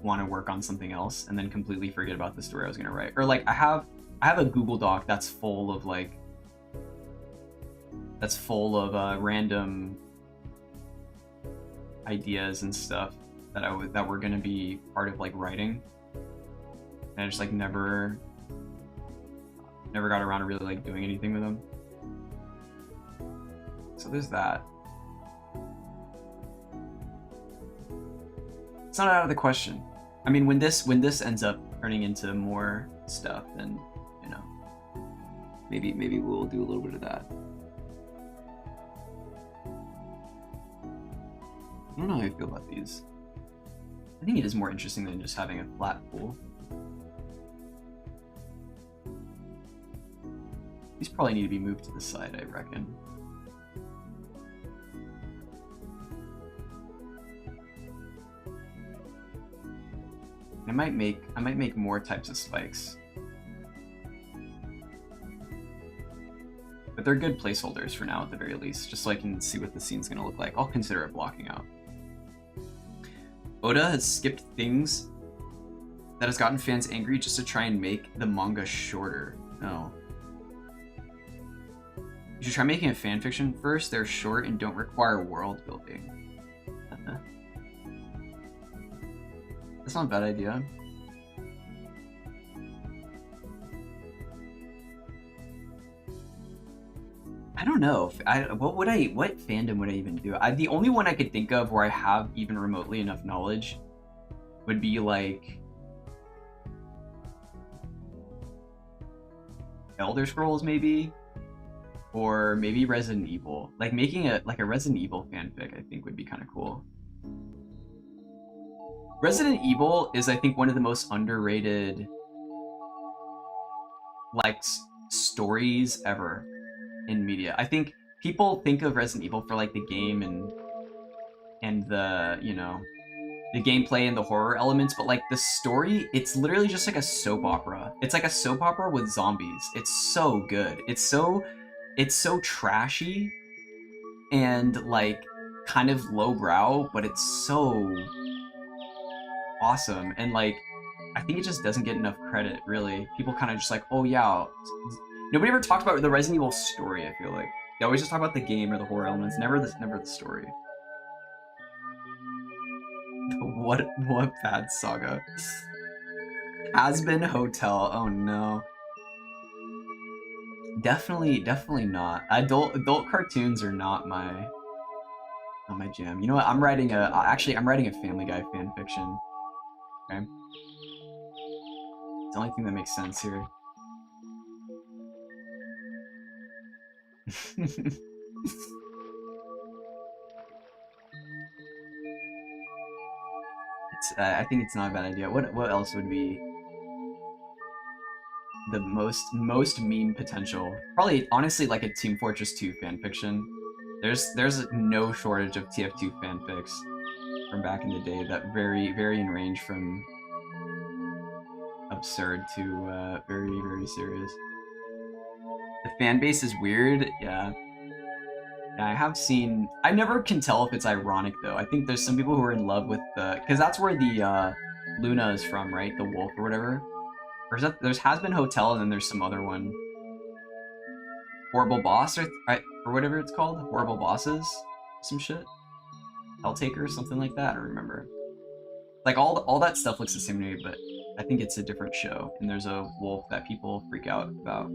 want to work on something else and then completely forget about the story I was gonna write. Or like I have a Google Doc that's full of random ideas and stuff that were gonna be part of like writing, and I just like never got around to really like doing anything with them. So there's that. It's not out of the question. I mean, when this ends up turning into more stuff, then you know, maybe we'll do a little bit of that. I don't know how I feel about these. I think it is more interesting than just having a flat pool. These probably need to be moved to the side, I reckon. I might make more types of spikes. but they're good placeholders for now at the very least, just so I can see what the scene's gonna look like. I'll consider it blocking out. Oda has skipped things that has gotten fans angry just to try and make the manga shorter. No. You should try making a fanfiction first. They're short and don't require world building. That's not a bad idea. I don't know. What fandom would I even do? The only one I could think of where I have even remotely enough knowledge would be like Elder Scrolls maybe, or maybe Resident Evil. Like making a Resident Evil fanfic I think would be kind of cool. Resident Evil is, I think, one of the most underrated like stories ever in media. I think people think of Resident Evil for like the game and the, you know, the gameplay and the horror elements, but like the story, it's literally just like a soap opera. It's like a soap opera with zombies. It's so good. It's so trashy and like kind of lowbrow, but it's so awesome. And like I think it just doesn't get enough credit, really. People kind of just like, oh yeah. Nobody ever talked about the Resident Evil story, I feel like. They always just talk about the game or the horror elements, never the story. What bad saga? Has-Been Hotel, oh no. Definitely not. Adult cartoons are not my jam. You know what? I'm writing a Family Guy fan fiction. Okay. It's the only thing that makes sense here. I think it's not a bad idea. What else would be the most meme potential? Probably, honestly, like a Team Fortress 2 fanfiction. There's no shortage of TF2 fanfics from back in the day that vary in range from absurd to very serious. The fan base is weird, yeah. I never can tell if it's ironic though. I think there's some people who are in love with because that's where the Luna is from, right? The wolf or whatever. Or is that, there's Has-Been Hotel and then there's some other one. Horrible Boss or whatever it's called. Horrible Bosses, some shit. Helltaker, something like that. I don't remember. Like all that stuff looks the same to me, but I think it's a different show. And there's a wolf that people freak out about.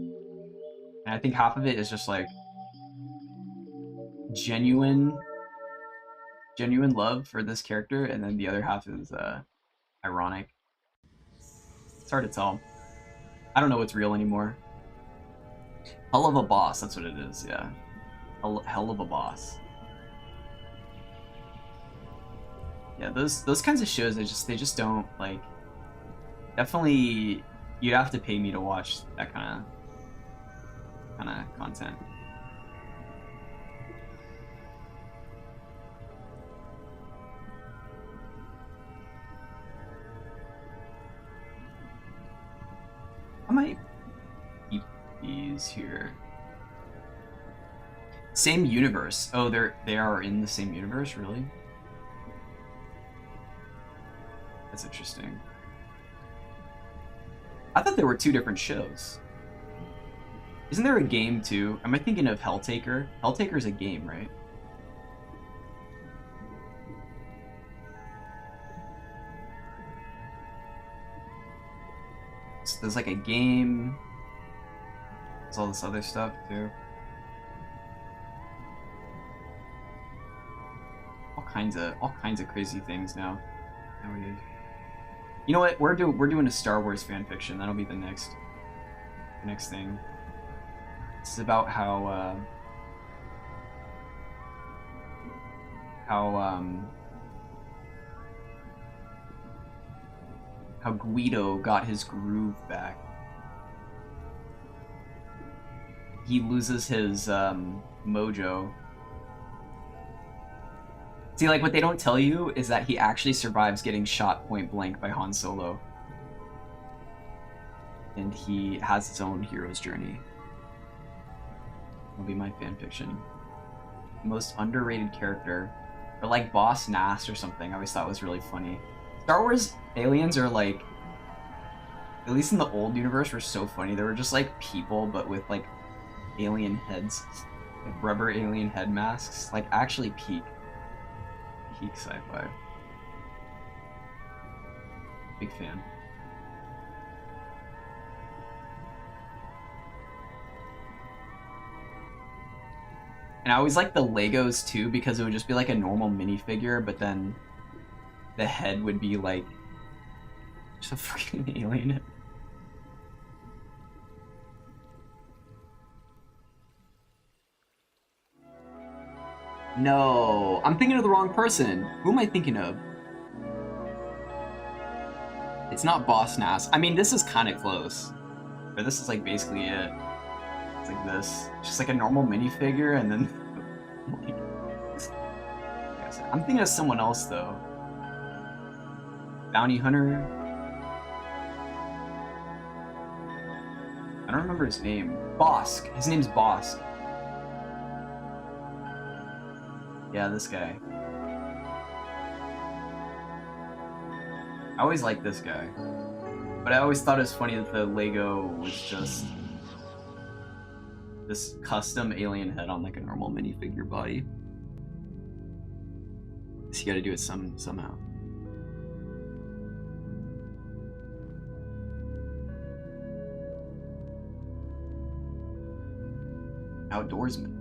And I think half of it is just like genuine love for this character, and then the other half is ironic. It's hard to tell. I don't know what's real anymore. Hell of a boss, that's what it is, yeah. Hell of a boss. Yeah, those kinds of shows, they just don't, like, definitely you'd have to pay me to watch that kind of content. I might keep these here. Same universe. Oh, they are in the same universe, really? That's interesting. I thought there were two different shows. Isn't there a game too? Am I thinking of Helltaker? Helltaker's a game, right? So there's like a game. There's all this other stuff too. All kinds of crazy things now. Nowadays. You know what? We're doing a Star Wars fan fiction. That'll be the next thing. It's about how Guido got his groove back. He loses his mojo. See, like, what they don't tell you is that he actually survives getting shot point blank by Han Solo. And he has his own hero's journey. will be my fanfiction. Most underrated character. Or like Boss Nass or something, I always thought was really funny. Star Wars aliens are like, at least in the old universe, were so funny. They were just like people, but with like alien heads. Like rubber alien head masks. Like actually peak sci-fi. Big fan. And I always liked the Legos too, because it would just be like a normal minifigure, but then the head would be like just a fucking alien. No, I'm thinking of the wrong person. Who am I thinking of? It's not Boss Nass. I mean, this is kind of close, but this is like basically it. It's like this, it's just like a normal minifigure, and then like, I'm thinking of someone else though. Bounty Hunter. I don't remember his name. Bosk. His name's Bosk. Yeah, this guy. I always liked this guy. But I always thought it was funny that the Lego was just this custom alien head on like a normal minifigure body. So you gotta do it somehow. Outdoorsman.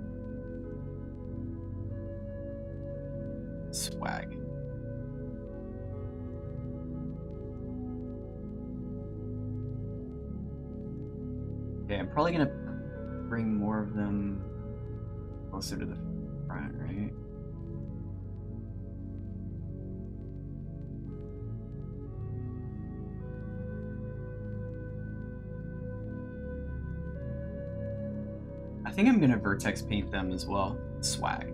Swag. Okay, I'm probably gonna bring more of them closer to the front, right? I think I'm gonna vertex paint them as well. Swag.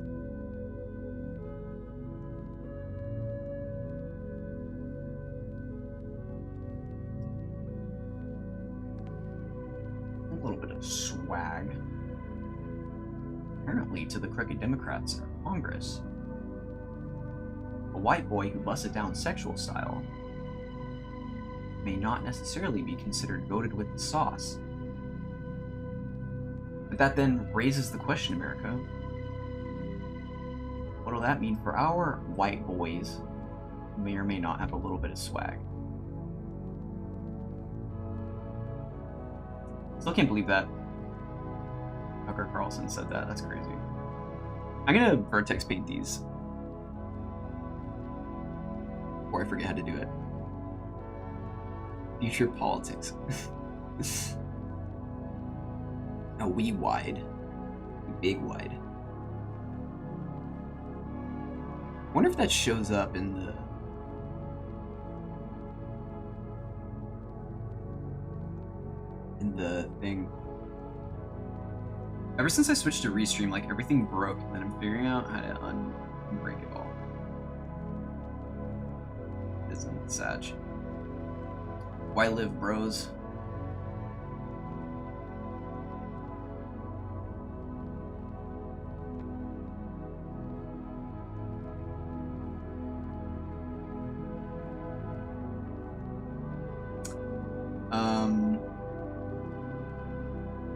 A little bit of swag. Apparently to the crooked Democrats in Congress. A white boy who busted down sexual style may not necessarily be considered goated with the sauce. But that then raises the question, America. What will that mean for our white boys who may or may not have a little bit of swag? Still can't believe that Tucker Carlson said that. That's crazy. I'm gonna vertex paint these before I forget how to do it. Future politics. A wee wide. Big wide. I wonder if that shows up in the thing. Ever since I switched to Restream, like everything broke, and then I'm figuring out how to unbreak it all. Isn't Sag. Why live, bros?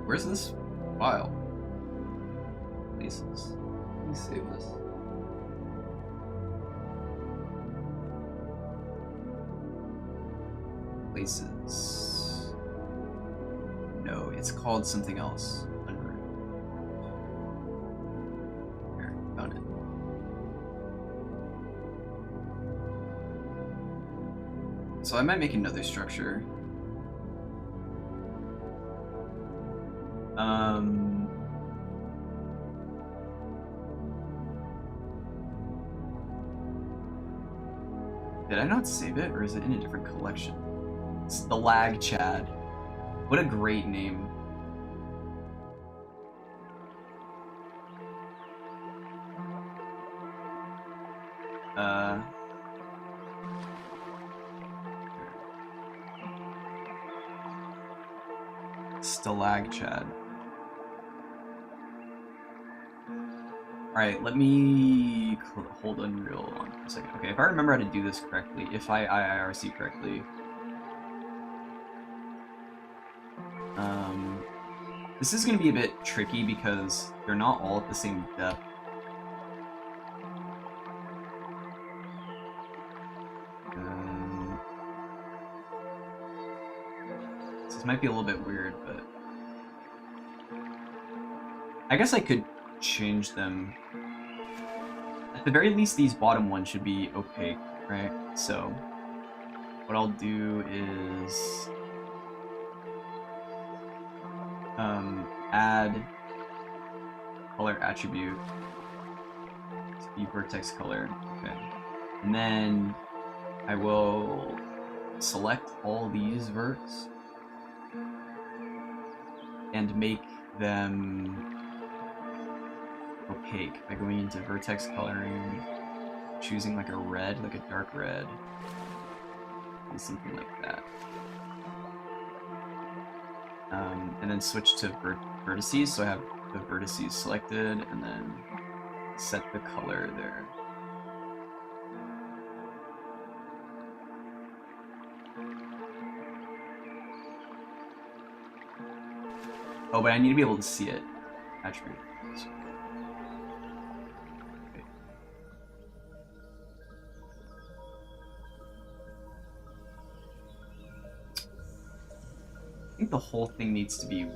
Where's this file? Places. Let me save this. Places. No, it's called something else. Here, found it. So I might make another structure. Did I not save it, or is it in a different collection? It's the Lag Chad. What a great name. Stalag Chad. Alright, let me hold Unreal on for a second. Okay, if I remember how to do this correctly, if I IRC correctly, this is going to be a bit tricky because they're not all at the same depth. This might be a little bit weird, but I guess I could change them. At the very least, these bottom ones should be opaque, right? So what I'll do is add color attribute to be vertex color. Okay, and then I will select all these verts and make them opaque by going into vertex coloring, choosing like a red, like a dark red, and something like that. And then switch to vertices, so I have the vertices selected, and then set the color there. Oh, but I need to be able to see it. Attribute. Okay. I think the whole thing needs to be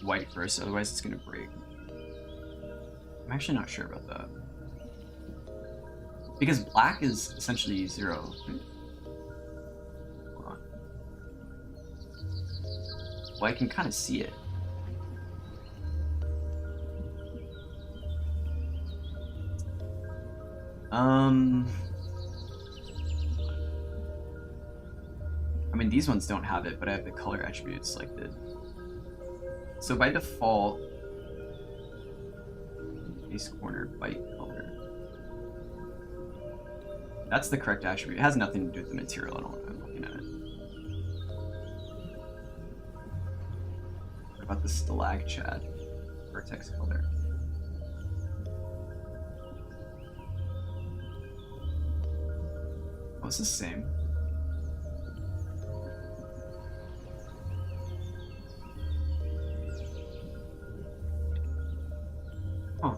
white first, otherwise it's gonna break. I'm actually not sure about that. Because black is essentially 0. Hold on. Well, I can kind of see it. I mean, these ones don't have it, but I have the color attribute selected. So by default, base corner white color. That's the correct attribute. It has nothing to do with the material at all. I'm looking at it. What about the stalag chad vertex color? Oh, it's the same. Huh.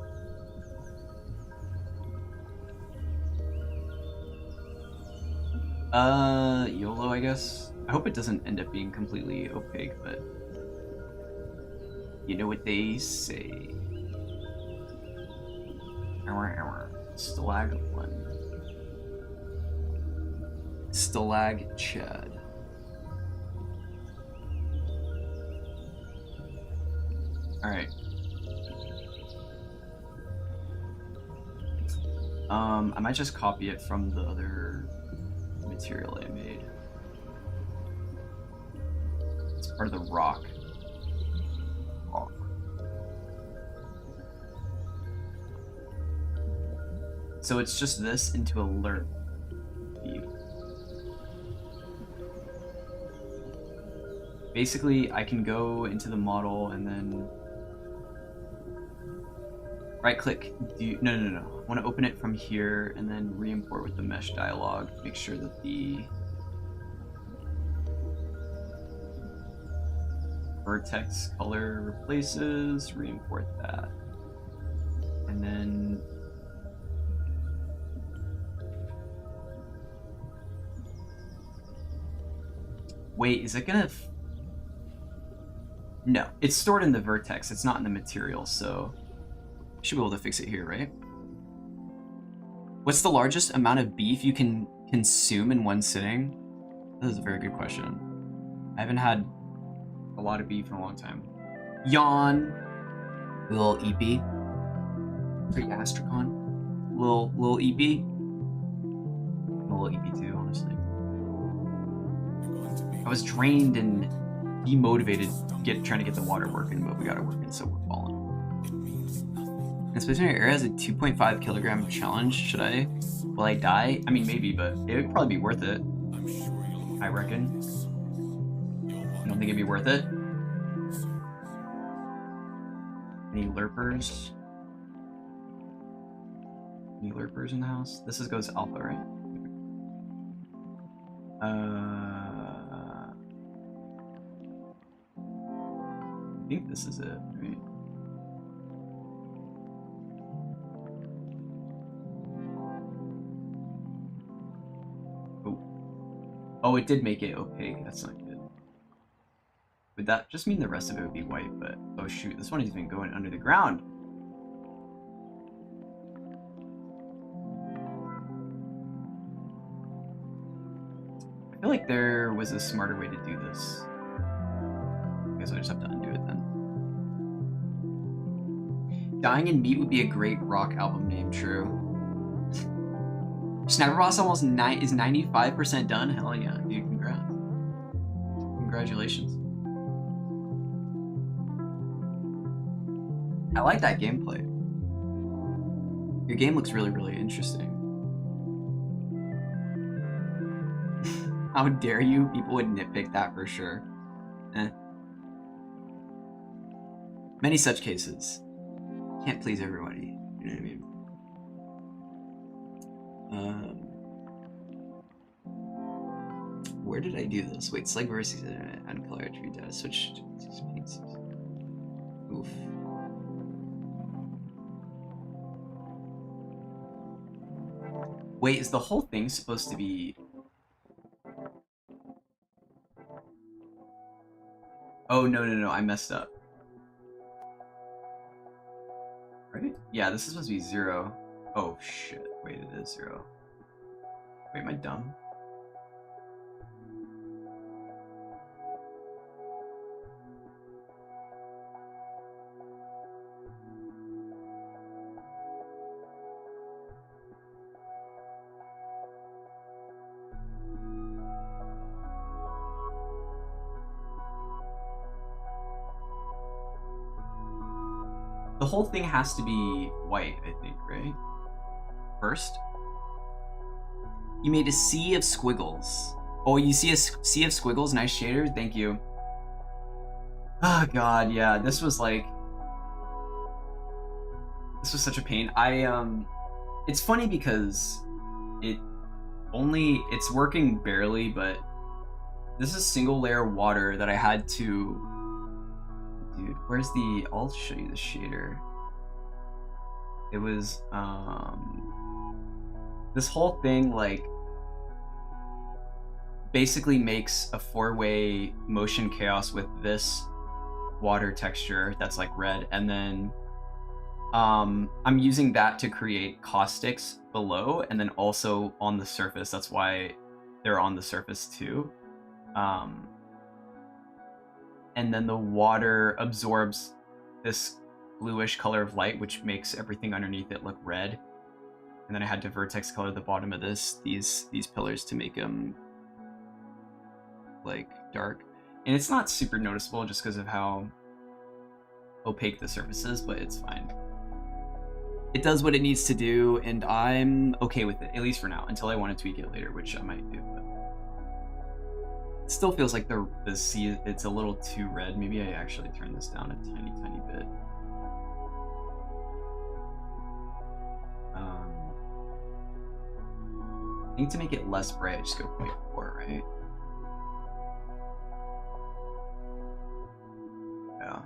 YOLO, I guess. I hope it doesn't end up being completely opaque, but you know what they say. Stalag 1. Stalag chad. Alright. I might just copy it from the other material I made. It's part of the rock. So it's just this into alert view. Basically, I can go into the model and then right click, no. I want to open it from here and then re-import with the mesh dialog. Make sure that the vertex color replaces, re-import that. And then wait, is it gonna no, it's stored in the vertex, it's not in the material, so should be able to fix it here, right? What's the largest amount of beef you can consume in one sitting? This is a very good question. I haven't had a lot of beef in a long time. Yawn. Lil EP. Pretty Astracon. Lil EP. Lil EP too, honestly. I was drained and demotivated trying to get the water working, but we got it working, so we're balling. This specific area has a 2.5 kilogram challenge. Should I? Will I die? I mean, maybe, but it would probably be worth it. I reckon. You don't think it'd be worth it? Any lurpers? Any lurkers in the house? This goes alpha, right? I think this is it, right? Oh, it did make it opaque. That's not good. Would that just mean the rest of it would be white? But oh shoot, this one has been going under the ground. I feel like there was a smarter way to do this. I guess I just have to undo it then. Dying in Meat would be a great rock album name, true. Sniper Boss almost is 95% done? Hell yeah, dude, congrats. Congratulations. I like that gameplay. Your game looks really, really interesting. How dare you? People would nitpick that for sure. Many such cases. Can't please everybody. You know what I mean? Where did I do this? Wait, select versus and color attribute data. Switch to paints. Oof. Wait, is the whole thing supposed to be? Oh no! I messed up. Right? Yeah, this is supposed to be 0. Oh shit! Wait, it is 0. Wait, am I dumb? The whole thing has to be white, I think, right? First. You made a sea of squiggles. Oh, you see a sea of squiggles? Nice shader, thank you. Oh god, yeah, this was like... This was such a pain. It's funny because it's working barely, but this is single layer water that I had to... Dude, where's the... I'll show you the shader. It was, this whole thing, like, basically makes a 4-way motion chaos with this water texture that's, like, red, and then, I'm using that to create caustics below, and then also on the surface. That's why they're on the surface, too. And then the water absorbs this bluish color of light, which makes everything underneath it look red. And then I had to vertex color the bottom of these pillars to make them like dark. And it's not super noticeable just because of how opaque the surface is, but it's fine. It does what it needs to do, and I'm okay with it, at least for now, until I want to tweak it later, which I might do. But it still feels like the sea, it's a little too red. Maybe I actually turn this down a tiny bit. I think to make it less bright, I just go 0.4, right? Yeah.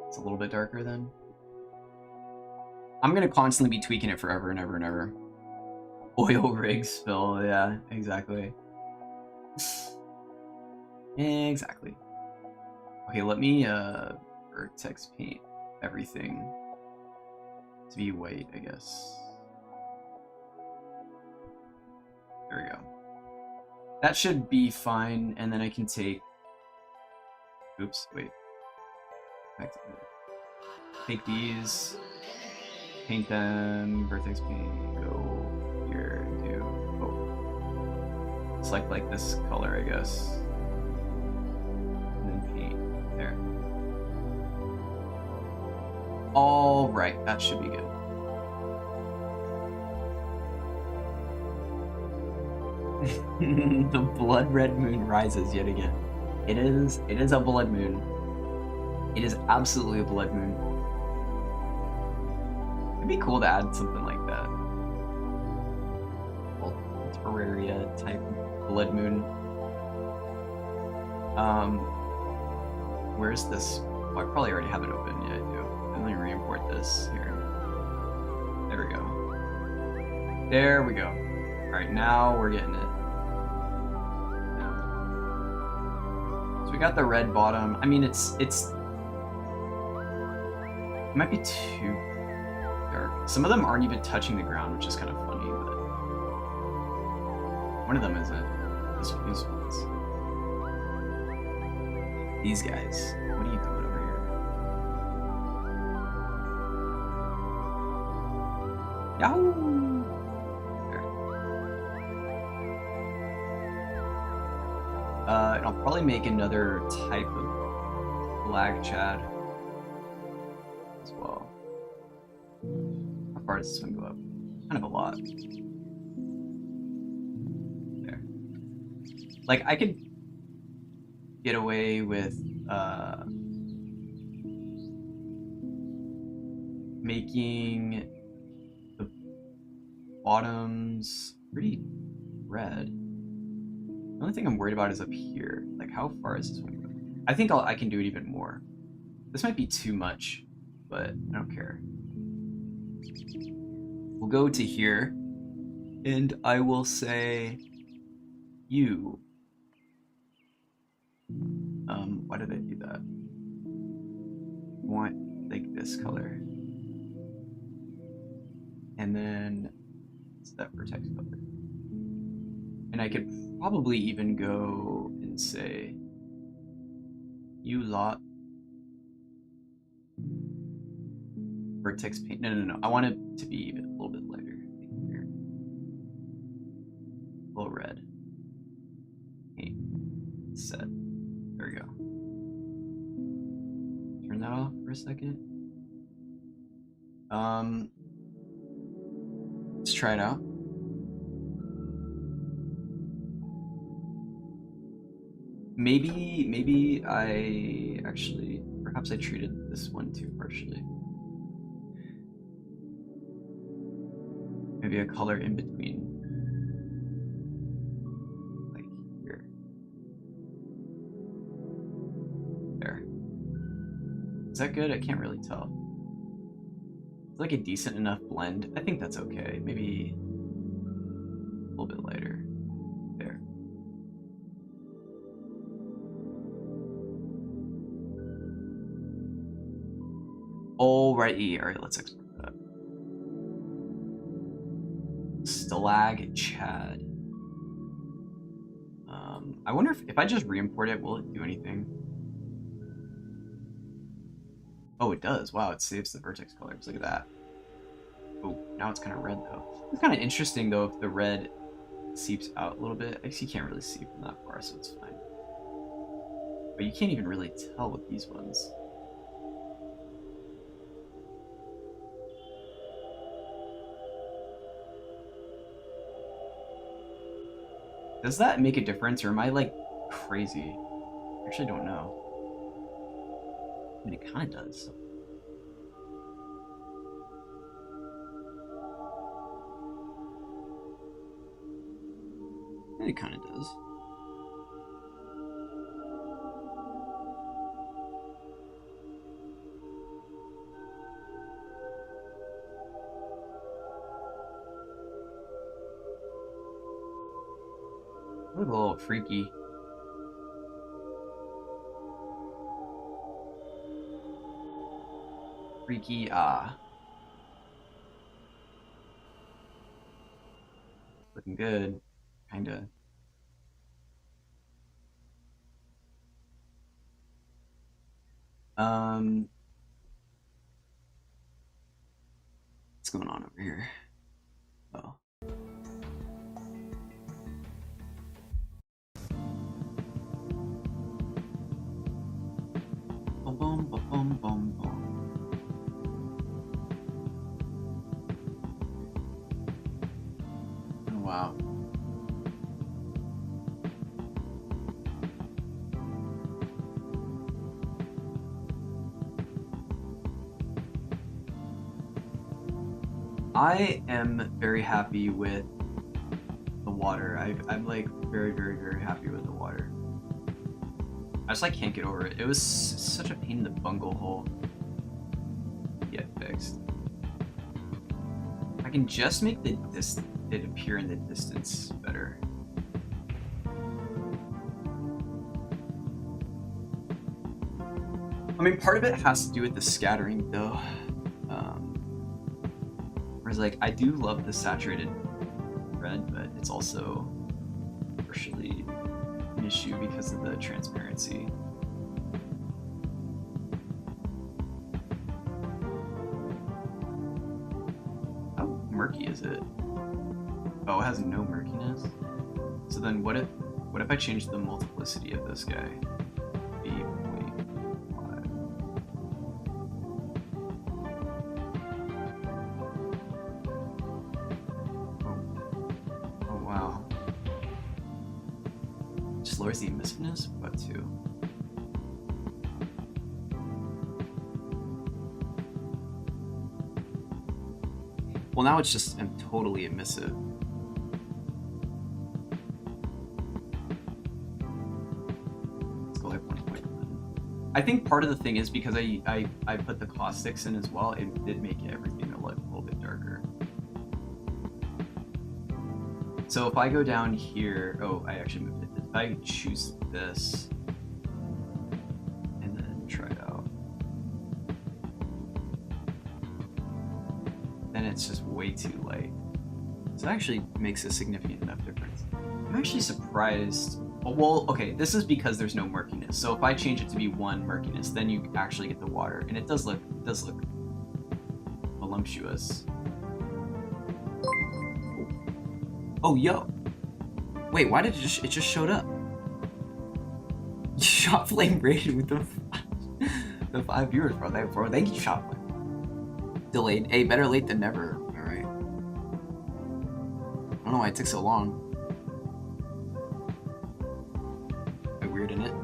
It's a little bit darker then. I'm gonna constantly be tweaking it forever and ever and ever. Oil rig spill, yeah, exactly. Exactly. Okay, let me vertex paint everything to be white, I guess. There we go. That should be fine, and then I can take... Oops, wait. Back to take these, paint them, vertex paint, go here, do... Oh. Select like this color, I guess. And then paint there. All right, that should be good. The blood red moon rises yet again. It is a blood moon. It is absolutely a blood moon. It'd be cool to add something like that. Well, Terraria type blood moon. Where's this? Oh, I probably already have it open. Yeah, I do. Let me re-import this here. There we go. There we go. All right, now we're getting it. So we got the red bottom. I mean, it might be too dark. Some of them aren't even touching the ground, which is kind of funny, but one of them isn't. These ones. These guys. What are you doing over here? Yahoo! There. And I'll probably make another type of flag chad as well. How far does this one go up? Kind of a lot. There. Like, I could get away with making the bottoms pretty red. The only thing I'm worried about is up here. Like, how far is this one going? I think I can do it even more. This might be too much, but I don't care. We'll go to here, and I will say you. Why did I do that? I want like this color. And then it's that vertex color. And I could probably even go and say you lot vertex paint. No. I want it to be even a little bit lighter. Here. A little red. Paint. Set. There we go. Turn that off for a second. Let's try it out. Maybe I actually, perhaps I treated this one too harshly. Maybe a color in between. Like here. There. Is that good? I can't really tell. It's like a decent enough blend. I think that's okay. Maybe a little bit lighter. There. Alrighty. Alright, let's export that. Stalag Chad. I wonder if I just re-import it, will it do anything? Oh, it does. Wow, it saves the vertex colors. Look at that. Oh, now it's kind of red, though. It's kind of interesting, though, if the red seeps out a little bit. I guess you can't really see from that far, so it's fine. But you can't even really tell with these ones. Does that make a difference, or am I, like, crazy? I actually don't know. I mean, it kind of does. It kind of does. Look a little freaky. Freaky, looking good, kinda. What's going on over here? Oh. Bum bum bum bum bum bum. Oh, wow. I am very happy with the water. I'm like very happy with the water. I just like can't get over it. It was such a pain in the bungle hole to get fixed. I can just make it appear in the distance better. I mean, part of it has to do with the scattering, though. Whereas, like, I do love the saturated red, but it's also partially an issue because of the transparency. How murky is it? Oh, it has no murkiness. So then, what if I change the multiplicity of this guy? Lowers the emissiveness, but too. Well, now it's just totally emissive. Let's go like 1.1. I think part of the thing is because I put the caustics in as well, it did make everything look a little bit darker. So if I go down here, oh, I actually moved it. If I choose this and then try it out, then it's just way too light. So it actually makes a significant enough difference. I'm actually surprised. Well, okay, this is because there's no murkiness. So if I change it to be 1 murkiness, then you actually get the water, and it does look voluptuous. Oh, yo. Wait, why did it just showed up? Shot Flame rated with the 5 viewers, bro. Thank you, Shot Flame. Delayed. Hey, better late than never. Alright. I don't know why it took so long. Quite weird, isn't it?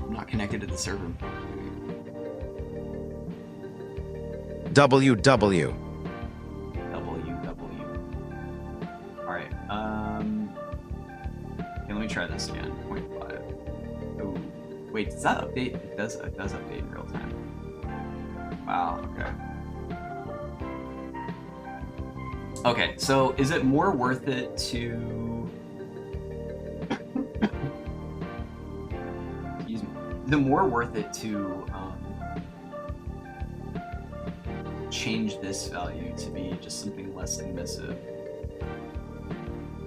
I'm not connected to the server. WW. Alright, okay, let me try this again. 0.5. Oh, wait, does that update? It does update in real time. Wow, okay. Okay, so is it more worth it to... Excuse me. Is it more worth it to, change this value to be just something less emissive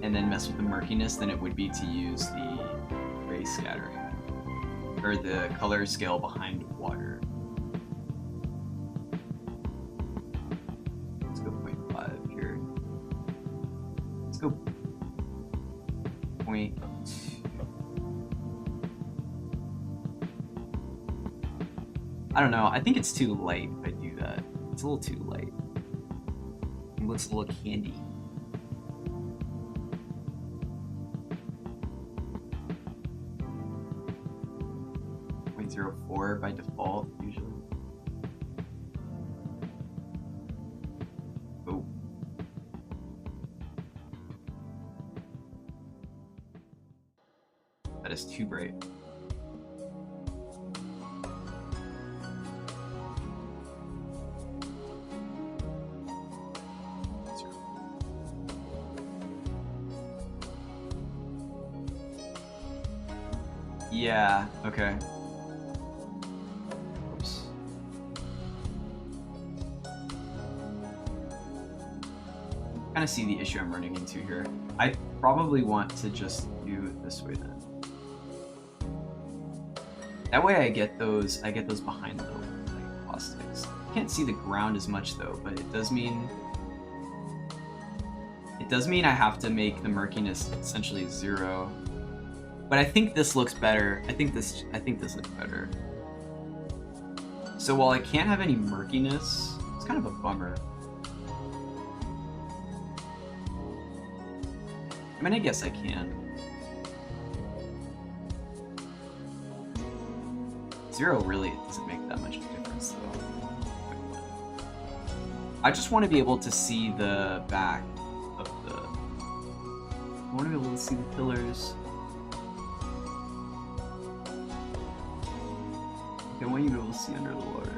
and then mess with the murkiness than it would be to use the ray scattering or the color scale behind water? Let's go 0.5 here. Let's go 0.2. I don't know, I think it's too light if I do that. It's a little too light. It looks a little candy. .04 by default, usually. Oh. That is too bright. Yeah, okay. Oops. Kind of see the issue I'm running into here. I probably want to just do it this way then. That way I get those behind the like, caustics. Can't see the ground as much though, but it does mean I have to make the murkiness essentially 0. But I think this looks better. I think this looks better. So while I can't have any murkiness, it's kind of a bummer. I mean, I guess I can. 0 really doesn't make that much of a difference, though. I just want to be able to see the back of the... I want to be able to see the pillars. Okay, I want you to be able to see under the water.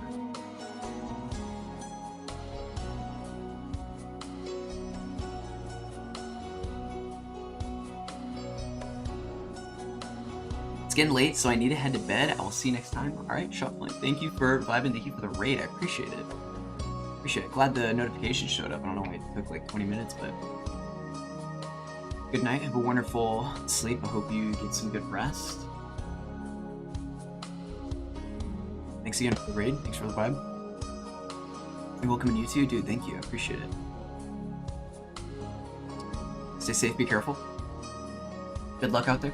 It's getting late, so I need to head to bed. I will see you next time. Alright, shuffling. Thank you for vibing. Thank you for the raid. I appreciate it. Appreciate it. Glad the notification showed up. I don't know why it took like 20 minutes, but... Good night. Have a wonderful sleep. I hope you get some good rest. Thanks again for the raid. Thanks for the vibe. And welcome to you too. Dude, thank you. I appreciate it. Stay safe. Be careful. Good luck out there.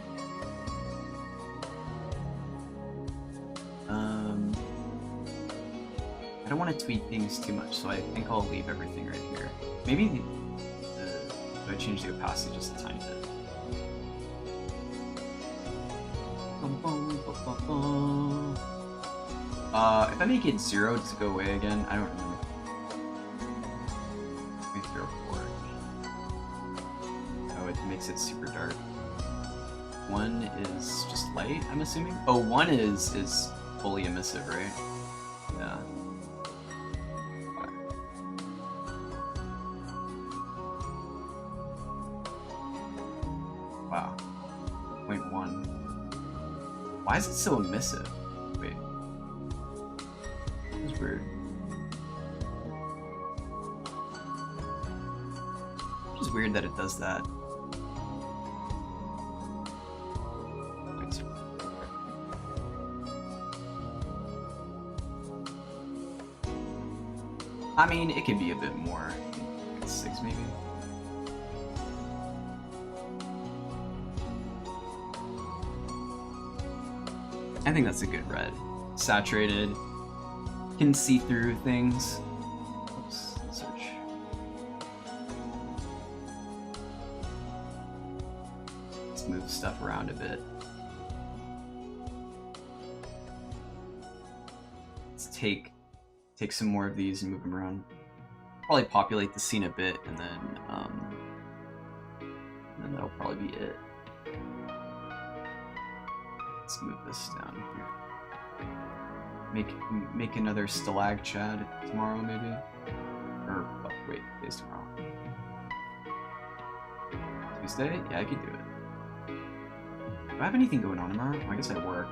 I don't want to tweak things too much, so I think I'll leave everything right here. Maybe do I change the opacity just a tiny bit? If I make it 0, does it go away again? I don't remember. Make 0 4. Oh, it makes it super dark. 1 is just light, I'm assuming? Oh, 1 is fully emissive, right? Yeah. Wow. 0.1. Why is it so emissive? Wait. That's weird. It's just weird that it does that. I mean, it could be a bit more. It's 6 maybe. I think that's a good red. Saturated. Can see through things. Oops, search. Let's move stuff around a bit. Let's take some more of these and move them around. Probably populate the scene a bit, and then that'll probably be it. Let's move this down here. Make another stalag chad tomorrow, maybe? Or, oh, wait, today's tomorrow. Tuesday? Yeah, I could do it. Do I have anything going on tomorrow? I guess I work.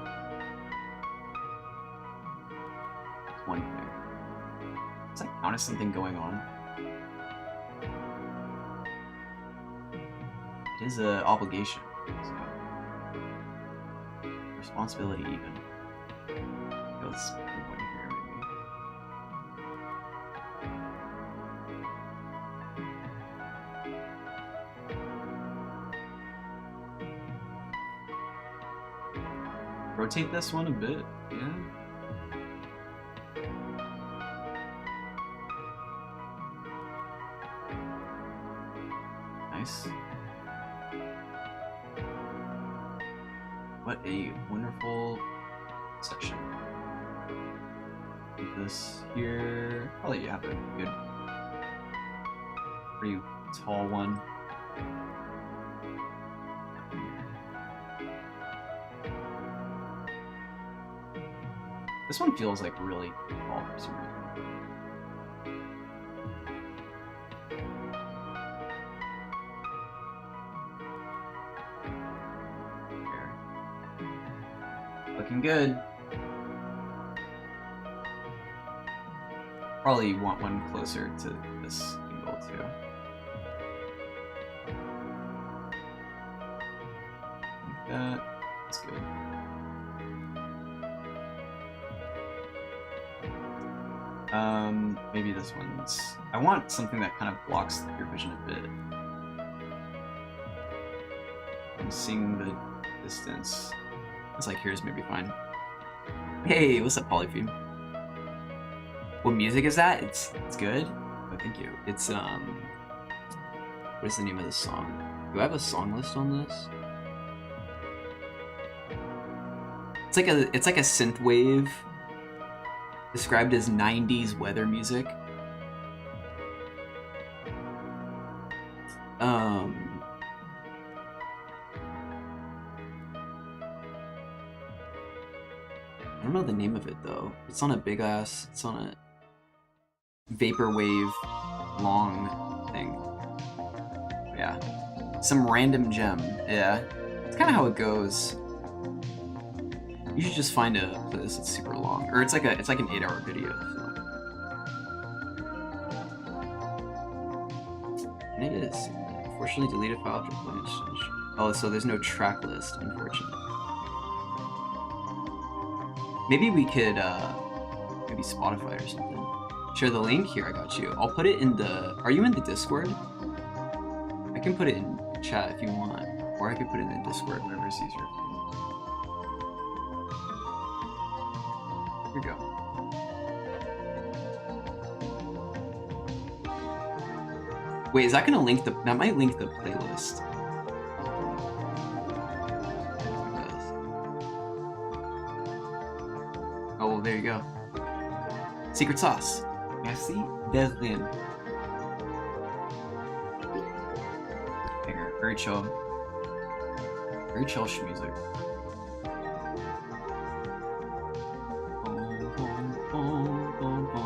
It's one thing. Does that count as something going on? It is an obligation, so... responsibility even. Let's move one here maybe. Rotate this one a bit, yeah. Nice. What a wonderful section. Put this here. Probably have a good, pretty tall one. This one feels like really tall for some reason. Looking good. Probably want one closer to this angle too. Like that. That's good. Maybe this one's... I want something that kind of blocks your vision a bit. I'm seeing the distance. It's like, here's maybe fine. Hey, what's up, Polypheme? What music is that? It's good? Oh, thank you. It's, what is the name of this song? Do I have a song list on this? It's like a synth wave described as 90s weather music. I don't know the name of it though. It's on a big ass. It's on a vaporwave long thing. Yeah, some random gem. Yeah, it's kind of how it goes. You should just find a playlist that's super long, or it's like an 8-hour video. So. And it is. Unfortunately, deleted file after playing. Oh, so there's no track list, unfortunately. Maybe we could, maybe Spotify or something. Share the link? Here, I got you. I'll put it in the... Are you in the Discord? I can put it in chat if you want. Or I could put it in the Discord, whatever's easier for you. Here we go. Wait, is that gonna link the... That might link the playlist. Oh, well, there you go. Secret sauce. Merci, Deslin. Very chill. Very chill music.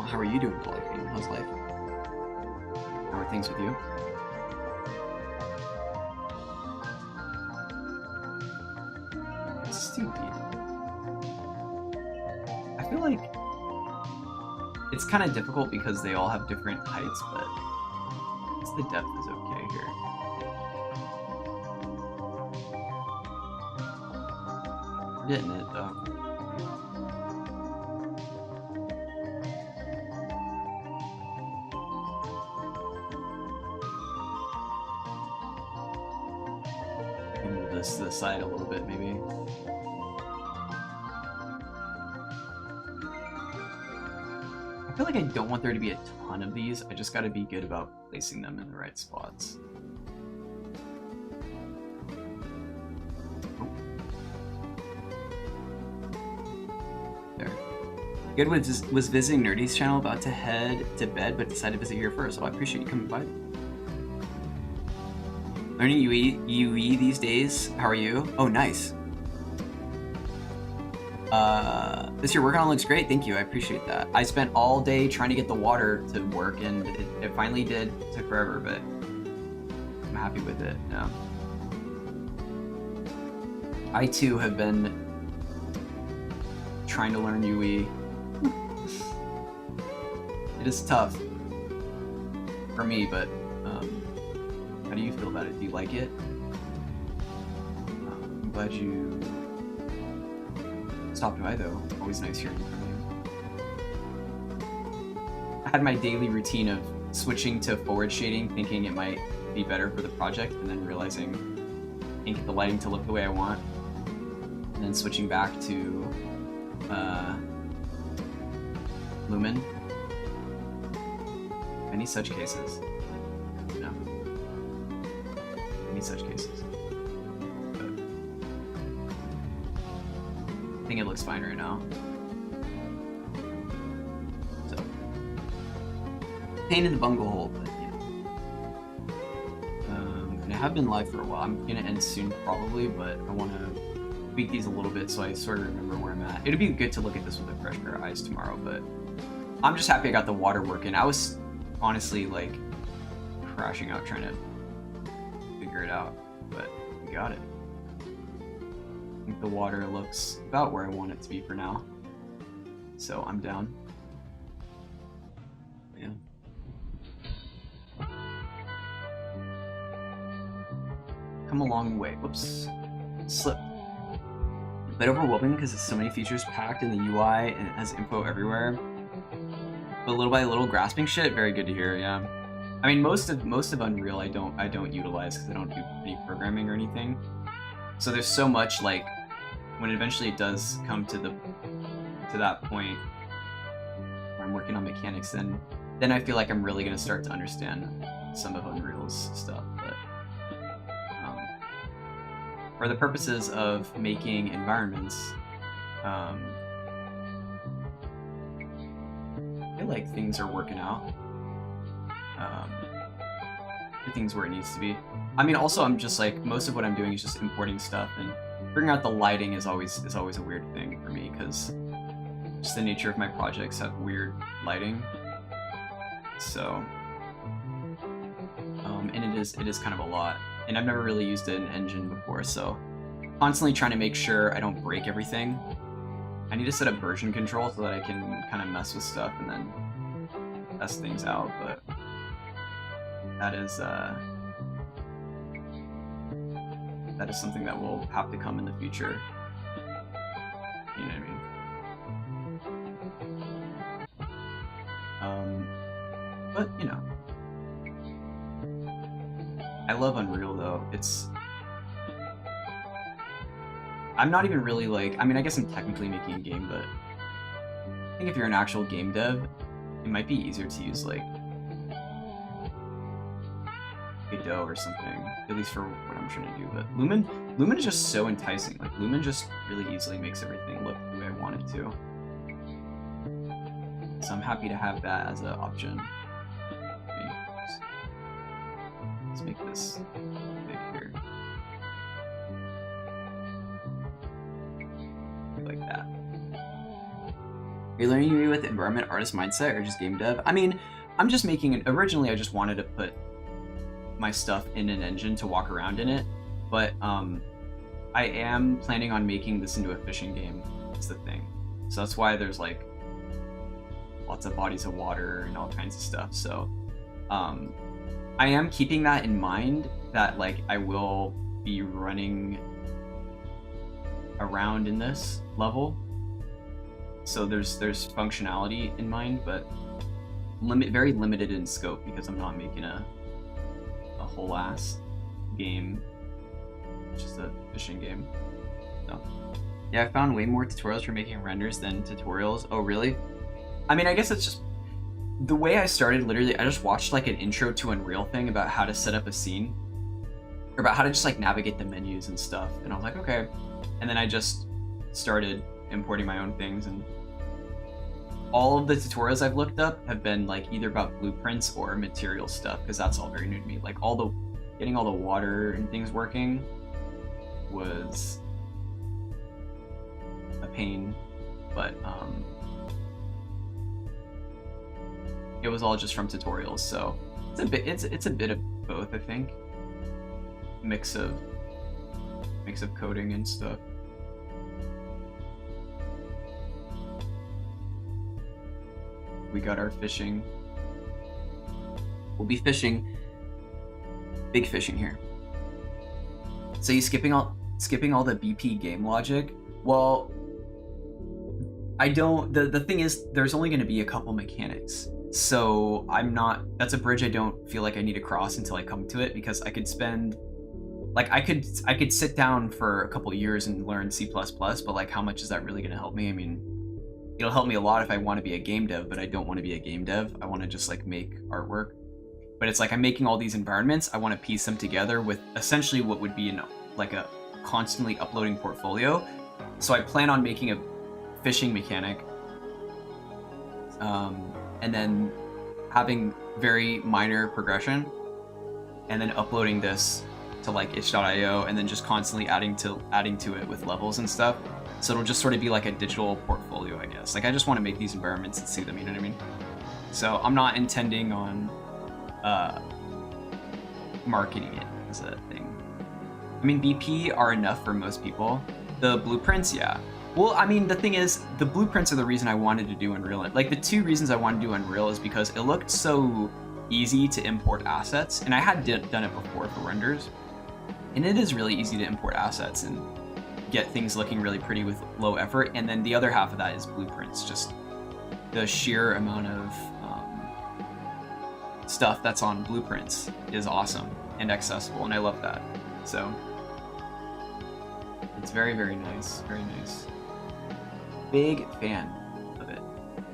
How are you doing, Polyphene? How's life? How are things with you? Stupid. I feel like it's kind of difficult because they all have different heights, but the depth is okay here. We're getting it though. Move this to the side a little bit, maybe. I feel like I don't want there to be a ton of these. I just gotta be good about placing them in the right spots. Oh. There. Good was visiting Nerdy's channel, about to head to bed, but decided to visit here first, so I appreciate you coming by. Learning UE these days. How are you? Oh, nice. This year working on looks great. Thank you. I appreciate that. I spent all day trying to get the water to work, and it finally did. It took forever, but I'm happy with it. Yeah. I too have been trying to learn UE. It is tough for me, but how do you feel about it? Do you like it? I'm glad you stopped by though. Always nice hearing from you. I had my daily routine of switching to forward shading, thinking it might be better for the project, and then realizing I can't get the lighting to look the way I want. And then switching back to Lumen. Any such cases? No. Any such cases. I think it looks fine right now. So, pain in the bungle hole, but yeah. And I have been live for a while. I'm gonna end soon probably, but I want to tweak these a little bit so I sort of remember where I'm at. It'd be good to look at this with a fresh pair of eyes tomorrow, but I'm just happy I got the water working. I was honestly like crashing out trying to figure it out, but we got it. I think the water looks about where I want it to be for now. So I'm down. Yeah. Come a long way. Whoops. Slip. A bit overwhelming because there's so many features packed in the UI and it has info everywhere. But little by little grasping shit, very good to hear, yeah. I mean most of Unreal I don't utilize because I don't do any programming or anything. So there's so much, like, when eventually it does come to that point where I'm working on mechanics, then I feel like I'm really gonna start to understand some of Unreal's stuff. But for the purposes of making environments, I feel like things are working out. Everything's where it needs to be. I mean, also, I'm just like, most of what I'm doing is just importing stuff, and figuring out the lighting is always a weird thing for me, because just the nature of my projects have weird lighting. So, and it is kind of a lot, and I've never really used an engine before, so constantly trying to make sure I don't break everything. I need to set up version control so that I can kind of mess with stuff and then test things out, but that is something that will have to come in the future. You know what I mean? But you know, I love Unreal though. I'm not even really like, I mean, I guess I'm technically making a game, but I think if you're an actual game dev, it might be easier to use like Godot or something, at least for what I'm trying to do. But Lumen is just so enticing. Like, Lumen just really easily makes everything look the way I want it to. So I'm happy to have that as an option. Okay, let's make this big here. Like that. Are you learning UE with environment artist mindset or just game dev? I mean, I'm just making it. Originally, I just wanted to put my stuff in an engine to walk around in it, but I am planning on making this into a fishing game. That's the thing. So that's why there's like lots of bodies of water and all kinds of stuff. So I am keeping that in mind, that like I will be running around in this level. So there's functionality in mind, but very limited in scope, because I'm not making a whole ass game, just a fishing game. So yeah, I found way more tutorials for making renders than tutorials. Oh really? I mean, I guess it's just the way I started. Literally, I just watched like an intro to Unreal thing about how to set up a scene, or about how to just like navigate the menus and stuff, and I was like, okay. And then I just started importing my own things, and all of the tutorials I've looked up have been like either about blueprints or material stuff, because that's all very new to me. Like getting all the water and things working was a pain, but it was all just from tutorials. So it's a bit of both, I think. Mix of coding and stuff. We got our fishing. We'll be fishing. Big fishing here. So you skipping all the BP game logic? Well, I don't. The thing is, there's only going to be a couple mechanics. So I'm not. That's a bridge I don't feel like I need to cross until I come to it, because I could spend, like, I could sit down for a couple years and learn C++, but like, how much is that really going to help me? I mean, it'll help me a lot if I want to be a game dev, but I don't want to be a game dev. I want to just like make artwork. But it's like I'm making all these environments. I want to piece them together with essentially what would be like a constantly uploading portfolio. So I plan on making a fishing mechanic, and then having very minor progression, and then uploading this to like itch.io, and then just constantly adding to it with levels and stuff. So it'll just sort of be like a digital portfolio, I guess. Like, I just want to make these environments and see them, you know what I mean? So I'm not intending on marketing it as a thing. I mean, BP are enough for most people. The blueprints, yeah. Well, I mean, the thing is, the blueprints are the reason I wanted to do Unreal. Like, the two reasons I wanted to do Unreal is because it looked so easy to import assets, and I had done it before for renders, and it is really easy to import assets and get things looking really pretty with low effort. And then the other half of that is blueprints, just the sheer amount of stuff that's on blueprints is awesome and accessible, and I love that. So it's very, very nice, very nice. Big fan of it,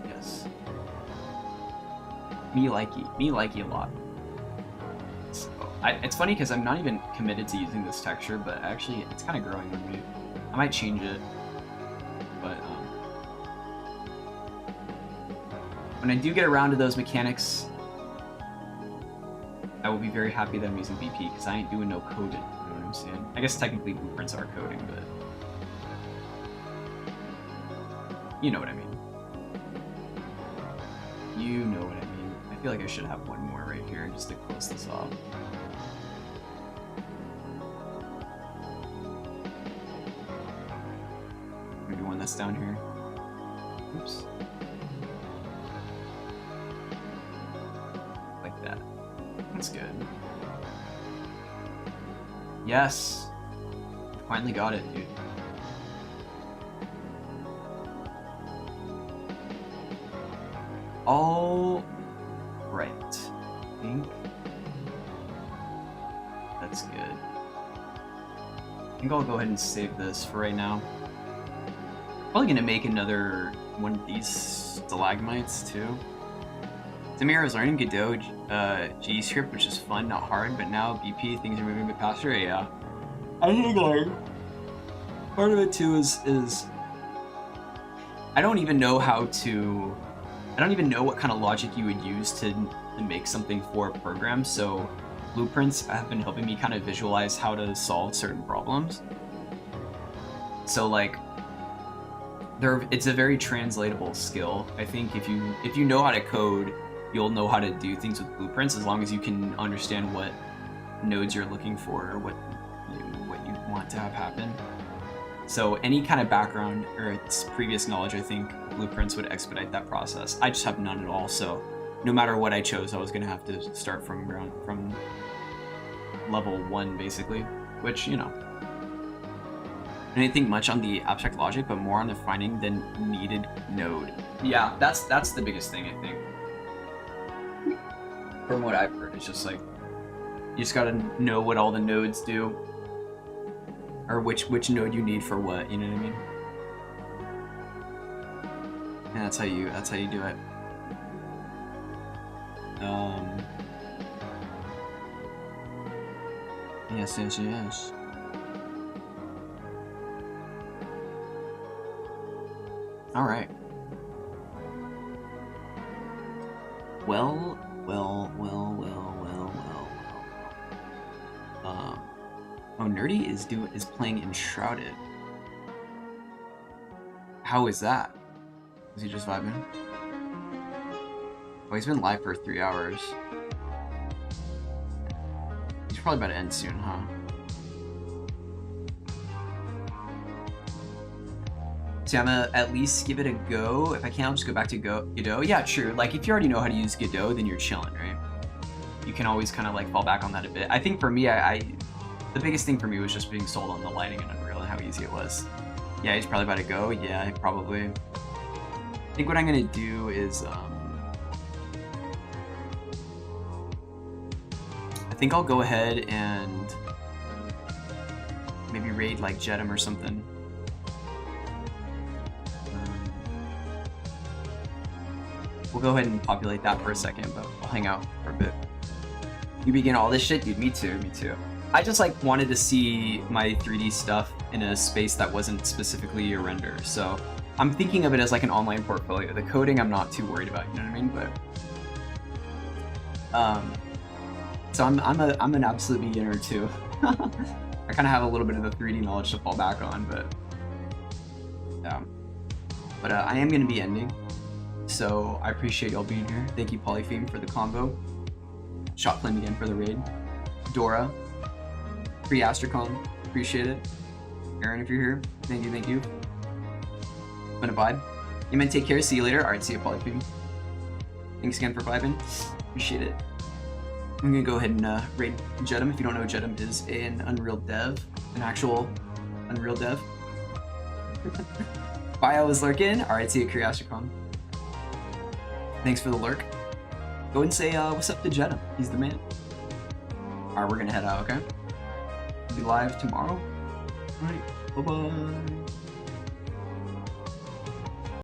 yes. Me likey a lot. So, it's funny because I'm not even committed to using this texture, but actually it's kind of growing on me. I might change it, but but when I do get around to those mechanics, I will be very happy that I'm using BP, because I ain't doing no coding, you know what I'm saying? I guess technically blueprints are coding, but you know what I mean. You know what I mean. I feel like I should have one more right here just to close this off. Maybe one that's down here. Oops. Like that. That's good. Yes! Finally got it, dude. All right. I think that's good. I think I'll go ahead and save this for right now. Probably gonna make another one of these stalagmites too. Samir is learning Godot G script, which is fun, not hard, but now BP things are moving a bit faster. Yeah, I think like part of it too is I don't even know how to. I don't even know what kind of logic you would use to make something for a program, so blueprints have been helping me kind of visualize how to solve certain problems. So like, it's a very translatable skill. I think if you know how to code, you'll know how to do things with blueprints as long as you can understand what nodes you're looking for or what you want to have happen. So any kind of background or its previous knowledge, I think blueprints would expedite that process. I just have none at all, so no matter what I chose, I was gonna have to start from level 1 basically, which, you know. I didn't think much on the abstract logic, but more on the finding the needed node. Yeah, that's the biggest thing, I think. From what I've heard, it's just like you just gotta know what all the nodes do. Or which node you need for what, you know what I mean? And that's how you do it. Yes. All right. Well. Oh, Nerdy is playing Enshrouded. How is that? Is he just vibing? Oh, he's been live for 3 hours. He's probably about to end soon, huh? So I'm gonna at least give it a go. If I can, I'll just go back to Godot. Yeah, true. Like, if you already know how to use Godot, then you're chilling, right? You can always kind of like fall back on that a bit. I think for me, the biggest thing for me was just being sold on the lighting in Unreal and how easy it was. Yeah, he's probably about to go. Yeah, probably. I think what I'm gonna do is, I think I'll go ahead and maybe raid like Jedum or something. We'll go ahead and populate that for a second, but I'll hang out for a bit. You begin all this shit? Dude, me too. I just like wanted to see my 3D stuff in a space that wasn't specifically a render, so I'm thinking of it as like an online portfolio. The coding I'm not too worried about, you know what I mean? But so I'm an absolute beginner too. I kind of have a little bit of the 3D knowledge to fall back on, but yeah. But I am gonna be ending, so I appreciate y'all being here. Thank you, Polytheme, for the combo. Shot Flame again for the raid. Dora. Free Astrocom, appreciate it. Aaron, if you're here, thank you. I'm gonna vibe. You meant take care, see you later. Alright, see you, Polytheme. Thanks again for vibing. Appreciate it. I'm gonna go ahead and raid Jedum. If you don't know, Jedum is an Unreal dev, an actual Unreal dev. Bio is lurking. Alright, see you, Curiosicon. Thanks for the lurk. Go and say what's up to Jedum. He's the man. Alright, we're gonna head out, okay? Be live tomorrow. Alright, bye-bye.